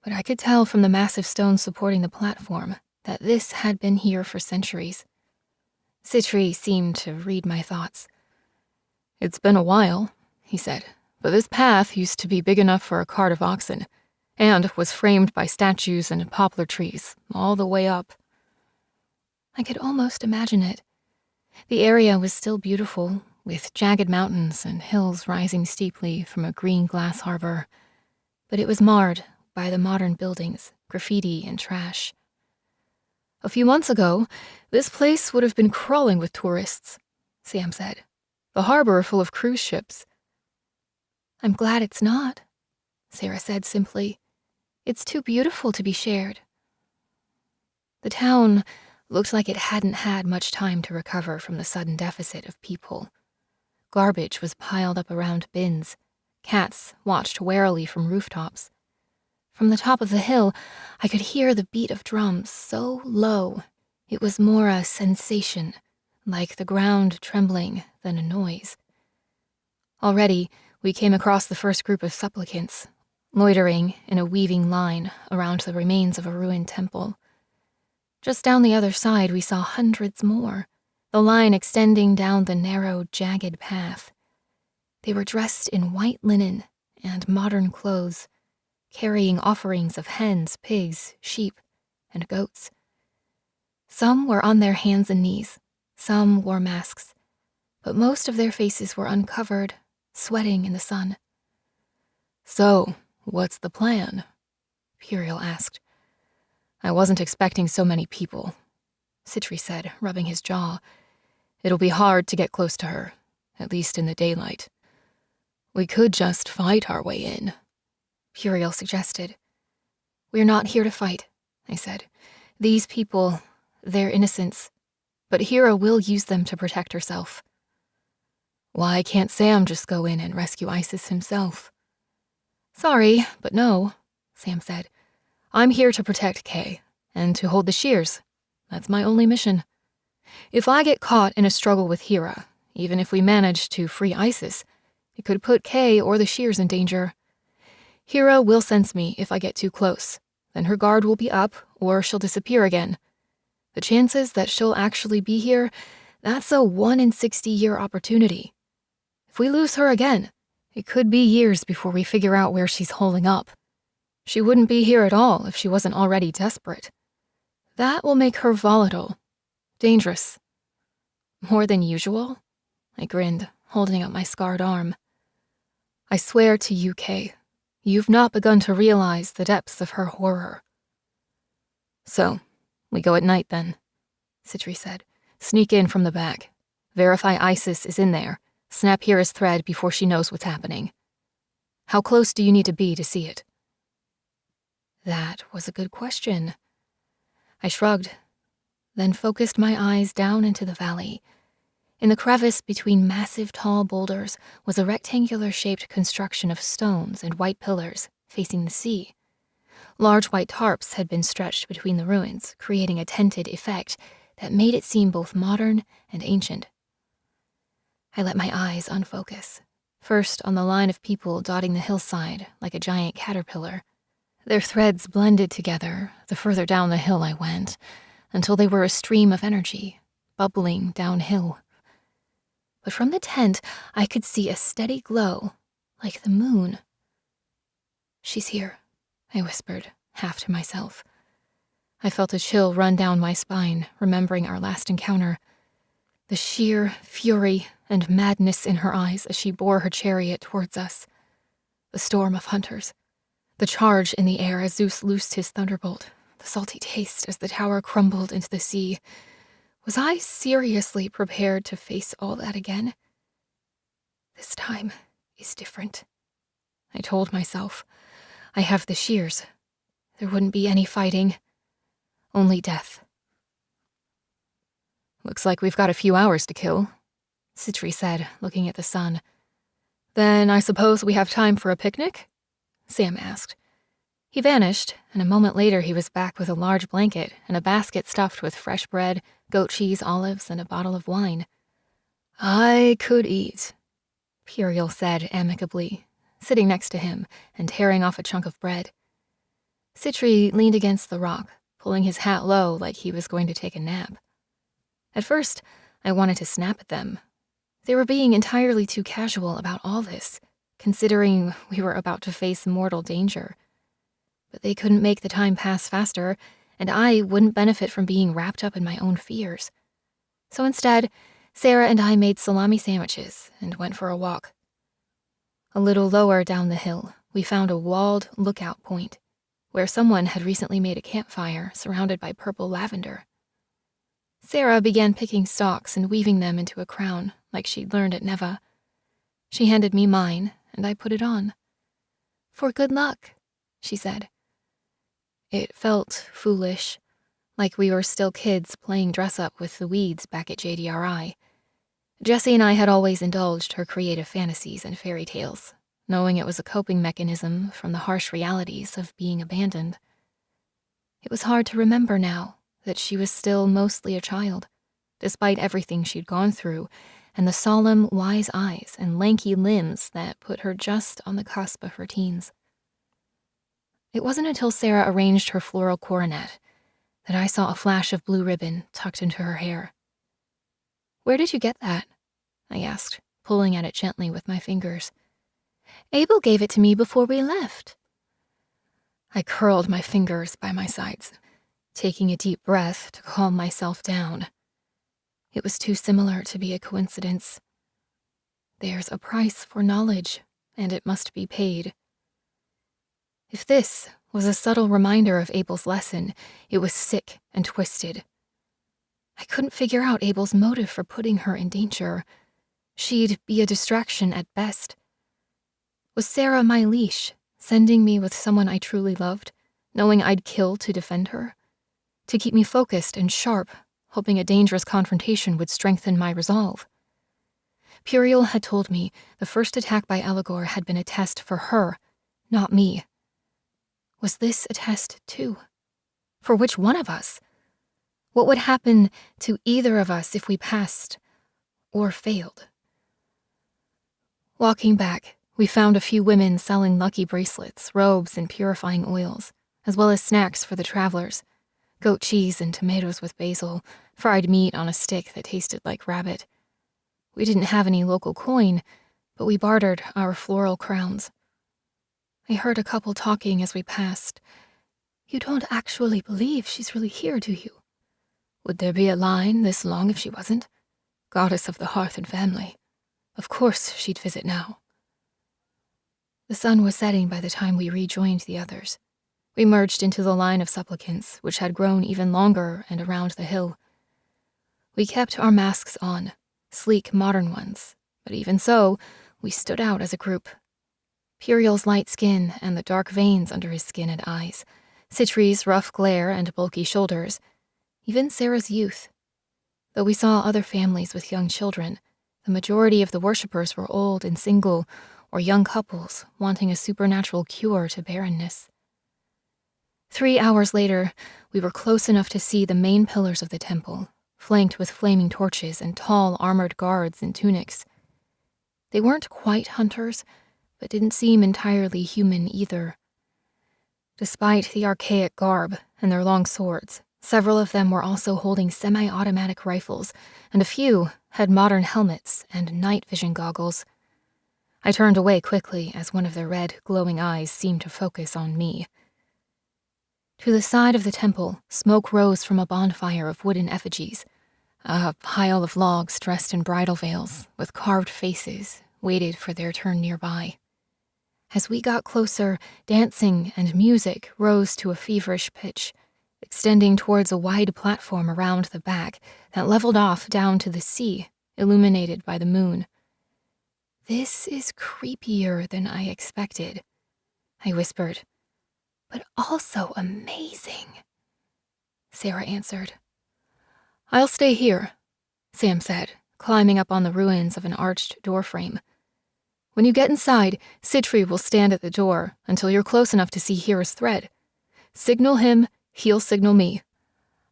but I could tell from the massive stones supporting the platform that this had been here for centuries. Sitri seemed to read my thoughts. "It's been a while," he said, "but this path used to be big enough for a cart of oxen, and was framed by statues and poplar trees all the way up." I could almost imagine it. The area was still beautiful, with jagged mountains and hills rising steeply from a green glass harbor, but it was marred by the modern buildings, graffiti, and trash. "A few months ago, this place would have been crawling with tourists," Sam said. "The harbor full of cruise ships." "I'm glad it's not," Sarah said simply. "It's too beautiful to be shared." The town looked like it hadn't had much time to recover from the sudden deficit of people. Garbage was piled up around bins. Cats watched warily from rooftops. From the top of the hill, I could hear the beat of drums so low, it was more a sensation, like the ground trembling than a noise. Already, we came across the first group of supplicants, loitering in a weaving line around the remains of a ruined temple. Just down the other side, we saw hundreds more, the line extending down the narrow, jagged path. They were dressed in white linen and modern clothes, carrying offerings of hens, pigs, sheep, and goats. Some were on their hands and knees, some wore masks, but most of their faces were uncovered, sweating in the sun. "So, what's the plan?" Puriel asked. "I wasn't expecting so many people," Sitri said, rubbing his jaw. "It'll be hard to get close to her, at least in the daylight. We could just fight our way in," Puriel suggested. "We're not here to fight," I said. "These people, they're innocents, but Hera will use them to protect herself." Why can't Sam just go in and rescue Isis himself? Sorry, but no, Sam said. I'm here to protect Kay, and to hold the shears. That's my only mission. If I get caught in a struggle with Hera, even if we manage to free Isis, it could put Kay or the shears in danger. Hera will sense me if I get too close. Then her guard will be up, or she'll disappear again. The chances that she'll actually be here, that's a 1 in 60-year opportunity. If we lose her again, it could be years before we figure out where she's holing up. She wouldn't be here at all if she wasn't already desperate. That will make her volatile, dangerous. More than usual? I grinned, holding up my scarred arm. I swear to you, Kay, you've not begun to realize the depths of her horror. So, we go at night then, Sitri said. Sneak in from the back. Verify Isis is in there. Snap Hera's thread before she knows what's happening. How close do you need to be to see it? That was a good question. I shrugged, then focused my eyes down into the valley. In the crevice between massive tall boulders was a rectangular-shaped construction of stones and white pillars facing the sea. Large white tarps had been stretched between the ruins, creating a tented effect that made it seem both modern and ancient. I let my eyes unfocus, first on the line of people dotting the hillside like a giant caterpillar. Their threads blended together the further down the hill I went, until they were a stream of energy, bubbling downhill. But from the tent, I could see a steady glow, like the moon. She's here, I whispered, half to myself. I felt a chill run down my spine, remembering our last encounter. The sheer fury and madness in her eyes as she bore her chariot towards us. The storm of hunters. The charge in the air as Zeus loosed his thunderbolt. The salty taste as the tower crumbled into the sea. Was I seriously prepared to face all that again? This time is different. I told myself. I have the shears. There wouldn't be any fighting. Only death. Looks like we've got a few hours to kill, Sitri said, looking at the sun. Then I suppose we have time for a picnic? Sam asked. He vanished, and a moment later he was back with a large blanket and a basket stuffed with fresh bread, goat cheese, olives, and a bottle of wine. I could eat, Puriel said amicably, sitting next to him and tearing off a chunk of bread. Sitri leaned against the rock, pulling his hat low like he was going to take a nap. At first, I wanted to snap at them. They were being entirely too casual about all this, considering we were about to face mortal danger. But they couldn't make the time pass faster, and I wouldn't benefit from being wrapped up in my own fears. So instead, Sarah and I made salami sandwiches and went for a walk. A little lower down the hill, we found a walled lookout point, where someone had recently made a campfire surrounded by purple lavender. Sarah began picking stalks and weaving them into a crown, like she'd learned at Neva. She handed me mine, and I put it on. For good luck, she said. It felt foolish, like we were still kids playing dress-up with the weeds back at JDRI. Jessie and I had always indulged her creative fantasies and fairy tales, knowing it was a coping mechanism from the harsh realities of being abandoned. It was hard to remember now that she was still mostly a child, despite everything she'd gone through, and the solemn, wise eyes and lanky limbs that put her just on the cusp of her teens. It wasn't until Sarah arranged her floral coronet that I saw a flash of blue ribbon tucked into her hair. Where did you get that? I asked, pulling at it gently with my fingers. Abel gave it to me before we left. I curled my fingers by my sides, taking a deep breath to calm myself down. It was too similar to be a coincidence. There's a price for knowledge, and it must be paid. If this was a subtle reminder of Abel's lesson, it was sick and twisted. I couldn't figure out Abel's motive for putting her in danger. She'd be a distraction at best. Was Sarah my leash, sending me with someone I truly loved, knowing I'd kill to defend her? To keep me focused and sharp, hoping a dangerous confrontation would strengthen my resolve? Puriel had told me the first attack by Eligor had been a test for her, not me. Was this a test too? For which one of us? What would happen to either of us if we passed or failed? Walking back, we found a few women selling lucky bracelets, robes, and purifying oils, as well as snacks for the travelers. Goat cheese and tomatoes with basil, fried meat on a stick that tasted like rabbit. We didn't have any local coin, but we bartered our floral crowns. I heard a couple talking as we passed. You don't actually believe she's really here, do you? Would there be a line this long if she wasn't? Goddess of the hearth and family. Of course she'd visit now. The sun was setting by the time we rejoined the others. We merged into the line of supplicants, which had grown even longer and around the hill. We kept our masks on, sleek modern ones, but even so, we stood out as a group. Puriel's light skin and the dark veins under his skin and eyes, Sitri's rough glare and bulky shoulders, even Sarah's youth. Though we saw other families with young children, the majority of the worshippers were old and single, or young couples wanting a supernatural cure to barrenness. 3 hours later, we were close enough to see the main pillars of the temple, flanked with flaming torches and tall armored guards in tunics. They weren't quite hunters, but didn't seem entirely human either. Despite the archaic garb and their long swords, several of them were also holding semi-automatic rifles, and a few had modern helmets and night vision goggles. I turned away quickly as one of their red, glowing eyes seemed to focus on me. To the side of the temple, smoke rose from a bonfire of wooden effigies. A pile of logs dressed in bridal veils, with carved faces, waited for their turn nearby. As we got closer, dancing and music rose to a feverish pitch, extending towards a wide platform around the back that leveled off down to the sea, illuminated by the moon. This is creepier than I expected, I whispered. But also amazing, Sarah answered. I'll stay here, Sam said, climbing up on the ruins of an arched doorframe. When you get inside, Sitri will stand at the door until you're close enough to see Hera's thread. Signal him, he'll signal me.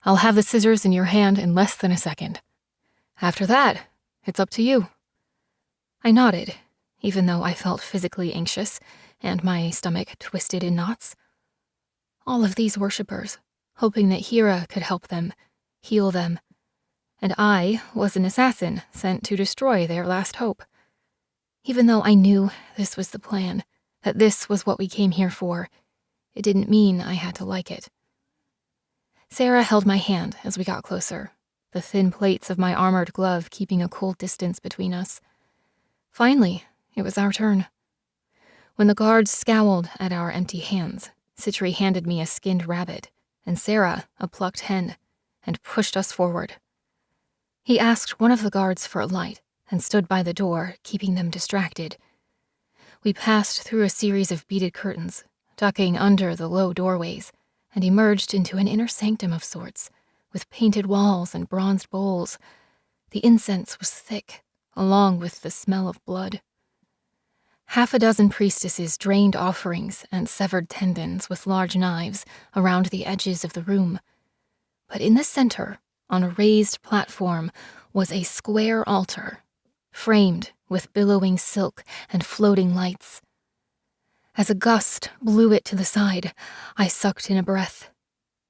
I'll have the scissors in your hand in less than a second. After that, it's up to you. I nodded, even though I felt physically anxious and my stomach twisted in knots. All of these worshippers, hoping that Hera could help them, heal them. And I was an assassin sent to destroy their last hope. Even though I knew this was the plan, that this was what we came here for, it didn't mean I had to like it. Sarah held my hand as we got closer, the thin plates of my armored glove keeping a cool distance between us. Finally, it was our turn. When the guards scowled at our empty hands, Sitri handed me a skinned rabbit, and Sarah a plucked hen, and pushed us forward. He asked one of the guards for a light, and stood by the door, keeping them distracted. We passed through a series of beaded curtains, ducking under the low doorways, and emerged into an inner sanctum of sorts, with painted walls and bronzed bowls. The incense was thick, along with the smell of blood. 6 priestesses drained offerings and severed tendons with large knives around the edges of the room. But in the center, on a raised platform, was a square altar, framed with billowing silk and floating lights. As a gust blew it to the side, I sucked in a breath.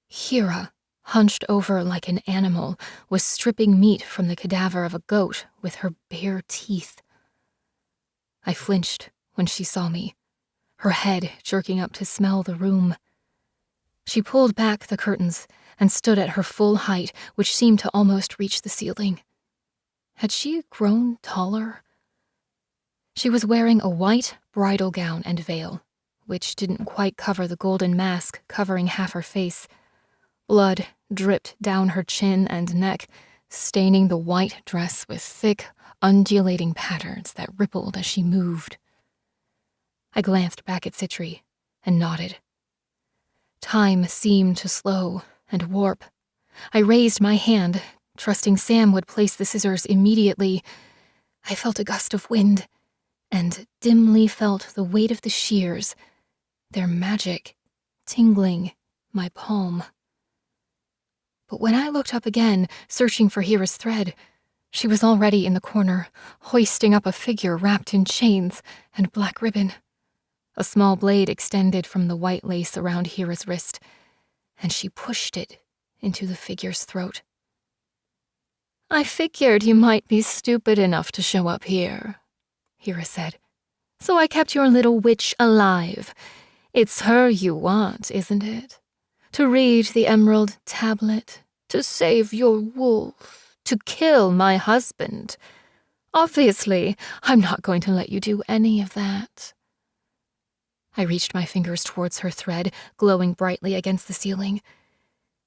Hera, hunched over like an animal, was stripping meat from the cadaver of a goat with her bare teeth. I flinched when she saw me, her head jerking up to smell the room. She pulled back the curtains and stood at her full height, which seemed to almost reach the ceiling. Had she grown taller? She was wearing a white bridal gown and veil, which didn't quite cover the golden mask covering half her face. Blood dripped down her chin and neck, staining the white dress with thick, undulating patterns that rippled as she moved. I glanced back at Sitri and nodded. Time seemed to slow and warp. I raised my hand, trusting Sam would place the scissors immediately. I felt a gust of wind, and dimly felt the weight of the shears, their magic tingling my palm. But when I looked up again, searching for Hera's thread, she was already in the corner, hoisting up a figure wrapped in chains and black ribbon. A small blade extended from the white lace around Hera's wrist, and she pushed it into the figure's throat. "I figured you might be stupid enough to show up here," Hera said. "So I kept your little witch alive. It's her you want, isn't it? To read the emerald tablet, to save your wolf, to kill my husband. Obviously, I'm not going to let you do any of that." I reached my fingers towards her thread, glowing brightly against the ceiling.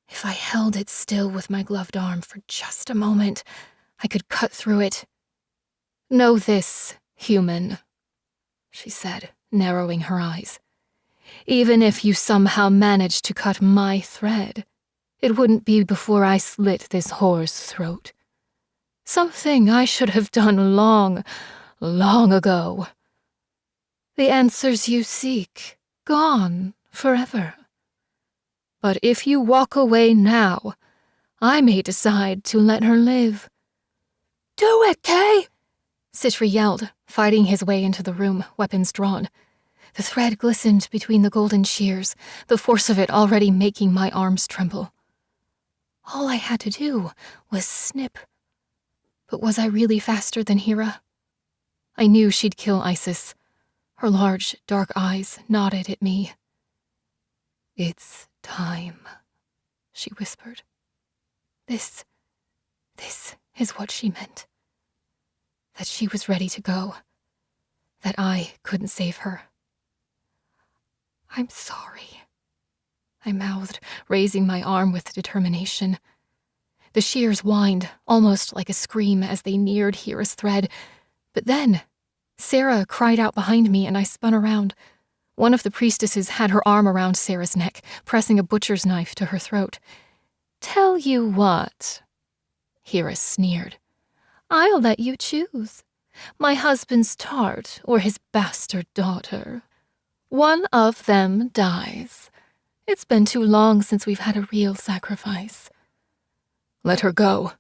If I held it still with my gloved arm for just a moment, I could cut through it. "Know this, human," she said, narrowing her eyes. "Even if you somehow managed to cut my thread, it wouldn't be before I slit this whore's throat. Something I should have done long, long ago. The answers you seek, gone forever. But if you walk away now, I may decide to let her live." "Do it, Kay!" Sitri yelled, fighting his way into the room, weapons drawn. The thread glistened between the golden shears, the force of it already making my arms tremble. All I had to do was snip. But was I really faster than Hera? I knew she'd kill Isis. Her large, dark eyes nodded at me. "It's time," she whispered. This is what she meant. That she was ready to go. That I couldn't save her. "I'm sorry," I mouthed, raising my arm with determination. The shears whined, almost like a scream as they neared Hera's thread. But then, Sarah cried out behind me and I spun around. One of the priestesses had her arm around Sarah's neck, pressing a butcher's knife to her throat. "Tell you what," Hera sneered. "I'll let you choose. My husband's tart or his bastard daughter. One of them dies. It's been too long since we've had a real sacrifice." "Let her go,"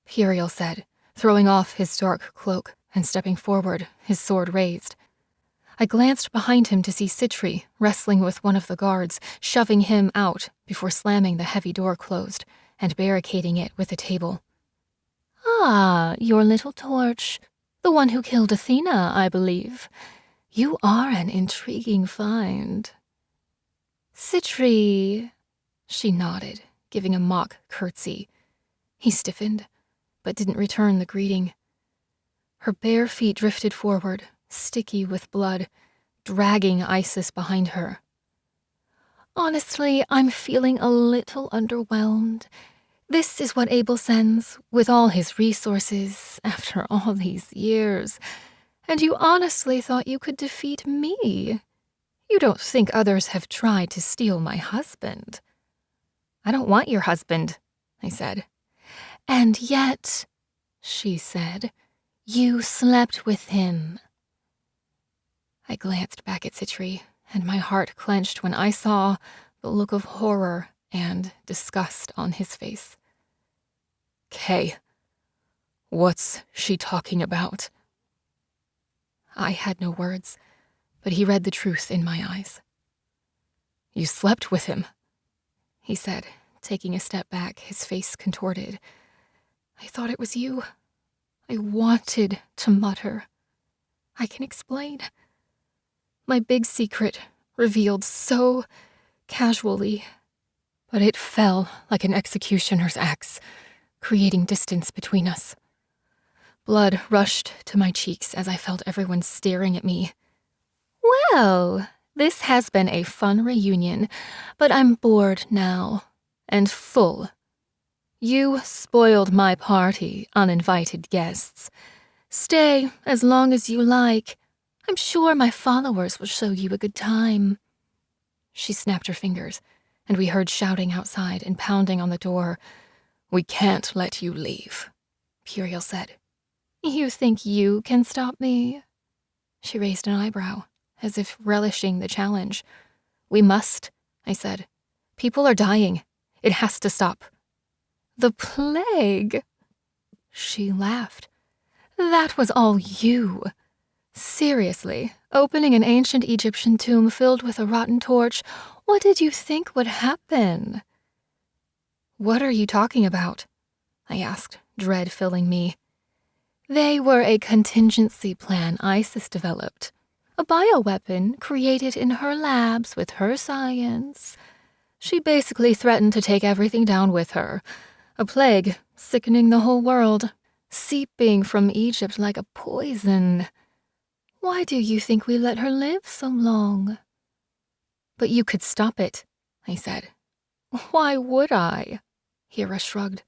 Heriel said, throwing off his dark cloak and stepping forward, his sword raised. I glanced behind him to see Sitri wrestling with one of the guards, shoving him out before slamming the heavy door closed and barricading it with a table. "Ah, your little torch. The one who killed Athena, I believe. You are an intriguing find." "Sitri," she nodded, giving a mock curtsy. He stiffened, but didn't return the greeting. Her bare feet drifted forward, sticky with blood, dragging Isis behind her. "Honestly, I'm feeling a little underwhelmed. This is what Abel sends, with all his resources, after all these years. And you honestly thought you could defeat me. You don't think others have tried to steal my husband." "I don't want your husband," I said. "And yet," she said, "you slept with him." I glanced back at Sitri, and my heart clenched when I saw the look of horror and disgust on his face. "Kay, what's she talking about?" I had no words, but he read the truth in my eyes. "You slept with him," he said, taking a step back, his face contorted. "I thought it was you. I wanted to mutter. I can explain. My big secret revealed so casually, but it fell like an executioner's axe, creating distance between us. Blood rushed to my cheeks as I felt everyone staring at me. "Well, this has been a fun reunion, but I'm bored now, and full. You spoiled my party, uninvited guests. Stay as long as you like. I'm sure my followers will show you a good time." She snapped her fingers, and we heard shouting outside and pounding on the door. "We can't let you leave," Puriel said. You think you can stop me? She raised an eyebrow, as if relishing the challenge. We must, I said. People are dying. It has to stop. The plague? She laughed. That was all you. Seriously, opening an ancient Egyptian tomb filled with a rotten torch, what did you think would happen? What are you talking about? I asked, dread filling me. They were a contingency plan Isis developed. A bioweapon created in her labs with her science. She basically threatened to take everything down with her. A plague, sickening the whole world, seeping from Egypt like a poison. Why do you think we let her live so long? But you could stop it, I said. Why would I? Hera shrugged.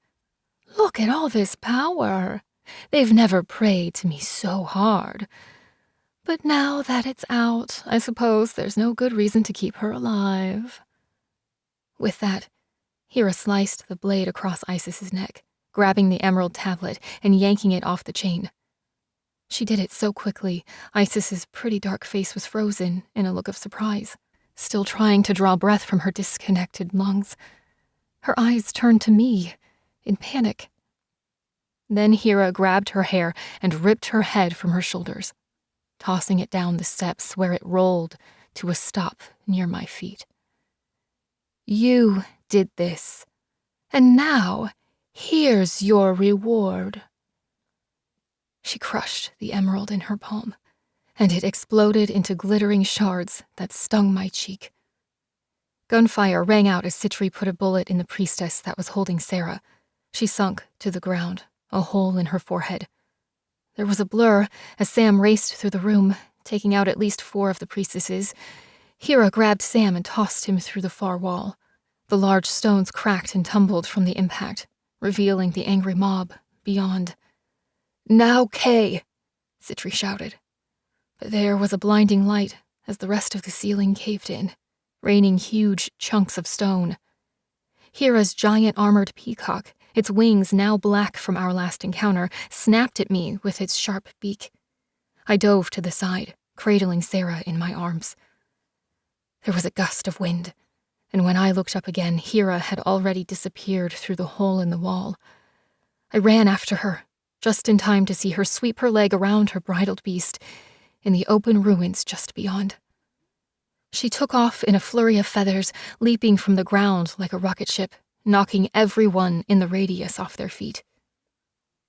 Look at all this power. They've never prayed to me so hard. But now that it's out, I suppose there's no good reason to keep her alive. With that, Hera sliced the blade across Isis's neck, grabbing the emerald tablet and yanking it off the chain. She did it so quickly, Isis's pretty dark face was frozen in a look of surprise, still trying to draw breath from her disconnected lungs. Her eyes turned to me, in panic. Then Hera grabbed her hair and ripped her head from her shoulders, tossing it down the steps where it rolled to a stop near my feet. You did this, and now here's your reward. She crushed the emerald in her palm, and it exploded into glittering shards that stung my cheek. Gunfire rang out as Sitri put a bullet in the priestess that was holding Sarah. She sunk to the ground, a hole in her forehead. There was a blur as Sam raced through the room, taking out at least 4 of the priestesses. Hera grabbed Sam and tossed him through the far wall. The large stones cracked and tumbled from the impact, revealing the angry mob beyond. Now, Kay, Sitri shouted. But there was a blinding light as the rest of the ceiling caved in, raining huge chunks of stone. Hera's giant armored peacock, its wings now black from our last encounter, snapped at me with its sharp beak. I dove to the side, cradling Sarah in my arms. There was a gust of wind, and when I looked up again, Hera had already disappeared through the hole in the wall. I ran after her, just in time to see her sweep her leg around her bridled beast in the open ruins just beyond. She took off in a flurry of feathers, leaping from the ground like a rocket ship, knocking everyone in the radius off their feet.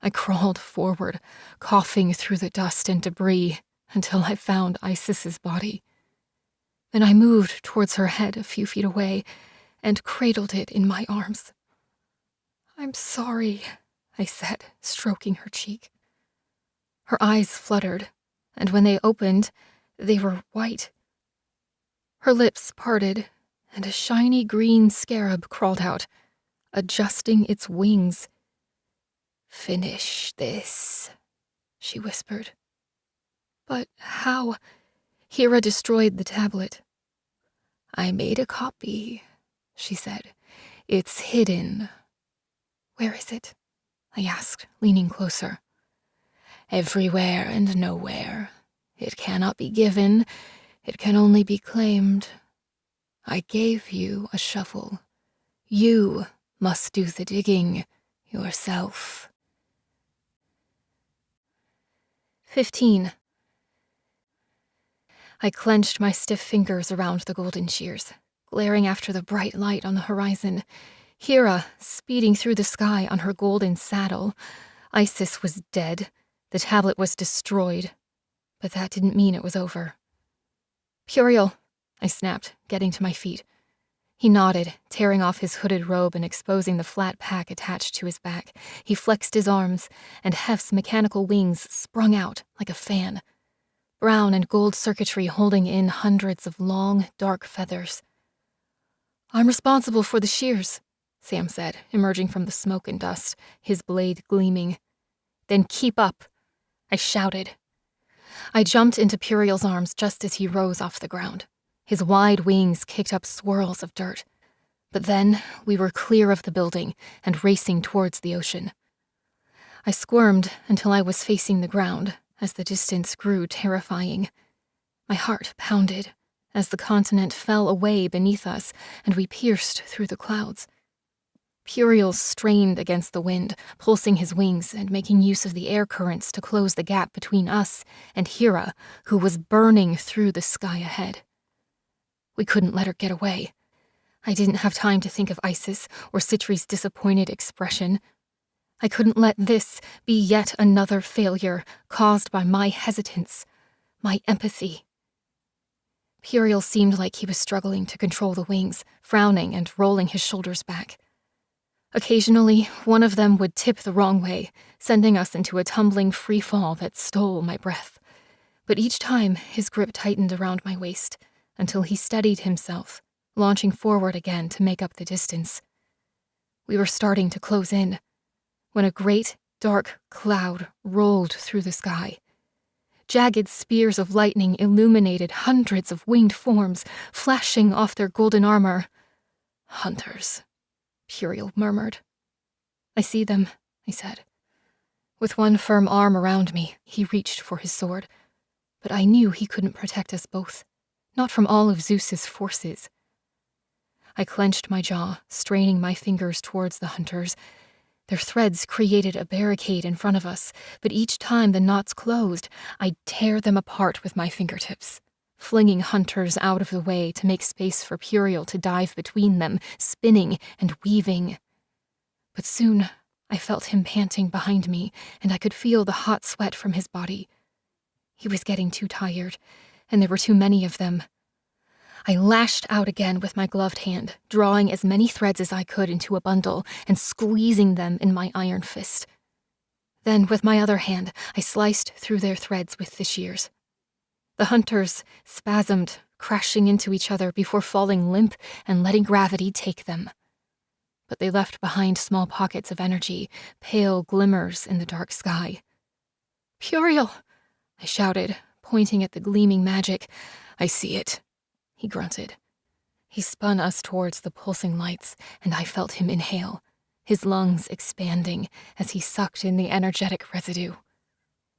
I crawled forward, coughing through the dust and debris until I found Isis's body. Then I moved towards her head a few feet away and cradled it in my arms. I'm sorry, I said, stroking her cheek. Her eyes fluttered, and when they opened, they were white. Her lips parted, and a shiny green scarab crawled out, adjusting its wings. Finish this, she whispered. But how? Hera destroyed the tablet. I made a copy, she said. It's hidden. Where is it? I asked, leaning closer. Everywhere and nowhere. It cannot be given. It can only be claimed. I gave you a shovel. You must do the digging yourself. 15. I clenched my stiff fingers around the golden shears, glaring after the bright light on the horizon. Hera, speeding through the sky on her golden saddle. Isis was dead. The tablet was destroyed. But that didn't mean it was over. Puriel, I snapped, getting to my feet. He nodded, tearing off his hooded robe and exposing the flat pack attached to his back. He flexed his arms, and Hef's mechanical wings sprung out like a fan. Brown and gold circuitry holding in hundreds of long, dark feathers. I'm responsible for the shears, Sam said, emerging from the smoke and dust, his blade gleaming. Then keep up, I shouted. I jumped into Puriel's arms just as he rose off the ground. His wide wings kicked up swirls of dirt. But then we were clear of the building and racing towards the ocean. I squirmed until I was facing the ground as the distance grew terrifying. My heart pounded as the continent fell away beneath us and we pierced through the clouds. Puriel strained against the wind, pulsing his wings and making use of the air currents to close the gap between us and Hera, who was burning through the sky ahead. We couldn't let her get away. I didn't have time to think of Isis or Sitri's disappointed expression. I couldn't let this be yet another failure caused by my hesitance, my empathy. Puriel seemed like he was struggling to control the wings, frowning and rolling his shoulders back. Occasionally, one of them would tip the wrong way, sending us into a tumbling free fall that stole my breath. But each time, his grip tightened around my waist until he steadied himself, launching forward again to make up the distance. We were starting to close in when a great, dark cloud rolled through the sky. Jagged spears of lightning illuminated hundreds of winged forms, flashing off their golden armor. "Hunters," Puriel murmured. "I see them," I said. With one firm arm around me, he reached for his sword. But I knew he couldn't protect us both, not from all of Zeus's forces. I clenched my jaw, straining my fingers towards the hunters. Their threads created a barricade in front of us, but each time the knots closed, I'd tear them apart with my fingertips, flinging hunters out of the way to make space for Puriel to dive between them, spinning and weaving. But soon, I felt him panting behind me, and I could feel the hot sweat from his body. He was getting too tired, and there were too many of them. I lashed out again with my gloved hand, drawing as many threads as I could into a bundle and squeezing them in my iron fist. Then, with my other hand, I sliced through their threads with the shears. The hunters spasmed, crashing into each other before falling limp and letting gravity take them. But they left behind small pockets of energy, pale glimmers in the dark sky. "Puriel!" I shouted, pointing at the gleaming magic. "I see it," he grunted. He spun us towards the pulsing lights, and I felt him inhale, his lungs expanding as he sucked in the energetic residue.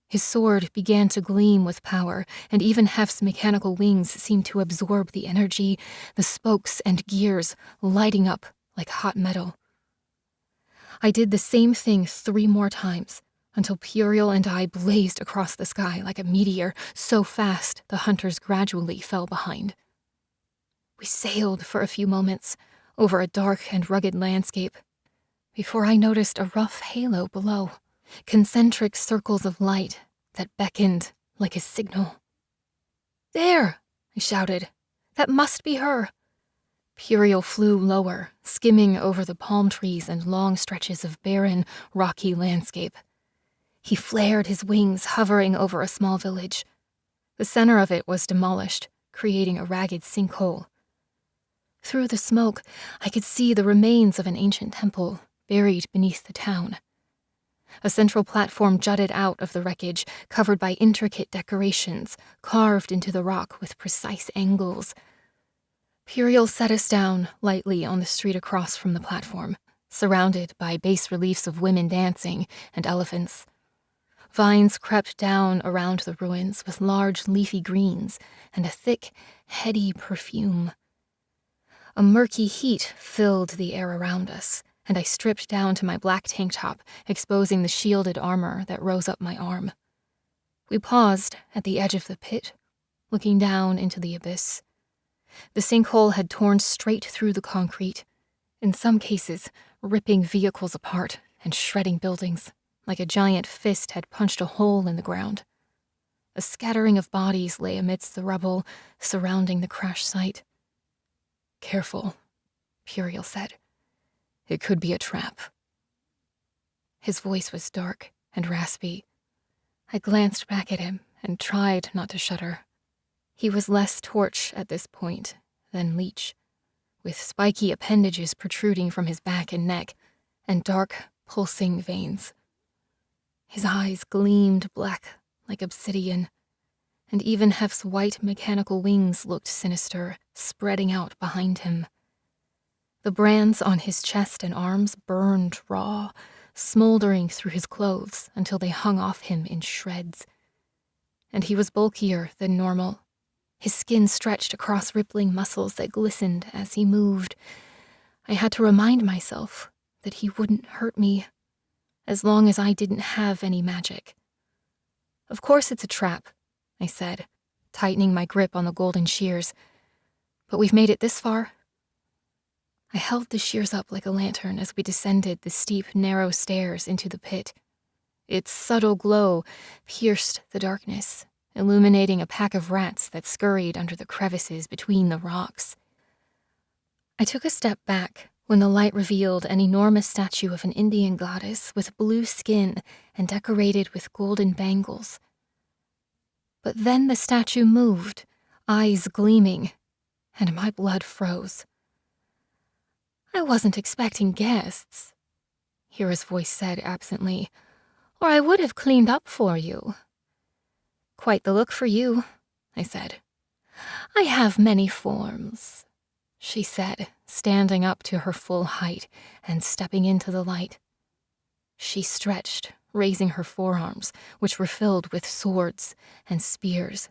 His sword began to gleam with power, and even Hef's mechanical wings seemed to absorb the energy, the spokes and gears lighting up like hot metal. I did the same thing 3 more times, until Puriel and I blazed across the sky like a meteor, so fast the hunters gradually fell behind. We sailed for a few moments over a dark and rugged landscape before I noticed a rough halo below, concentric circles of light that beckoned like a signal. "There!" I shouted. "That must be her!" Puriel flew lower, skimming over the palm trees and long stretches of barren, rocky landscape. He flared his wings, hovering over a small village. The center of it was demolished, creating a ragged sinkhole. Through the smoke, I could see the remains of an ancient temple buried beneath the town. A central platform jutted out of the wreckage, covered by intricate decorations, carved into the rock with precise angles. Puriel set us down lightly on the street across from the platform, surrounded by bas-reliefs of women dancing and elephants. Vines crept down around the ruins with large leafy greens and a thick, heady perfume. A murky heat filled the air around us, and I stripped down to my black tank top, exposing the shielded armor that rose up my arm. We paused at the edge of the pit, looking down into the abyss. The sinkhole had torn straight through the concrete, in some cases ripping vehicles apart and shredding buildings, like a giant fist had punched a hole in the ground. A scattering of bodies lay amidst the rubble surrounding the crash site. "Careful," Puriel said. "It could be a trap." His voice was dark and raspy. I glanced back at him and tried not to shudder. He was less Torch at this point than Leech, with spiky appendages protruding from his back and neck, and dark, pulsing veins. His eyes gleamed black like obsidian, and even Hef's white mechanical wings looked sinister, spreading out behind him. The brands on his chest and arms burned raw, smoldering through his clothes until they hung off him in shreds. And he was bulkier than normal. His skin stretched across rippling muscles that glistened as he moved. I had to remind myself that he wouldn't hurt me, as long as I didn't have any magic. "Of course it's a trap," I said, tightening my grip on the golden shears. "But we've made it this far." I held the shears up like a lantern as we descended the steep, narrow stairs into the pit. Its subtle glow pierced the darkness, illuminating a pack of rats that scurried under the crevices between the rocks. I took a step back when the light revealed an enormous statue of an Indian goddess with blue skin and decorated with golden bangles. But then the statue moved, eyes gleaming, and my blood froze. "I wasn't expecting guests," Hera's voice said absently, "or I would have cleaned up for you." "Quite the look for you," I said. "I have many forms," she said, standing up to her full height and stepping into the light. She stretched, raising her forearms, which were filled with swords and spears.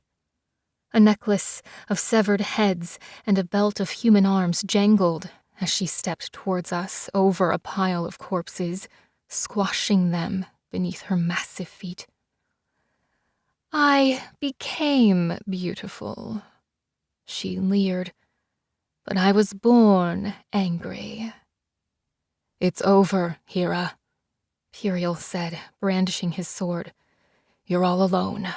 A necklace of severed heads and a belt of human arms jangled as she stepped towards us over a pile of corpses, squashing them beneath her massive feet. "I became beautiful," she leered, "but I was born angry." "It's over, Hera," Puriel said, brandishing his sword. "You're all alone."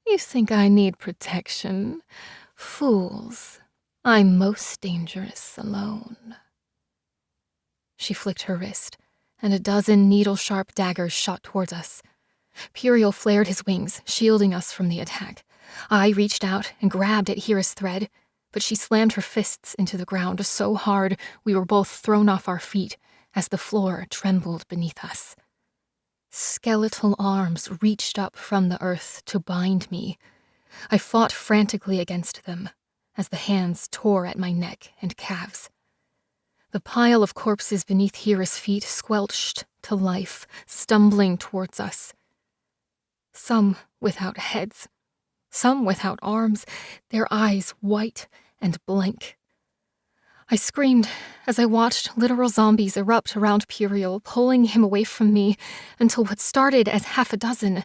"You think I need protection? Fools. I'm most dangerous alone." She flicked her wrist, and a dozen needle-sharp daggers shot towards us. Puriel flared his wings, shielding us from the attack. I reached out and grabbed at Hera's thread, but she slammed her fists into the ground so hard we were both thrown off our feet as the floor trembled beneath us. Skeletal arms reached up from the earth to bind me. I fought frantically against them as the hands tore at my neck and calves. The pile of corpses beneath Hera's feet squelched to life, stumbling towards us. Some without heads, some without arms, their eyes white and blank. I screamed as I watched literal zombies erupt around Puriel, pulling him away from me until what started as half a dozen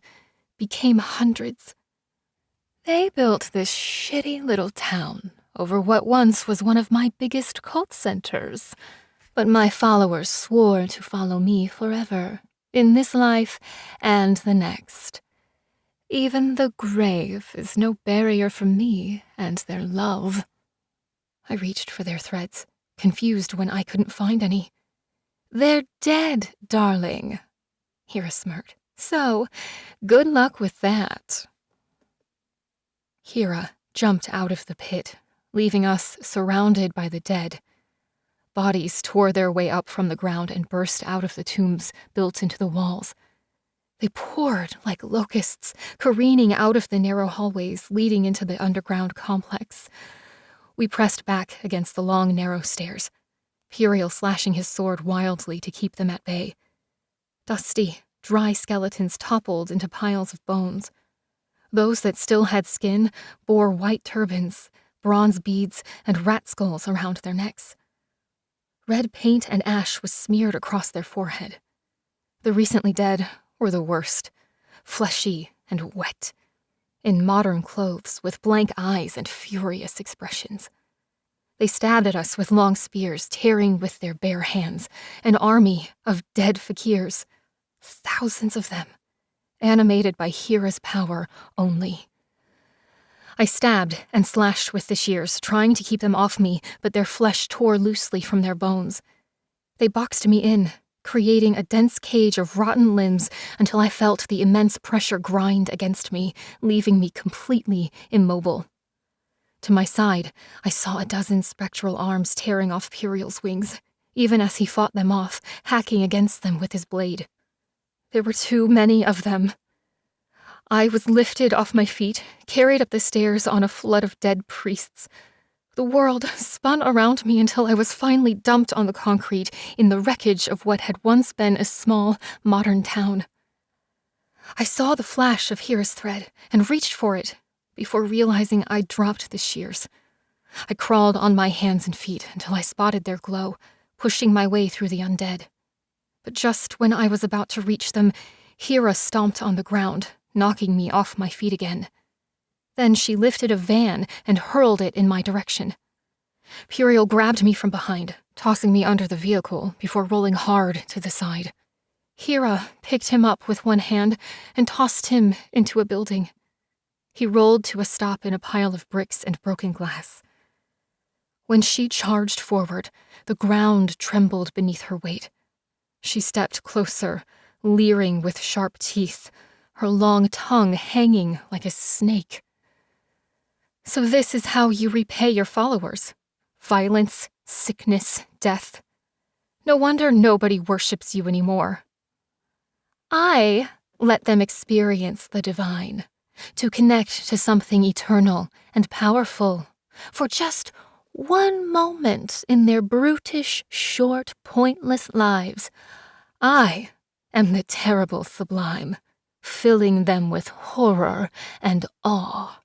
became hundreds. "They built this shitty little town over what once was one of my biggest cult centers, but my followers swore to follow me forever, in this life and the next. Even the grave is no barrier for me and their love." I reached for their threads, confused when I couldn't find any. "They're dead, darling," Hera smirked. "So, good luck with that." Hera jumped out of the pit, leaving us surrounded by the dead. Bodies tore their way up from the ground and burst out of the tombs built into the walls. They poured like locusts, careening out of the narrow hallways leading into the underground complex. We pressed back against the long, narrow stairs, Puriel slashing his sword wildly to keep them at bay. Dusty, dry skeletons toppled into piles of bones. Those that still had skin bore white turbans, bronze beads, and rat skulls around their necks. Red paint and ash was smeared across their forehead. The recently dead were the worst, fleshy and wet, in modern clothes with blank eyes and furious expressions. They stabbed at us with long spears, tearing with their bare hands, an army of dead fakirs, thousands of them, animated by Hera's power only. I stabbed and slashed with the shears, trying to keep them off me, but their flesh tore loosely from their bones. They boxed me in, creating a dense cage of rotten limbs until I felt the immense pressure grind against me, leaving me completely immobile. To my side, I saw a dozen spectral arms tearing off Puriel's wings, even as he fought them off, hacking against them with his blade. There were too many of them. I was lifted off my feet, carried up the stairs on a flood of dead priests. The world spun around me until I was finally dumped on the concrete in the wreckage of what had once been a small, modern town. I saw the flash of Hera's thread and reached for it before realizing I'd dropped the shears. I crawled on my hands and feet until I spotted their glow, pushing my way through the undead. But just when I was about to reach them, Hera stomped on the ground, knocking me off my feet again. Then she lifted a van and hurled it in my direction. Puriel grabbed me from behind, tossing me under the vehicle before rolling hard to the side. Hera picked him up with one hand and tossed him into a building. He rolled to a stop in a pile of bricks and broken glass. When she charged forward, the ground trembled beneath her weight. She stepped closer, leering with sharp teeth, her long tongue hanging like a snake. So this is how you repay your followers. Violence, sickness, death. No wonder nobody worships you anymore. I let them experience the divine, to connect to something eternal and powerful, for just one moment in their brutish, short, pointless lives. I am the terrible sublime, filling them with horror and awe.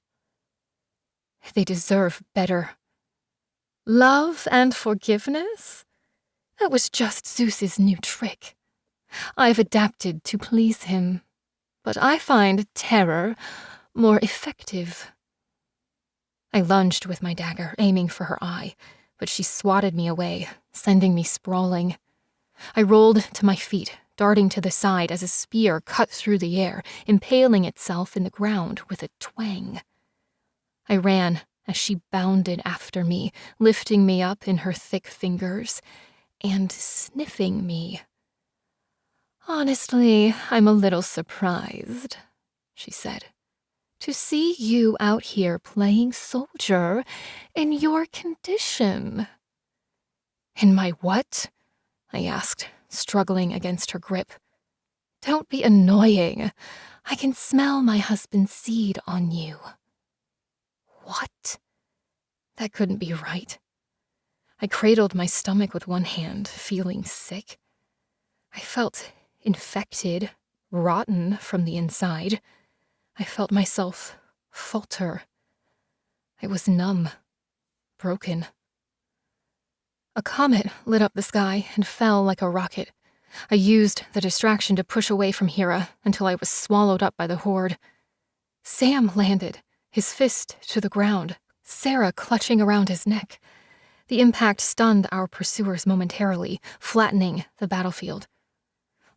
They deserve better. Love and forgiveness? That was just Zeus's new trick. I've adapted to please him, but I find terror more effective. I lunged with my dagger, aiming for her eye, but she swatted me away, sending me sprawling. I rolled to my feet, darting to the side as a spear cut through the air, impaling itself in the ground with a twang. I ran as she bounded after me, lifting me up in her thick fingers and sniffing me. Honestly, I'm a little surprised, she said, to see you out here playing soldier in your condition. In my what? I asked, struggling against her grip. Don't be annoying. I can smell my husband's seed on you. What? That couldn't be right. I cradled my stomach with one hand, feeling sick. I felt infected, rotten from the inside. I felt myself falter. I was numb, broken. A comet lit up the sky and fell like a rocket. I used the distraction to push away from Hera until I was swallowed up by the horde. Sam landed, his fist to the ground, Sarah clutching around his neck. The impact stunned our pursuers momentarily, flattening the battlefield.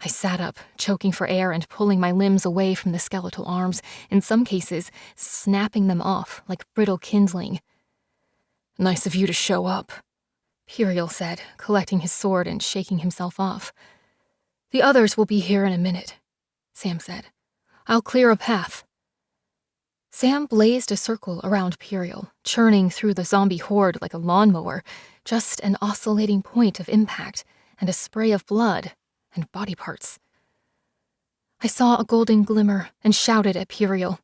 I sat up, choking for air and pulling my limbs away from the skeletal arms, in some cases snapping them off like brittle kindling. Nice of you to show up, Puriel said, collecting his sword and shaking himself off. The others will be here in a minute, Sam said. I'll clear a path. Sam blazed a circle around Puriel, churning through the zombie horde like a lawnmower, just an oscillating point of impact and a spray of blood and body parts. I saw a golden glimmer and shouted at Puriel.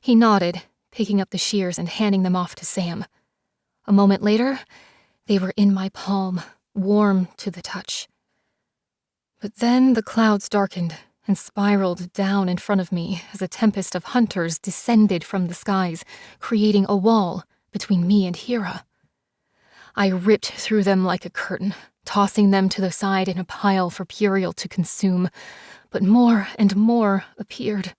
He nodded, picking up the shears and handing them off to Sam. A moment later, they were in my palm, warm to the touch. But then the clouds darkened and spiraled down in front of me as a tempest of hunters descended from the skies, creating a wall between me and Hera. I ripped through them like a curtain, tossing them to the side in a pile for Puriel to consume, but more and more appeared.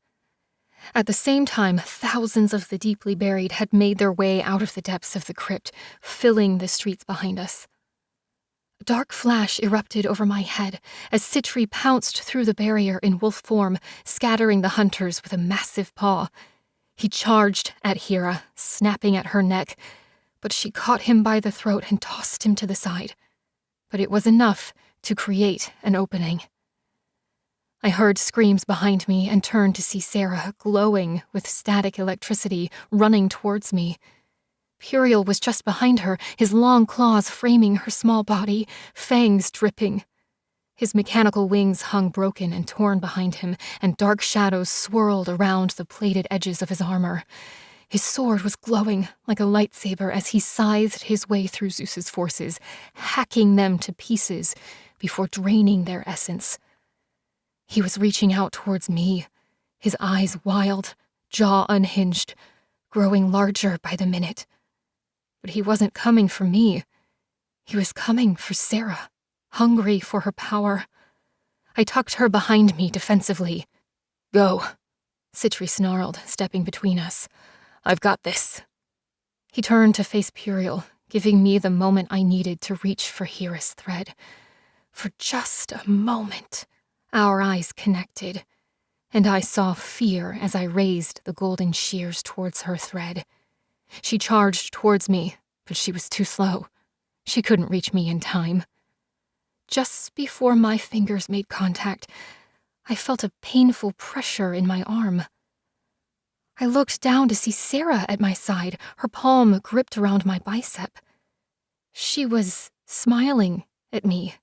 At the same time, thousands of the deeply buried had made their way out of the depths of the crypt, filling the streets behind us. A dark flash erupted over my head as Sitri pounced through the barrier in wolf form, scattering the hunters with a massive paw. He charged at Hera, snapping at her neck, but she caught him by the throat and tossed him to the side. But it was enough to create an opening. I heard screams behind me and turned to see Sarah, glowing with static electricity, running towards me. Puriel was just behind her, his long claws framing her small body, fangs dripping. His mechanical wings hung broken and torn behind him, and dark shadows swirled around the plated edges of his armor. His sword was glowing like a lightsaber as he scythed his way through Zeus's forces, hacking them to pieces before draining their essence. He was reaching out towards me, his eyes wild, jaw unhinged, growing larger by the minute. But he wasn't coming for me. He was coming for Sarah, hungry for her power. I tucked her behind me defensively. "Go," Sitri snarled, stepping between us. "I've got this." He turned to face Puriel, giving me the moment I needed to reach for Hera's thread. For just a moment, our eyes connected, and I saw fear as I raised the golden shears towards her thread. She charged towards me, but she was too slow. She couldn't reach me in time. Just before my fingers made contact, I felt a painful pressure in my arm. I looked down to see Sarah at my side, her palm gripped around my bicep. She was smiling at me.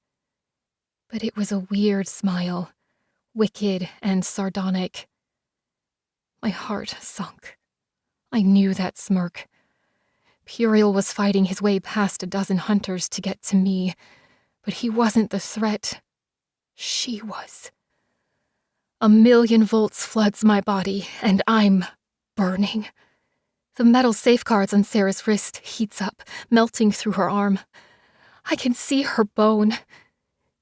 But it was a weird smile, wicked and sardonic. My heart sunk. I knew that smirk. Puriel was fighting his way past a dozen hunters to get to me, but he wasn't the threat. She was. 1,000,000 volts floods my body, and I'm burning. The metal safeguards on Sarah's wrist heats up, melting through her arm. I can see her bone.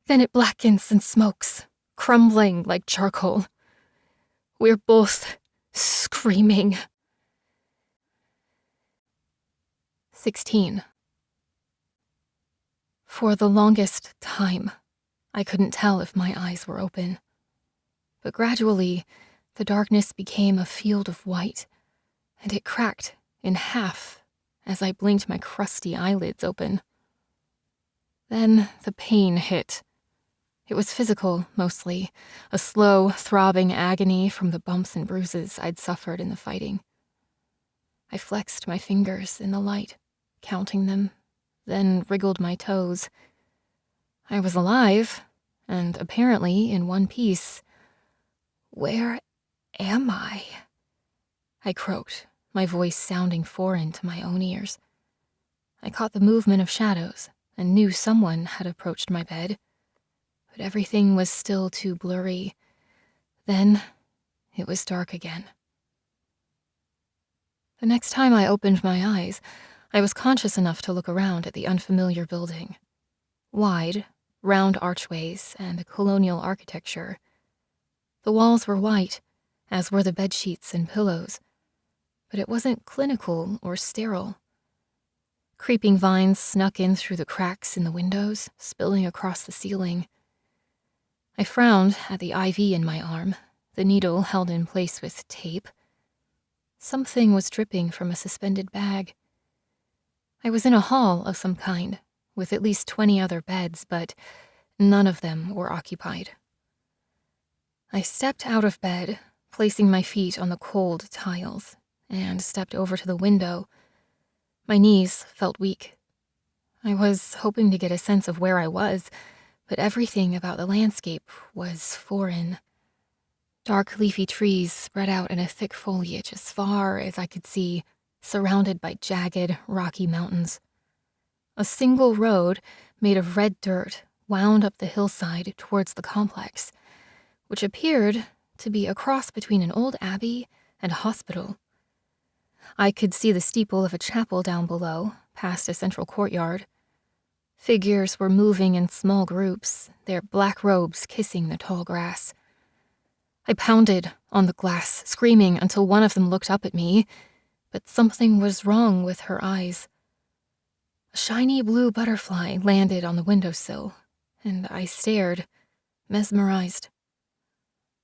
Then it blackens and smokes, crumbling like charcoal. We're both screaming. 16. For the longest time, I couldn't tell if my eyes were open. But gradually, the darkness became a field of white, and it cracked in half as I blinked my crusty eyelids open. Then the pain hit. It was physical, mostly, a slow, throbbing agony from the bumps and bruises I'd suffered in the fighting. I flexed my fingers in the light, counting them, then wriggled my toes. I was alive, and apparently in one piece. Where am I? I croaked, my voice sounding foreign to my own ears. I caught the movement of shadows and knew someone had approached my bed. But everything was still too blurry. Then it was dark again. The next time I opened my eyes, I was conscious enough to look around at the unfamiliar building. Wide, round archways and colonial architecture. The walls were white, as were the bedsheets and pillows, but it wasn't clinical or sterile. Creeping vines snuck in through the cracks in the windows, spilling across the ceiling. I frowned at the IV in my arm, the needle held in place with tape. Something was dripping from a suspended bag. I was in a hall of some kind, with at least 20 other beds, but none of them were occupied. I stepped out of bed, placing my feet on the cold tiles, and stepped over to the window. My knees felt weak. I was hoping to get a sense of where I was, but everything about the landscape was foreign. Dark leafy trees spread out in a thick foliage as far as I could see, surrounded by jagged, rocky mountains. A single road made of red dirt wound up the hillside towards the complex, which appeared to be a cross between an old abbey and a hospital. I could see the steeple of a chapel down below, past a central courtyard. Figures were moving in small groups, their black robes kissing the tall grass. I pounded on the glass, screaming until one of them looked up at me, but something was wrong with her eyes. A shiny blue butterfly landed on the windowsill, and I stared, mesmerized.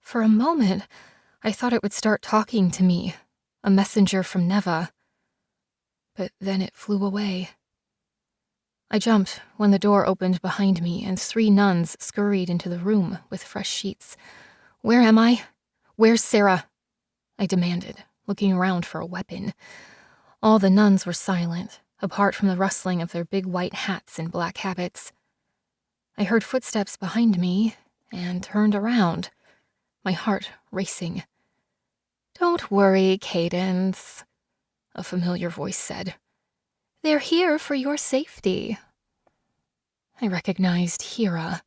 For a moment, I thought it would start talking to me, a messenger from Neva. But then it flew away. I jumped when the door opened behind me and 3 nuns scurried into the room with fresh sheets. "Where am I? Where's Sarah?" I demanded, looking around for a weapon. All the nuns were silent, apart from the rustling of their big white hats and black habits. I heard footsteps behind me and turned around, my heart racing. "Don't worry, Cadence," a familiar voice said. They're here for your safety. I recognized Hera,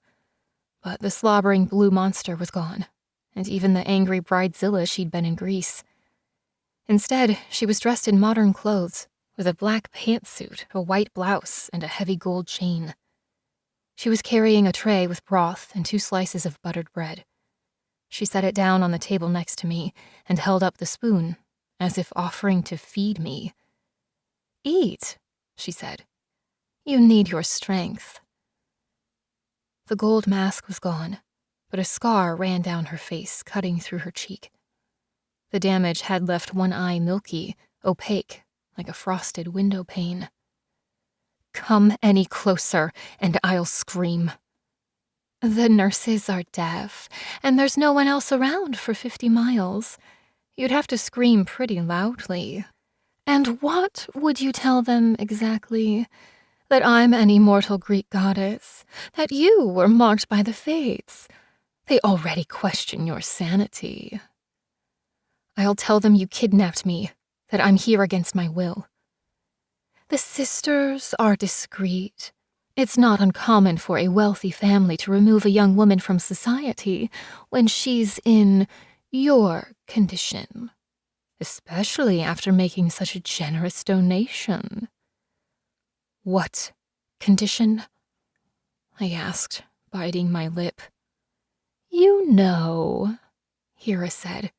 but the slobbering blue monster was gone, and even the angry bridezilla she'd been in Greece. Instead, she was dressed in modern clothes, with a black pantsuit, a white blouse, and a heavy gold chain. She was carrying a tray with broth and 2 slices of buttered bread. She set it down on the table next to me and held up the spoon, as if offering to feed me. Eat, she said. You need your strength. The gold mask was gone, but a scar ran down her face, cutting through her cheek. The damage had left one eye milky, opaque, like a frosted window pane. Come any closer, and I'll scream. The nurses are deaf, and there's no one else around for 50 miles. You'd have to scream pretty loudly. And what would you tell them exactly? That I'm an immortal Greek goddess? That you were marked by the fates? They already question your sanity. I'll tell them you kidnapped me, that I'm here against my will. The sisters are discreet. It's not uncommon for a wealthy family to remove a young woman from society when she's in your condition, especially after making such a generous donation. What condition? I asked, biting my lip. You know, Hera said.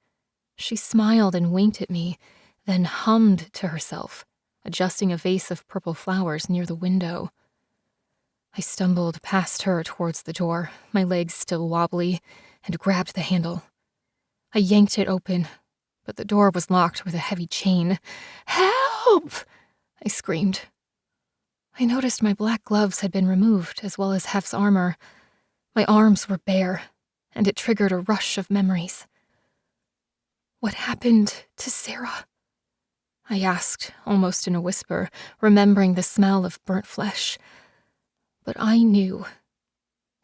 She smiled and winked at me, then hummed to herself, adjusting a vase of purple flowers near the window. I stumbled past her towards the door, my legs still wobbly, and grabbed the handle. I yanked it open, but the door was locked with a heavy chain. Help! I screamed. I noticed my black gloves had been removed, as well as Hef's armor. My arms were bare, and it triggered a rush of memories. What happened to Sarah? I asked, almost in a whisper, remembering the smell of burnt flesh. But I knew,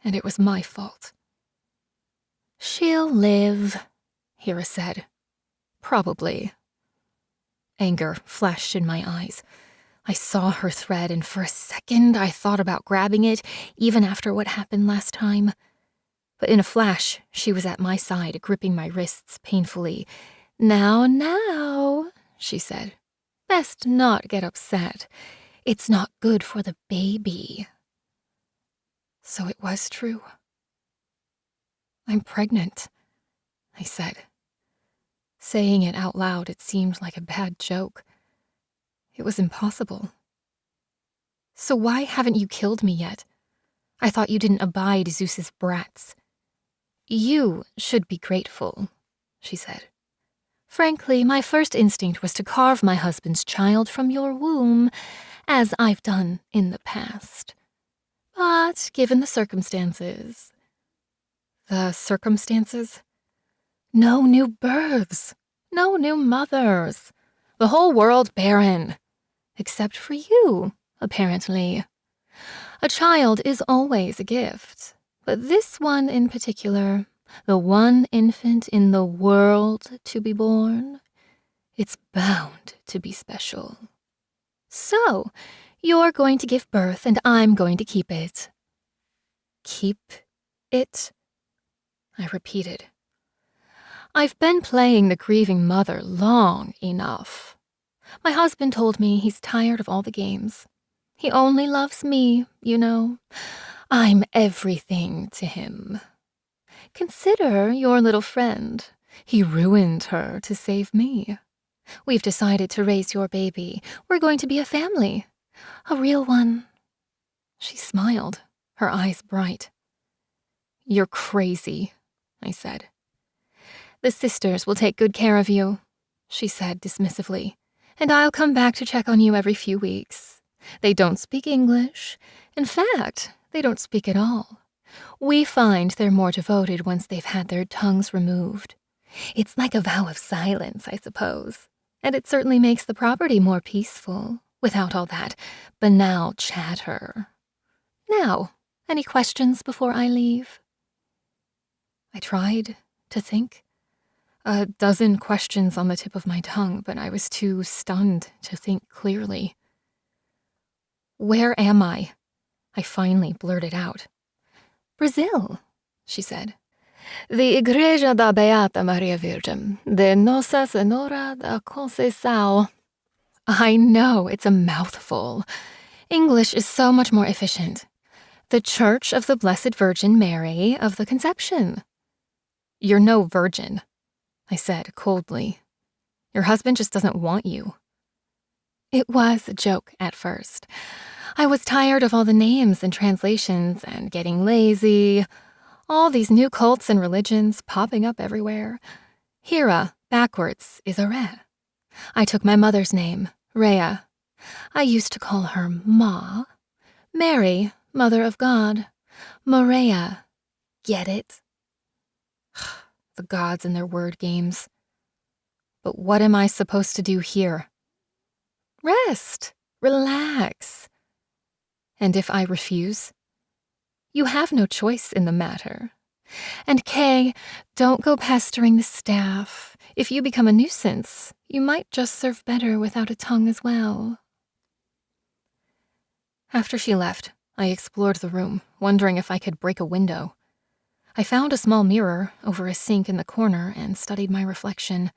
and it was my fault. She'll live, Hera said. Probably. Anger flashed in my eyes. I saw her thread, and for a second I thought about grabbing it, even after what happened last time. But in a flash, she was at my side, gripping my wrists painfully. Now, she said. Best not get upset. It's not good for the baby. So it was true. I'm pregnant, I said. Saying it out loud, it seemed like a bad joke. It was impossible. So why haven't you killed me yet? I thought you didn't abide Zeus's brats. You should be grateful, she said. Frankly, my first instinct was to carve my husband's child from your womb, as I've done in the past. But given the circumstances... The circumstances? No new births, no new mothers. The whole world barren. Except for you, apparently. A child is always a gift, but this one in particular, the one infant in the world to be born, it's bound to be special. So, you're going to give birth and I'm going to keep it. Keep it? I repeated. I've been playing the grieving mother long enough. My husband told me he's tired of all the games. He only loves me, you know. I'm everything to him. Consider your little friend. He ruined her to save me. We've decided to raise your baby. We're going to be a family. A real one. She smiled, her eyes bright. You're crazy, I said. The sisters will take good care of you, she said dismissively, and I'll come back to check on you every few weeks. They don't speak English. In fact, they don't speak at all. We find they're more devoted once they've had their tongues removed. It's like a vow of silence, I suppose, and it certainly makes the property more peaceful, without all that banal chatter. Now, any questions before I leave? I tried to think. A dozen questions on the tip of my tongue, but I was too stunned to think clearly. "Where am I?" I finally blurted out. "Brazil," she said. "The Igreja da Beata Maria Virgem de Nossa Senhora da Conceição." I know, it's a mouthful. English is so much more efficient. "The Church of the Blessed Virgin Mary of the Conception." "You're no virgin," I said coldly. "Your husband just doesn't want you." It was a joke at first. I was tired of all the names and translations and getting lazy. All these new cults and religions popping up everywhere. Hera, backwards, is a Re. I took my mother's name, Rhea. I used to call her Ma. Mary, Mother of God. Maria. Get it? The gods and their word games. But what am I supposed to do here? Rest. Relax. And if I refuse? You have no choice in the matter. And Kay, don't go pestering the staff. If you become a nuisance, you might just serve better without a tongue as well. After she left, I explored the room, wondering if I could break a window. I found a small mirror over a sink in the corner and studied my reflection.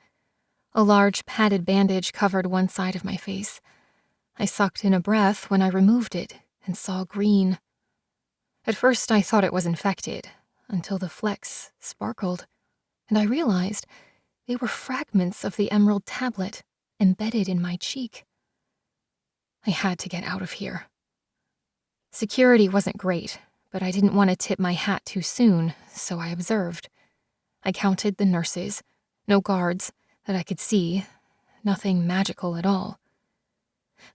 A large padded bandage covered one side of my face. I sucked in a breath when I removed it and saw green. At first I thought it was infected, until the flecks sparkled, and I realized they were fragments of the emerald tablet embedded in my cheek. I had to get out of here. Security wasn't great, but I didn't want to tip my hat too soon, so I observed. I counted the nurses, no guards that I could see, nothing magical at all.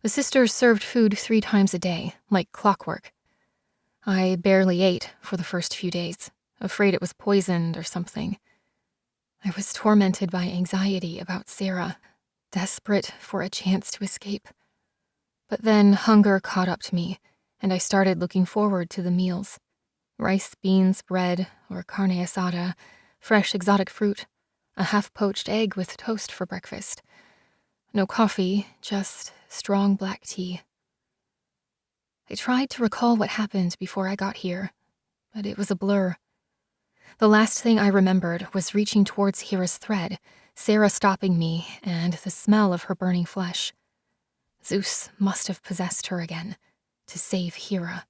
The sisters served food 3 times a day, like clockwork. I barely ate for the first few days, afraid it was poisoned or something. I was tormented by anxiety about Sarah, desperate for a chance to escape. But then hunger caught up to me, and I started looking forward to the meals. Rice, beans, bread, or carne asada, fresh exotic fruit, a half-poached egg with toast for breakfast. No coffee, just strong black tea. I tried to recall what happened before I got here, but it was a blur. The last thing I remembered was reaching towards Hera's thread, Sarah stopping me, and the smell of her burning flesh. Zeus must have possessed her again, to save Hera.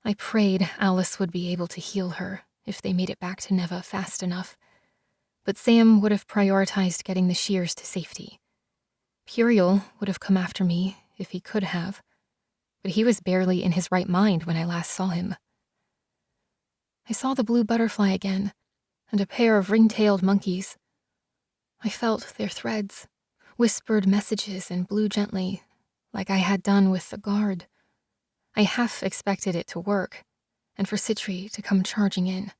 I prayed Alice would be able to heal her if they made it back to Neva fast enough, but Sam would have prioritized getting the shears to safety. Puriel would have come after me if he could have, but he was barely in his right mind when I last saw him. I saw the blue butterfly again, and a pair of ring-tailed monkeys. I felt their threads, whispered messages and blew gently, like I had done with the guard. I half expected it to work, and for Sitri to come charging in.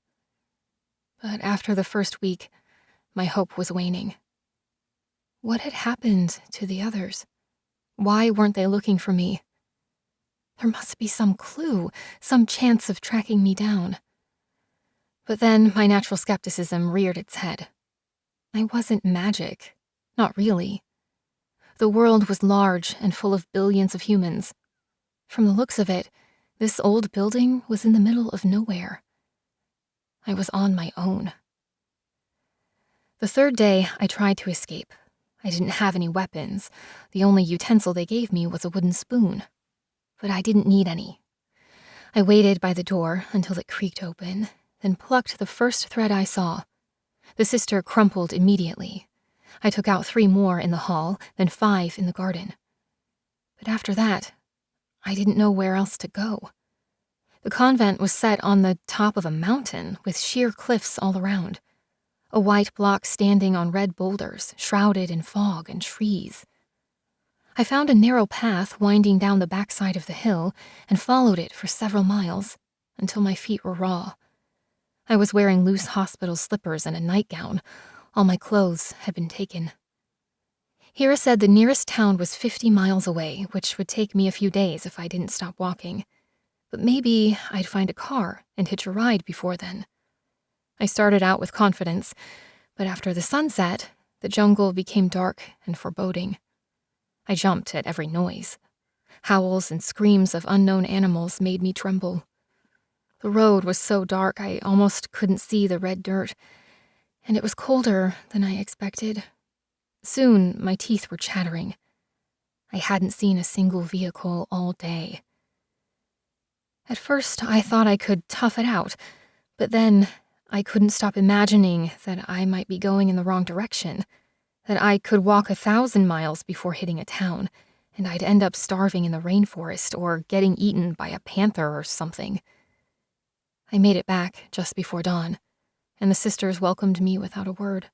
But after the first week, my hope was waning. What had happened to the others? Why weren't they looking for me? There must be some clue, some chance of tracking me down. But then my natural skepticism reared its head. I wasn't magic. Not really. The world was large and full of billions of humans. From the looks of it, this old building was in the middle of nowhere. I was on my own. The third day, I tried to escape. I didn't have any weapons. The only utensil they gave me was a wooden spoon. But I didn't need any. I waited by the door until it creaked open, then plucked the first thread I saw. The sister crumpled immediately. I took out 3 more in the hall, then 5 in the garden. But after that, I didn't know where else to go. The convent was set on the top of a mountain with sheer cliffs all around. A white block standing on red boulders, shrouded in fog and trees. I found a narrow path winding down the backside of the hill and followed it for several miles until my feet were raw. I was wearing loose hospital slippers and a nightgown. All my clothes had been taken. Hera said the nearest town was 50 miles away, which would take me a few days if I didn't stop walking. But maybe I'd find a car and hitch a ride before then. I started out with confidence, But after the sunset, the jungle became dark and foreboding. I jumped at every noise. Howls and screams of unknown animals made me tremble. The road was so dark I almost couldn't see the red dirt, and it was colder than I expected. Soon, my teeth were chattering. I hadn't seen a single vehicle all day. At first, I thought I could tough it out, but then I couldn't stop imagining that I might be going in the wrong direction, that I could walk 1,000 miles before hitting a town, and I'd end up starving in the rainforest or getting eaten by a panther or something. I made it back just before dawn, and the sisters welcomed me without a word.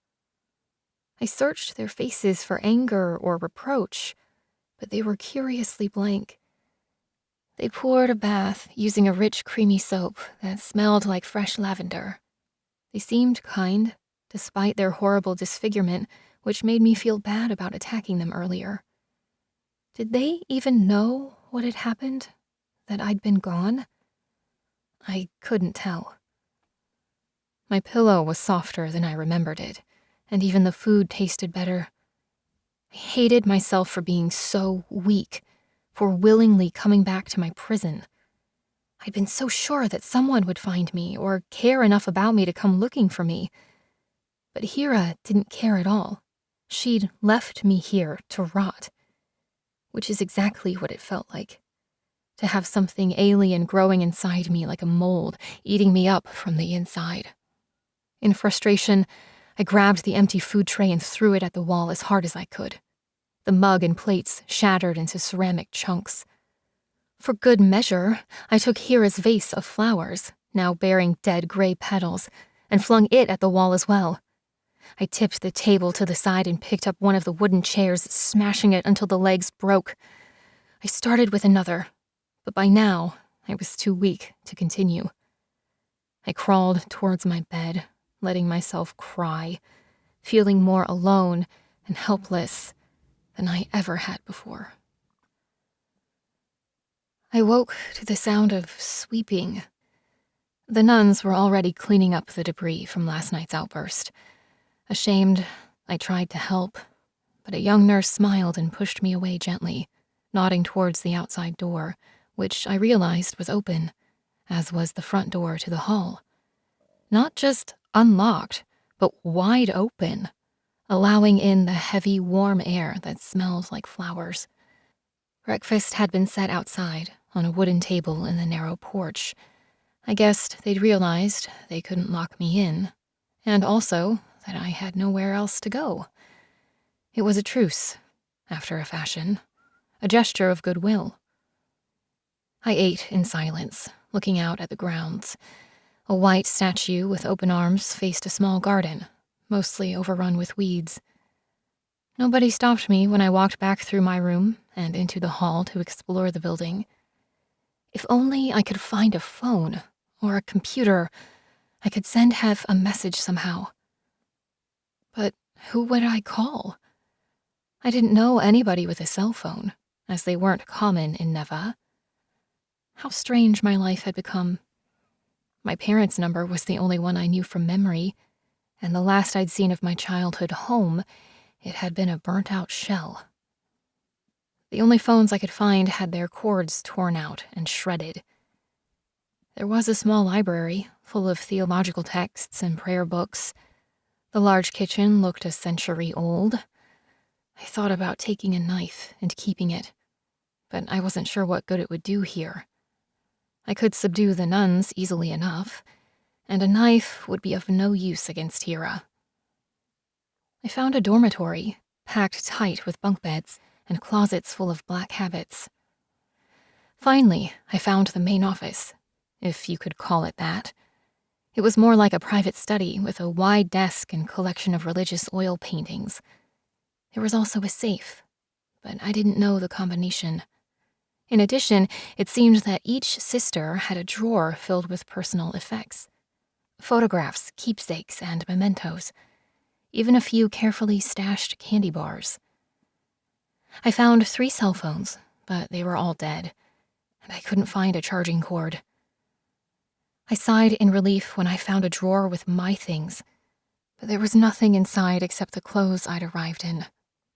I searched their faces for anger or reproach, but they were curiously blank. They poured a bath using a rich, creamy soap that smelled like fresh lavender. They seemed kind, despite their horrible disfigurement, which made me feel bad about attacking them earlier. Did they even know what had happened? That I'd been gone? I couldn't tell. My pillow was softer than I remembered it, and even the food tasted better. I hated myself for being so weak, for willingly coming back to my prison. I'd been so sure that someone would find me or care enough about me to come looking for me. But Hera didn't care at all. She'd left me here to rot, which is exactly what it felt like. To have something alien growing inside me like a mold, eating me up from the inside. In frustration, I grabbed the empty food tray and threw it at the wall as hard as I could. The mug and plates shattered into ceramic chunks. For good measure, I took Hera's vase of flowers, now bearing dead gray petals, and flung it at the wall as well. I tipped the table to the side and picked up one of the wooden chairs, smashing it until the legs broke. I started with another, but by now, I was too weak to continue. I crawled towards my bed, letting myself cry, feeling more alone and helpless than I ever had before. I woke to the sound of sweeping. The nuns were already cleaning up the debris from last night's outburst. Ashamed, I tried to help, but a young nurse smiled and pushed me away gently, nodding towards the outside door, which I realized was open, as was the front door to the hall. Not just unlocked, but wide open, allowing in the heavy, warm air that smelled like flowers. Breakfast had been set outside, on a wooden table in the narrow porch. I guessed they'd realized they couldn't lock me in, and also that I had nowhere else to go. It was a truce, after a fashion, a gesture of goodwill. I ate in silence, looking out at the grounds. A white statue with open arms faced a small garden, mostly overrun with weeds. Nobody stopped me when I walked back through my room and into the hall to explore the building. If only I could find a phone or a computer, I could send Hev a message somehow. But who would I call? I didn't know anybody with a cell phone, as they weren't common in Neva. How strange my life had become. My parents' number was the only one I knew from memory, and the last I'd seen of my childhood home, it had been a burnt-out shell. The only phones I could find had their cords torn out and shredded. There was a small library full of theological texts and prayer books. The large kitchen looked a century old. I thought about taking a knife and keeping it, but I wasn't sure what good it would do here. I could subdue the nuns easily enough, and a knife would be of no use against Hera. I found a dormitory, packed tight with bunk beds and closets full of black habits. Finally, I found the main office, if you could call it that. It was more like a private study with a wide desk and collection of religious oil paintings. There was also a safe, but I didn't know the combination. In addition, it seemed that each sister had a drawer filled with personal effects. Photographs, keepsakes, and mementos. Even a few carefully stashed candy bars. I found 3 cell phones, but they were all dead, and I couldn't find a charging cord. I sighed in relief when I found a drawer with my things, but there was nothing inside except the clothes I'd arrived in,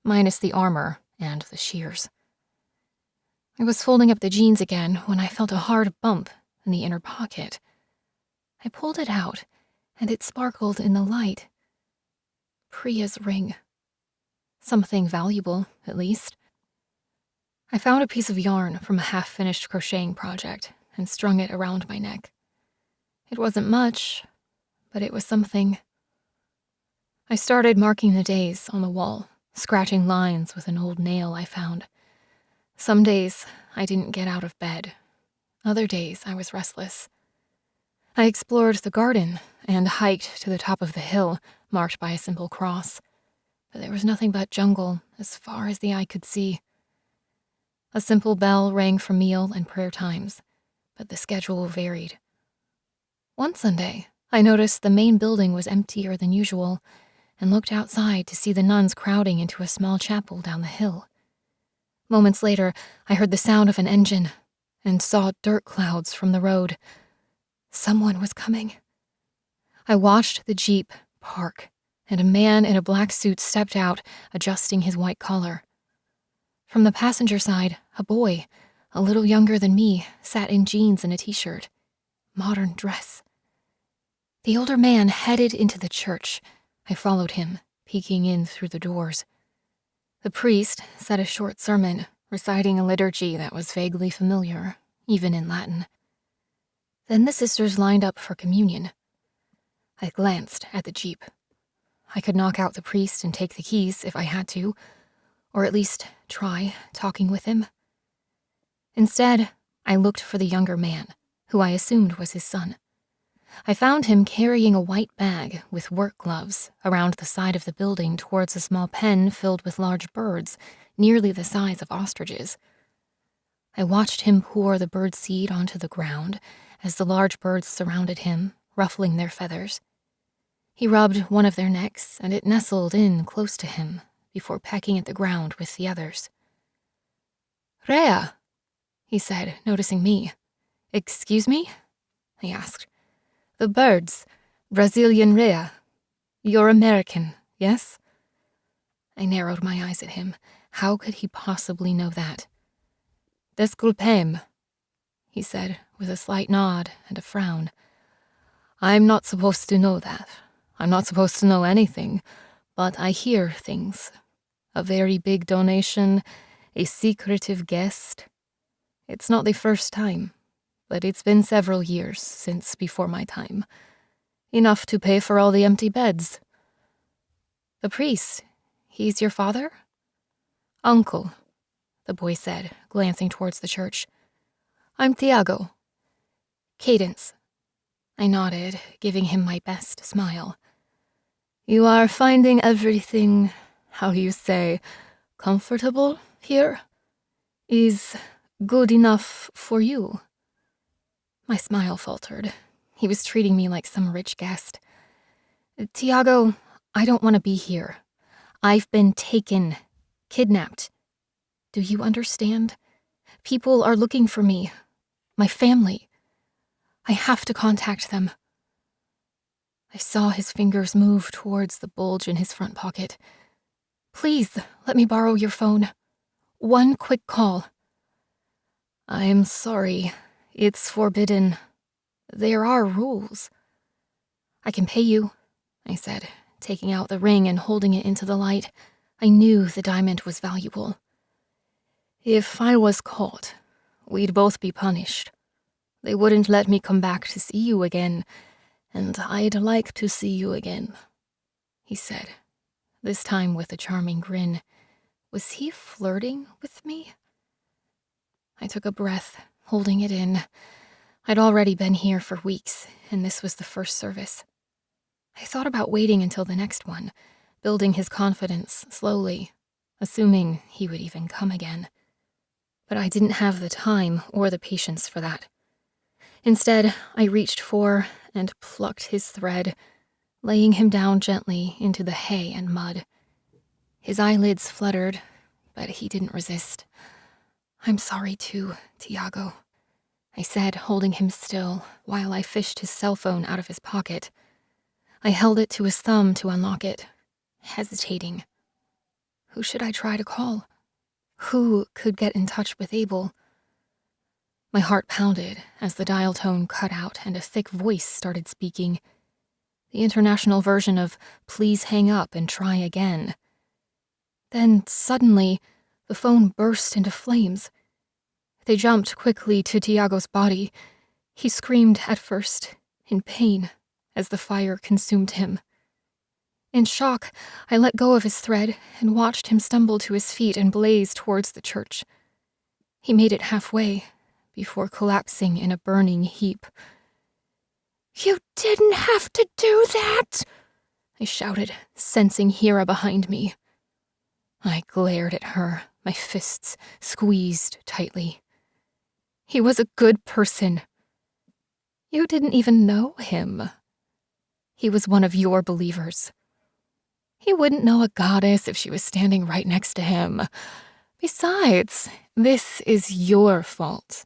minus the armor and the shears. I was folding up the jeans again when I felt a hard bump in the inner pocket. I pulled it out, and it sparkled in the light. Priya's ring. Something valuable, at least. I found a piece of yarn from a half-finished crocheting project and strung it around my neck. It wasn't much, but it was something. I started marking the days on the wall, scratching lines with an old nail I found. Some days I didn't get out of bed. Other days I was restless. I explored the garden and hiked to the top of the hill, marked by a simple cross. But there was nothing but jungle as far as the eye could see. A simple bell rang for meal and prayer times, but the schedule varied. One Sunday, I noticed the main building was emptier than usual and looked outside to see the nuns crowding into a small chapel down the hill. Moments later, I heard the sound of an engine and saw dirt clouds from the road. Someone was coming. I watched the Jeep park, and a man in a black suit stepped out, adjusting his white collar. From the passenger side, a boy, a little younger than me, sat in jeans and a t-shirt. Modern dress. The older man headed into the church. I followed him, peeking in through the doors. The priest said a short sermon, reciting a liturgy that was vaguely familiar, even in Latin. Then the sisters lined up for communion. I glanced at the Jeep. I could knock out the priest and take the keys if I had to, or at least try talking with him. Instead, I looked for the younger man, who I assumed was his son. I found him carrying a white bag with work gloves around the side of the building towards a small pen filled with large birds, nearly the size of ostriches. I watched him pour the bird seed onto the ground as the large birds surrounded him, ruffling their feathers. He rubbed one of their necks, and it nestled in close to him before pecking at the ground with the others. "Rhea," he said, noticing me. "Excuse me?" I asked. "The birds. Brazilian Rhea. You're American, yes?" I narrowed my eyes at him. How could he possibly know that? "Desculpem," he said, with a slight nod and a frown. "I'm not supposed to know that. I'm not supposed to know anything, but I hear things. A very big donation, a secretive guest. It's not the first time, but it's been several years since before my time. Enough to pay for all the empty beds." "The priest, he's your father?" "Uncle," the boy said, glancing towards the church. "I'm Tiago." "Cadence." I nodded, giving him my best smile. "You are finding everything, how do you say, comfortable here? Is good enough for you?" My smile faltered. He was treating me like some rich guest. "Tiago, I don't want to be here. I've been taken, kidnapped. Do you understand? People are looking for me. My family. I have to contact them." I saw his fingers move towards the bulge in his front pocket. "Please, let me borrow your phone. One quick call." "I'm sorry. It's forbidden. There are rules." "I can pay you," I said, taking out the ring and holding it into the light. I knew the diamond was valuable. "If I was caught, we'd both be punished. They wouldn't let me come back to see you again, and I'd like to see you again," he said, this time with a charming grin. Was he flirting with me? I took a breath, holding it in. I'd already been here for weeks, and this was the first service. I thought about waiting until the next one, building his confidence slowly, assuming he would even come again. But I didn't have the time or the patience for that. Instead, I reached for and plucked his thread, laying him down gently into the hay and mud. His eyelids fluttered, but he didn't resist. "I'm sorry too, Tiago," I said, holding him still while I fished his cell phone out of his pocket. I held it to his thumb to unlock it, hesitating. Who should I try to call? Who could get in touch with Abel? My heart pounded as the dial tone cut out and a thick voice started speaking. The international version of "please hang up and try again." Then, suddenly, the phone burst into flames. They jumped quickly to Tiago's body. He screamed at first, in pain, as the fire consumed him. In shock, I let go of his thread and watched him stumble to his feet and blaze towards the church. He made it halfway, before collapsing in a burning heap. "You didn't have to do that!" I shouted, sensing Hera behind me. I glared at her, my fists squeezed tightly. He was a good person. You didn't even know him. He was one of your believers. He wouldn't know a goddess if she was standing right next to him. Besides, this is your fault.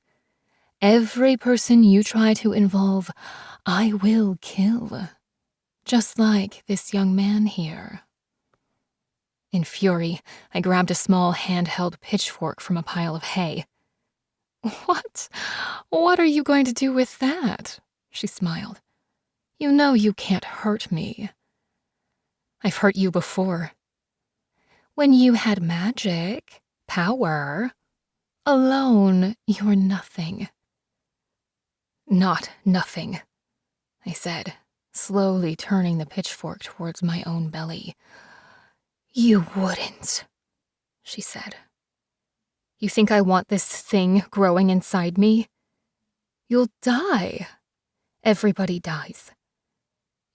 Every person you try to involve, I will kill. Just like this young man here. In fury, I grabbed a small handheld pitchfork from a pile of hay. What? What are you going to do with that? She smiled. You know you can't hurt me. I've hurt you before. When you had magic, power. Alone, you're nothing. Not nothing, I said, slowly turning the pitchfork towards my own belly. You wouldn't, she said. You think I want this thing growing inside me? You'll die. Everybody dies.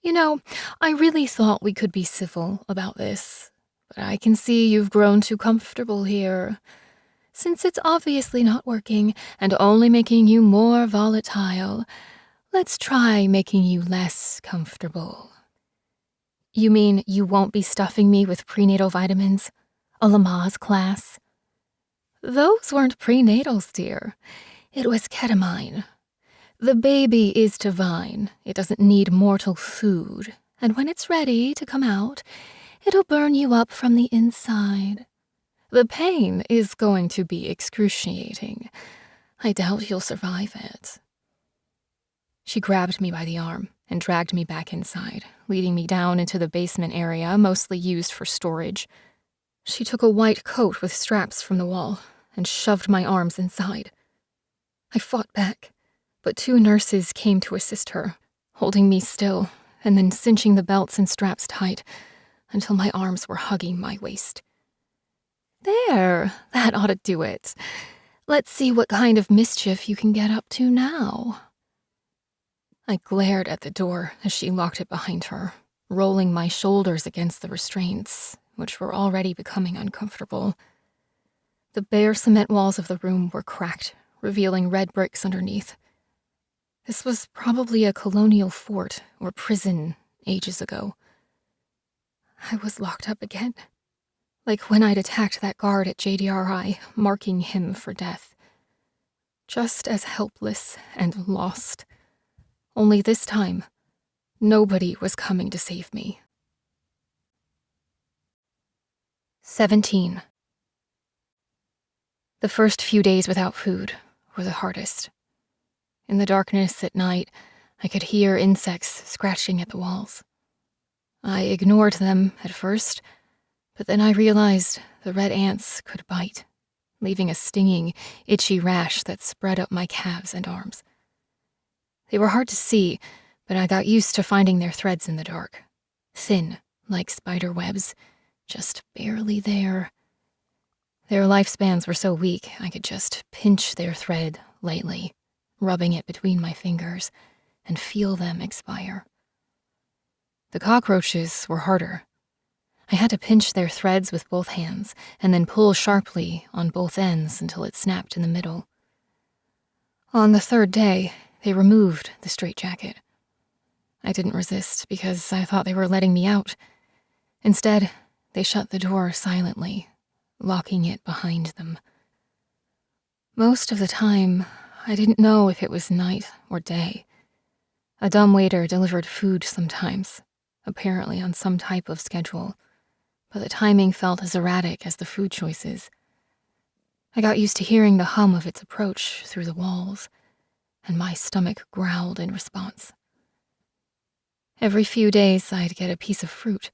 You know, I really thought we could be civil about this, but I can see you've grown too comfortable here. Since it's obviously not working and only making you more volatile, let's try making you less comfortable. You mean you won't be stuffing me with prenatal vitamins? A Lamaze class? Those weren't prenatals, dear. It was ketamine. The baby is divine. It doesn't need mortal food. And when it's ready to come out, it'll burn you up from the inside. The pain is going to be excruciating. I doubt you'll survive it. She grabbed me by the arm and dragged me back inside, leading me down into the basement area, mostly used for storage. She took a white coat with straps from the wall and shoved my arms inside. I fought back, but 2 nurses came to assist her, holding me still and then cinching the belts and straps tight until my arms were hugging my waist. There, that ought to do it. Let's see what kind of mischief you can get up to now. I glared at the door as she locked it behind her, rolling my shoulders against the restraints, which were already becoming uncomfortable. The bare cement walls of the room were cracked, revealing red bricks underneath. This was probably a colonial fort or prison ages ago. I was locked up again. Like when I'd attacked that guard at JDRI, marking him for death. Just as helpless and lost. Only this time, nobody was coming to save me. 17. The first few days without food were the hardest. In the darkness at night, I could hear insects scratching at the walls. I ignored them at first, but then I realized the red ants could bite, leaving a stinging, itchy rash that spread up my calves and arms. They were hard to see, but I got used to finding their threads in the dark. Thin, like spider webs, just barely there. Their lifespans were so weak, I could just pinch their thread lightly, rubbing it between my fingers, and feel them expire. The cockroaches were harder. I had to pinch their threads with both hands, and then pull sharply on both ends until it snapped in the middle. On the 3rd day, they removed the straitjacket. I didn't resist because I thought they were letting me out. Instead, they shut the door silently, locking it behind them. Most of the time, I didn't know if it was night or day. A dumbwaiter delivered food sometimes, apparently on some type of schedule, but the timing felt as erratic as the food choices. I got used to hearing the hum of its approach through the walls, and my stomach growled in response. Every few days, I'd get a piece of fruit.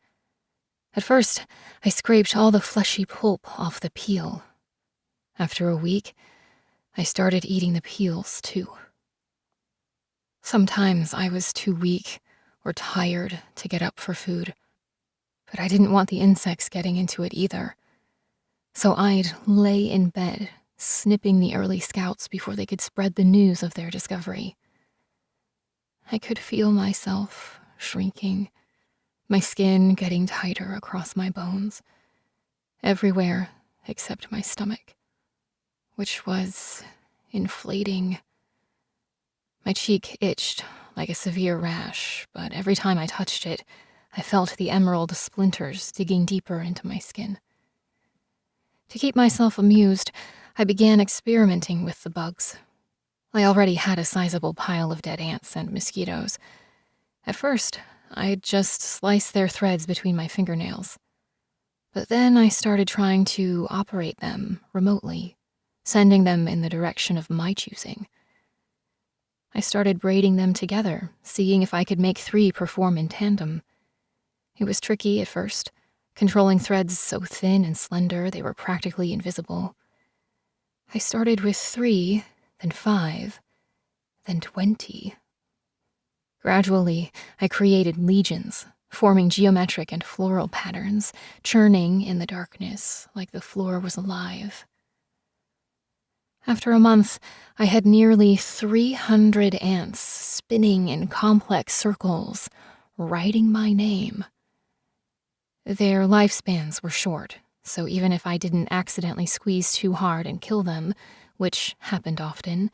At first, I scraped all the fleshy pulp off the peel. After a week, I started eating the peels, too. Sometimes I was too weak or tired to get up for food, but I didn't want the insects getting into it either. So I'd lay in bed, snipping the early scouts before they could spread the news of their discovery. I could feel myself shrinking, my skin getting tighter across my bones, everywhere except my stomach, which was inflating. My cheek itched like a severe rash, but every time I touched it, I felt the emerald splinters digging deeper into my skin. To keep myself amused, I began experimenting with the bugs. I already had a sizable pile of dead ants and mosquitoes. At first, I'd just slice their threads between my fingernails. But then I started trying to operate them remotely, sending them in the direction of my choosing. I started braiding them together, seeing if I could make 3 perform in tandem. It was tricky at first, controlling threads so thin and slender they were practically invisible. I started with 3, then 5, then 20. Gradually, I created legions, forming geometric and floral patterns, churning in the darkness like the floor was alive. After a month, I had nearly 300 ants spinning in complex circles, writing my name. Their lifespans were short, so even if I didn't accidentally squeeze too hard and kill them, which happened often,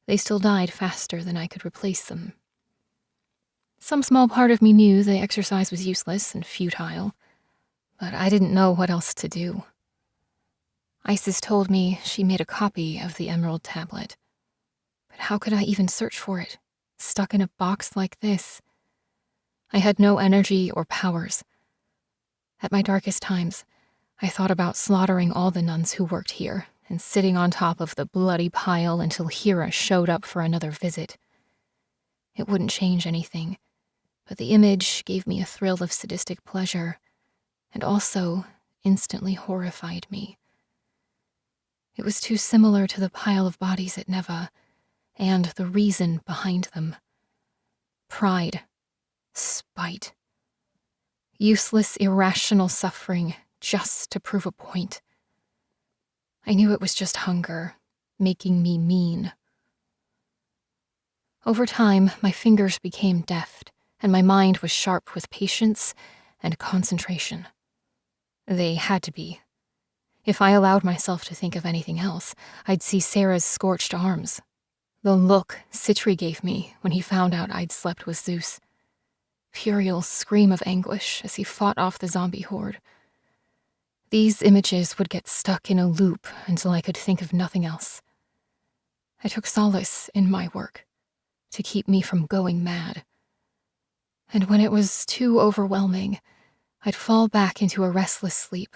they still died faster than I could replace them. Some small part of me knew the exercise was useless and futile, but I didn't know what else to do. Isis told me she made a copy of the emerald tablet. But how could I even search for it, stuck in a box like this? I had no energy or powers. At my darkest times, I thought about slaughtering all the nuns who worked here and sitting on top of the bloody pile until Hera showed up for another visit. It wouldn't change anything, but the image gave me a thrill of sadistic pleasure and also instantly horrified me. It was too similar to the pile of bodies at Neva and the reason behind them. Pride, spite, useless, irrational suffering just to prove a point. I knew it was just hunger, making me mean. Over time, my fingers became deft, and my mind was sharp with patience and concentration. They had to be. If I allowed myself to think of anything else, I'd see Sarah's scorched arms. The look Sitri gave me when he found out I'd slept with Zeus. Puriel's scream of anguish as he fought off the zombie horde. These images would get stuck in a loop until I could think of nothing else. I took solace in my work to keep me from going mad. And when it was too overwhelming, I'd fall back into a restless sleep,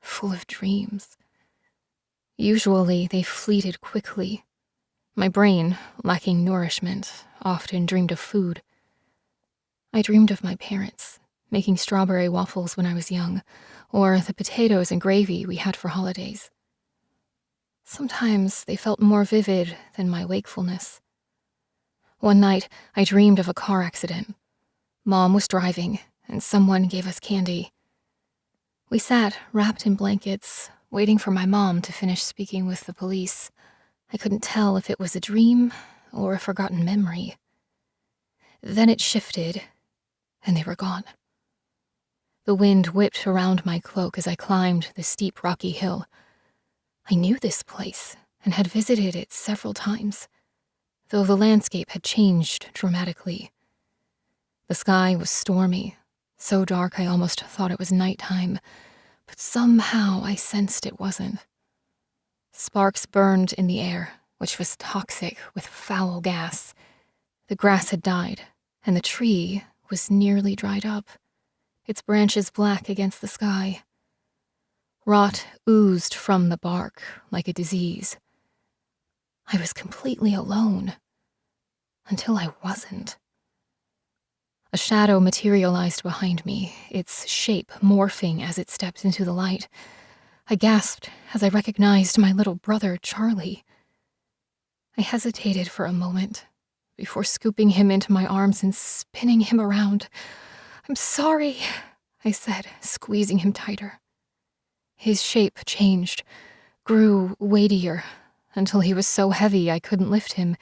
full of dreams. Usually they fleeted quickly. My brain, lacking nourishment, often dreamed of food. I dreamed of my parents, making strawberry waffles when I was young, or the potatoes and gravy we had for holidays. Sometimes they felt more vivid than my wakefulness. One night, I dreamed of a car accident. Mom was driving, and someone gave us candy. We sat, wrapped in blankets, waiting for my mom to finish speaking with the police. I couldn't tell if it was a dream or a forgotten memory. Then it shifted, and they were gone. The wind whipped around my cloak as I climbed the steep rocky hill. I knew this place and had visited it several times, though the landscape had changed dramatically. The sky was stormy, so dark I almost thought it was nighttime, but somehow I sensed it wasn't. Sparks burned in the air, which was toxic with foul gas. The grass had died, and the tree was nearly dried up, its branches black against the sky. Rot oozed from the bark like a disease. I was completely alone. Until I wasn't. A shadow materialized behind me, its shape morphing as it stepped into the light. I gasped as I recognized my little brother, Charlie. I hesitated for a moment before scooping him into my arms and spinning him around. "I'm sorry," I said, squeezing him tighter. His shape changed, grew weightier, until he was so heavy I couldn't lift him.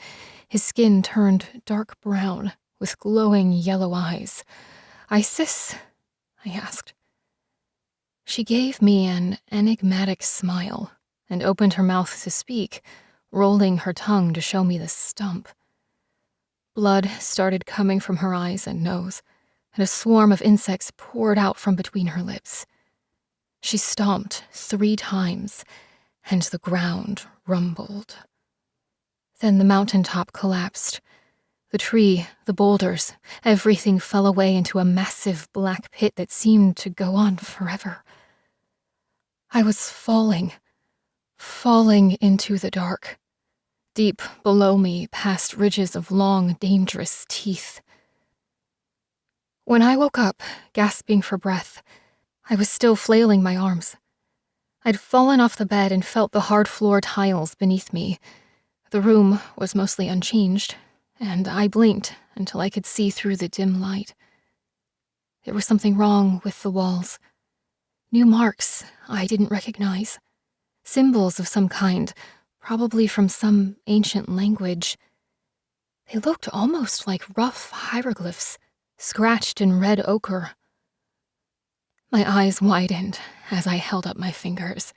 His skin turned dark brown, with glowing yellow eyes. "Isis?" I asked. She gave me an enigmatic smile and opened her mouth to speak, rolling her tongue to show me the stump. Blood started coming from her eyes and nose, and a swarm of insects poured out from between her lips. She stomped 3 times, and the ground rumbled. Then the mountaintop collapsed. The tree, the boulders, everything fell away into a massive black pit that seemed to go on forever. I was falling into the dark, deep below me past ridges of long, dangerous teeth. When I woke up, gasping for breath, I was still flailing my arms. I'd fallen off the bed and felt the hard floor tiles beneath me. The room was mostly unchanged, and I blinked until I could see through the dim light. There was something wrong with the walls. New marks I didn't recognize. Symbols of some kind, probably from some ancient language. They looked almost like rough hieroglyphs, scratched in red ochre. My eyes widened as I held up my fingers,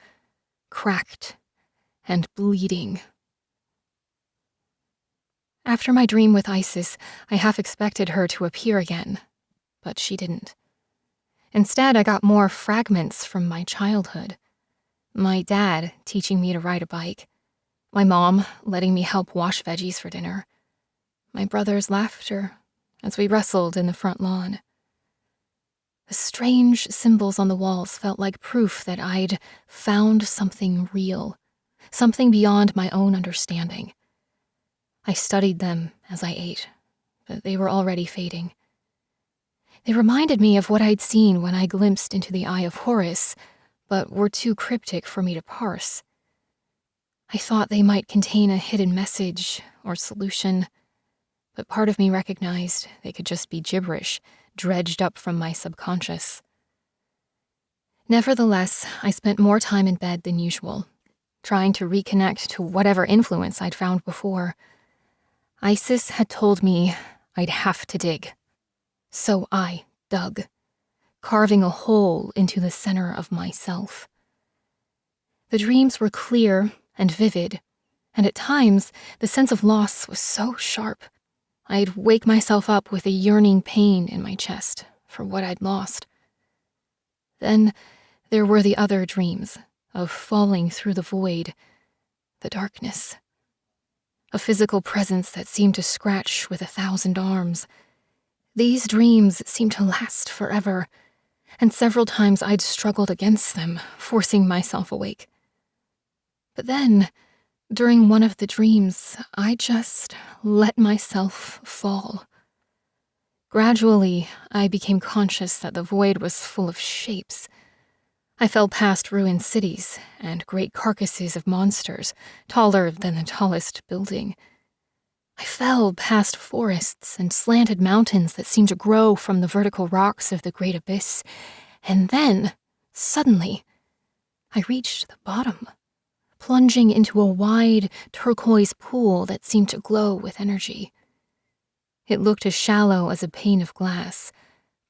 cracked and bleeding. After my dream with Isis, I half expected her to appear again, but she didn't. Instead, I got more fragments from my childhood. My dad teaching me to ride a bike, my mom letting me help wash veggies for dinner, my brother's laughter as we wrestled in the front lawn. The strange symbols on the walls felt like proof that I'd found something real, something beyond my own understanding. I studied them as I ate, but they were already fading. They reminded me of what I'd seen when I glimpsed into the Eye of Horus, but were too cryptic for me to parse. I thought they might contain a hidden message or solution, but part of me recognized they could just be gibberish dredged up from my subconscious. Nevertheless, I spent more time in bed than usual, trying to reconnect to whatever influence I'd found before. Isis had told me I'd have to dig. So I dug, carving a hole into the center of myself. The dreams were clear and vivid, and at times the sense of loss was so sharp, I'd wake myself up with a yearning pain in my chest for what I'd lost. Then there were the other dreams of falling through the void, the darkness. A physical presence that seemed to scratch with 1,000 arms. These dreams seemed to last forever, and several times I'd struggled against them, forcing myself awake. But then, during one of the dreams, I just let myself fall. Gradually, I became conscious that the void was full of shapes. I fell past ruined cities and great carcasses of monsters, taller than the tallest building. I fell past forests and slanted mountains that seemed to grow from the vertical rocks of the great abyss, and then, suddenly, I reached the bottom, plunging into a wide turquoise pool that seemed to glow with energy. It looked as shallow as a pane of glass,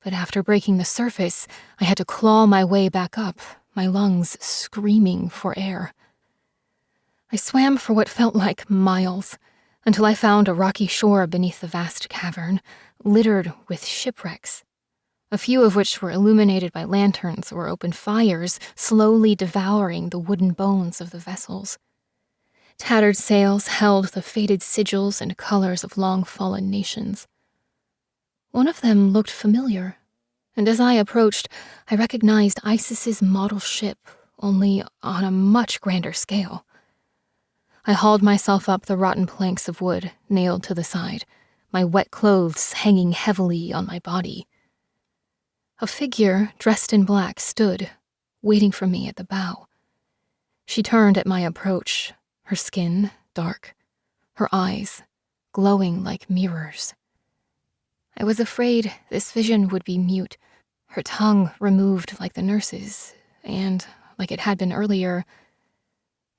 but after breaking the surface, I had to claw my way back up, my lungs screaming for air. I swam for what felt like miles, until I found a rocky shore beneath the vast cavern, littered with shipwrecks, a few of which were illuminated by lanterns or open fires, slowly devouring the wooden bones of the vessels. Tattered sails held the faded sigils and colors of long-fallen nations. One of them looked familiar, and as I approached, I recognized Isis's model ship, only on a much grander scale. I hauled myself up the rotten planks of wood nailed to the side, my wet clothes hanging heavily on my body. A figure dressed in black stood, waiting for me at the bow. She turned at my approach, her skin dark, her eyes glowing like mirrors. I was afraid this vision would be mute, her tongue removed like the nurse's, and like it had been earlier,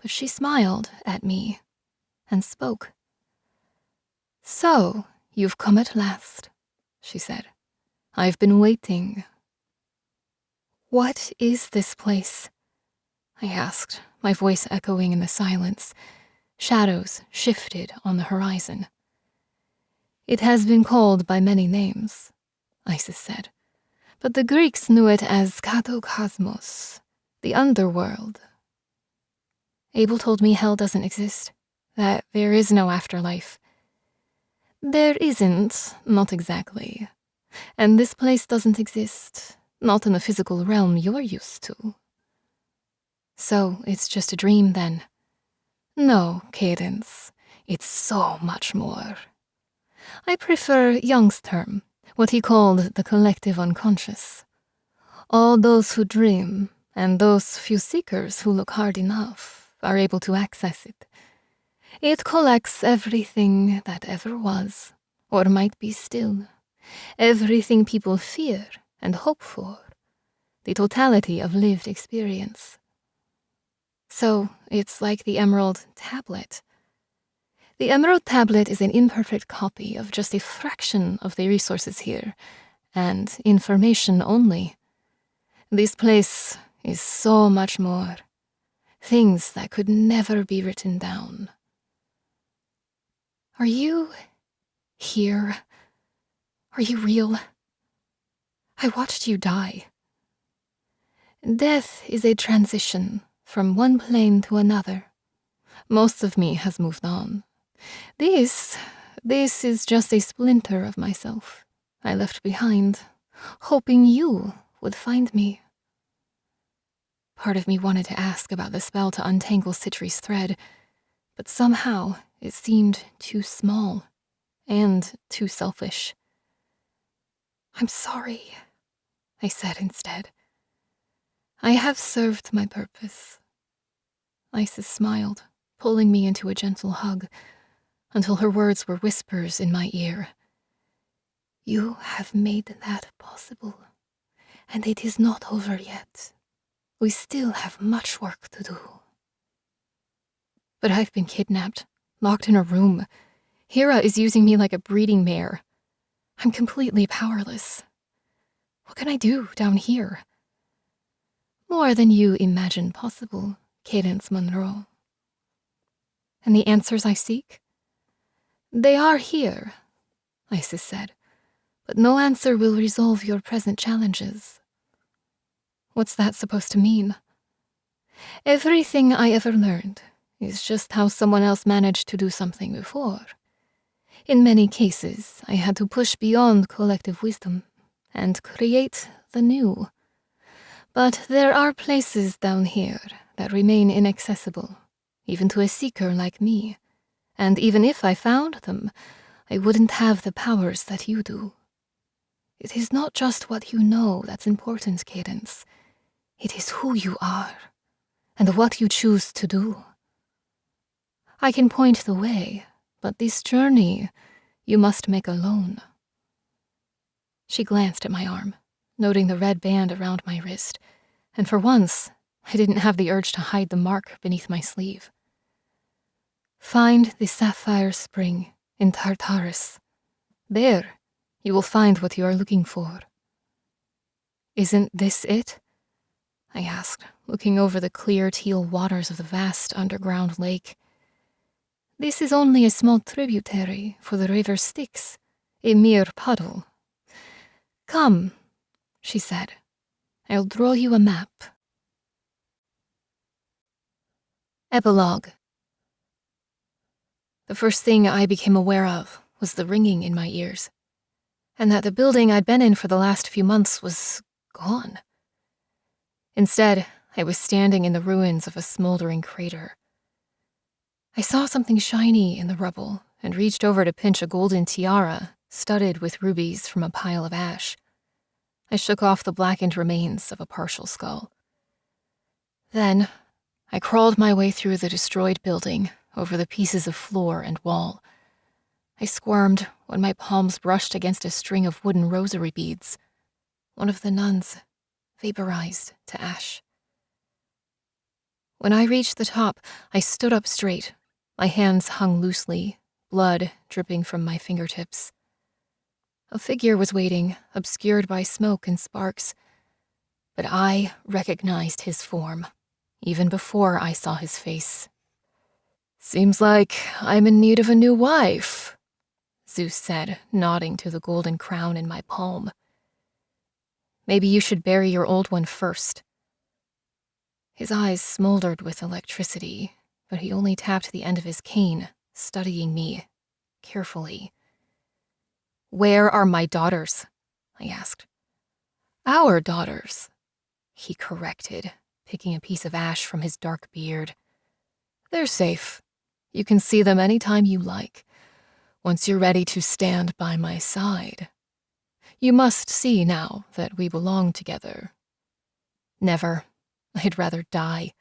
but she smiled at me and spoke. "So, you've come at last," she said. "I've been waiting." "What is this place?" I asked, my voice echoing in the silence. Shadows shifted on the horizon. "It has been called by many names," Isis said, "but the Greeks knew it as Katokosmos, the underworld." Abel told me hell doesn't exist, that there is no afterlife. There isn't, not exactly. And this place doesn't exist, not in the physical realm you're used to. So it's just a dream then? No, Cadence, it's so much more. I prefer Jung's term, what he called the collective unconscious. All those who dream, and those few seekers who look hard enough, are able to access it. It collects everything that ever was, or might be still, everything people fear and hope for, the totality of lived experience. So it's like the Emerald Tablet. The Emerald Tablet is an imperfect copy of just a fraction of the resources here, and information only. This place is so much more. Things that could never be written down. Are you here? Are you real? I watched you die. Death is a transition from one plane to another. Most of me has moved on. This is just a splinter of myself I left behind, hoping you would find me. Part of me wanted to ask about the spell to untangle Sitri's thread, but somehow it seemed too small and too selfish. "I'm sorry," I said instead. "I have served my purpose." Isis smiled, pulling me into a gentle hug, until her words were whispers in my ear. "You have made that possible, and it is not over yet. We still have much work to do." "But I've been kidnapped, locked in a room. Hera is using me like a breeding mare. I'm completely powerless. What can I do down here?" "More than you imagine possible, Cadence Monroe." "And the answers I seek?" "They are here," Isis said, "but no answer will resolve your present challenges." "What's that supposed to mean?" "Everything I ever learned is just how someone else managed to do something before. In many cases, I had to push beyond collective wisdom and create the new. But there are places down here that remain inaccessible, even to a seeker like me. And even if I found them, I wouldn't have the powers that you do. It is not just what you know that's important, Cadence. It is who you are, and what you choose to do. I can point the way, but this journey you must make alone." She glanced at my arm, noting the red band around my wrist, and for once, I didn't have the urge to hide the mark beneath my sleeve. "Find the Sapphire Spring in Tartarus. There, you will find what you are looking for." "Isn't this it?" I asked, looking over the clear teal waters of the vast underground lake. "This is only a small tributary for the river Styx, a mere puddle. Come," she said. "I'll draw you a map." Epilogue. The first thing I became aware of was the ringing in my ears. and that the building I'd been in for the last few months was gone. Instead, I was standing in the ruins of a smoldering crater. I saw something shiny in the rubble and reached over to pinch a golden tiara studded with rubies from a pile of ash. I shook off the blackened remains of a partial skull. Then, I crawled my way through the destroyed building, over the pieces of floor and wall. I squirmed when my palms brushed against a string of wooden rosary beads. One of the nuns vaporized to ash. When I reached the top, I stood up straight. My hands hung loosely, blood dripping from my fingertips. A figure was waiting, obscured by smoke and sparks, but I recognized his form, even before I saw his face. "Seems like I'm in need of a new wife," Zeus said, nodding to the golden crown in my palm. "Maybe you should bury your old one first." His eyes smoldered with electricity, but he only tapped the end of his cane, studying me carefully. "Where are my daughters?" I asked. "Our daughters," he corrected, picking a piece of ash from his dark beard. "They're safe. You can see them any time you like, once you're ready to stand by my side. You must see now that we belong together." "Never. I'd rather die."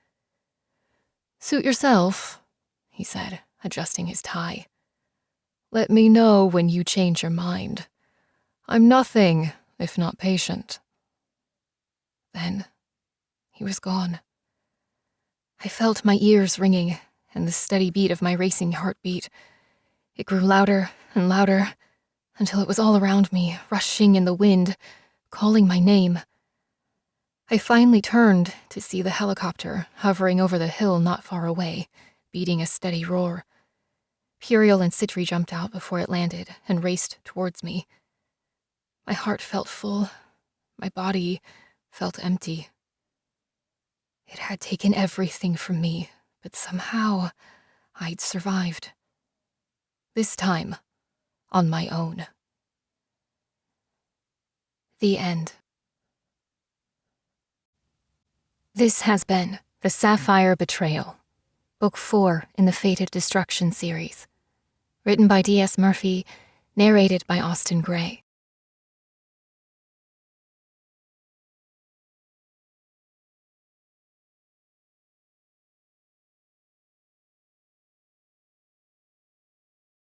"Suit yourself," he said, adjusting his tie. "Let me know when you change your mind. I'm nothing if not patient." Then he was gone. I felt my ears ringing and the steady beat of my racing heartbeat. It grew louder and louder until it was all around me, rushing in the wind, calling my name. I finally turned to see the helicopter hovering over the hill not far away, beating a steady roar. Puriel and Sitri jumped out before it landed and raced towards me. My heart felt full. My body felt empty. It had taken everything from me, but somehow I'd survived. This time, on my own. The end. This has been The Sapphire Betrayal, Book 4 in the Fated Destruction series. Written by D.S. Murphy, narrated by Austin Gray.